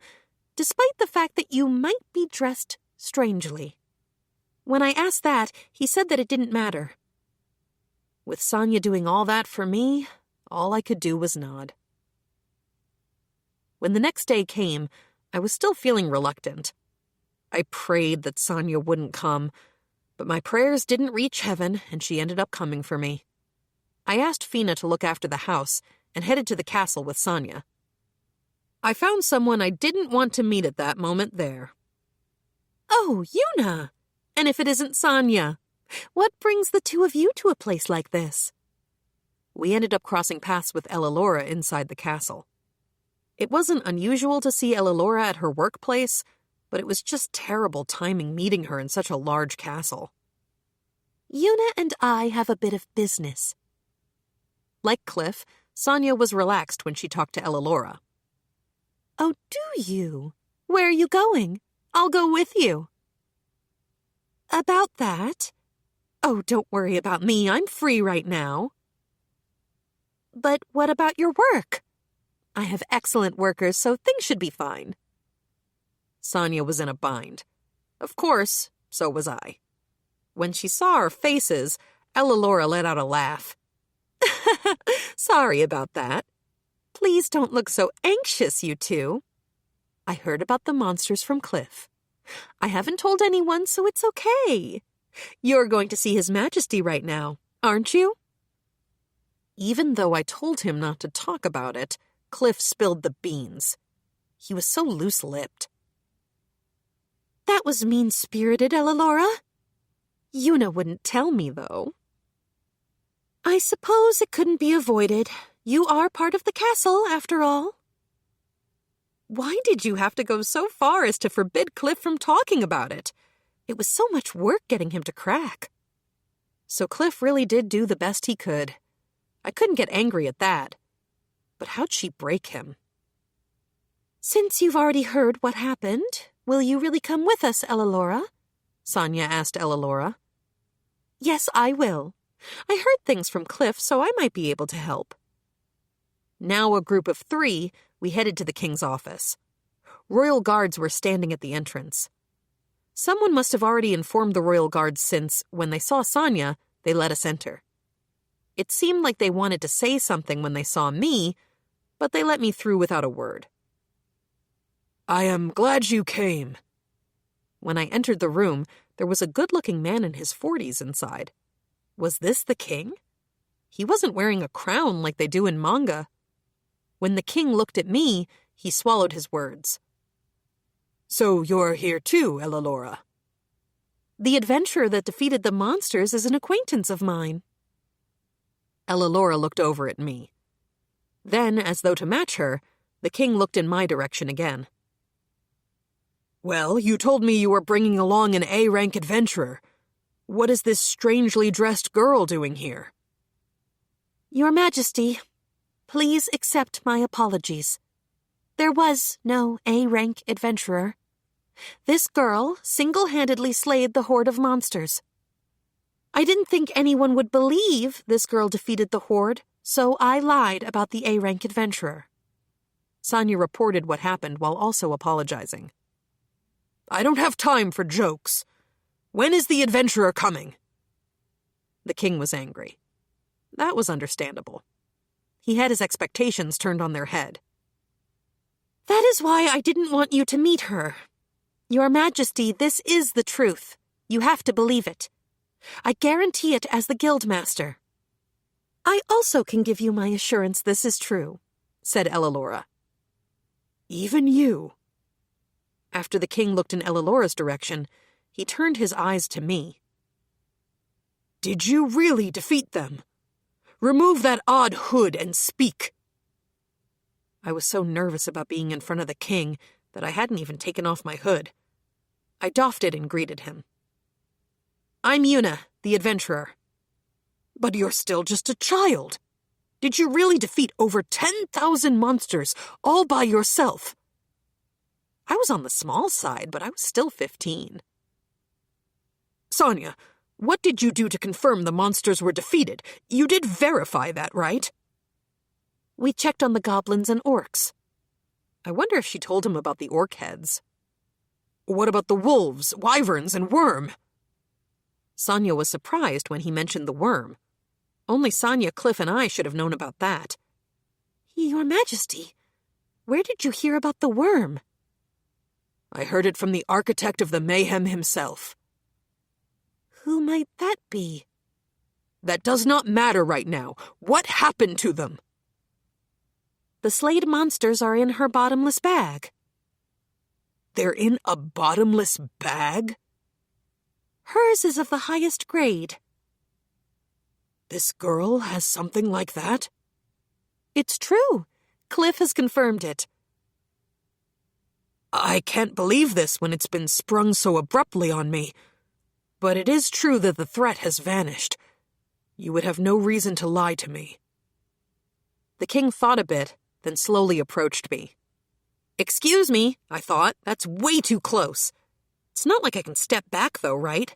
Speaker 4: despite the fact that you might be dressed strangely. When I asked that, he said that it didn't matter. With Sonia doing all that for me, all I could do was nod. When the next day came, I was still feeling reluctant. I prayed that Sonia wouldn't come, but my prayers didn't reach heaven, and she ended up coming for me. I asked Fina to look after the house and headed to the castle with Sonia. I found someone I didn't want to meet at that moment there. Oh, Yuna! And if it isn't Sonia, what brings the two of you to a place like this?
Speaker 1: We ended up crossing paths with Ellalora inside the castle. It wasn't unusual to see Ellalora at her workplace, but it was just terrible timing meeting her in such a large castle.
Speaker 4: Yuna and I have a bit of business.
Speaker 1: Like Cliff, Sonia was relaxed when she talked to Ellalora.
Speaker 4: Oh, do you? Where are you going? I'll go with you. About that?
Speaker 1: Oh, don't worry about me. I'm free right now.
Speaker 4: But what about your work?
Speaker 1: I have excellent workers, so things should be fine. Sonia was in a bind. Of course, so was I. When she saw our faces, Ellalora let out a laugh. Sorry about that. Please don't look so anxious, you two. I heard about the monsters from Cliff. I haven't told anyone, so it's okay. You're going to see His Majesty right now, aren't you? Even though I told him not to talk about it, Cliff spilled the beans. He was so loose-lipped.
Speaker 4: That was mean-spirited, Ellalora.
Speaker 1: Yuna wouldn't tell me, though.
Speaker 4: I suppose it couldn't be avoided. You are part of the castle, after all.
Speaker 1: Why did you have to go so far as to forbid Cliff from talking about it? It was so much work getting him to crack. So Cliff really did do the best he could. I couldn't get angry at that. But how'd she break him?
Speaker 4: Since you've already heard what happened, will you really come with us, Ellalora?
Speaker 1: Sonia asked Ellalora.
Speaker 4: Yes, I will. I heard things from Cliff, so I might be able to help.
Speaker 1: Now a group of 3, we headed to the king's office. Royal guards were standing at the entrance. Someone must have already informed the royal guards since, when they saw Sonia, they let us enter. It seemed like they wanted to say something when they saw me, but they let me through without a word. I am glad you came. When I entered the room, there was a good-looking man in his 40s inside. Was this the king? He wasn't wearing a crown like they do in manga. When the king looked at me, he swallowed his words. So you're here too, Ellalora?
Speaker 4: The adventurer that defeated the monsters is an acquaintance of mine.
Speaker 1: Ellalora looked over at me. Then, as though to match her, the king looked in my direction again. Well, you told me you were bringing along an A-rank adventurer. What is this strangely dressed girl doing here?
Speaker 4: Your Majesty, please accept my apologies. There was no A-rank adventurer. This girl single-handedly slayed the horde of monsters. I didn't think anyone would believe this girl defeated the horde, so I lied about the A-rank adventurer.
Speaker 1: Sonia reported what happened while also apologizing. I don't have time for jokes. When is the adventurer coming? The king was angry. That was understandable. He had his expectations turned on their head.
Speaker 4: That is why I didn't want you to meet her. Your Majesty, this is the truth. You have to believe it. I guarantee it as the Guildmaster. I also can give you my assurance this is true, said Ellalora. Even you? After the king looked in Ellalora's direction, he turned his eyes to me. Did you really defeat them? Remove that odd hood and speak. I was so nervous about being in front of the king that I hadn't even taken off my hood. I doffed it and greeted him. I'm Yuna, the adventurer. But you're still just a child. Did you really defeat over 10,000 monsters all by yourself? I was on the small side, but I was still 15.
Speaker 3: Sonia, what did you do to confirm the monsters were defeated? You did verify that, right?
Speaker 4: We checked on the goblins and orcs. I wonder if she told him about the orc heads.
Speaker 3: What about the wolves, wyverns, and worm?
Speaker 4: Sonia was surprised when he mentioned the worm. Only Sonia, Cliff, and I should have known about that. Your Majesty, where did you hear about the worm?
Speaker 3: I heard it from the architect of the mayhem himself.
Speaker 4: Who might that be?
Speaker 3: That does not matter right now. What happened to them?
Speaker 4: The slayed monsters are in her bottomless bag.
Speaker 3: They're in a bottomless bag?
Speaker 4: Hers is of the highest grade.
Speaker 3: This girl has something like that?
Speaker 4: It's true. Cliff has confirmed it.
Speaker 3: I can't believe this when it's been sprung so abruptly on me. But it is true that the threat has vanished. You would have no reason to lie to me.
Speaker 4: The king thought a bit, then slowly approached me.
Speaker 3: Excuse me, I thought. That's way too close. It's not like I can step back, though, right?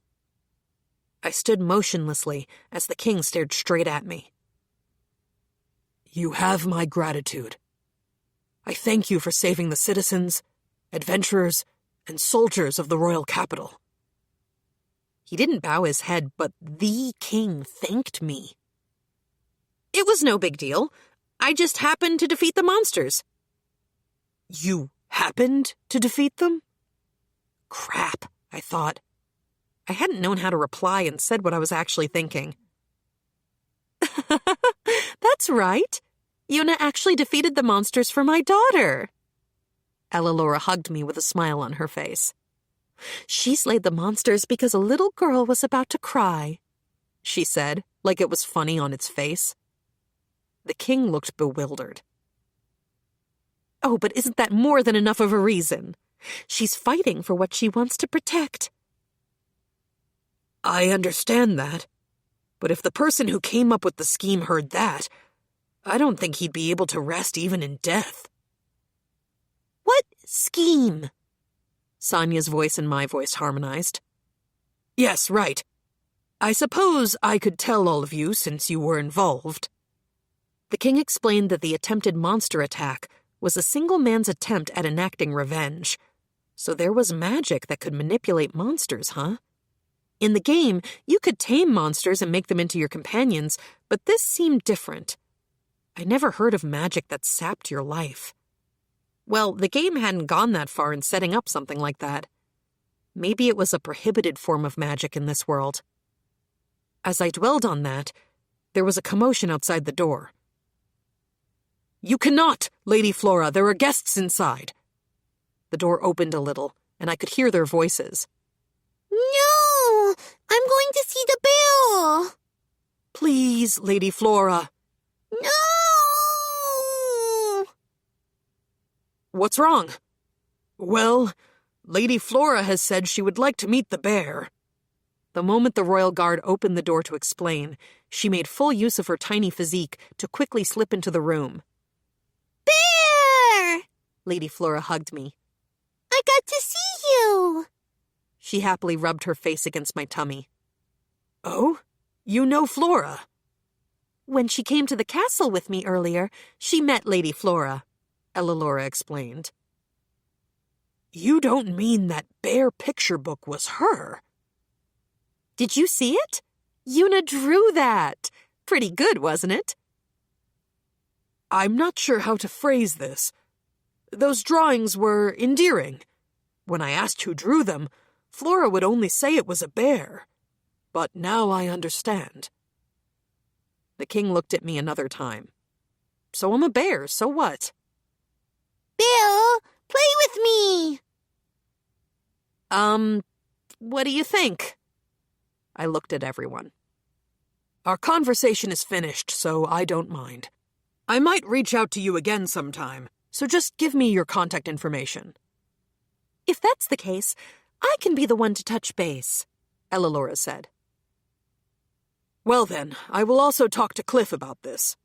Speaker 4: I stood motionlessly as the king stared straight at me.
Speaker 3: You have my gratitude. I thank you for saving the citizens, adventurers, and soldiers of the royal capital.
Speaker 4: He didn't bow his head, but the king thanked me.
Speaker 3: It was no big deal. I just happened to defeat the monsters. You happened to defeat them?
Speaker 4: Crap, I thought. I hadn't known how to reply and said what I was actually thinking. That's right. Yuna actually defeated the monsters for my daughter. Ella hugged me with a smile on her face. She slayed the monsters because a little girl was about to cry, she said, like it was funny on its face. The king looked bewildered. Oh, but isn't that more than enough of a reason? She's fighting for what she wants to protect.
Speaker 3: I understand that. But if the person who came up with the scheme heard that, I don't think he'd be able to rest even in death.
Speaker 2: What scheme?
Speaker 4: Sonia's voice and my voice harmonized.
Speaker 3: Yes, right. I suppose I could tell all of you since you were involved.
Speaker 4: The king explained that the attempted monster attack was a single man's attempt at enacting revenge. So there was magic that could manipulate monsters, huh? In the game, you could tame monsters and make them into your companions, but this seemed different. I never heard of magic that sapped your life. Well, the game hadn't gone that far in setting up something like that. Maybe it was a prohibited form of magic in this world. As I dwelled on that, there was a commotion outside the door.
Speaker 3: You cannot, Lady Flora. There are guests inside.
Speaker 4: The door opened a little, and I could hear their voices.
Speaker 2: No! I'm going to see the bill!
Speaker 3: Please, Lady Flora.
Speaker 2: No!
Speaker 3: What's wrong? Well, Lady Flora has said she would like to meet the bear.
Speaker 4: The moment the royal guard opened the door to explain, she made full use of her tiny physique to quickly slip into the room.
Speaker 2: Bear!
Speaker 4: Lady Flora hugged me.
Speaker 2: I got to see you!
Speaker 4: She happily rubbed her face against my tummy.
Speaker 3: Oh? You know Flora?
Speaker 4: When she came to the castle with me earlier, she met Lady Flora, Ella explained.
Speaker 3: You don't mean that bear picture book was her?
Speaker 4: Did you see it? Yuna drew that. Pretty good, wasn't it?
Speaker 3: I'm not sure how to phrase this. Those drawings were endearing. When I asked who drew them, Flora would only say it was a bear. But now I understand.
Speaker 4: The king looked at me another time. So I'm a bear, so what?
Speaker 2: Bill, play with me!
Speaker 4: What do you think? I looked at everyone.
Speaker 3: Our conversation is finished, so I don't mind. I might reach out to you again sometime, so just give me your contact information.
Speaker 4: If that's the case, I can be the one to touch base, Ella said.
Speaker 3: Well then, I will also talk to Cliff about this.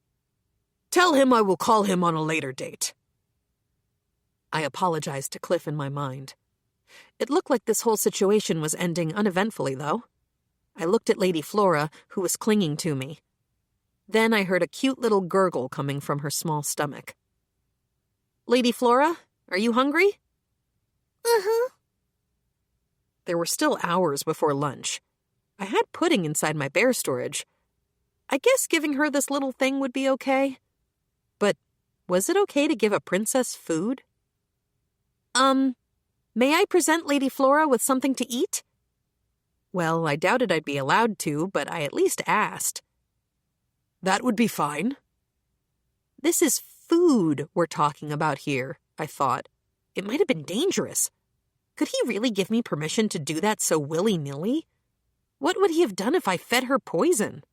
Speaker 3: Tell him I will call him on a later date.
Speaker 4: I apologized to Cliff in my mind. It looked like this whole situation was ending uneventfully, though.
Speaker 1: I looked at Lady Flora, who was clinging to me. Then I heard a cute little gurgle coming from her small stomach. Lady Flora, are you hungry?
Speaker 2: Uh-huh.
Speaker 1: There were still hours before lunch. I had pudding inside my bear storage. I guess giving her this little thing would be okay. But was it okay to give a princess food? May I present Lady Flora with something to eat? Well, I doubted I'd be allowed to, but I at least asked.
Speaker 3: That would be fine.
Speaker 1: This is food we're talking about here, I thought. It might have been dangerous. Could he really give me permission to do that so willy-nilly? What would he have done if I fed her poison?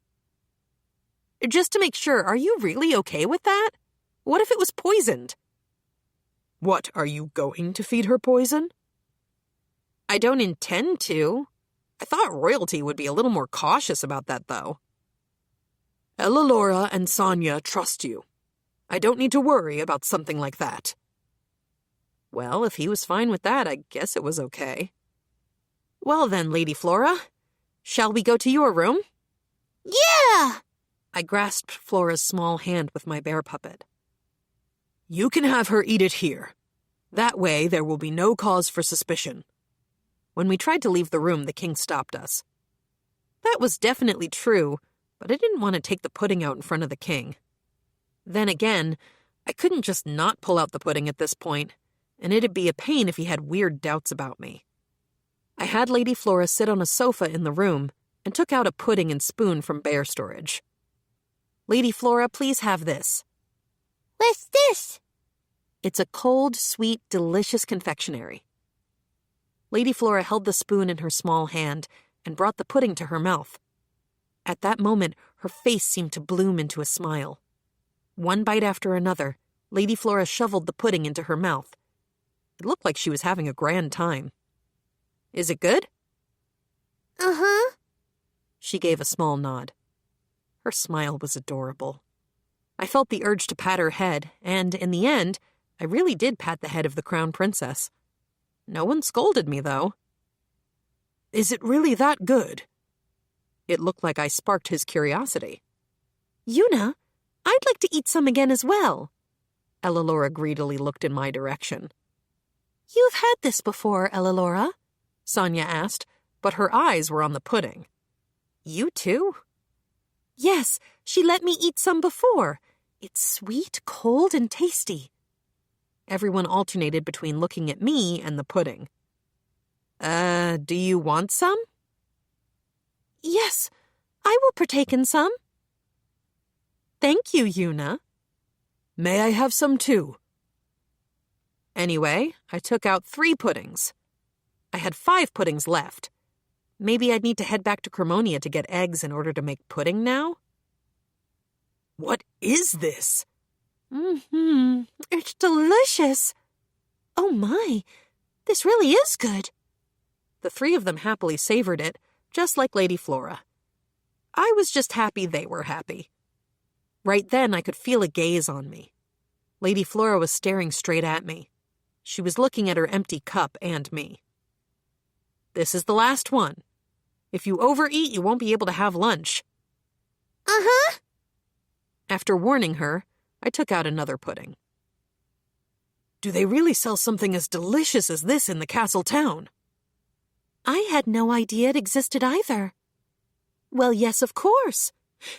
Speaker 1: Just to make sure, are you really okay with that? What if it was poisoned?
Speaker 3: What, are you going to feed her poison?
Speaker 1: I don't intend to. I thought royalty would be a little more cautious about that, though.
Speaker 3: Ellalora and Sonia trust you. I don't need to worry about something like that.
Speaker 1: Well, if he was fine with that, I guess it was okay. Well then, Lady Flora, shall we go to your room?
Speaker 2: Yeah!
Speaker 1: I grasped Flora's small hand with my bear puppet.
Speaker 3: You can have her eat it here. That way there will be no cause for suspicion.
Speaker 1: When we tried to leave the room, the king stopped us. That was definitely true, but I didn't want to take the pudding out in front of the king. Then again, I couldn't just not pull out the pudding at this point, and it'd be a pain if he had weird doubts about me. I had Lady Flora sit on a sofa in the room and took out a pudding and spoon from bear storage. Lady Flora, please have this.
Speaker 2: What's this?
Speaker 1: It's a cold, sweet, delicious confectionery. Lady Flora held the spoon in her small hand and brought the pudding to her mouth. At that moment, her face seemed to bloom into a smile. One bite after another, Lady Flora shoveled the pudding into her mouth. It looked like she was having a grand time. Is it good?
Speaker 2: Uh-huh.
Speaker 1: She gave a small nod. Her smile was adorable. I felt the urge to pat her head, and in the end, I really did pat the head of the crown princess. No one scolded me, though.
Speaker 3: Is it really that good?
Speaker 1: It looked like I sparked his curiosity. Yuna, I'd like to eat some again as well. Ellalora greedily looked in my direction. You've had this before, Ellalora? Sonia asked, but her eyes were on the pudding. You too? Yes, she let me eat some before. It's sweet, cold, and tasty. Everyone alternated between looking at me and the pudding. Do you want some? Yes, I will partake in some. Thank you, Yuna.
Speaker 3: May I have some too?
Speaker 1: Anyway, I took out 3 puddings. I had 5 puddings left. Maybe I'd need to head back to Cremonia to get eggs in order to make pudding now?
Speaker 3: What is this?
Speaker 1: It's delicious. Oh my, this really is good. The 3 of them happily savored it, just like Lady Flora. I was just happy they were happy. Right then, I could feel a gaze on me. Lady Flora was staring straight at me. She was looking at her empty cup and me. This is the last one. If you overeat, you won't be able to have lunch.
Speaker 2: Uh-huh.
Speaker 1: After warning her, I took out another pudding.
Speaker 3: Do they really sell something as delicious as this in the castle town?
Speaker 1: I had no idea it existed either. Well, yes, of course.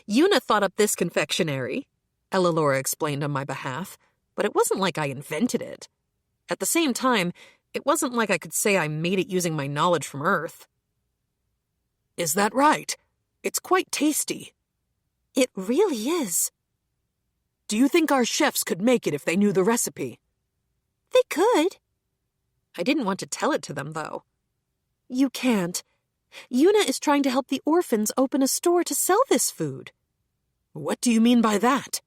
Speaker 1: Yuna thought up this confectionery, Ellalora explained on my behalf, but it wasn't like I invented it. At the same time, it wasn't like I could say I made it using my knowledge from Earth.
Speaker 3: Is that right? It's quite tasty.
Speaker 1: It really is.
Speaker 3: Do you think our chefs could make it if they knew the recipe?
Speaker 2: They could.
Speaker 1: I didn't want to tell it to them, though. You can't. Yuna is trying to help the orphans open a store to sell this food.
Speaker 3: What do you mean by that?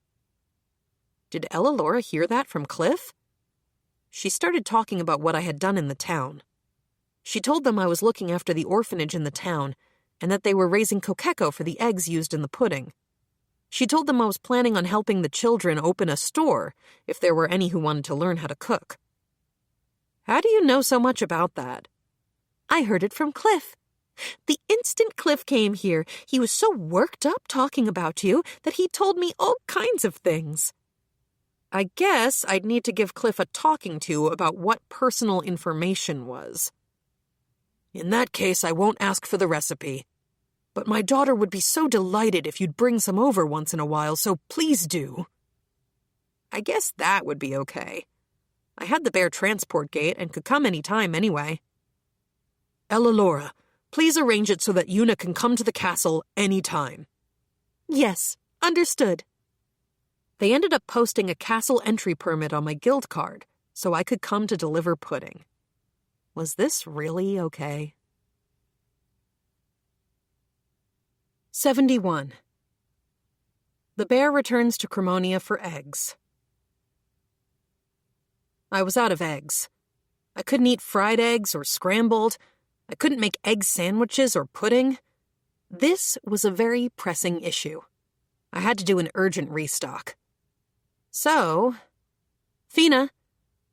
Speaker 1: Did Ellalora hear that from Cliff? She started talking about what I had done in the town. She told them I was looking after the orphanage in the town, and that they were raising kokeko for the eggs used in the pudding. She told them I was planning on helping the children open a store if there were any who wanted to learn how to cook. How do you know so much about that? I heard it from Cliff.
Speaker 4: The instant Cliff came here, he was so worked up talking about you that he told me all kinds of things. I guess I'd need to give Cliff a talking to about what personal information was. In that case, I won't ask for the recipe. But my daughter would be so delighted if you'd bring some over once in a while, so please do. I guess that would be okay. I had the bear transport gate and could come any time anyway. Ella Laura, please arrange it so that Yuna can come to the castle any time. Yes, understood. They ended up posting a castle entry permit on my guild card so I could come to deliver pudding. Was this really okay? 71. The bear returns to Cremonia for eggs. I was out of eggs. I couldn't eat fried eggs or scrambled. I couldn't make egg sandwiches or pudding. This was a very pressing issue. I had to do an urgent restock. So, Fina,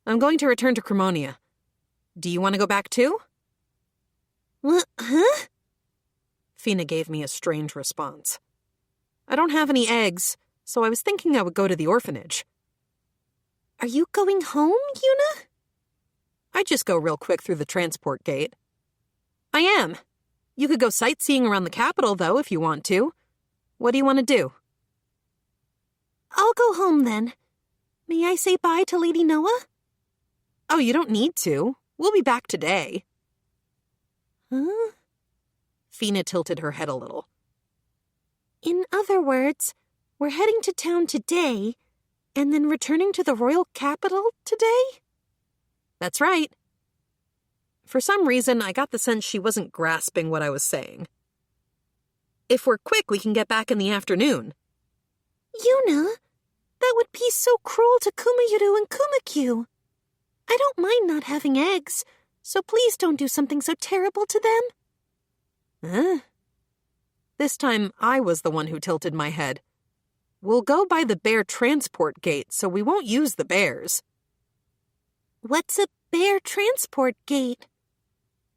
Speaker 4: I'm going to return to Cremonia. Do you want to go back too?
Speaker 2: What, huh?
Speaker 4: Fina gave me a strange response. I don't have any eggs, so I was thinking I would go to the orphanage.
Speaker 2: Are you going home, Yuna?
Speaker 4: I'd just go real quick through the transport gate. I am. You could go sightseeing around the capital, though, if you want to. What do you want to do?
Speaker 2: I'll go home then. May I say bye to Lady Noah?
Speaker 4: Oh, you don't need to. We'll be back today.
Speaker 2: Huh?
Speaker 4: Fina tilted her head a little.
Speaker 2: In other words, we're heading to town today, and then returning to the royal capital today?
Speaker 4: That's right. For some reason, I got the sense she wasn't grasping what I was saying. If we're quick, we can get back in the afternoon.
Speaker 2: Yuna, that would be so cruel to Kumayuru and Kumakyu. I don't mind not having eggs, so please don't do something so terrible to them.
Speaker 4: Huh? This time, I was the one who tilted my head. We'll go by the bear transport gate, so we won't use the bears.
Speaker 2: What's a bear transport gate?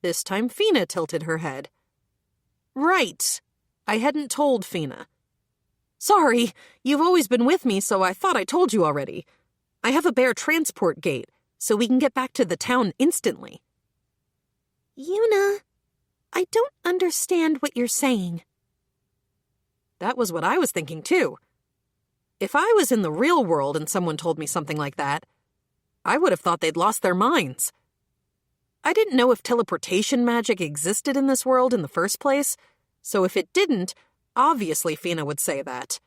Speaker 4: This time, Fina tilted her head. Right. I hadn't told Fina. Sorry, you've always been with me, so I thought I told you already. I have a bear transport gate, so we can get back to the town instantly.
Speaker 2: Yuna, I don't understand what you're saying.
Speaker 4: That was what I was thinking, too. If I was in the real world and someone told me something like that, I would have thought they'd lost their minds. I didn't know if teleportation magic existed in this world in the first place, so if it didn't, obviously Fina would say that.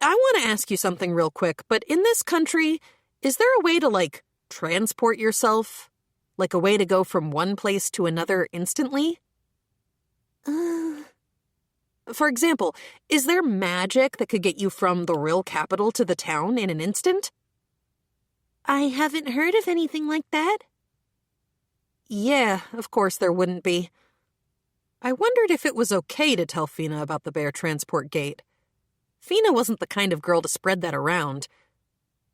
Speaker 4: I want to ask you something real quick, but in this country, is there a way to, transport yourself? Like a way to go from one place to another instantly? For example, is there magic that could get you from the real capital to the town in an instant?
Speaker 2: I haven't heard of anything like that.
Speaker 4: Yeah, of course there wouldn't be. I wondered if it was okay to tell Fina about the bear transport gate. Fina wasn't the kind of girl to spread that around.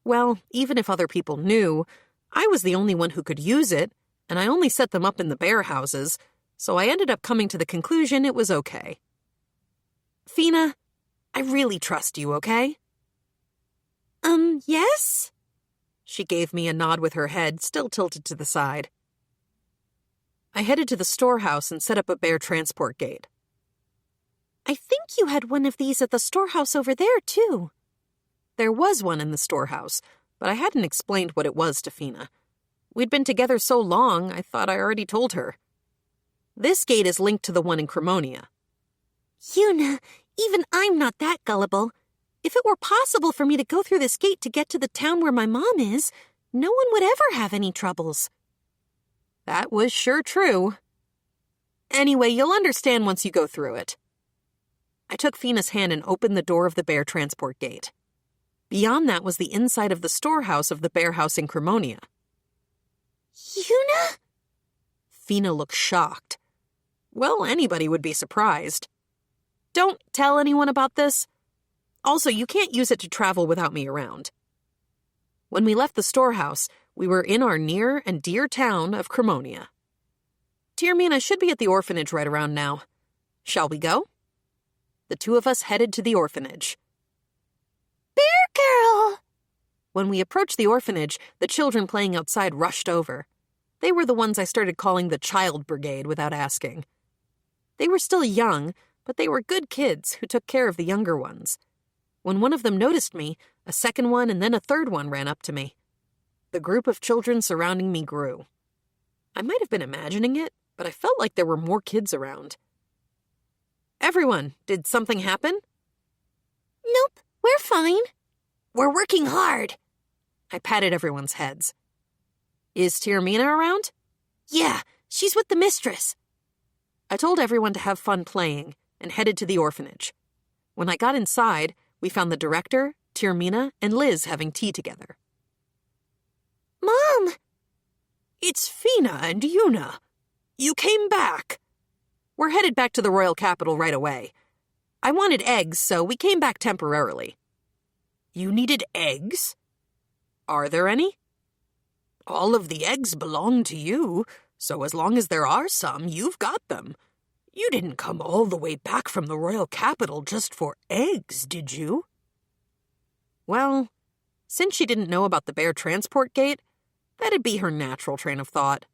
Speaker 4: Well, even if other people knew, I was the only one who could use it, and I only set them up in the bear houses, so I ended up coming to the conclusion it was okay. Fina, I really trust you, okay?
Speaker 2: Yes?
Speaker 4: She gave me a nod with her head, still tilted to the side. I headed to the storehouse and set up a bear transport gate.
Speaker 2: I think you had one of these at the storehouse over there, too.
Speaker 4: There was one in the storehouse, but I hadn't explained what it was to Fina. We'd been together so long, I thought I already told her. This gate is linked to the one in Cremonia.
Speaker 2: Yuna, even I'm not that gullible. If it were possible for me to go through this gate to get to the town where my mom is, no one would ever have any troubles.
Speaker 4: That was sure true. Anyway, you'll understand once you go through it. I took Fina's hand and opened the door of the bear transport gate. Beyond that was the inside of the storehouse of the bear house in Cremonia.
Speaker 2: Yuna?
Speaker 4: Fina looked shocked. Well, anybody would be surprised. Don't tell anyone about this. Also, you can't use it to travel without me around. When we left the storehouse, we were in our near and dear town of Cremonia.
Speaker 1: Tyrmina should be at the orphanage right around now. Shall we go? The two of us headed to the orphanage.
Speaker 2: Bear Girl!
Speaker 1: When we approached the orphanage, the children playing outside rushed over. They were the ones I started calling the Child Brigade without asking. They were still young, but they were good kids who took care of the younger ones. When one of them noticed me, a second one and then a third one ran up to me. The group of children surrounding me grew. I might have been imagining it, but I felt like there were more kids around. Everyone, did something happen?
Speaker 2: Nope, we're fine.
Speaker 1: We're working hard. I patted everyone's heads. Is Tyrmina around?
Speaker 2: Yeah, she's with the mistress.
Speaker 1: I told everyone to have fun playing and headed to the orphanage. When I got inside, we found the director, Tyrmina, and Liz having tea together.
Speaker 2: Mom!
Speaker 3: It's Fina and Yuna. You came back.
Speaker 1: We're headed back to the royal capital right away. I wanted eggs, so we came back temporarily.
Speaker 3: You needed eggs?
Speaker 1: Are there any?
Speaker 3: All of the eggs belong to you, so as long as there are some, you've got them. You didn't come all the way back from the royal capital just for eggs, did you?
Speaker 1: Well, since she didn't know about the bear transport gate, that'd be her natural train of thought.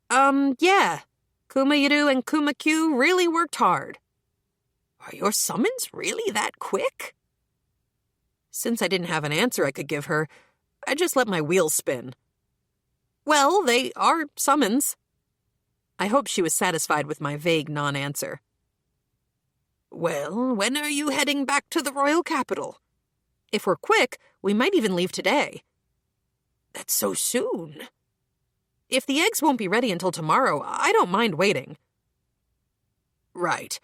Speaker 1: Yeah. Kuma and Kuma really worked hard.
Speaker 3: Are your summons really that quick?
Speaker 1: Since I didn't have an answer I could give her, I just let my wheels spin. Well, they are summons. I hope she was satisfied with my vague non-answer.
Speaker 3: Well, when are you heading back to the royal capital?
Speaker 1: If we're quick, we might even leave today.
Speaker 3: That's so soon.
Speaker 1: If the eggs won't be ready until tomorrow, I don't mind waiting.
Speaker 3: Right.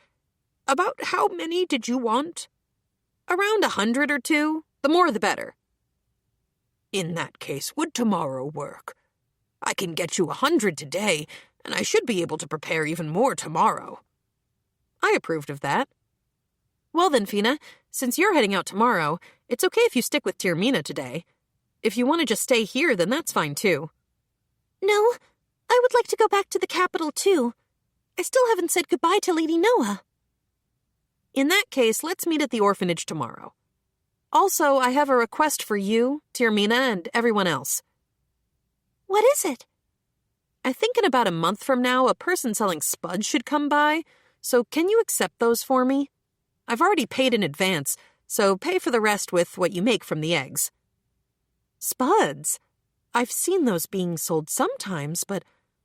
Speaker 3: About how many did you want?
Speaker 1: Around 100 or 2. The more the better.
Speaker 3: In that case, would tomorrow work? I can get you 100 today, and I should be able to prepare even more tomorrow.
Speaker 1: I approved of that. Well then, Fina, since you're heading out tomorrow, it's okay if you stick with Tyrmina today. If you want to just stay here, then that's fine too.
Speaker 2: No, I would like to go back to the capital too. I still haven't said goodbye to Lady Noah.
Speaker 1: In that case, let's meet at the orphanage tomorrow. Also, I have a request for you, Tyrmina, and everyone else.
Speaker 2: What is it?
Speaker 1: I think in about a month from now, a person selling spuds should come by, so can you accept those for me? I've already paid in advance, so pay for the rest with what you make from the eggs. Spuds? I've seen those being sold sometimes, but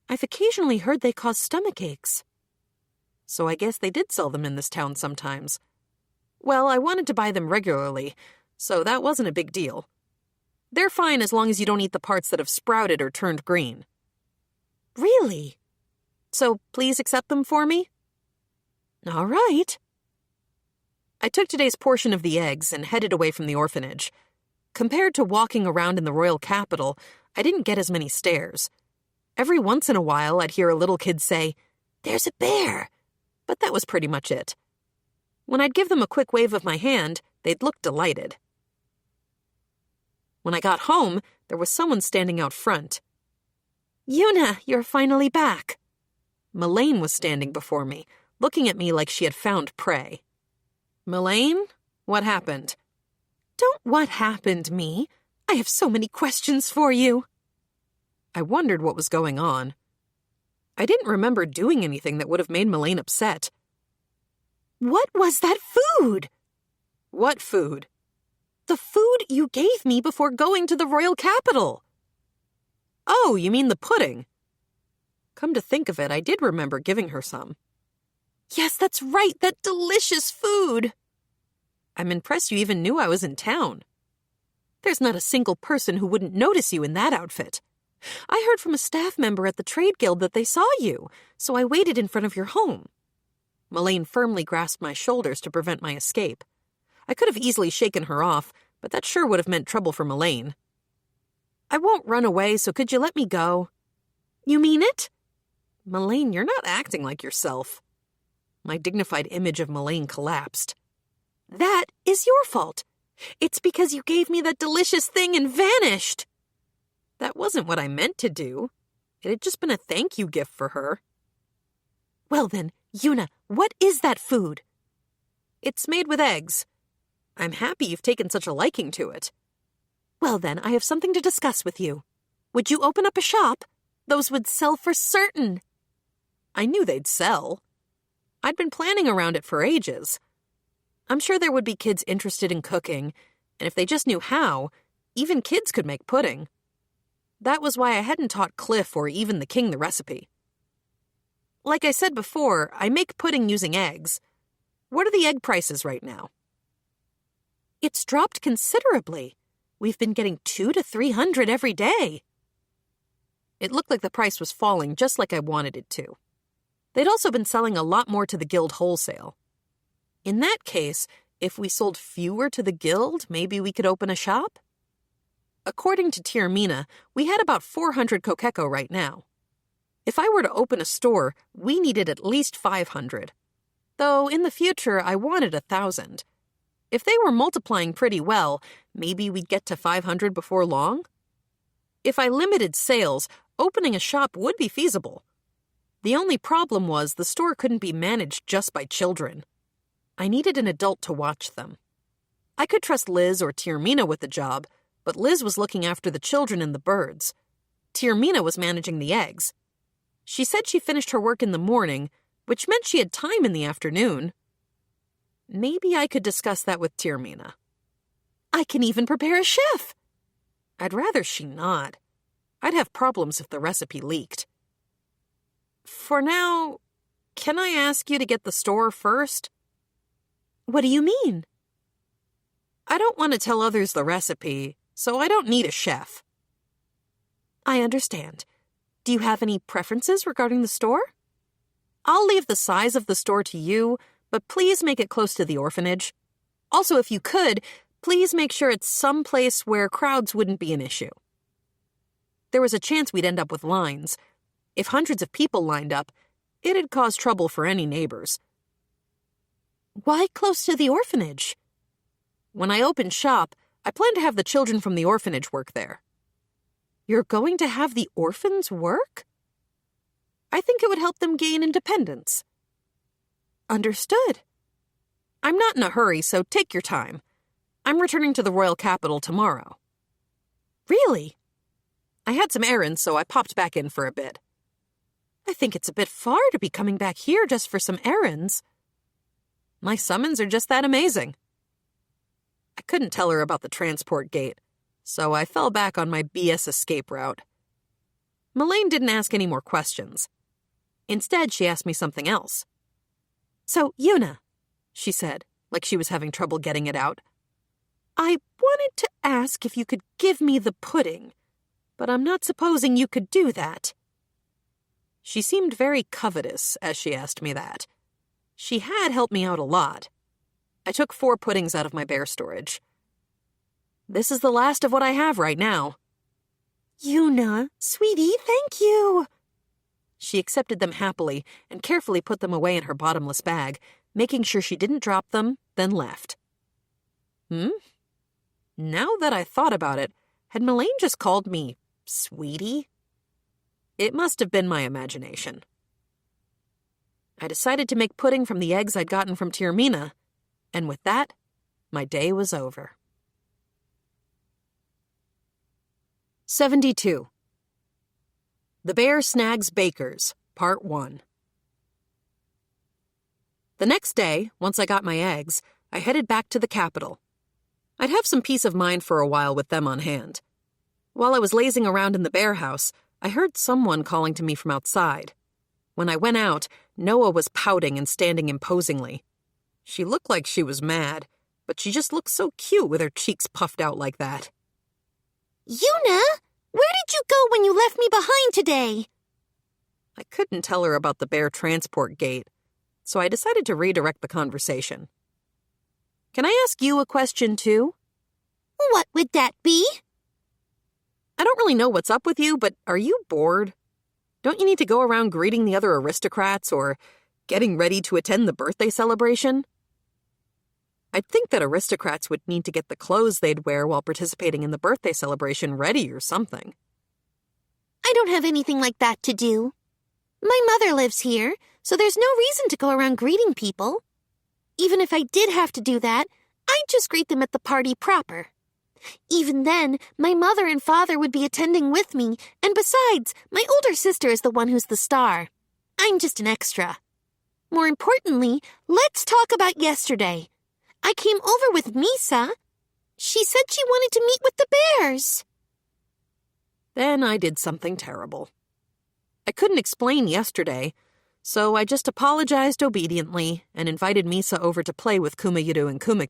Speaker 1: I've occasionally heard they cause stomach aches. So I guess they did sell them in this town sometimes. Well, I wanted to buy them regularly, so that wasn't a big deal. They're fine as long as you don't eat the parts that have sprouted or turned green. Really? So please accept them for me? All right. I took today's portion of the eggs and headed away from the orphanage. Compared to walking around in the royal capital, I didn't get as many stares. Every once in a while, I'd hear a little kid say, "There's a bear," but that was pretty much it. When I'd give them a quick wave of my hand, they'd look delighted. When I got home, there was someone standing out front. "Yuna, you're finally back." Melaine was standing before me, looking at me like she had found prey. "Melaine, what happened?" "Don't what happened me. I have so many questions for you." I wondered what was going on. I didn't remember doing anything that would have made Melaine upset. "What was that food?" "What food?" "The food you gave me before going to the royal capital." "Oh, you mean the pudding." Come to think of it, I did remember giving her some. "Yes, that's right, that delicious food." "I'm impressed you even knew I was in town. There's not a single person who wouldn't notice you in that outfit. I heard from a staff member at the trade guild that they saw you, so I waited in front of your home." Melaine firmly grasped my shoulders to prevent my escape. I could have easily shaken her off, but that sure would have meant trouble for Melaine. "I won't run away, so could you let me go?" "You mean it?" "Melaine, you're not acting like yourself." My dignified image of Melaine collapsed. "That is your fault. It's because you gave me that delicious thing and vanished." That wasn't what I meant to do. It had just been a thank you gift for her.
Speaker 4: Well then, Yuna, what is that food?
Speaker 1: It's made with eggs. I'm happy you've taken such a liking to it.
Speaker 4: Well then, I have something to discuss with you. Would you open up a shop? Those would sell for certain.
Speaker 1: I knew they'd sell. I'd been planning around it for ages. I'm sure there would be kids interested in cooking, and if they just knew how, even kids could make pudding. That was why I hadn't taught Cliff or even the king the recipe. Like I said before, I make pudding using eggs. What are the egg prices right now?
Speaker 4: It's dropped considerably. We've been getting 200 to 300 every day.
Speaker 1: It looked like the price was falling just like I wanted it to. They'd also been selling a lot more to the guild wholesale. In that case, if we sold fewer to the guild, maybe we could open a shop? According to Tirmina, we had about 400 kokeko right now. If I were to open a store, we needed at least 500. Though in the future, I wanted 1,000. If they were multiplying pretty well, maybe we'd get to 500 before long? If I limited sales, opening a shop would be feasible. The only problem was the store couldn't be managed just by children. I needed an adult to watch them. I could trust Liz or Tirmina with the job, but Liz was looking after the children and the birds. Tirmina was managing the eggs. She said she finished her work in the morning, which meant she had time in the afternoon. Maybe I could discuss that with Tirmina.
Speaker 4: I can even prepare a chef.
Speaker 1: I'd rather she not. I'd have problems if the recipe leaked. For now, can I ask you to get the store first?
Speaker 4: What do you mean?
Speaker 1: I don't want to tell others the recipe, so I don't need a chef.
Speaker 4: I understand. Do you have any preferences regarding the store?
Speaker 1: I'll leave the size of the store to you, but please make it close to the orphanage. Also, if you could, please make sure it's someplace where crowds wouldn't be an issue. There was a chance we'd end up with lines. If hundreds of people lined up, it'd cause trouble for any neighbors.
Speaker 4: Why close to the orphanage?
Speaker 1: When I open shop, I plan to have the children from the orphanage work there.
Speaker 4: You're going to have the orphans work?
Speaker 1: I think it would help them gain independence.
Speaker 4: Understood.
Speaker 1: I'm not in a hurry, so take your time. I'm returning to the royal capital tomorrow.
Speaker 4: Really?
Speaker 1: I had some errands, so I popped back in for a bit.
Speaker 4: I think it's a bit far to be coming back here just for some errands.
Speaker 1: My summons are just that amazing. I couldn't tell her about the transport gate, so I fell back on my BS escape route. Melaine didn't ask any more questions. Instead, she asked me something else.
Speaker 4: So, Yuna,
Speaker 1: she said, like she was having trouble getting it out.
Speaker 4: I wanted to ask if you could give me the pudding, but I'm not supposing you could do that.
Speaker 1: She seemed very covetous as she asked me that. She had helped me out a lot. I took 4 puddings out of my bear storage. This is the last of what I have right now.
Speaker 4: Yuna, sweetie, thank you.
Speaker 1: She accepted them happily and carefully put them away in her bottomless bag, making sure she didn't drop them, then left. Now that I thought about it, had Melaine just called me sweetie? It must have been my imagination. I decided to make pudding from the eggs I'd gotten from Tirmina, and with that, my day was over. 72. The Bear Snags Bakers, Part 1. The next day, once I got my eggs, I headed back to the capital. I'd have some peace of mind for a while with them on hand. While I was lazing around in the bear house, I heard someone calling to me from outside. When I went out, Noah was pouting and standing imposingly. She looked like she was mad, but she just looked so cute with her cheeks puffed out like that.
Speaker 2: Yuna, where did you go when you left me behind today?
Speaker 1: I couldn't tell her about the bear transport gate, so I decided to redirect the conversation. Can I ask you a question, too?
Speaker 2: What would that be?
Speaker 1: I don't really know what's up with you, but are you bored? Don't you need to go around greeting the other aristocrats or getting ready to attend the birthday celebration? I'd think that aristocrats would need to get the clothes they'd wear while participating in the birthday celebration ready or something.
Speaker 2: I don't have anything like that to do. My mother lives here, so there's no reason to go around greeting people. Even if I did have to do that, I'd just greet them at the party proper. Even then, my mother and father would be attending with me, and besides, my older sister is the one who's the star. I'm just an extra. More importantly, let's talk about yesterday. I came over with Misa. She said she wanted to meet with the bears.
Speaker 1: Then I did something terrible. I couldn't explain yesterday, so I just apologized obediently and invited Misa over to play with Kuma and Kuma.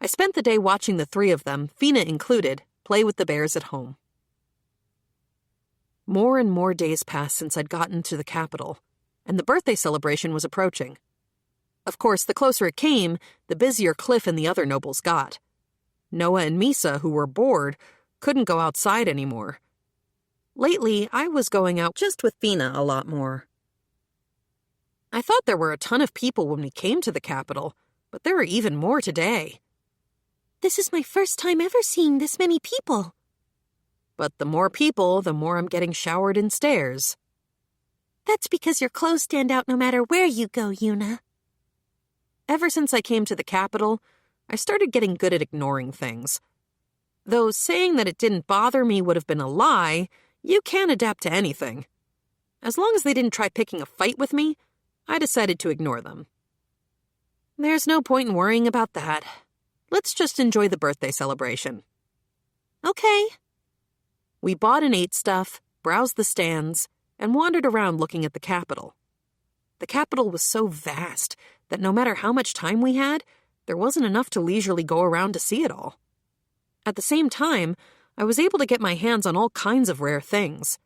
Speaker 1: I spent the day watching the three of them, Fina included, play with the bears at home. More and more days passed since I'd gotten to the capital, and the birthday celebration was approaching. Of course, the closer it came, the busier Cliff and the other nobles got. Noah and Misa, who were bored, couldn't go outside anymore. Lately, I was going out just with Fina a lot more. I thought there were a ton of people when we came to the capital, but there are even more today.
Speaker 2: This is my first time ever seeing this many people.
Speaker 1: But the more people, the more I'm getting showered in stares.
Speaker 2: That's because your clothes stand out no matter where you go, Yuna.
Speaker 1: Ever since I came to the capital, I started getting good at ignoring things. Though saying that it didn't bother me would have been a lie, you can adapt to anything. As long as they didn't try picking a fight with me, I decided to ignore them. There's no point in worrying about that. Let's just enjoy the birthday celebration.
Speaker 2: Okay.
Speaker 1: We bought and ate stuff, browsed the stands, and wandered around looking at the capital. The capital was so vast that no matter how much time we had, there wasn't enough to leisurely go around to see it all. At the same time, I was able to get my hands on all kinds of rare things.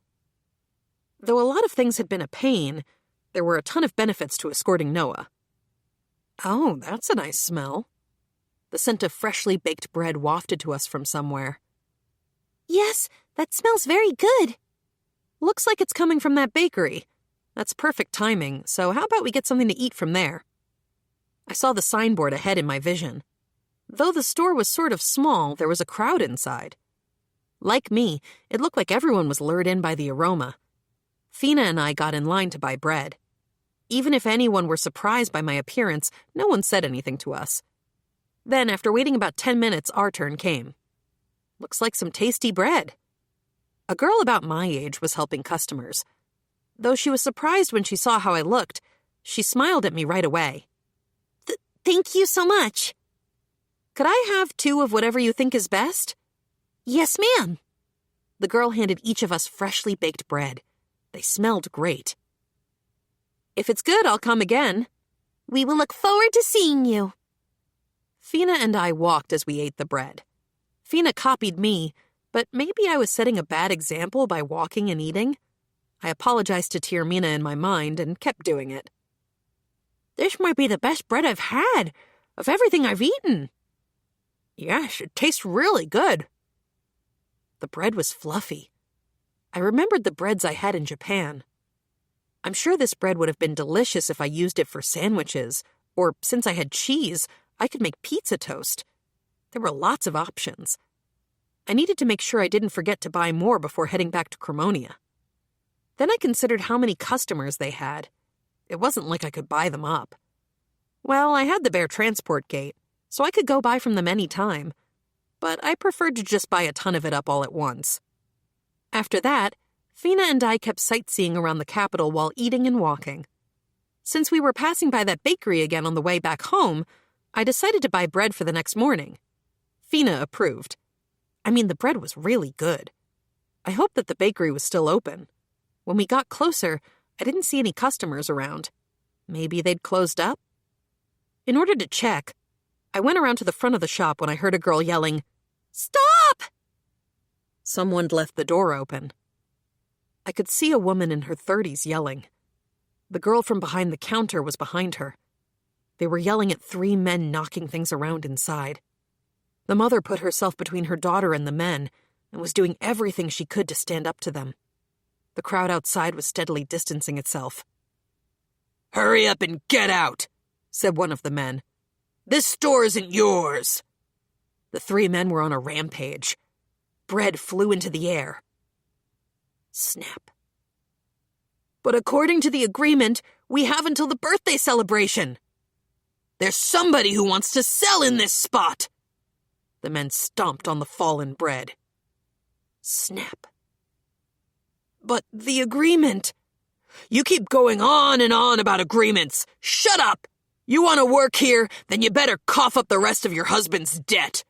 Speaker 1: Though a lot of things had been a pain, there were a ton of benefits to escorting Noah. Oh, that's a nice smell. The scent of freshly baked bread wafted to us from somewhere.
Speaker 2: Yes, that smells very good.
Speaker 1: Looks like it's coming from that bakery. That's perfect timing, so how about we get something to eat from there? I saw the signboard ahead in my vision. Though the store was sort of small, there was a crowd inside. Like me, it looked like everyone was lured in by the aroma. Fina and I got in line to buy bread. Even if anyone were surprised by my appearance, no one said anything to us. Then, after waiting about 10 minutes, our turn came. Looks like some tasty bread. A girl about my age was helping customers. Though she was surprised when she saw how I looked, she smiled at me right away.
Speaker 2: Thank you so much.
Speaker 1: Could I have 2 of whatever you think is best?
Speaker 2: Yes, ma'am.
Speaker 1: The girl handed each of us freshly baked bread. They smelled great. If it's good, I'll come again.
Speaker 2: We will look forward to seeing you.
Speaker 1: Fina and I walked as we ate the bread. Fina copied me, but maybe I was setting a bad example by walking and eating. I apologized to Tirmina in my mind and kept doing it. This might be the best bread I've had, of everything I've eaten. Yes, it tastes really good. The bread was fluffy. I remembered the breads I had in Japan. I'm sure this bread would have been delicious if I used it for sandwiches, or since I had cheese, I could make pizza toast. There were lots of options. I needed to make sure I didn't forget to buy more before heading back to Cremonia. Then I considered how many customers they had. It wasn't like I could buy them up. Well, I had the bear transport gate, so I could go buy from them any time, but I preferred to just buy a ton of it up all at once. After that, Fina and I kept sightseeing around the capital while eating and walking. Since we were passing by that bakery again on the way back home, I decided to buy bread for the next morning. Fina approved. I mean, the bread was really good. I hoped that the bakery was still open. When we got closer, I didn't see any customers around. Maybe they'd closed up? In order to check, I went around to the front of the shop when I heard a girl yelling, "Stop!" Someone'd left the door open. I could see a woman in her 30s yelling. The girl from behind the counter was behind her. They were yelling at 3 men knocking things around inside. The mother put herself between her daughter and the men and was doing everything she could to stand up to them. The crowd outside was steadily distancing itself. "Hurry up and get out," said one of the men. "This store isn't yours." The 3 men were on a rampage. Bread flew into the air. Snap. "But according to the agreement,
Speaker 3: We have until the birthday celebration. There's somebody who wants to sell in this spot. The men stomped on the fallen bread. Snap. But the agreement. You keep going on and on about agreements. Shut up! You want to work here? Then you better cough up the rest of your husband's debt.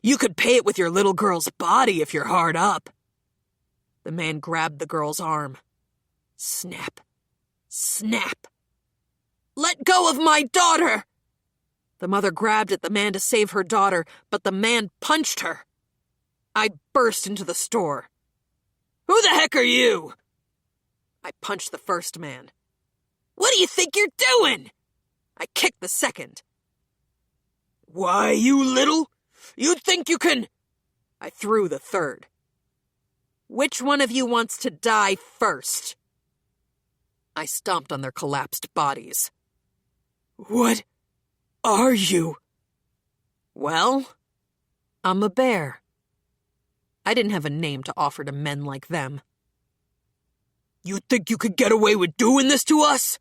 Speaker 3: You could pay it with your little girl's body if you're hard up. The man grabbed the girl's arm. Snap. Snap. Let go of my daughter! The mother grabbed at the man to save her daughter, but the man punched her. I burst into the store. Who the heck are you? I punched the first man. What do you think you're doing? I kicked the second. Why, you little? You think you can... I threw the third. Which one of you wants to die first? I stomped on their collapsed bodies. What are you? Well, I'm a bear. I didn't have a name to offer to men like them. You think you could get away with doing this to us?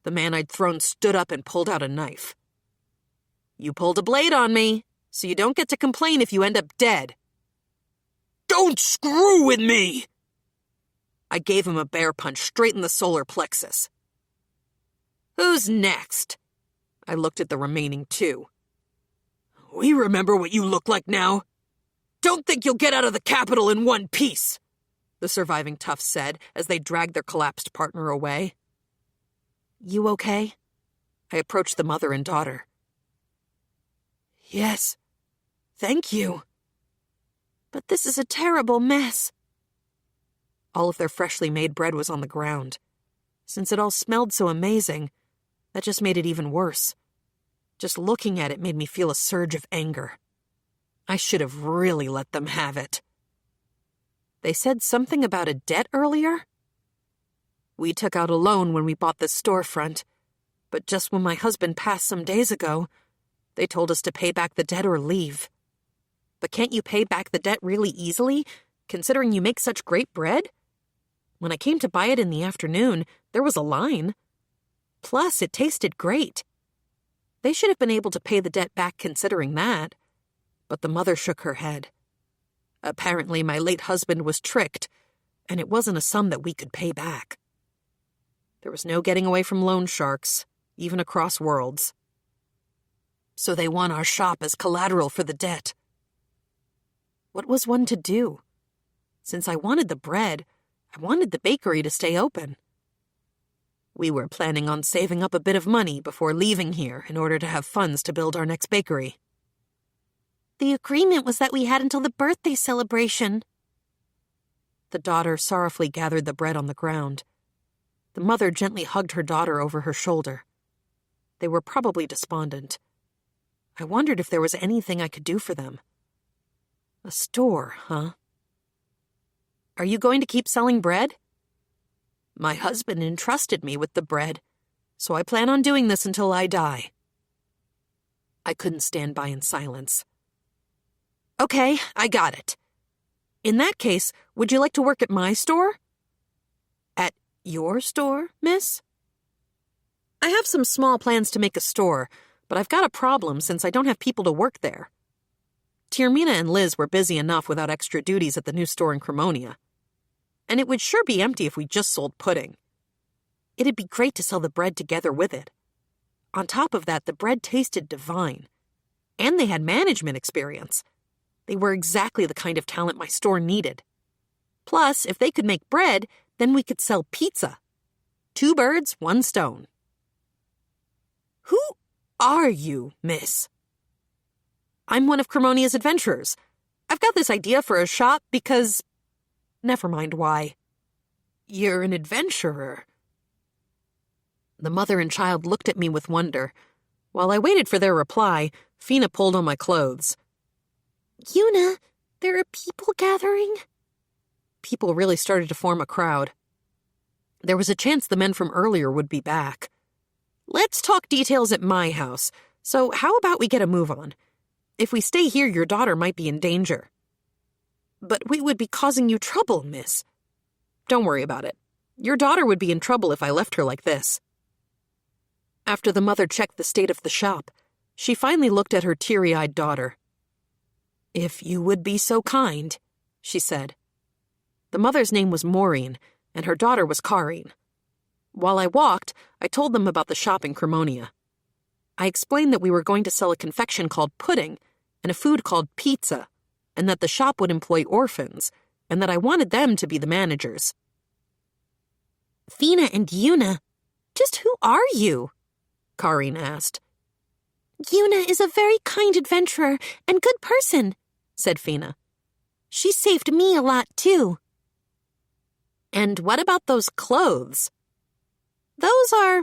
Speaker 3: The man I'd thrown stood up and pulled out a knife. You pulled a blade on me, so you don't get to complain if you end up dead. Don't screw with me! I gave him a bear punch straight in the solar plexus. Who's next? I looked at the remaining two. We remember what you look like now. Don't think you'll get out of the Capitol in one piece, the surviving toughs said as they dragged their collapsed partner away. You okay? I approached the mother and daughter. Yes, thank you. But this is a terrible mess. All of their freshly made bread was on the ground. Since it all smelled so amazing, that just made it even worse. Just looking at it made me feel a surge of anger. I should have really let them have it. They said something about a debt earlier? We took out a loan when we bought this storefront, but just when my husband passed some days ago, they told us to pay back the debt or leave. But can't you pay back the debt really easily, considering you make such great bread? When I came to buy it in the afternoon, there was a line. Plus, it tasted great. They should have been able to pay the debt back considering that. But the mother shook her head. Apparently, my late husband was tricked, and it wasn't a sum that we could pay back. There was no getting away from loan sharks, even across worlds. So they won our shop as collateral for the debt. What was one to do? Since I wanted the bread, I wanted the bakery to stay open. We were planning on saving up a bit of money before leaving here in order to have funds to build our next bakery.
Speaker 2: The agreement was that we had until the birthday celebration.
Speaker 1: The daughter sorrowfully gathered the bread on the ground. The mother gently hugged her daughter over her shoulder. They were probably despondent. I wondered if there was anything I could do for them. A store, huh? Are you going to keep selling bread? My husband entrusted me with the bread, so I plan on doing this until I die. I couldn't stand by in silence. Okay, I got it. In that case, would you like to work at my store? At your store, miss? I have some small plans to make a store, but I've got a problem since I don't have people to work there. Tiermina and Liz were busy enough without extra duties at the new store in Cremonia. And it would sure be empty if we just sold pudding. It'd be great to sell the bread together with it. On top of that, the bread tasted divine. And they had management experience. They were exactly the kind of talent my store needed. Plus, if they could make bread, then we could sell pizza. 2 birds, 1 stone. Who are you, miss? I'm one of Cremonia's adventurers. I've got this idea for a shop because... Never mind why. You're an adventurer. The mother and child looked at me with wonder. While I waited for their reply, Fina pulled on my clothes.
Speaker 2: Yuna, there are people gathering?
Speaker 1: People really started to form a crowd. There was a chance the men from earlier would be back. Let's talk details at my house, so how about we get a move on? If we stay here, your daughter might be in danger. But we would be causing you trouble, miss. Don't worry about it. Your daughter would be in trouble if I left her like this. After the mother checked the state of the shop, she finally looked at her teary-eyed daughter. "If you would be so kind," she said. The mother's name was Maureen, and her daughter was Karine. While I walked, I told them about the shop in Cremonia. I explained that we were going to sell a confection called pudding and a food called pizza, and that the shop would employ orphans, and that I wanted them to be the managers.
Speaker 2: Fina and Yuna, just who are you?
Speaker 1: Karine asked.
Speaker 2: Yuna is a very kind adventurer and good person, said Fina. She saved me a lot, too.
Speaker 1: And what about those clothes?
Speaker 2: Those are...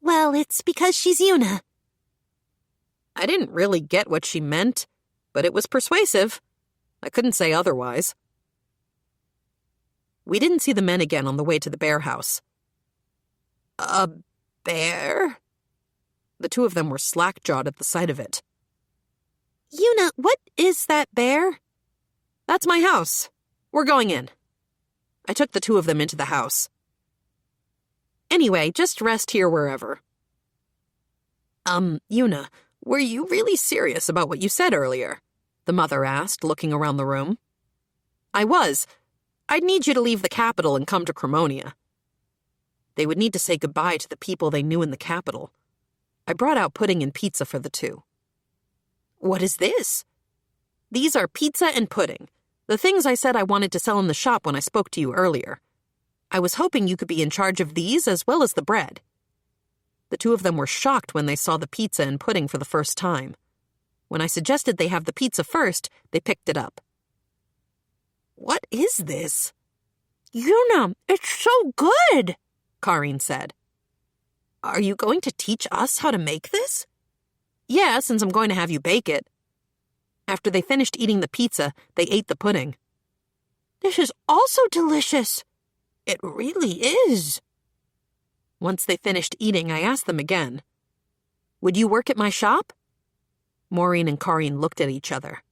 Speaker 2: Well, it's because she's Yuna.
Speaker 1: I didn't really get what she meant, but it was persuasive. I couldn't say otherwise. We didn't see the men again on the way to the bear house. A bear? The two of them were slack-jawed at the sight of it.
Speaker 2: Yuna, what is that bear?
Speaker 1: That's my house. We're going in. I took the two of them into the house. Anyway, just rest here wherever. Yuna, were you really serious about what you said earlier? The mother asked, looking around the room. I was. I'd need you to leave the capital and come to Cremonia. They would need to say goodbye to the people they knew in the capital. I brought out pudding and pizza for the two. What is this? These are pizza and pudding, the things I said I wanted to sell in the shop when I spoke to you earlier. I was hoping you could be in charge of these as well as the bread. The two of them were shocked when they saw the pizza and pudding for the first time. When I suggested they have the pizza first, they picked it up. What is this?
Speaker 2: Yuna, it's so good,
Speaker 1: Karine said. Are you going to teach us how to make this? Yeah, since I'm going to have you bake it. After they finished eating the pizza, they ate the pudding.
Speaker 2: This is also delicious.
Speaker 1: It really is. Once they finished eating, I asked them again. Would you work at my shop? Maureen and Karine looked at each other.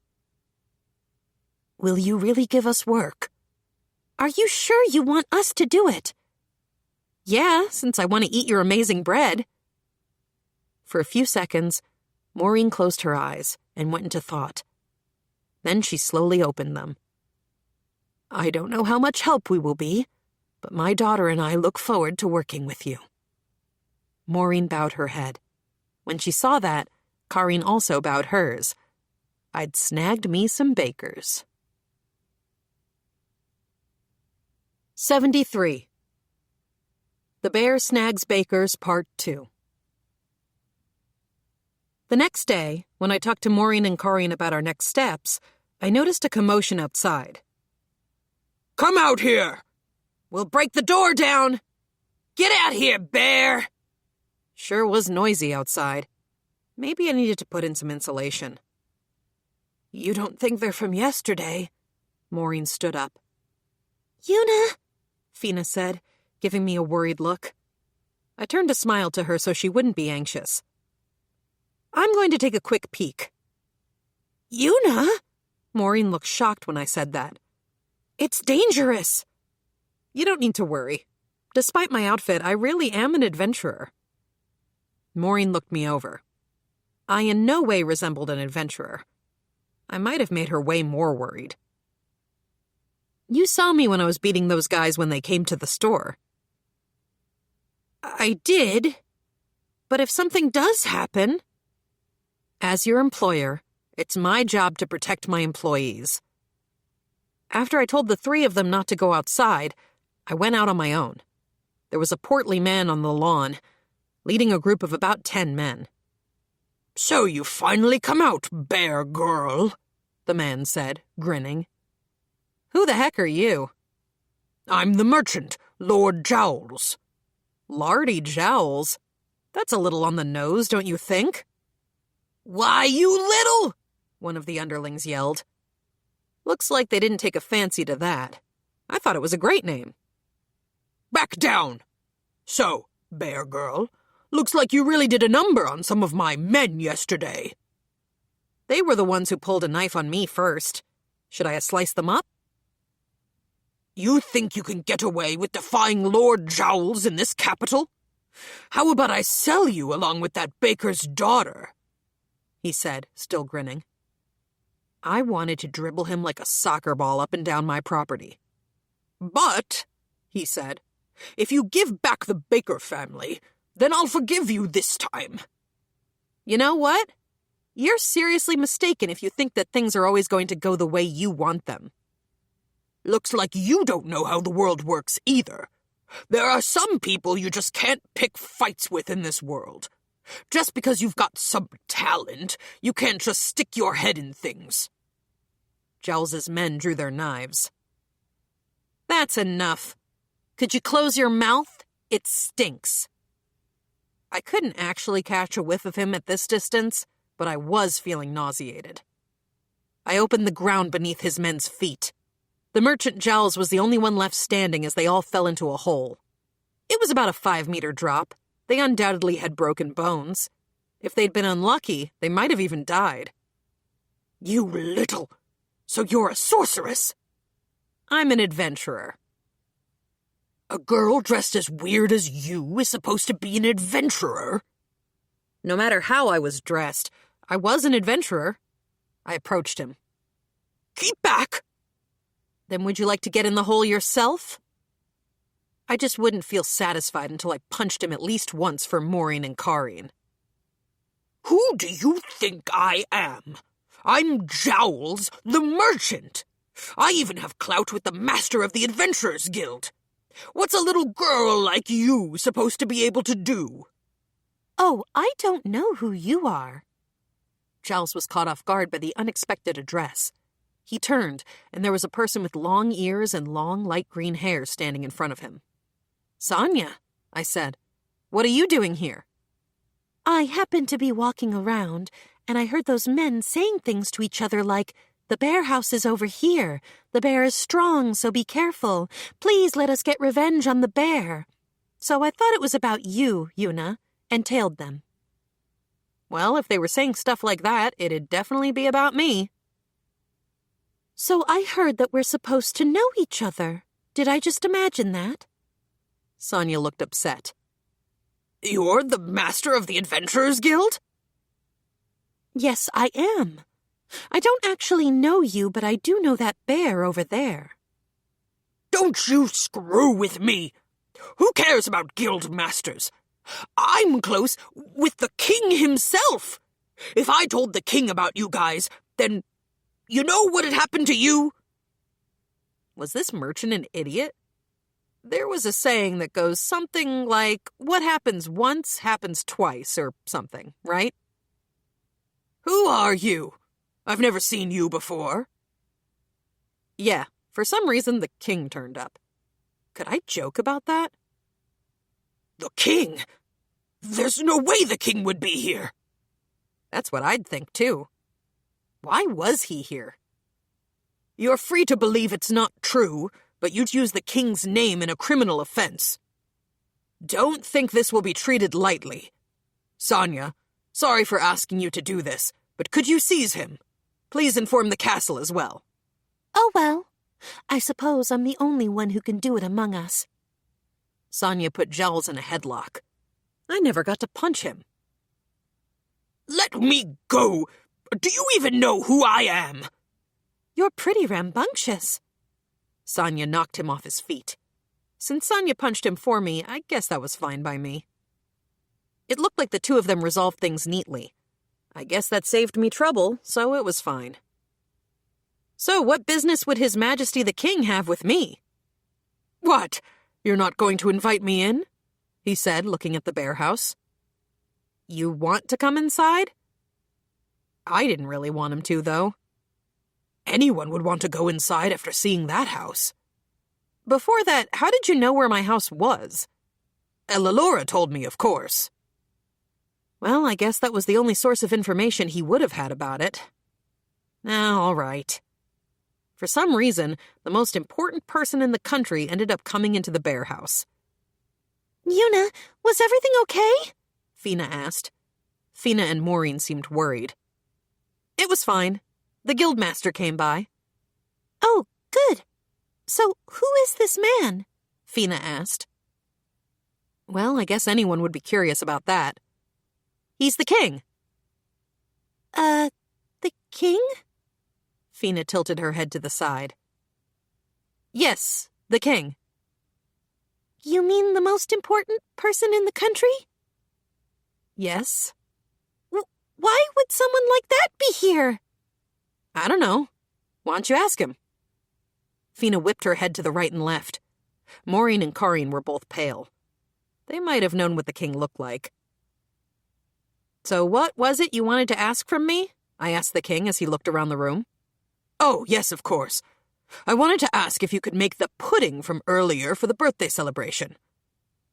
Speaker 1: Will you really give us work?
Speaker 2: Are you sure you want us to do it?
Speaker 1: Yeah, since I want to eat your amazing bread. For a few seconds, Maureen closed her eyes and went into thought. Then she slowly opened them. I don't know how much help we will be, but my daughter and I look forward to working with you. Maureen bowed her head. When she saw that, Karine also bowed hers. I'd snagged me some bakers. 73. The Bear Snags Bakers, Part 2. The next day, when I talked to Maureen and Karine about our next steps, I noticed a commotion outside. Come out here! We'll break the door down! Get out here, bear! Sure was noisy outside. Maybe I needed to put in some insulation. You don't think they're from yesterday? Maureen stood up.
Speaker 2: Yuna,
Speaker 1: Fina said, giving me a worried look. I turned a smile to her so she wouldn't be anxious. I'm going to take a quick peek. Yuna? Maureen looked shocked when I said that. It's dangerous. You don't need to worry. Despite my outfit, I really am an adventurer. Maureen looked me over. I in no way resembled an adventurer. I might have made her way more worried. You saw me when I was beating those guys when they came to the store. I did. But if something does happen... As your employer, it's my job to protect my employees. After I told the three of them not to go outside, I went out on my own. There was a portly man on the lawn, leading a group of about 10 men. So you finally come out, bear girl, the man said, grinning. Who the heck are you? I'm the merchant, Lord Jowls. Lardy Jowls? That's a little on the nose, don't you think? Why, you little! One of the underlings yelled. Looks like they didn't take a fancy to that. I thought it was a great name. Back down! So, bear girl, looks like you really did a number on some of my men yesterday. They were the ones who pulled a knife on me first. Should I have sliced them up? You think you can get away with defying Lord Jowls in this capital?
Speaker 3: How about I sell you along with that baker's daughter? He said, still grinning. I wanted to dribble him like a soccer ball up and down my property. But, he said, if you give back the Baker family, then I'll forgive you this time. You know what? You're seriously mistaken if you think that things are always going to go the way you want them. Looks like you don't know how the world works either. There are some people you just can't pick fights with in this world. Just because you've got some talent, you can't just stick your head in things. Jowls's men drew their knives. That's enough. Could you close your mouth? It stinks. I couldn't actually catch a whiff of him at this distance, but I was feeling nauseated. I opened the ground beneath his men's feet. The merchant Jowls was the only one left standing as they all fell into a hole. It was about a 5-meter drop. They undoubtedly had broken bones. If they'd been unlucky, they might have even died. You little... So you're a sorceress? I'm an adventurer. A girl dressed as weird as you is supposed to be an adventurer? No matter how I was dressed, I was an adventurer. I approached him. Keep back! Then would you like to get in the hole yourself? I just wouldn't feel satisfied until I punched him at least once for Maureen and Kareen. Who do you think I am? I'm Jowls, the merchant. I even have clout with the master of the Adventurers Guild. What's a little girl like you supposed to be able to do?
Speaker 4: Oh, I don't know who you are. Jowls was caught off guard by the unexpected address. He turned, and there was a person with long ears and long light green hair standing in front of him. Sonia, I said, what are you doing here? I happened to be walking around, and I heard those men saying things to each other like, "The bear house is over here. The bear is strong, so be careful. Please let us get revenge on the bear." So I thought it was about you, Yuna, and tailed them. Well, if they were saying stuff like that, it'd definitely be about me. So I heard that we're supposed to know each other. Did I just imagine that? Sonia looked upset. You're the master of the Adventurers Guild? Yes, I am. I don't actually know you, but I do know that bear over there. Don't you screw with me. Who cares about guild masters? I'm close with the king himself. If I told the king about you guys, then you know what'd happen to you? Was this merchant an idiot? There was a saying that goes something like, what happens once happens twice, or something, right? Who are you? I've never seen you before. Yeah, for some reason the king turned up. Could I joke about that? The king? There's no way the king would be here. That's what I'd think, too. Why was he here? You're free to believe it's not true, but you'd use the king's name in a criminal offense. Don't think this will be treated lightly. Sonia, sorry for asking you to do this, but could you seize him? Please inform the castle as well.
Speaker 2: Oh, well, I suppose I'm the only one who can do it among us.
Speaker 4: Sonia put Jowls in a headlock. I never got to punch him.
Speaker 3: Let me go! Do you even know who I am?
Speaker 4: You're pretty rambunctious. Sonia knocked him off his feet. Since Sonia punched him for me, I guess that was fine by me. It looked like the two of them resolved things neatly. I guess that saved me trouble, so it was fine. So what business would His Majesty the King have with me? What? You're not going to invite me in? He said, looking at the bear house. You want to come inside? I didn't really want him to, though. Anyone would want to go inside after seeing that house. Before that, how did you know where my house was? Elilora told me, of course. Well, I guess that was the only source of information he would have had about it. All right. For some reason, the most important person in the country ended up coming into the bear house.
Speaker 2: Yuna, was everything okay?
Speaker 4: Fina asked. Fina and Maureen seemed worried. It was fine. The guildmaster came by.
Speaker 2: Oh, good. So who is this man?
Speaker 4: Fina asked.
Speaker 1: Well, I guess anyone would be curious about that. He's the king.
Speaker 2: The king?
Speaker 1: Fina tilted her head to the side. Yes, the king.
Speaker 2: You mean the most important person in the country?
Speaker 1: Yes.
Speaker 2: Why would someone like that be here?
Speaker 1: I don't know. Why don't you ask him? Fina whipped her head to the right and left. Maureen and Corrine were both pale. They might have known what the king looked like. So what was it you wanted to ask from me? I asked the king as he looked around the room. Oh, yes, of course. I wanted to ask if you could make the pudding from earlier for the birthday celebration.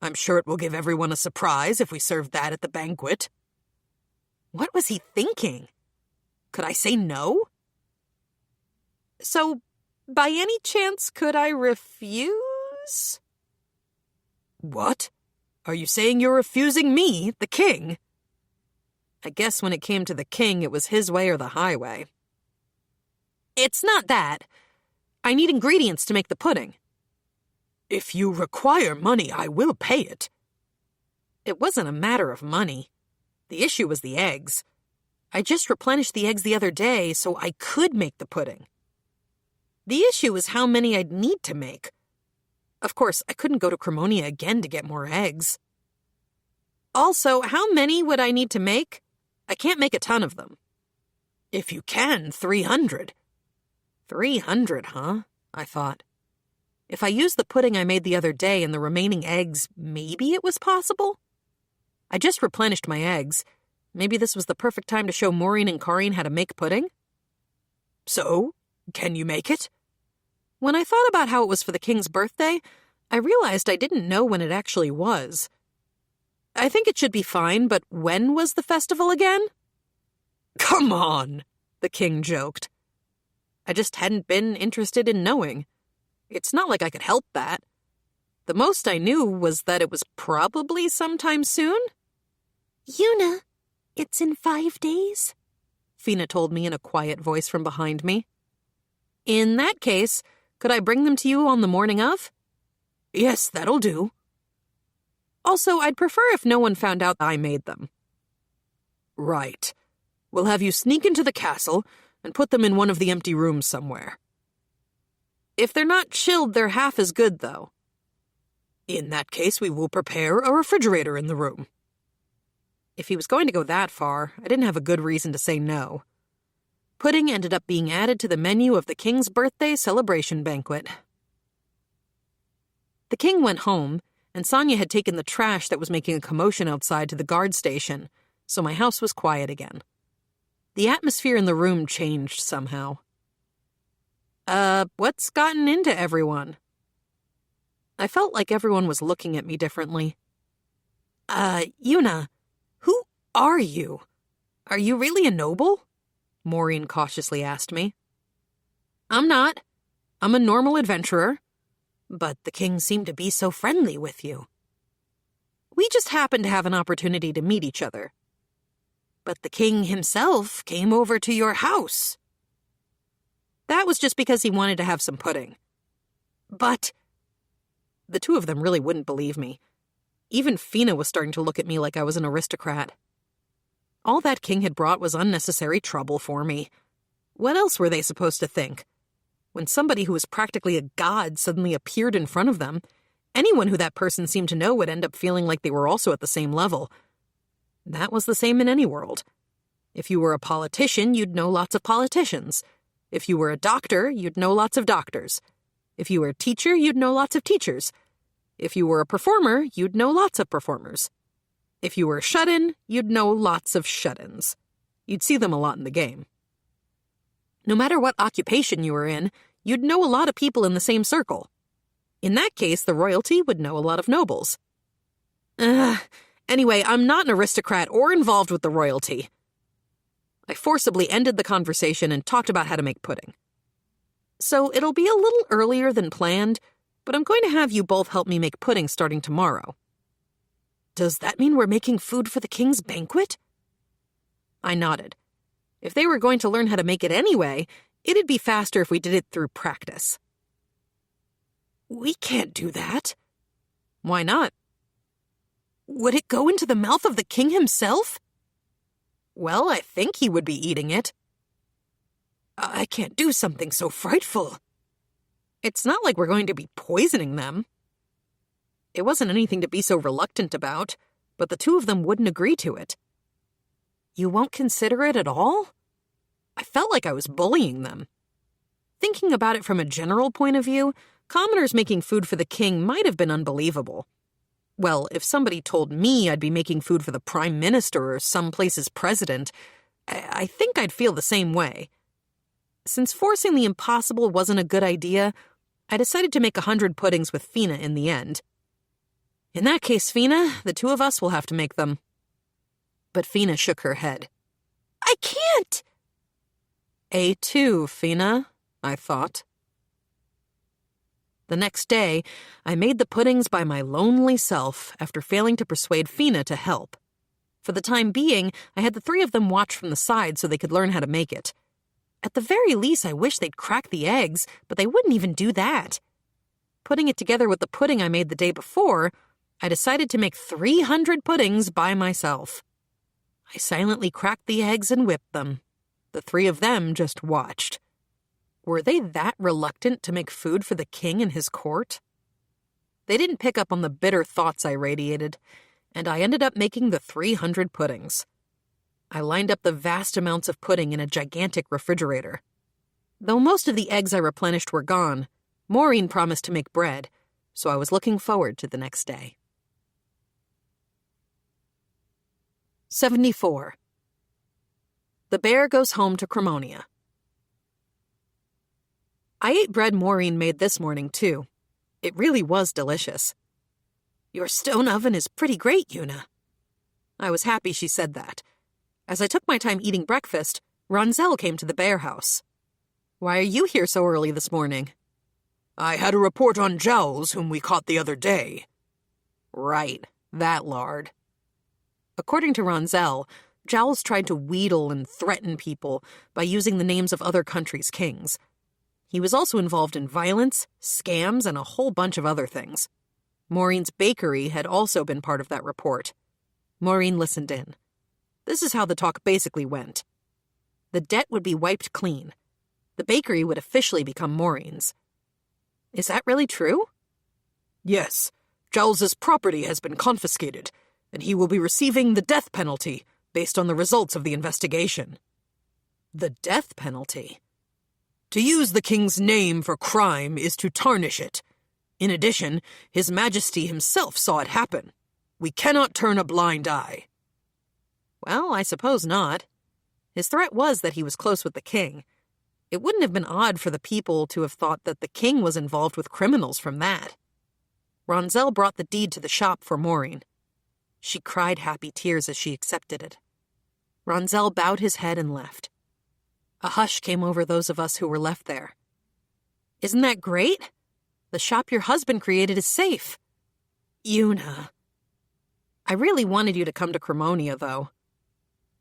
Speaker 1: I'm sure it will give everyone a surprise if we serve that at the banquet. What was he thinking? Could I say no? So, by any chance, could I refuse? What? Are you saying you're refusing me, the king? I guess when it came to the king, it was his way or the highway. It's not that. I need ingredients to make the pudding. If you require money, I will pay it. It wasn't a matter of money. The issue was the eggs. I just replenished the eggs the other day, so I could make the pudding. The issue was how many I'd need to make. Of course, I couldn't go to Cremonia again to get more eggs. Also, how many would I need to make? I can't make a ton of them. If you can, 300. 300, huh? I thought. If I used the pudding I made the other day and the remaining eggs, maybe it was possible? I just replenished my eggs. Maybe this was the perfect time to show Maureen and Corrine how to make pudding? So, can you make it? When I thought about how it was for the king's birthday, I realized I didn't know when it actually was. I think it should be fine, but when was the festival again? Come on, the king joked. I just hadn't been interested in knowing. It's not like I could help that. The most I knew was that it was probably sometime soon.
Speaker 2: Yuna, it's in 5 days,
Speaker 1: Fina told me in a quiet voice from behind me. In that case, could I bring them to you on the morning of? Yes, that'll do. Also, I'd prefer if no one found out I made them. Right. We'll have you sneak into the castle and put them in one of the empty rooms somewhere. If they're not chilled, they're half as good, though. In that case, we will prepare a refrigerator in the room. If he was going to go that far, I didn't have a good reason to say no. Pudding ended up being added to the menu of the king's birthday celebration banquet. The king went home, and Sonia had taken the trash that was making a commotion outside to the guard station, so my house was quiet again. The atmosphere in the room changed somehow. What's gotten into everyone? I felt like everyone was looking at me differently. Yuna, who are you? Are you really a noble? Maureen cautiously asked me. I'm not. I'm a normal adventurer. But the king seemed to be so friendly with you. We just happened to have an opportunity to meet each other. But the king himself came over to your house. That was just because he wanted to have some pudding. But the two of them really wouldn't believe me. Even Fina was starting to look at me like I was an aristocrat. All that king had brought was unnecessary trouble for me. What else were they supposed to think? When somebody who was practically a god suddenly appeared in front of them, anyone who that person seemed to know would end up feeling like they were also at the same level. That was the same in any world. If you were a politician, you'd know lots of politicians. If you were a doctor, you'd know lots of doctors. If you were a teacher, you'd know lots of teachers. If you were a performer, you'd know lots of performers. If you were a shut-in, you'd know lots of shut-ins. You'd see them a lot in the game. No matter what occupation you were in, you'd know a lot of people in the same circle. In that case, the royalty would know a lot of nobles. Anyway, I'm not an aristocrat or involved with the royalty. I forcibly ended the conversation and talked about how to make pudding. So it'll be a little earlier than planned, but I'm going to have you both help me make pudding starting tomorrow. Does that mean we're making food for the king's banquet? I nodded. If they were going to learn how to make it anyway, it'd be faster if we did it through practice. We can't do that. Why not?
Speaker 3: Would it go into the mouth of the king himself? Well, I think he would be eating it. I can't do something so frightful. It's not like we're going to be poisoning them. It wasn't anything to be so reluctant about, but the two of them wouldn't agree to it. You won't consider it at all? I felt like I was bullying them. Thinking about it from a general point of view, commoners making food for the king might have been unbelievable. Well, if somebody told me I'd be making food for the prime minister or some place's president, I think I'd feel the same way. Since forcing the impossible wasn't a good idea, I decided to make 100 puddings with Fina in the end. In that case, Fina, the two of us will have to make them. But Fina shook her head.
Speaker 2: I can't!
Speaker 3: A2, Fina, I thought. The next day, I made the puddings by my lonely self after failing to persuade Fina to help. For the time being, I had the three of them watch from the side so they could learn how to make it. At the very least, I wish they'd crack the eggs, but they wouldn't even do that. Putting it together with the pudding I made the day before, I decided to make 300 puddings by myself. I silently cracked the eggs and whipped them. The three of them just watched. Were they that reluctant to make food for the king and his court? They didn't pick up on the bitter thoughts I radiated, and I ended up making the 300 puddings. I lined up the vast amounts of pudding in a gigantic refrigerator. Though most of the eggs I replenished were gone, Maureen promised to make bread, so I was looking forward to the next day. 74. The bear goes home to Cremonia. I ate bread Maureen made this morning, too. It really was delicious. Your stone oven is pretty great, Una. I was happy she said that. As I took my time eating breakfast, Ronzel came to the bear house. Why are you here so early this morning? I had a report on Jowls, whom we caught the other day. Right, that lard. According to Ronzel, Jowls tried to wheedle and threaten people by using the names of other countries' kings. He was also involved in violence, scams, and a whole bunch of other things. Maureen's bakery had also been part of that report. Maureen listened in. This is how the talk basically went. The debt would be wiped clean. The bakery would officially become Maureen's. Is that really true? Yes. Jowls's property has been confiscated, and he will be receiving the death penalty based on the results of the investigation. The death penalty? To use the king's name for crime is to tarnish it. In addition, His Majesty himself saw it happen. We cannot turn a blind eye. Well, I suppose not. His threat was that he was close with the king. It wouldn't have been odd for the people to have thought that the king was involved with criminals from that. Ronzel brought the deed to the shop for Maureen. She cried happy tears as she accepted it. Ronzel bowed his head and left. A hush came over those of us who were left there. Isn't that great? The shop your husband created is safe. Una. I really wanted you to come to Cremonia, though.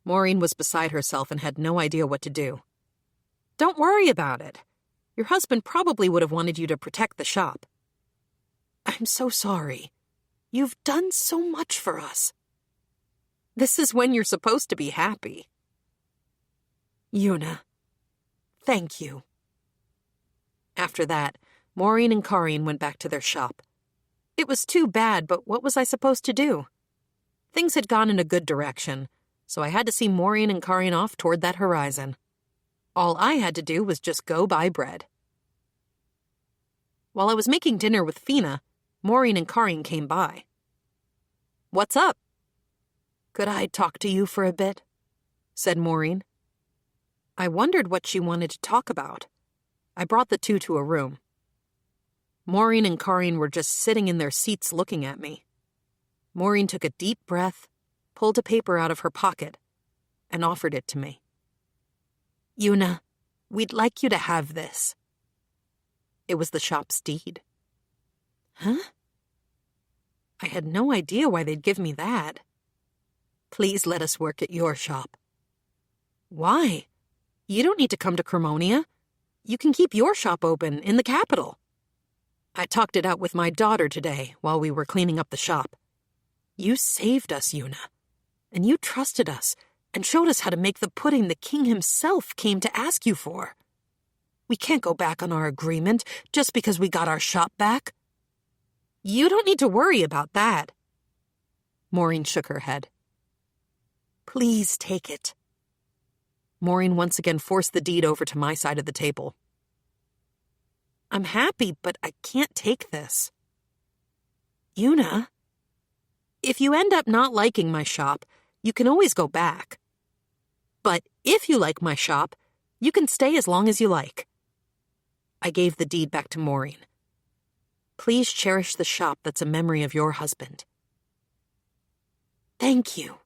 Speaker 3: Maureen was beside herself and had no idea what to do. Don't worry about it. Your husband probably would have wanted you to protect the shop. I'm so sorry. You've done so much for us. This is when you're supposed to be happy. Una, thank you. After that, Maureen and Karin went back to their shop. It was too bad, but what was I supposed to do? Things had gone in a good direction, so I had to see Maureen and Karin off toward that horizon. All I had to do was just go buy bread. While I was making dinner with Fina, Maureen and Karin came by. What's up? Could I talk to you for a bit? Said Maureen. I wondered what she wanted to talk about. I brought the two to a room. Maureen and Karin were just sitting in their seats looking at me. Maureen took a deep breath, pulled a paper out of her pocket, and offered it to me. Una, we'd like you to have this. It was the shop's deed. Huh? I had no idea why they'd give me that. Please let us work at your shop. Why? You don't need to come to Cremonia. You can keep your shop open in the capital. I talked it out with my daughter today while we were cleaning up the shop.
Speaker 4: You saved us, Yuna. And you trusted us and showed us how to make the pudding the king himself came to ask you for. We can't go back on our agreement just because we got our shop back.
Speaker 1: You don't need to worry about that.
Speaker 4: Maureen shook her head. Please take it. Maureen once again forced the deed over to my side of the table. I'm happy, but I can't take this. Yuna, if you end up not liking my shop, you can always go back. But if you like my shop, you can stay as long as you like. I gave the deed back to Maureen. Please cherish the shop that's a memory of your husband. Thank you.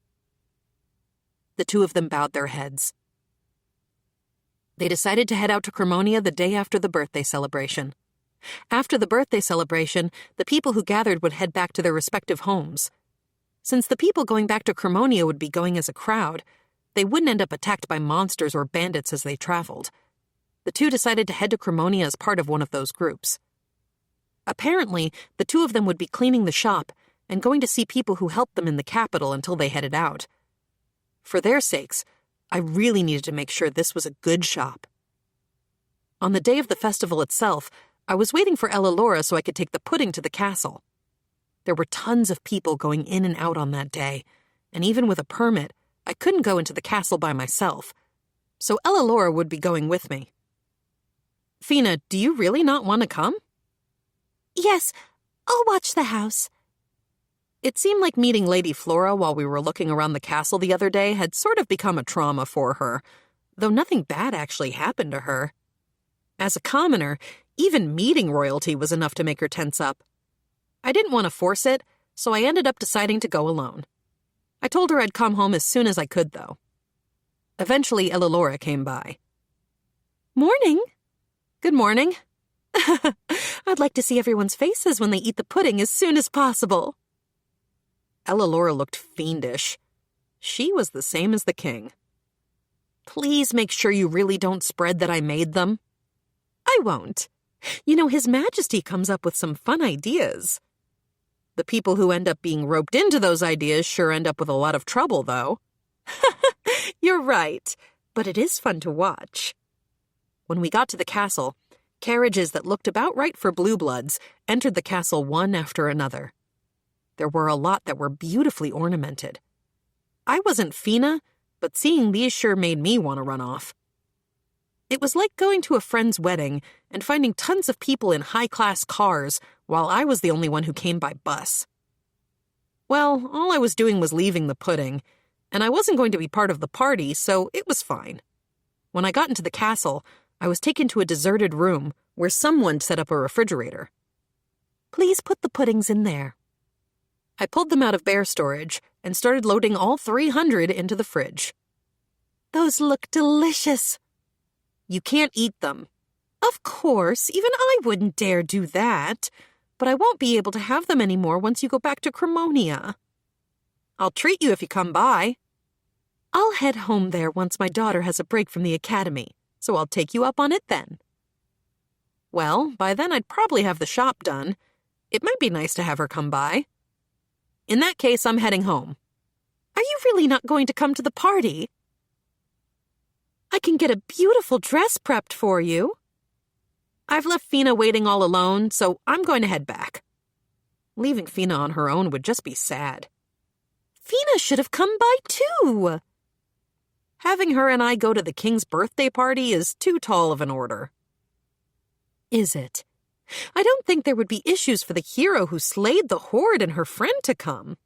Speaker 4: The two of them bowed their heads. They decided to head out to Cremonia the day after the birthday celebration. After the birthday celebration, the people who gathered would head back to their respective homes. Since the people going back to Cremonia would be going as a crowd, they wouldn't end up attacked by monsters or bandits as they traveled. The two decided to head to Cremonia as part of one of those groups. Apparently, the two of them would be cleaning the shop and going to see people who helped them in the capital until they headed out. For their sakes, I really needed to make sure this was a good shop. On the day of the festival itself, I was waiting for Ella Laura so I could take the pudding to the castle. There were tons of people going in and out on that day, and even with a permit, I couldn't go into the castle by myself, so Ella Laura would be going with me. Fina, do you really not want to come?
Speaker 2: Yes, I'll watch the house.
Speaker 4: It seemed like meeting Lady Flora while we were looking around the castle the other day had sort of become a trauma for her, though nothing bad actually happened to her. As a commoner, even meeting royalty was enough to make her tense up. I didn't want to force it, so I ended up deciding to go alone. I told her I'd come home as soon as I could, though. Eventually, Ella Laura came by.
Speaker 2: Morning.
Speaker 4: Good morning.
Speaker 2: I'd like to see everyone's faces when they eat the pudding as soon as possible.
Speaker 4: Ella Laura looked fiendish. She was the same as the king. Please make sure you really don't spread that I made them.
Speaker 2: I won't. You know, His Majesty comes up with some fun ideas.
Speaker 4: The people who end up being roped into those ideas sure end up with a lot of trouble, though.
Speaker 2: You're right, but it is fun to watch.
Speaker 4: When we got to the castle, carriages that looked about right for blue bloods entered the castle one after another. There were a lot that were beautifully ornamented. I wasn't Fina, but seeing these sure made me want to run off. It was like going to a friend's wedding and finding tons of people in high-class cars while I was the only one who came by bus. Well, all I was doing was leaving the pudding, and I wasn't going to be part of the party, so it was fine. When I got into the castle, I was taken to a deserted room where someone set up a refrigerator.
Speaker 2: Please put the puddings in there.
Speaker 4: I pulled them out of bear storage and started loading all 300 into the fridge.
Speaker 2: Those look delicious.
Speaker 4: You can't eat them.
Speaker 2: Of course, even I wouldn't dare do that.
Speaker 4: But I won't be able to have them anymore once you go back to Cremonia. I'll treat you if you come by.
Speaker 2: I'll head home there once my daughter has a break from the academy, so I'll take you up on it then.
Speaker 4: Well, by then I'd probably have the shop done. It might be nice to have her come by. In that case, I'm heading home.
Speaker 2: Are you really not going to come to the party? I can get a beautiful dress prepped for you.
Speaker 4: I've left Fina waiting all alone, so I'm going to head back. Leaving Fina on her own would just be sad.
Speaker 2: Fina should have come by too.
Speaker 4: Having her and I go to the king's birthday party is too tall of an order.
Speaker 2: Is it? I don't think there would be issues for the hero who slayed the horde and her friend to come.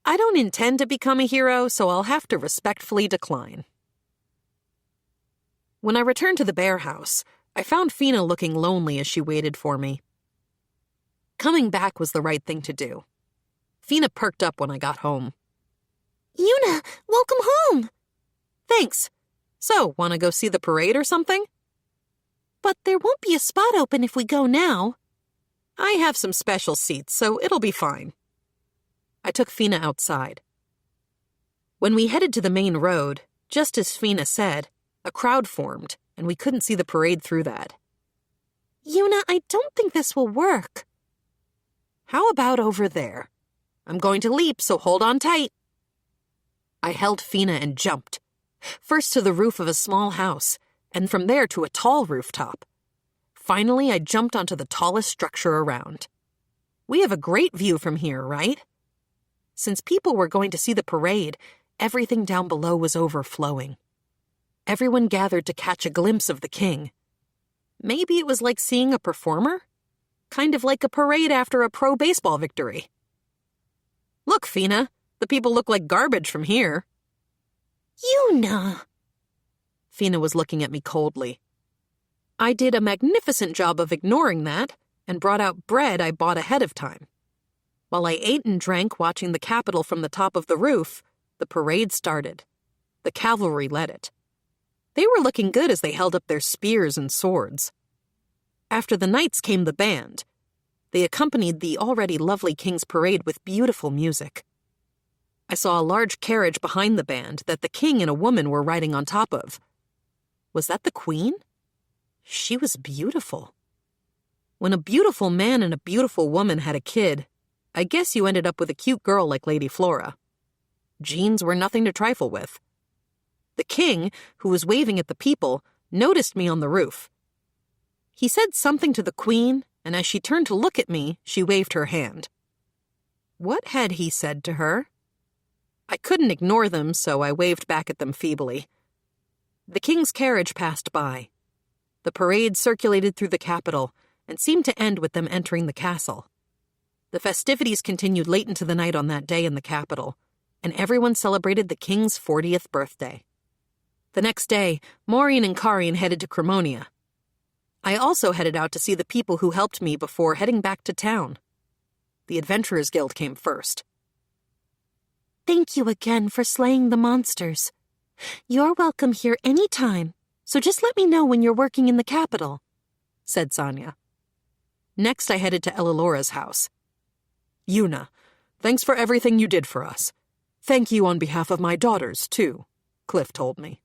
Speaker 4: I don't intend to become a hero, so I'll have to respectfully decline. When I returned to the bear house, I found Fina looking lonely as she waited for me. Coming back was the right thing to do. Fina perked up when I got home.
Speaker 2: Yuna, welcome home.
Speaker 4: Thanks. So, want to go see the parade or something?
Speaker 2: But there won't be a spot open if we go now.
Speaker 4: I have some special seats, so it'll be fine. I took Fina outside. When we headed to the main road, just as Fina said, a crowd formed, and we couldn't see the parade through that.
Speaker 2: Yuna, I don't think this will work.
Speaker 4: How about over there?
Speaker 1: I'm going to leap, so hold on tight. I held Fina and jumped, first to the roof of a small house, and from there to a tall rooftop. Finally, I jumped onto the tallest structure around. We have a great view from here, right? Since people were going to see the parade, everything down below was overflowing. Everyone gathered to catch a glimpse of the king. Maybe it was like seeing a performer? Kind of like a parade after a pro baseball victory. Look, Fina, the people look like garbage from here.
Speaker 2: Yuna!
Speaker 1: Fina was looking at me coldly. I did a magnificent job of ignoring that and brought out bread I bought ahead of time. While I ate and drank watching the Capitol from the top of the roof, the parade started. The cavalry led it. They were looking good as they held up their spears and swords. After the knights came the band. They accompanied the already lovely king's parade with beautiful music. I saw a large carriage behind the band that the king and a woman were riding on top of. Was that the queen? She was beautiful. When a beautiful man and a beautiful woman had a kid, I guess you ended up with a cute girl like Lady Flora. Genes were nothing to trifle with. The king, who was waving at the people, noticed me on the roof. He said something to the queen, and as she turned to look at me, she waved her hand. What had he said to her? I couldn't ignore them, so I waved back at them feebly. The king's carriage passed by. The parade circulated through the capital and seemed to end with them entering the castle. The festivities continued late into the night on that day in the capital, and everyone celebrated the king's 40th birthday. The next day, Maureen and Karin headed to Cremonia. I also headed out to see the people who helped me before heading back to town. The Adventurers Guild came first.
Speaker 2: Thank you again for slaying the monsters. You're welcome here any time, so just let me know when you're working in the capital, said Sonia.
Speaker 1: Next, I headed to Elalora's house. Yuna, thanks for everything you did for us. Thank you on behalf of my daughters, too, Cliff told me.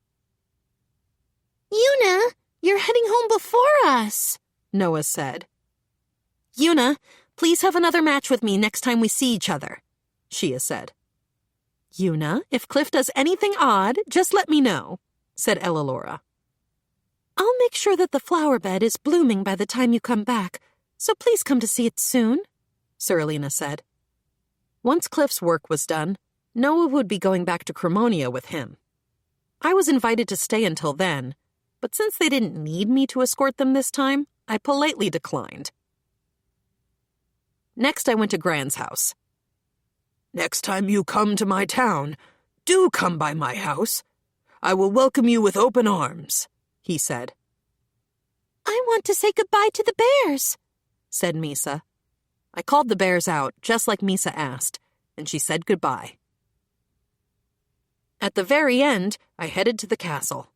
Speaker 2: Yuna, you're heading home before us,
Speaker 1: Noah said.
Speaker 2: Yuna, please have another match with me next time we see each other, Shia said.
Speaker 1: Yuna, if Cliff does anything odd, just let me know, said Ellalora.
Speaker 2: I'll make sure that the flower bed is blooming by the time you come back, so please come to see it soon,
Speaker 1: Seralina said. Once Cliff's work was done, Noah would be going back to Cremonia with him. I was invited to stay until then, but since they didn't need me to escort them this time, I politely declined. Next, I went to Gran's house. Next time you come to my town, do come by my house. I will welcome you with open arms, he said.
Speaker 2: I want to say goodbye to the bears,
Speaker 1: said Misa. I called the bears out, just like Misa asked, and she said goodbye. At the very end, I headed to the castle.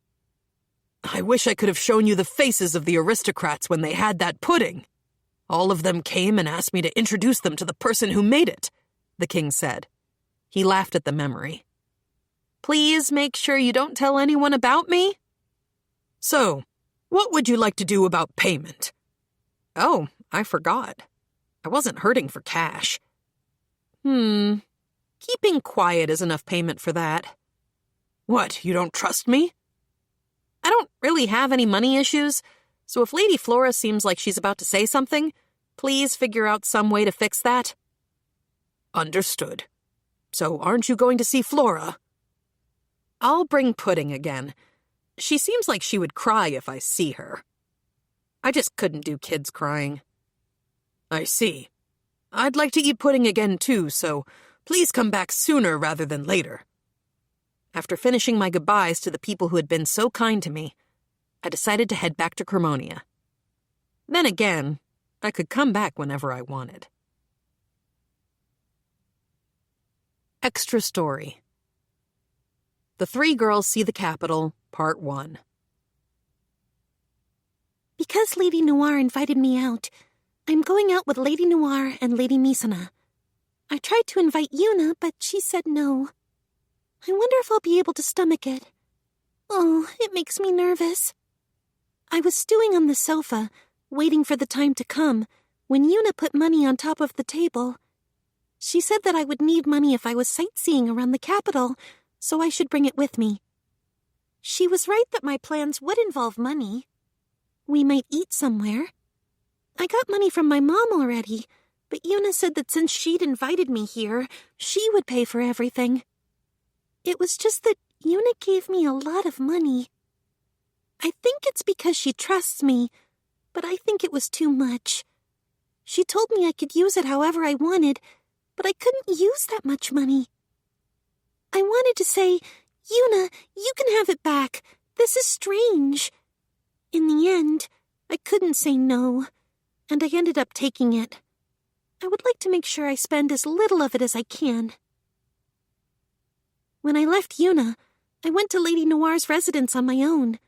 Speaker 1: I wish I could have shown you the faces of the aristocrats when they had that pudding. All of them came and asked me to introduce them to the person who made it, the king said. He laughed at the memory. Please make sure you don't tell anyone about me. So, what would you like to do about payment? Oh, I forgot. I wasn't hurting for cash. Keeping quiet is enough payment for that. What, you don't trust me? I don't really have any money issues, so if Lady Flora seems like she's about to say something, please figure out some way to fix that. Understood. So aren't you going to see Flora? I'll bring Pudding again. She seems like she would cry if I see her. I just couldn't do kids crying. I see. I'd like to eat pudding again too, so please come back sooner rather than later. After finishing my goodbyes to the people who had been so kind to me, I decided to head back to Cremonia. Then again, I could come back whenever I wanted. Extra Story. The Three Girls See the Capital, Part 1.
Speaker 2: Because Lady Noir invited me out, I'm going out with Lady Noir and Lady Misana. I tried to invite Yuna, but she said no. I wonder if I'll be able to stomach it. Oh, it makes me nervous. I was stewing on the sofa, waiting for the time to come, when Yuna put money on top of the table. She said that I would need money if I was sightseeing around the capital, so I should bring it with me. She was right that my plans would involve money. We might eat somewhere. I got money from my mom already, but Yuna said that since she'd invited me here, she would pay for everything. It was just that Yuna gave me a lot of money. I think it's because she trusts me, but I think it was too much. She told me I could use it however I wanted, but I couldn't use that much money. I wanted to say, Yuna, you can have it back. This is strange. In the end, I couldn't say no, and I ended up taking it. I would like to make sure I spend as little of it as I can. When I left Yuna, I went to Lady Noir's residence on my own.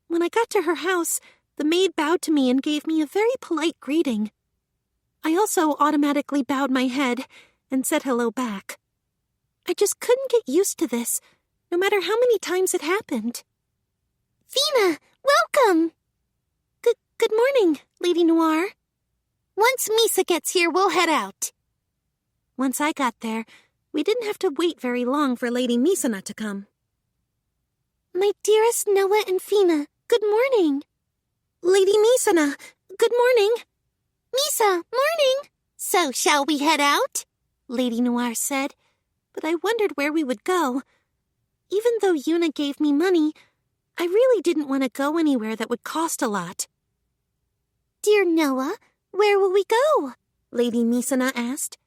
Speaker 2: When I got to her house, the maid bowed to me and gave me a very polite greeting. I also automatically bowed my head and said hello back. I just couldn't get used to this, no matter how many times it happened. Fina, welcome! Good morning, Lady Noir. Once Misa gets here, we'll head out. Once I got there, we didn't have to wait very long for Lady Misana to come. My dearest Noah and Fina, good morning. Lady Misana, good morning. Misa, morning. So, shall we head out? Lady Noir said, but I wondered where we would go. Even though Yuna gave me money, I really didn't want to go anywhere that would cost a lot. Dear Noah, where will we go? Lady Misana asked.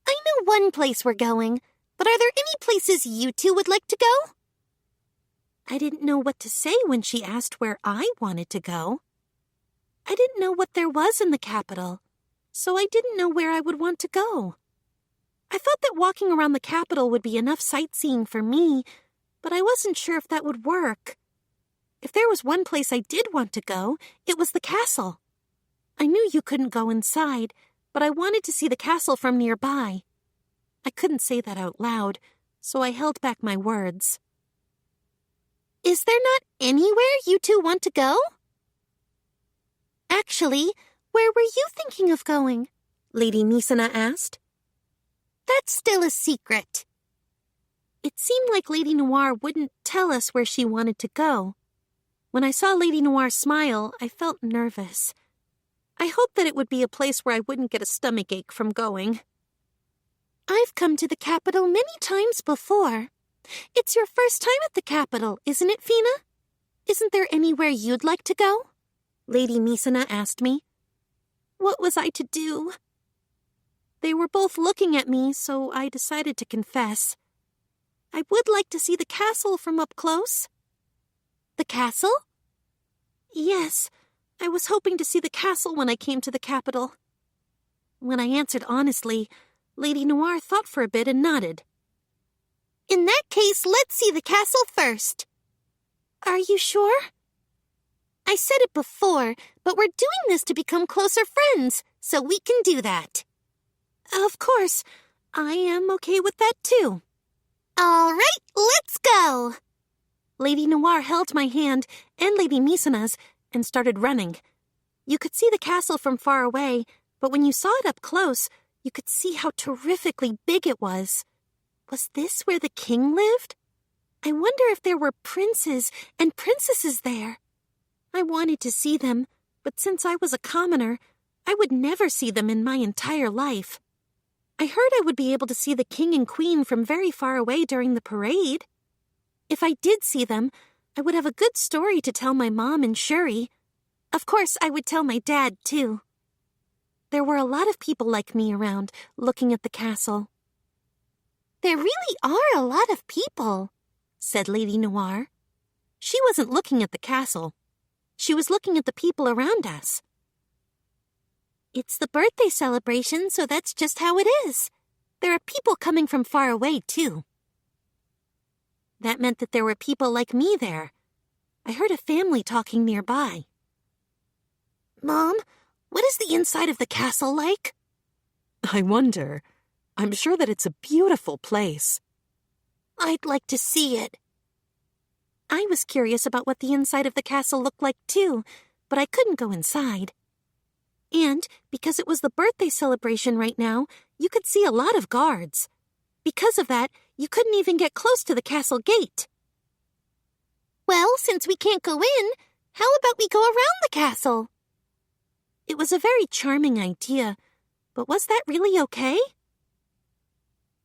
Speaker 2: I know one place we're going, but are there any places you two would like to go? I didn't know what to say when she asked where I wanted to go. I didn't know what there was in the capital, so I didn't know where I would want to go. I thought that walking around the capital would be enough sightseeing for me, but I wasn't sure if that would work. If there was one place I did want to go, it was the castle. I knew you couldn't go inside, but I wanted to see the castle from nearby. I couldn't say that out loud, so I held back my words. Is there not anywhere you two want to go? Actually, where were you thinking of going? Lady Misana asked. That's still a secret. It seemed like Lady Noir wouldn't tell us where she wanted to go. When I saw Lady Noir smile, I felt nervous. I hoped that it would be a place where I wouldn't get a stomachache from going. I've come to the capital many times before. It's your first time at the capital, isn't it, Fina? Isn't there anywhere you'd like to go? Lady Misana asked me. What was I to do? They were both looking at me, so I decided to confess. I would like to see the castle from up close. The castle? Yes, I was hoping to see the castle when I came to the capital. When I answered honestly, Lady Noir thought for a bit and nodded. In that case, let's see the castle first. Are you sure? I said it before, but we're doing this to become closer friends, so we can do that. Of course, I am okay with that too. All right, let's go. Lady Noir held my hand and Lady Misana's and started running. You could see the castle from far away, but when you saw it up close, you could see how terrifically big it was. Was this where the king lived? I wonder if there were princes and princesses there. I wanted to see them, but since I was a commoner, I would never see them in my entire life. I heard I would be able to see the king and queen from very far away during the parade. If I did see them, I would have a good story to tell my mom and Shuri. Of course, I would tell my dad, too. There were a lot of people like me around, looking at the castle. There really are a lot of people, said Lady Noir. She wasn't looking at the castle. She was looking at the people around us. It's the birthday celebration, so that's just how it is. There are people coming from far away, too. That meant that there were people like me there. I heard a family talking nearby. Mom, what is the inside of the castle like?
Speaker 4: I wonder. I'm sure that it's a beautiful place.
Speaker 2: I'd like to see it. I was curious about what the inside of the castle looked like, too, but I couldn't go inside. And, because it was the birthday celebration right now, you could see a lot of guards. Because of that, you couldn't even get close to the castle gate. Well, since we can't go in, how about we go around the castle? It was a very charming idea, but was that really okay?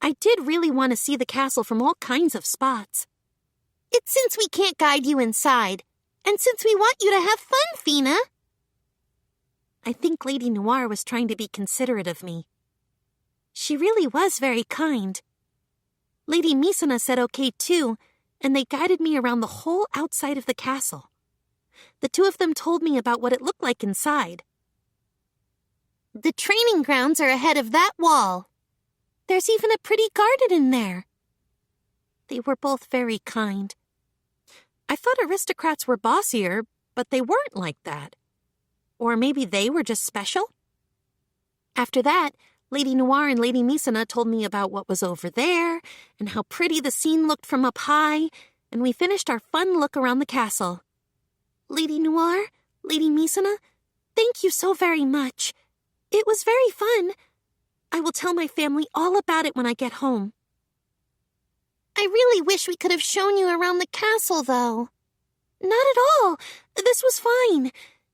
Speaker 2: I did really want to see the castle from all kinds of spots. It's since we can't guide you inside, and since we want you to have fun, Fina. I think Lady Noir was trying to be considerate of me. She really was very kind. Lady Misana said okay too, and they guided me around the whole outside of the castle. The two of them told me about what it looked like inside. The training grounds are ahead of that wall. There's even a pretty garden in there. They were both very kind. I thought aristocrats were bossier, but they weren't like that. Or maybe they were just special? After that, Lady Noir and Lady Misana told me about what was over there, and how pretty the scene looked from up high, and we finished our fun look around the castle. Lady Noir, Lady Misana, thank you so very much. It was very fun. I will tell my family all about it when I get home. I really wish we could have shown you around the castle, though. Not at all. This was fine.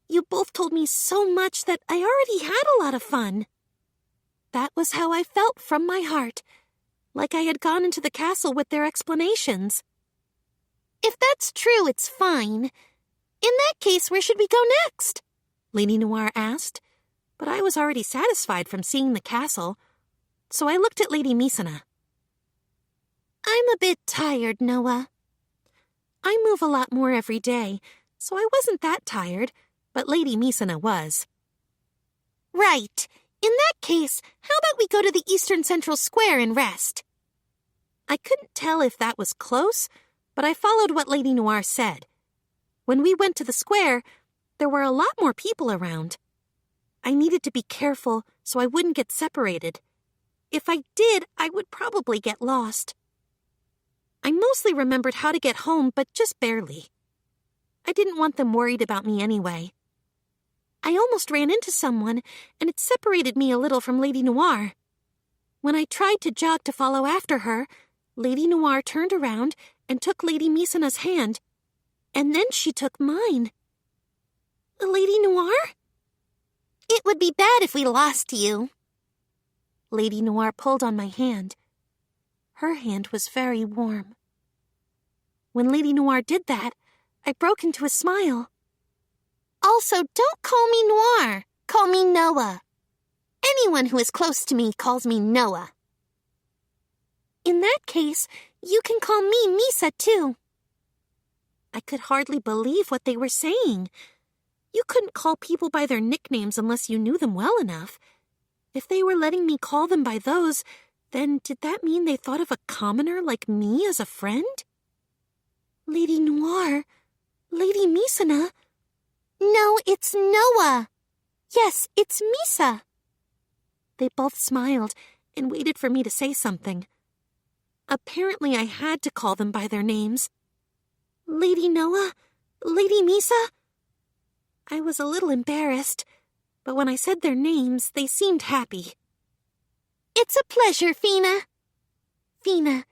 Speaker 2: You both told me so much that I already had a lot of fun. That was how I felt from my heart, like I had gone into the castle with their explanations. If that's true, it's fine. In that case, where should we go next? Lady Noir asked, but I was already satisfied from seeing the castle, so I looked at Lady Misana. I'm a bit tired, Noah. I move a lot more every day, so I wasn't that tired, but Lady Misana was. Right. In that case, how about we go to the Eastern Central Square and rest? I couldn't tell if that was close, but I followed what Lady Noir said. When we went to the square, there were a lot more people around. I needed to be careful so I wouldn't get separated. If I did, I would probably get lost. I mostly remembered how to get home, but just barely. I didn't want them worried about me anyway. I almost ran into someone, and it separated me a little from Lady Noir. When I tried to jog to follow after her, Lady Noir turned around and took Lady Misana's hand, and then she took mine. Lady Noir? It would be bad if we lost you. Lady Noir pulled on my hand. Her hand was very warm. When Lady Noir did that, I broke into a smile. Also, don't call me Noir. Call me Noah. Anyone who is close to me calls me Noah. In that case, you can call me Misa, too. I could hardly believe what they were saying. You couldn't call people by their nicknames unless you knew them well enough. If they were letting me call them by those, then did that mean they thought of a commoner like me as a friend? Lady Noir, Lady Misana. No, it's Noah. Yes, it's Misa. They both smiled and waited for me to say something. Apparently I had to call them by their names. Lady Noah? Lady Misa? I was a little embarrassed, but when I said their names, they seemed happy. It's a pleasure, Fina. Fina,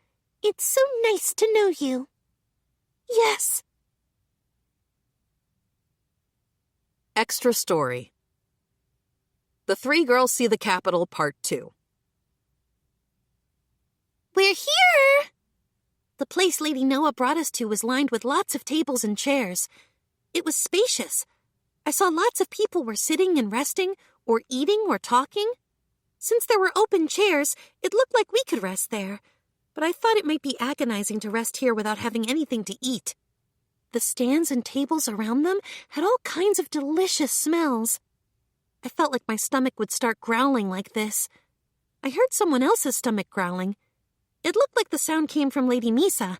Speaker 2: it's so nice to know you. Yes.
Speaker 1: Extra Story. The Three Girls See the Capital, Part 2.
Speaker 2: We're here! The place Lady Noah brought us to was lined with lots of tables and chairs. It was spacious. I saw lots of people were sitting and resting, or eating or talking. Since there were open chairs, it looked like we could rest there, but I thought it might be agonizing to rest here without having anything to eat. The stands and tables around them had all kinds of delicious smells. I felt like my stomach would start growling like this. I heard someone else's stomach growling. It looked like the sound came from Lady Misa.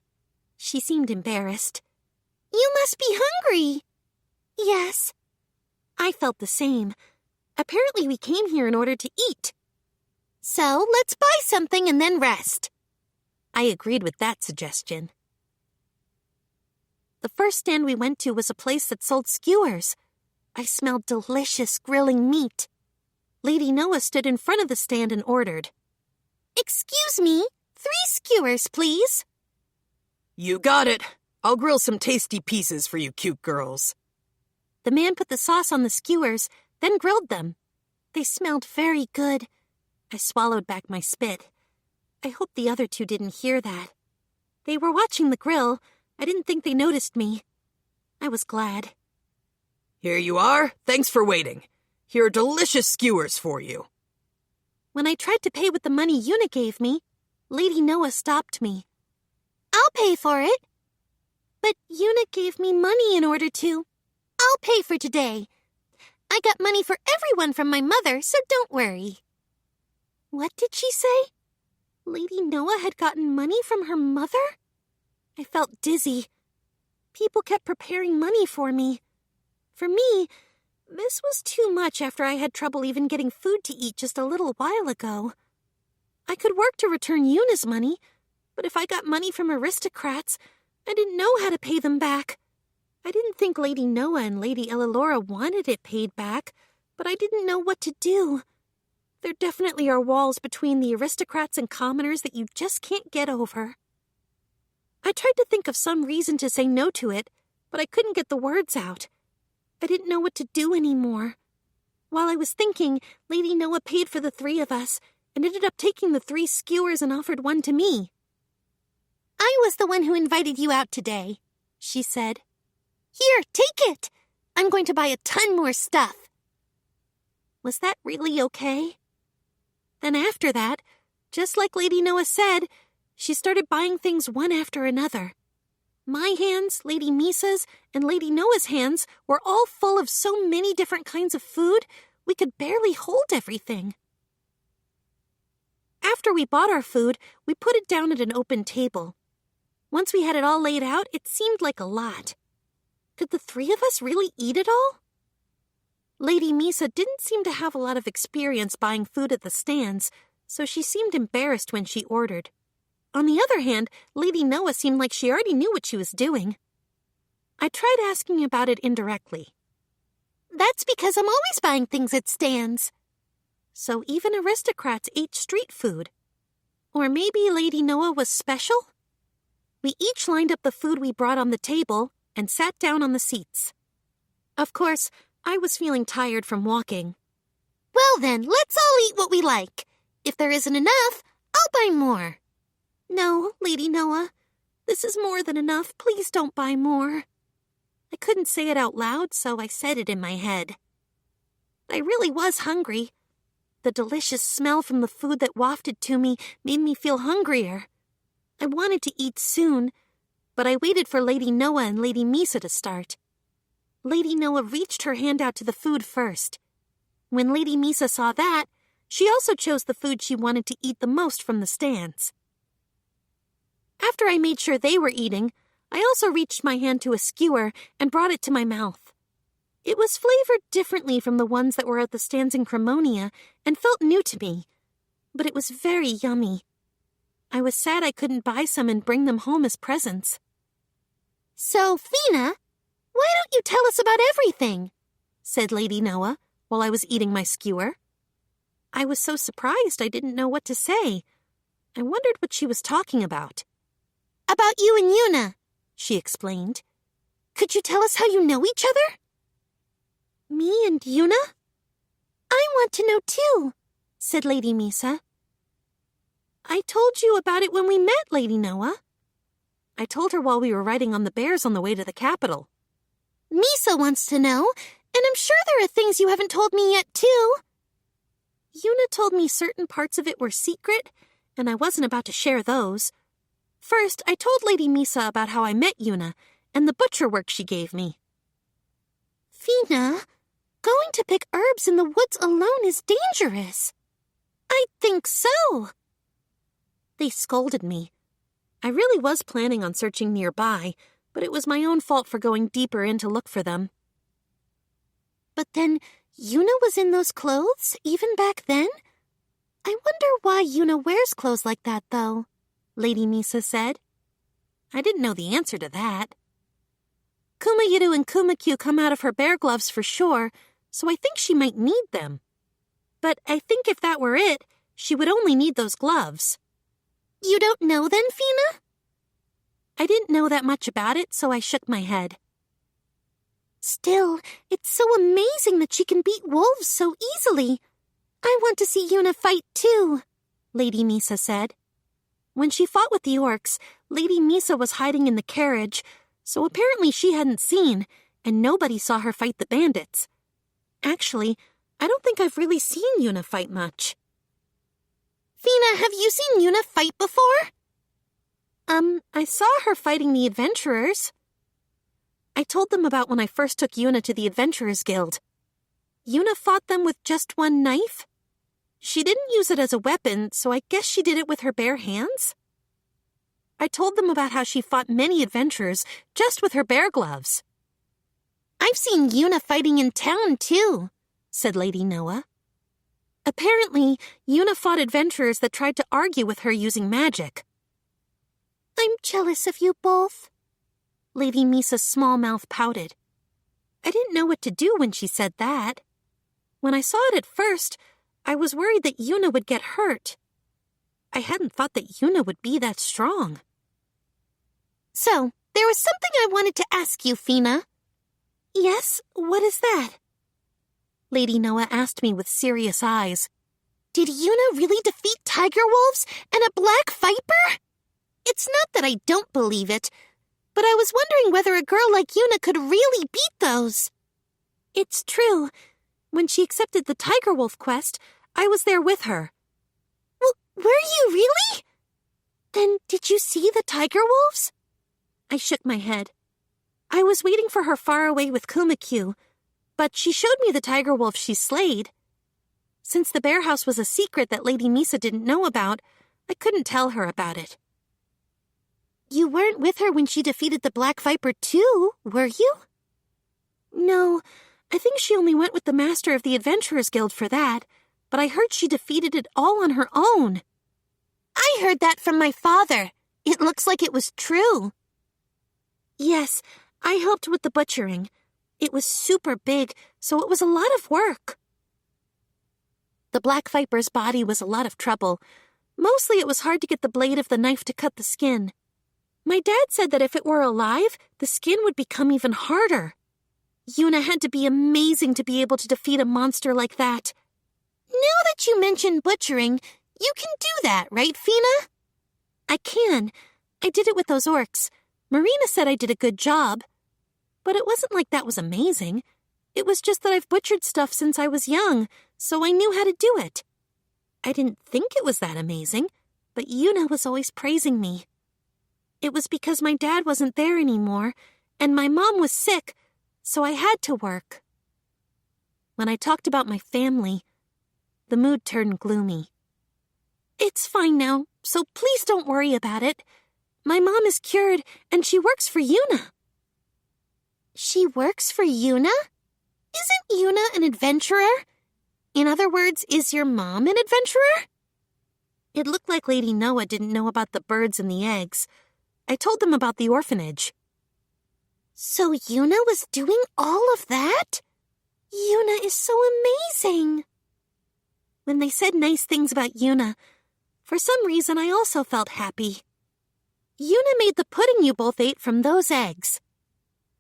Speaker 2: She seemed embarrassed. You must be hungry. Yes. I felt the same. Apparently we came here in order to eat. So let's buy something and then rest. I agreed with that suggestion. The first stand we went to was a place that sold skewers. I smelled delicious grilling meat. Lady Noah stood in front of the stand and ordered, "Excuse me, 3 skewers, please."
Speaker 3: You got it. I'll grill some tasty pieces for you cute girls.
Speaker 2: The man put the sauce on the skewers, then grilled them. They smelled very good. I swallowed back my spit. I hope the other 2 didn't hear that. They were watching the grill. I didn't think they noticed me. I was glad.
Speaker 3: Here you are. Thanks for waiting. Here are delicious skewers for you.
Speaker 2: When I tried to pay with the money Una gave me, Lady Noah stopped me. "I'll pay for it." "But Una gave me money in order to." "I'll pay for today. I got money for everyone from my mother, so don't worry." What did she say? Lady Noah had gotten money from her mother? I felt dizzy. People kept preparing money for me. For me, this was too much after I had trouble even getting food to eat just a little while ago. I could work to return Una's money, but if I got money from aristocrats, I didn't know how to pay them back. I didn't think Lady Noah and Lady Elelora wanted it paid back, but I didn't know what to do. There definitely are walls between the aristocrats and commoners that you just can't get over. I tried to think of some reason to say no to it, but I couldn't get the words out. I didn't know what to do anymore. While I was thinking, Lady Noah paid for the 3 of us and ended up taking the 3 skewers and offered one to me. "I was the one who invited you out today," she said. "Here, take it. I'm going to buy a ton more stuff." Was that really okay? Then after that, just like Lady Noah said, she started buying things one after another. My hands, Lady Misa's, and Lady Noah's hands were all full of so many different kinds of food, we could barely hold everything. After we bought our food, we put it down at an open table. Once we had it all laid out, it seemed like a lot. Could the 3 of us really eat it all? Lady Misa didn't seem to have a lot of experience buying food at the stands, so she seemed embarrassed when she ordered. On the other hand, Lady Noah seemed like she already knew what she was doing. I tried asking about it indirectly. "That's because I'm always buying things at stands." So even aristocrats ate street food. Or maybe Lady Noah was special? We each lined up the food we brought on the table and sat down on the seats. Of course, I was feeling tired from walking. "Well then, let's all eat what we like. If there isn't enough, I'll buy more." "No, Lady Noah. This is more than enough. Please don't buy more." I couldn't say it out loud, so I said it in my head. I really was hungry. The delicious smell from the food that wafted to me made me feel hungrier. I wanted to eat soon, but I waited for Lady Noah and Lady Misa to start. Lady Noah reached her hand out to the food first. When Lady Misa saw that, she also chose the food she wanted to eat the most from the stands. After I made sure they were eating, I also reached my hand to a skewer and brought it to my mouth. It was flavored differently from the ones that were at the stands in Cremonia and felt new to me, but it was very yummy. I was sad I couldn't buy some and bring them home as presents. "So, Fina, why don't you tell us about everything?" said Lady Noah while I was eating my skewer. I was so surprised I didn't know what to say. I wondered what she was talking about. "About you and Una," she explained. "Could you tell us how you know each other?" "Me and Una?" "I want to know too," said Lady Misa. "I told you about it when we met, Lady Noah." I told her while we were riding on the bears on the way to the capital. "Misa wants to know, and I'm sure there are things you haven't told me yet, too." Una told me certain parts of it were secret, and I wasn't about to share those. First, I told Lady Misa about how I met Una and the butcher work she gave me. "Fina, going to pick herbs in the woods alone is dangerous." "I think so." They scolded me. I really was planning on searching nearby, but it was my own fault for going deeper in to look for them. "But then, Una was in those clothes, even back then? I wonder why Una wears clothes like that, though," Lady Misa said. I didn't know the answer to that. Kuma and Kuma come out of her bear gloves for sure, so I think she might need them. but I think if that were it, she would only need those gloves. You don't know then, Fina?
Speaker 4: I didn't know that much about it, so I shook my head.
Speaker 2: Still, it's so amazing that she can beat wolves so easily. I want to see Yuna fight too, Lady Misa said.
Speaker 4: When she fought with the orcs, Lady Misa was hiding in the carriage, so apparently she hadn't seen, and nobody saw her fight the bandits. Actually, I don't think I've really seen Yuna fight much.
Speaker 2: Fina, have you seen Yuna fight before?
Speaker 4: I saw her fighting the adventurers. I told them about when I first took Yuna to the Adventurers Guild. Yuna fought them with just one knife. She didn't use it as a weapon, so I guess she did it with her bare hands. I told them about how she fought many adventurers just with her bear gloves.
Speaker 2: I've seen Yuna fighting in town, too, said Lady Noah.
Speaker 4: Apparently, Yuna fought adventurers that tried to argue with her using magic.
Speaker 2: I'm jealous of you both.
Speaker 4: Lady Misa's small mouth pouted. I didn't know what to do when she said that. When I saw it at first, I was worried that Yuna would get hurt. I hadn't thought that Yuna would be that strong.
Speaker 2: So, there was something I wanted to ask you, Fina.
Speaker 4: Yes, what is that? Lady Noah asked me with serious eyes.
Speaker 2: Did Yuna really defeat tiger wolves and a black viper? It's not that I don't believe it, but I was wondering whether a girl like Yuna could really beat those.
Speaker 4: It's true. When she accepted the tiger wolf quest, I was there with her.
Speaker 2: Were you really? Then did you see the tiger wolves?
Speaker 4: I shook my head. I was waiting for her far away with Kuma, but she showed me the tiger wolf she slayed. Since the bear house was a secret that Lady Misa didn't know about, I couldn't tell her about it.
Speaker 2: You weren't with her when she defeated the black viper too, were you?
Speaker 4: No, I think she only went with the master of the Adventurers Guild for that, but I heard she defeated it all on her own.
Speaker 2: I heard that from my father. It looks like it was true.
Speaker 4: Yes, I helped with the butchering. It was super big, so it was a lot of work. The black viper's body was a lot of trouble. Mostly it was hard to get the blade of the knife to cut the skin. My dad said that if it were alive, the skin would become even harder. Yuna had to be amazing to be able to defeat a monster like that.
Speaker 2: Now that you mention butchering, you can do that, right, Fina?
Speaker 4: I can. I did it with those orcs. Marina said I did a good job. But it wasn't like that was amazing. It was just that I've butchered stuff since I was young, so I knew how to do it. I didn't think it was that amazing, but Yuna was always praising me. It was because my dad wasn't there anymore, and my mom was sick, so I had to work. When I talked about my family, the mood turned gloomy. It's fine now, so please don't worry about it. My mom is cured, and she works for Yuna.
Speaker 2: She works for Yuna? Isn't Yuna an adventurer? In other words, is your mom an adventurer?
Speaker 4: It looked like Lady Noah didn't know about the birds and the eggs. I told them about the orphanage.
Speaker 2: So Yuna was doing all of that? Yuna is so amazing.
Speaker 4: When they said nice things about Yuna, for some reason I also felt happy. Yuna made the pudding you both ate from those eggs.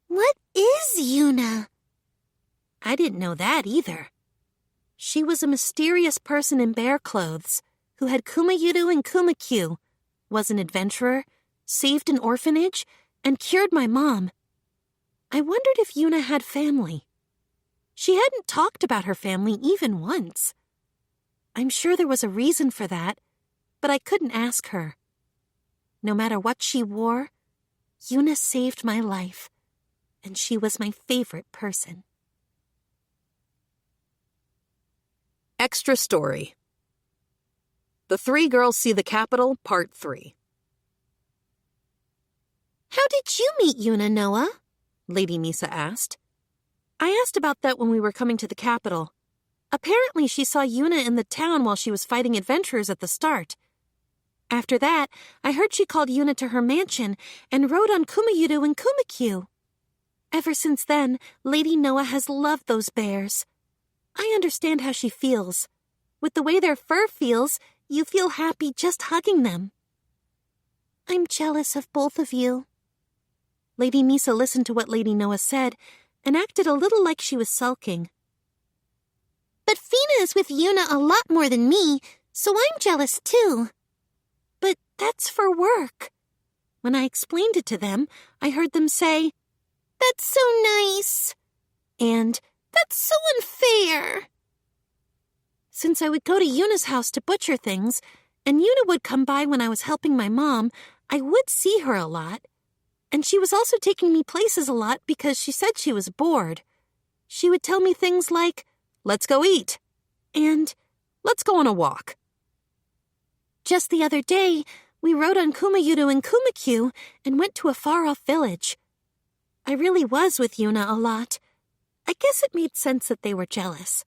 Speaker 2: What is Yuna?
Speaker 4: I didn't know that either. She was a mysterious person in bear clothes who had Kuma and Kuma, was an adventurer, saved an orphanage, and cured my mom. I wondered if Yuna had family. She hadn't talked about her family even once. I'm sure there was a reason for that, but I couldn't ask her. No matter what she wore, Yuna saved my life, and she was my favorite person.
Speaker 1: Extra Story. The Three Girls See the Capital, Part 3.
Speaker 2: How did you meet Yuna, Noah?
Speaker 4: Lady Misa asked. I asked about that when we were coming to the capital. Apparently she saw Yuna in the town while she was fighting adventurers at the start. After that, I heard she called Yuna to her mansion and rode on Kuma and Kuma. Ever since then, Lady Noah has loved those bears. I understand how she feels.
Speaker 2: With the way their fur feels, you feel happy just hugging them. I'm jealous of both of you. Lady Misa listened to what Lady Noah said and acted a little like she was sulking. But Fina is with Yuna a lot more than me, so I'm jealous too. But that's for work. When I explained it to them, I heard them say, "That's so nice," and "That's so unfair." Since I would go to Yuna's house to butcher things, and Yuna would come by when I was helping my mom, I would see her a lot. And she was also taking me places a lot because she said she was bored. She would tell me things like, "Let's go eat," and "Let's go on a walk." Just the other day, we rode on Kumayuru and Kumakyu and went to a far-off village. I really was with Yuna a lot. I guess it made sense that they were jealous.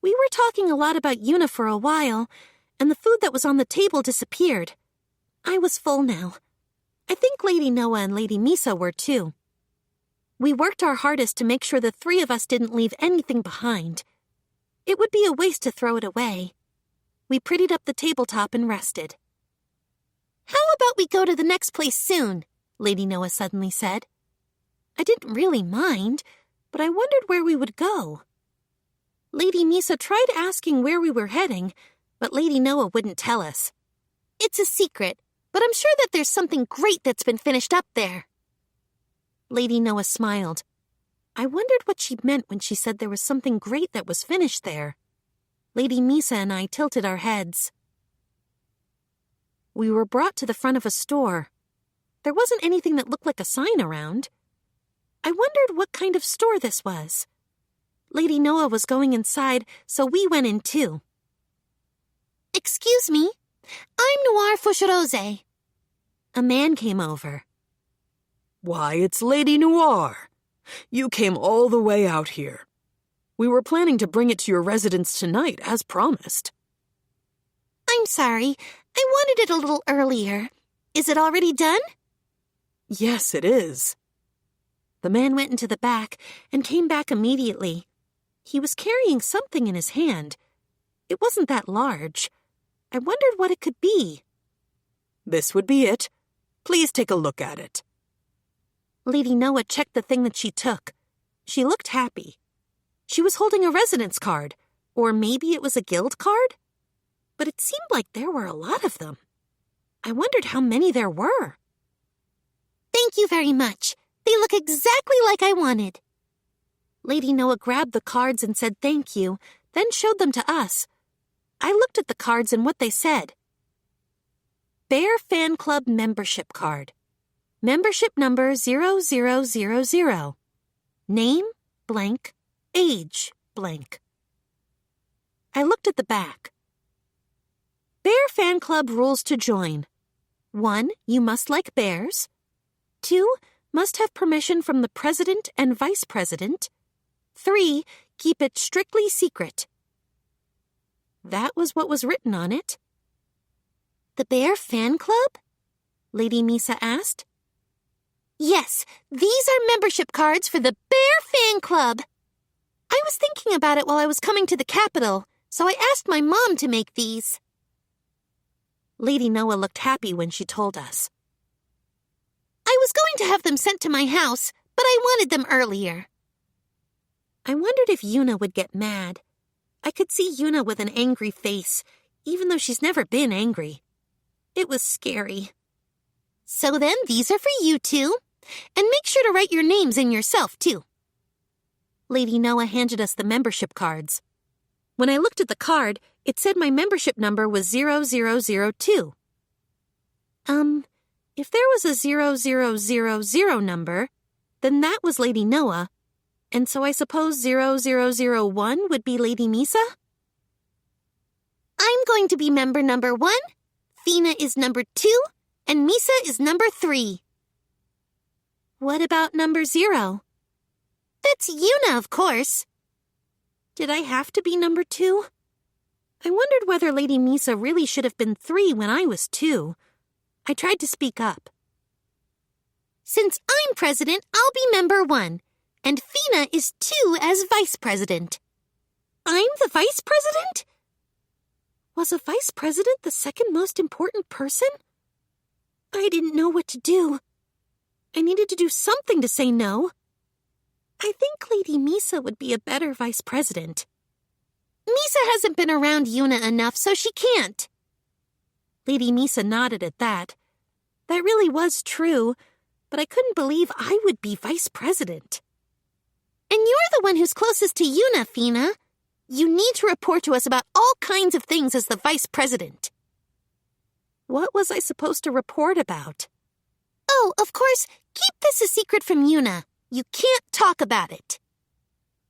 Speaker 2: We were talking a lot about Yuna for a while, and the food that was on the table disappeared. I was full now. I think Lady Noah and Lady Misa were too. We worked our hardest to make sure the three of us didn't leave anything behind. It would be a waste to throw it away. We prettied up the tabletop and rested. "How about we go to the next place soon?" Lady Noah suddenly said. I didn't really mind, but I wondered where we would go. Lady Misa tried asking where we were heading, but Lady Noah wouldn't tell us. "It's a secret, but I'm sure that there's something great that's been finished up there." Lady Noah smiled. I wondered what she meant when she said there was something great that was finished there. Lady Misa and I tilted our heads. We were brought to the front of a store. There wasn't anything that looked like a sign around. I wondered what kind of store this was. Lady Noah was going inside, so we went in too. "Excuse me, I'm Noir Fusharose." A man came over.
Speaker 3: Why, it's Lady Noir. You came all the way out here. We were planning to bring it to your residence tonight, as promised.
Speaker 2: "I'm sorry, I wanted it a little earlier. Is it already done?"
Speaker 3: Yes, it is.
Speaker 2: The man went into the back and came back immediately. He was carrying something in his hand. It wasn't that large. I wondered what it could be.
Speaker 3: This would be it. Please take a look at it.
Speaker 2: Lady Noah checked the thing that she took. She looked happy. She was holding a residence card, or maybe it was a guild card? But it seemed like there were a lot of them. I wondered how many there were. "Thank you very much. They look exactly like I wanted." Lady Noah grabbed the cards and said thank you, then showed them to us. I looked at the cards and what they said. Bear Fan Club Membership Card. Membership number 0000. Name, blank, age, blank. I looked at the back. Bear Fan Club rules to join. 1. You must like bears. 2. Must have permission from the president and vice president. 3. Keep it strictly secret. That was what was written on it. "The Bear Fan Club?" Lady Misa asked. "Yes, these are membership cards for the Bear Fan Club. I was thinking about it while I was coming to the capital, so I asked my mom to make these." Lady Noah looked happy when she told us. "I was going to have them sent to my house, but I wanted them earlier." I wondered if Yuna would get mad. I could see Yuna with an angry face, even though she's never been angry. It was scary. "So then, these are for you two. And make sure to write your names in yourself, too." Lady Noah handed us the membership cards. When I looked at the card, it said my membership number was 0002. If there was a 0000 number, then that was Lady Noah, and so I suppose 0001 would be Lady Misa? "I'm going to be member number 1, Fina is number 2, and Misa is number 3. "What about number 0? "That's Yuna, of course." Did I have to be number 2? I wondered whether Lady Misa really should have been 3 when I was 2. I tried to speak up. "Since I'm president, I'll be member 1, and Fina is 2 as vice president." I'm the vice president? Was a vice president the second most important person? I didn't know what to do. I needed to do something to say no. I think Lady Misa would be a better vice president. Misa hasn't been around Yuna enough, so she can't. Lady Misa nodded at that. That really was true, but I couldn't believe I would be vice president. And you're the one who's closest to Yuna, Fina. You need to report to us about all kinds of things as the vice president.
Speaker 4: What was I supposed to report about?
Speaker 2: Oh, of course, keep this a secret from Yuna. You can't talk about it.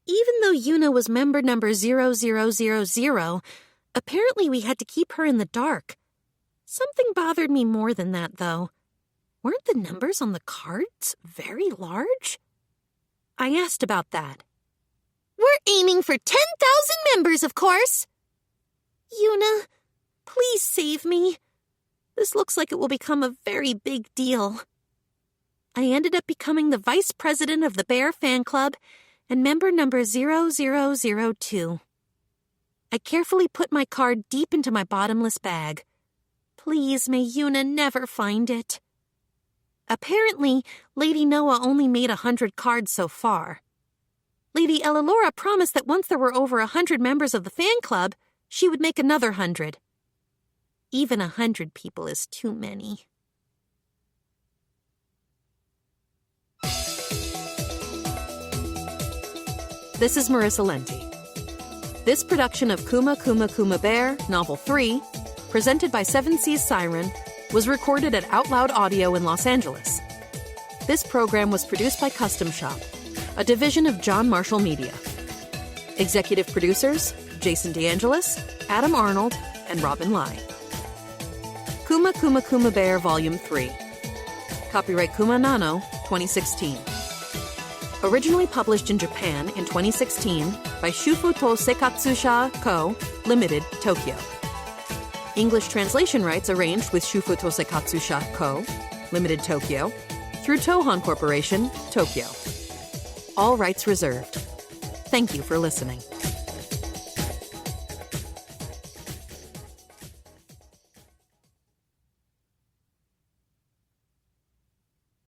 Speaker 4: Even though Yuna was member number 0000, apparently we had to keep her in the dark. Something bothered me more than that, though. Weren't the numbers on the cards very large? I asked about that.
Speaker 2: We're aiming for 10,000 members, of course.
Speaker 4: Yuna, please save me. This looks like it will become a very big deal. I ended up becoming the vice president of the Bear Fan Club and member number 0002. I carefully put my card deep into my bottomless bag. Please, may Yuna never find it. Apparently, Lady Noah only made 100 cards so far. Lady Elelora promised that once there were over 100 members of the fan club, she would make another 100. Even 100 people is too many. This is Marissa Lenti. This production of Kuma Kuma Kuma Bear, Novel 3, presented by Seven Seas Siren, was recorded at Out Loud Audio in Los Angeles. This program was produced by Custom Shop, a division of John Marshall Media. Executive producers, Jason DeAngelis, Adam Arnold, and Robin Lai. Kuma Kuma Kuma Bear Volume 3. Copyright Kuma Nano, 2016. Originally published in Japan in 2016 by Shufuto Sekatsusha Co., Limited, Tokyo. English translation rights arranged with Shufuto Sekatsusha Co., Limited, Tokyo, through Tohan Corporation, Tokyo. All rights reserved. Thank you for listening.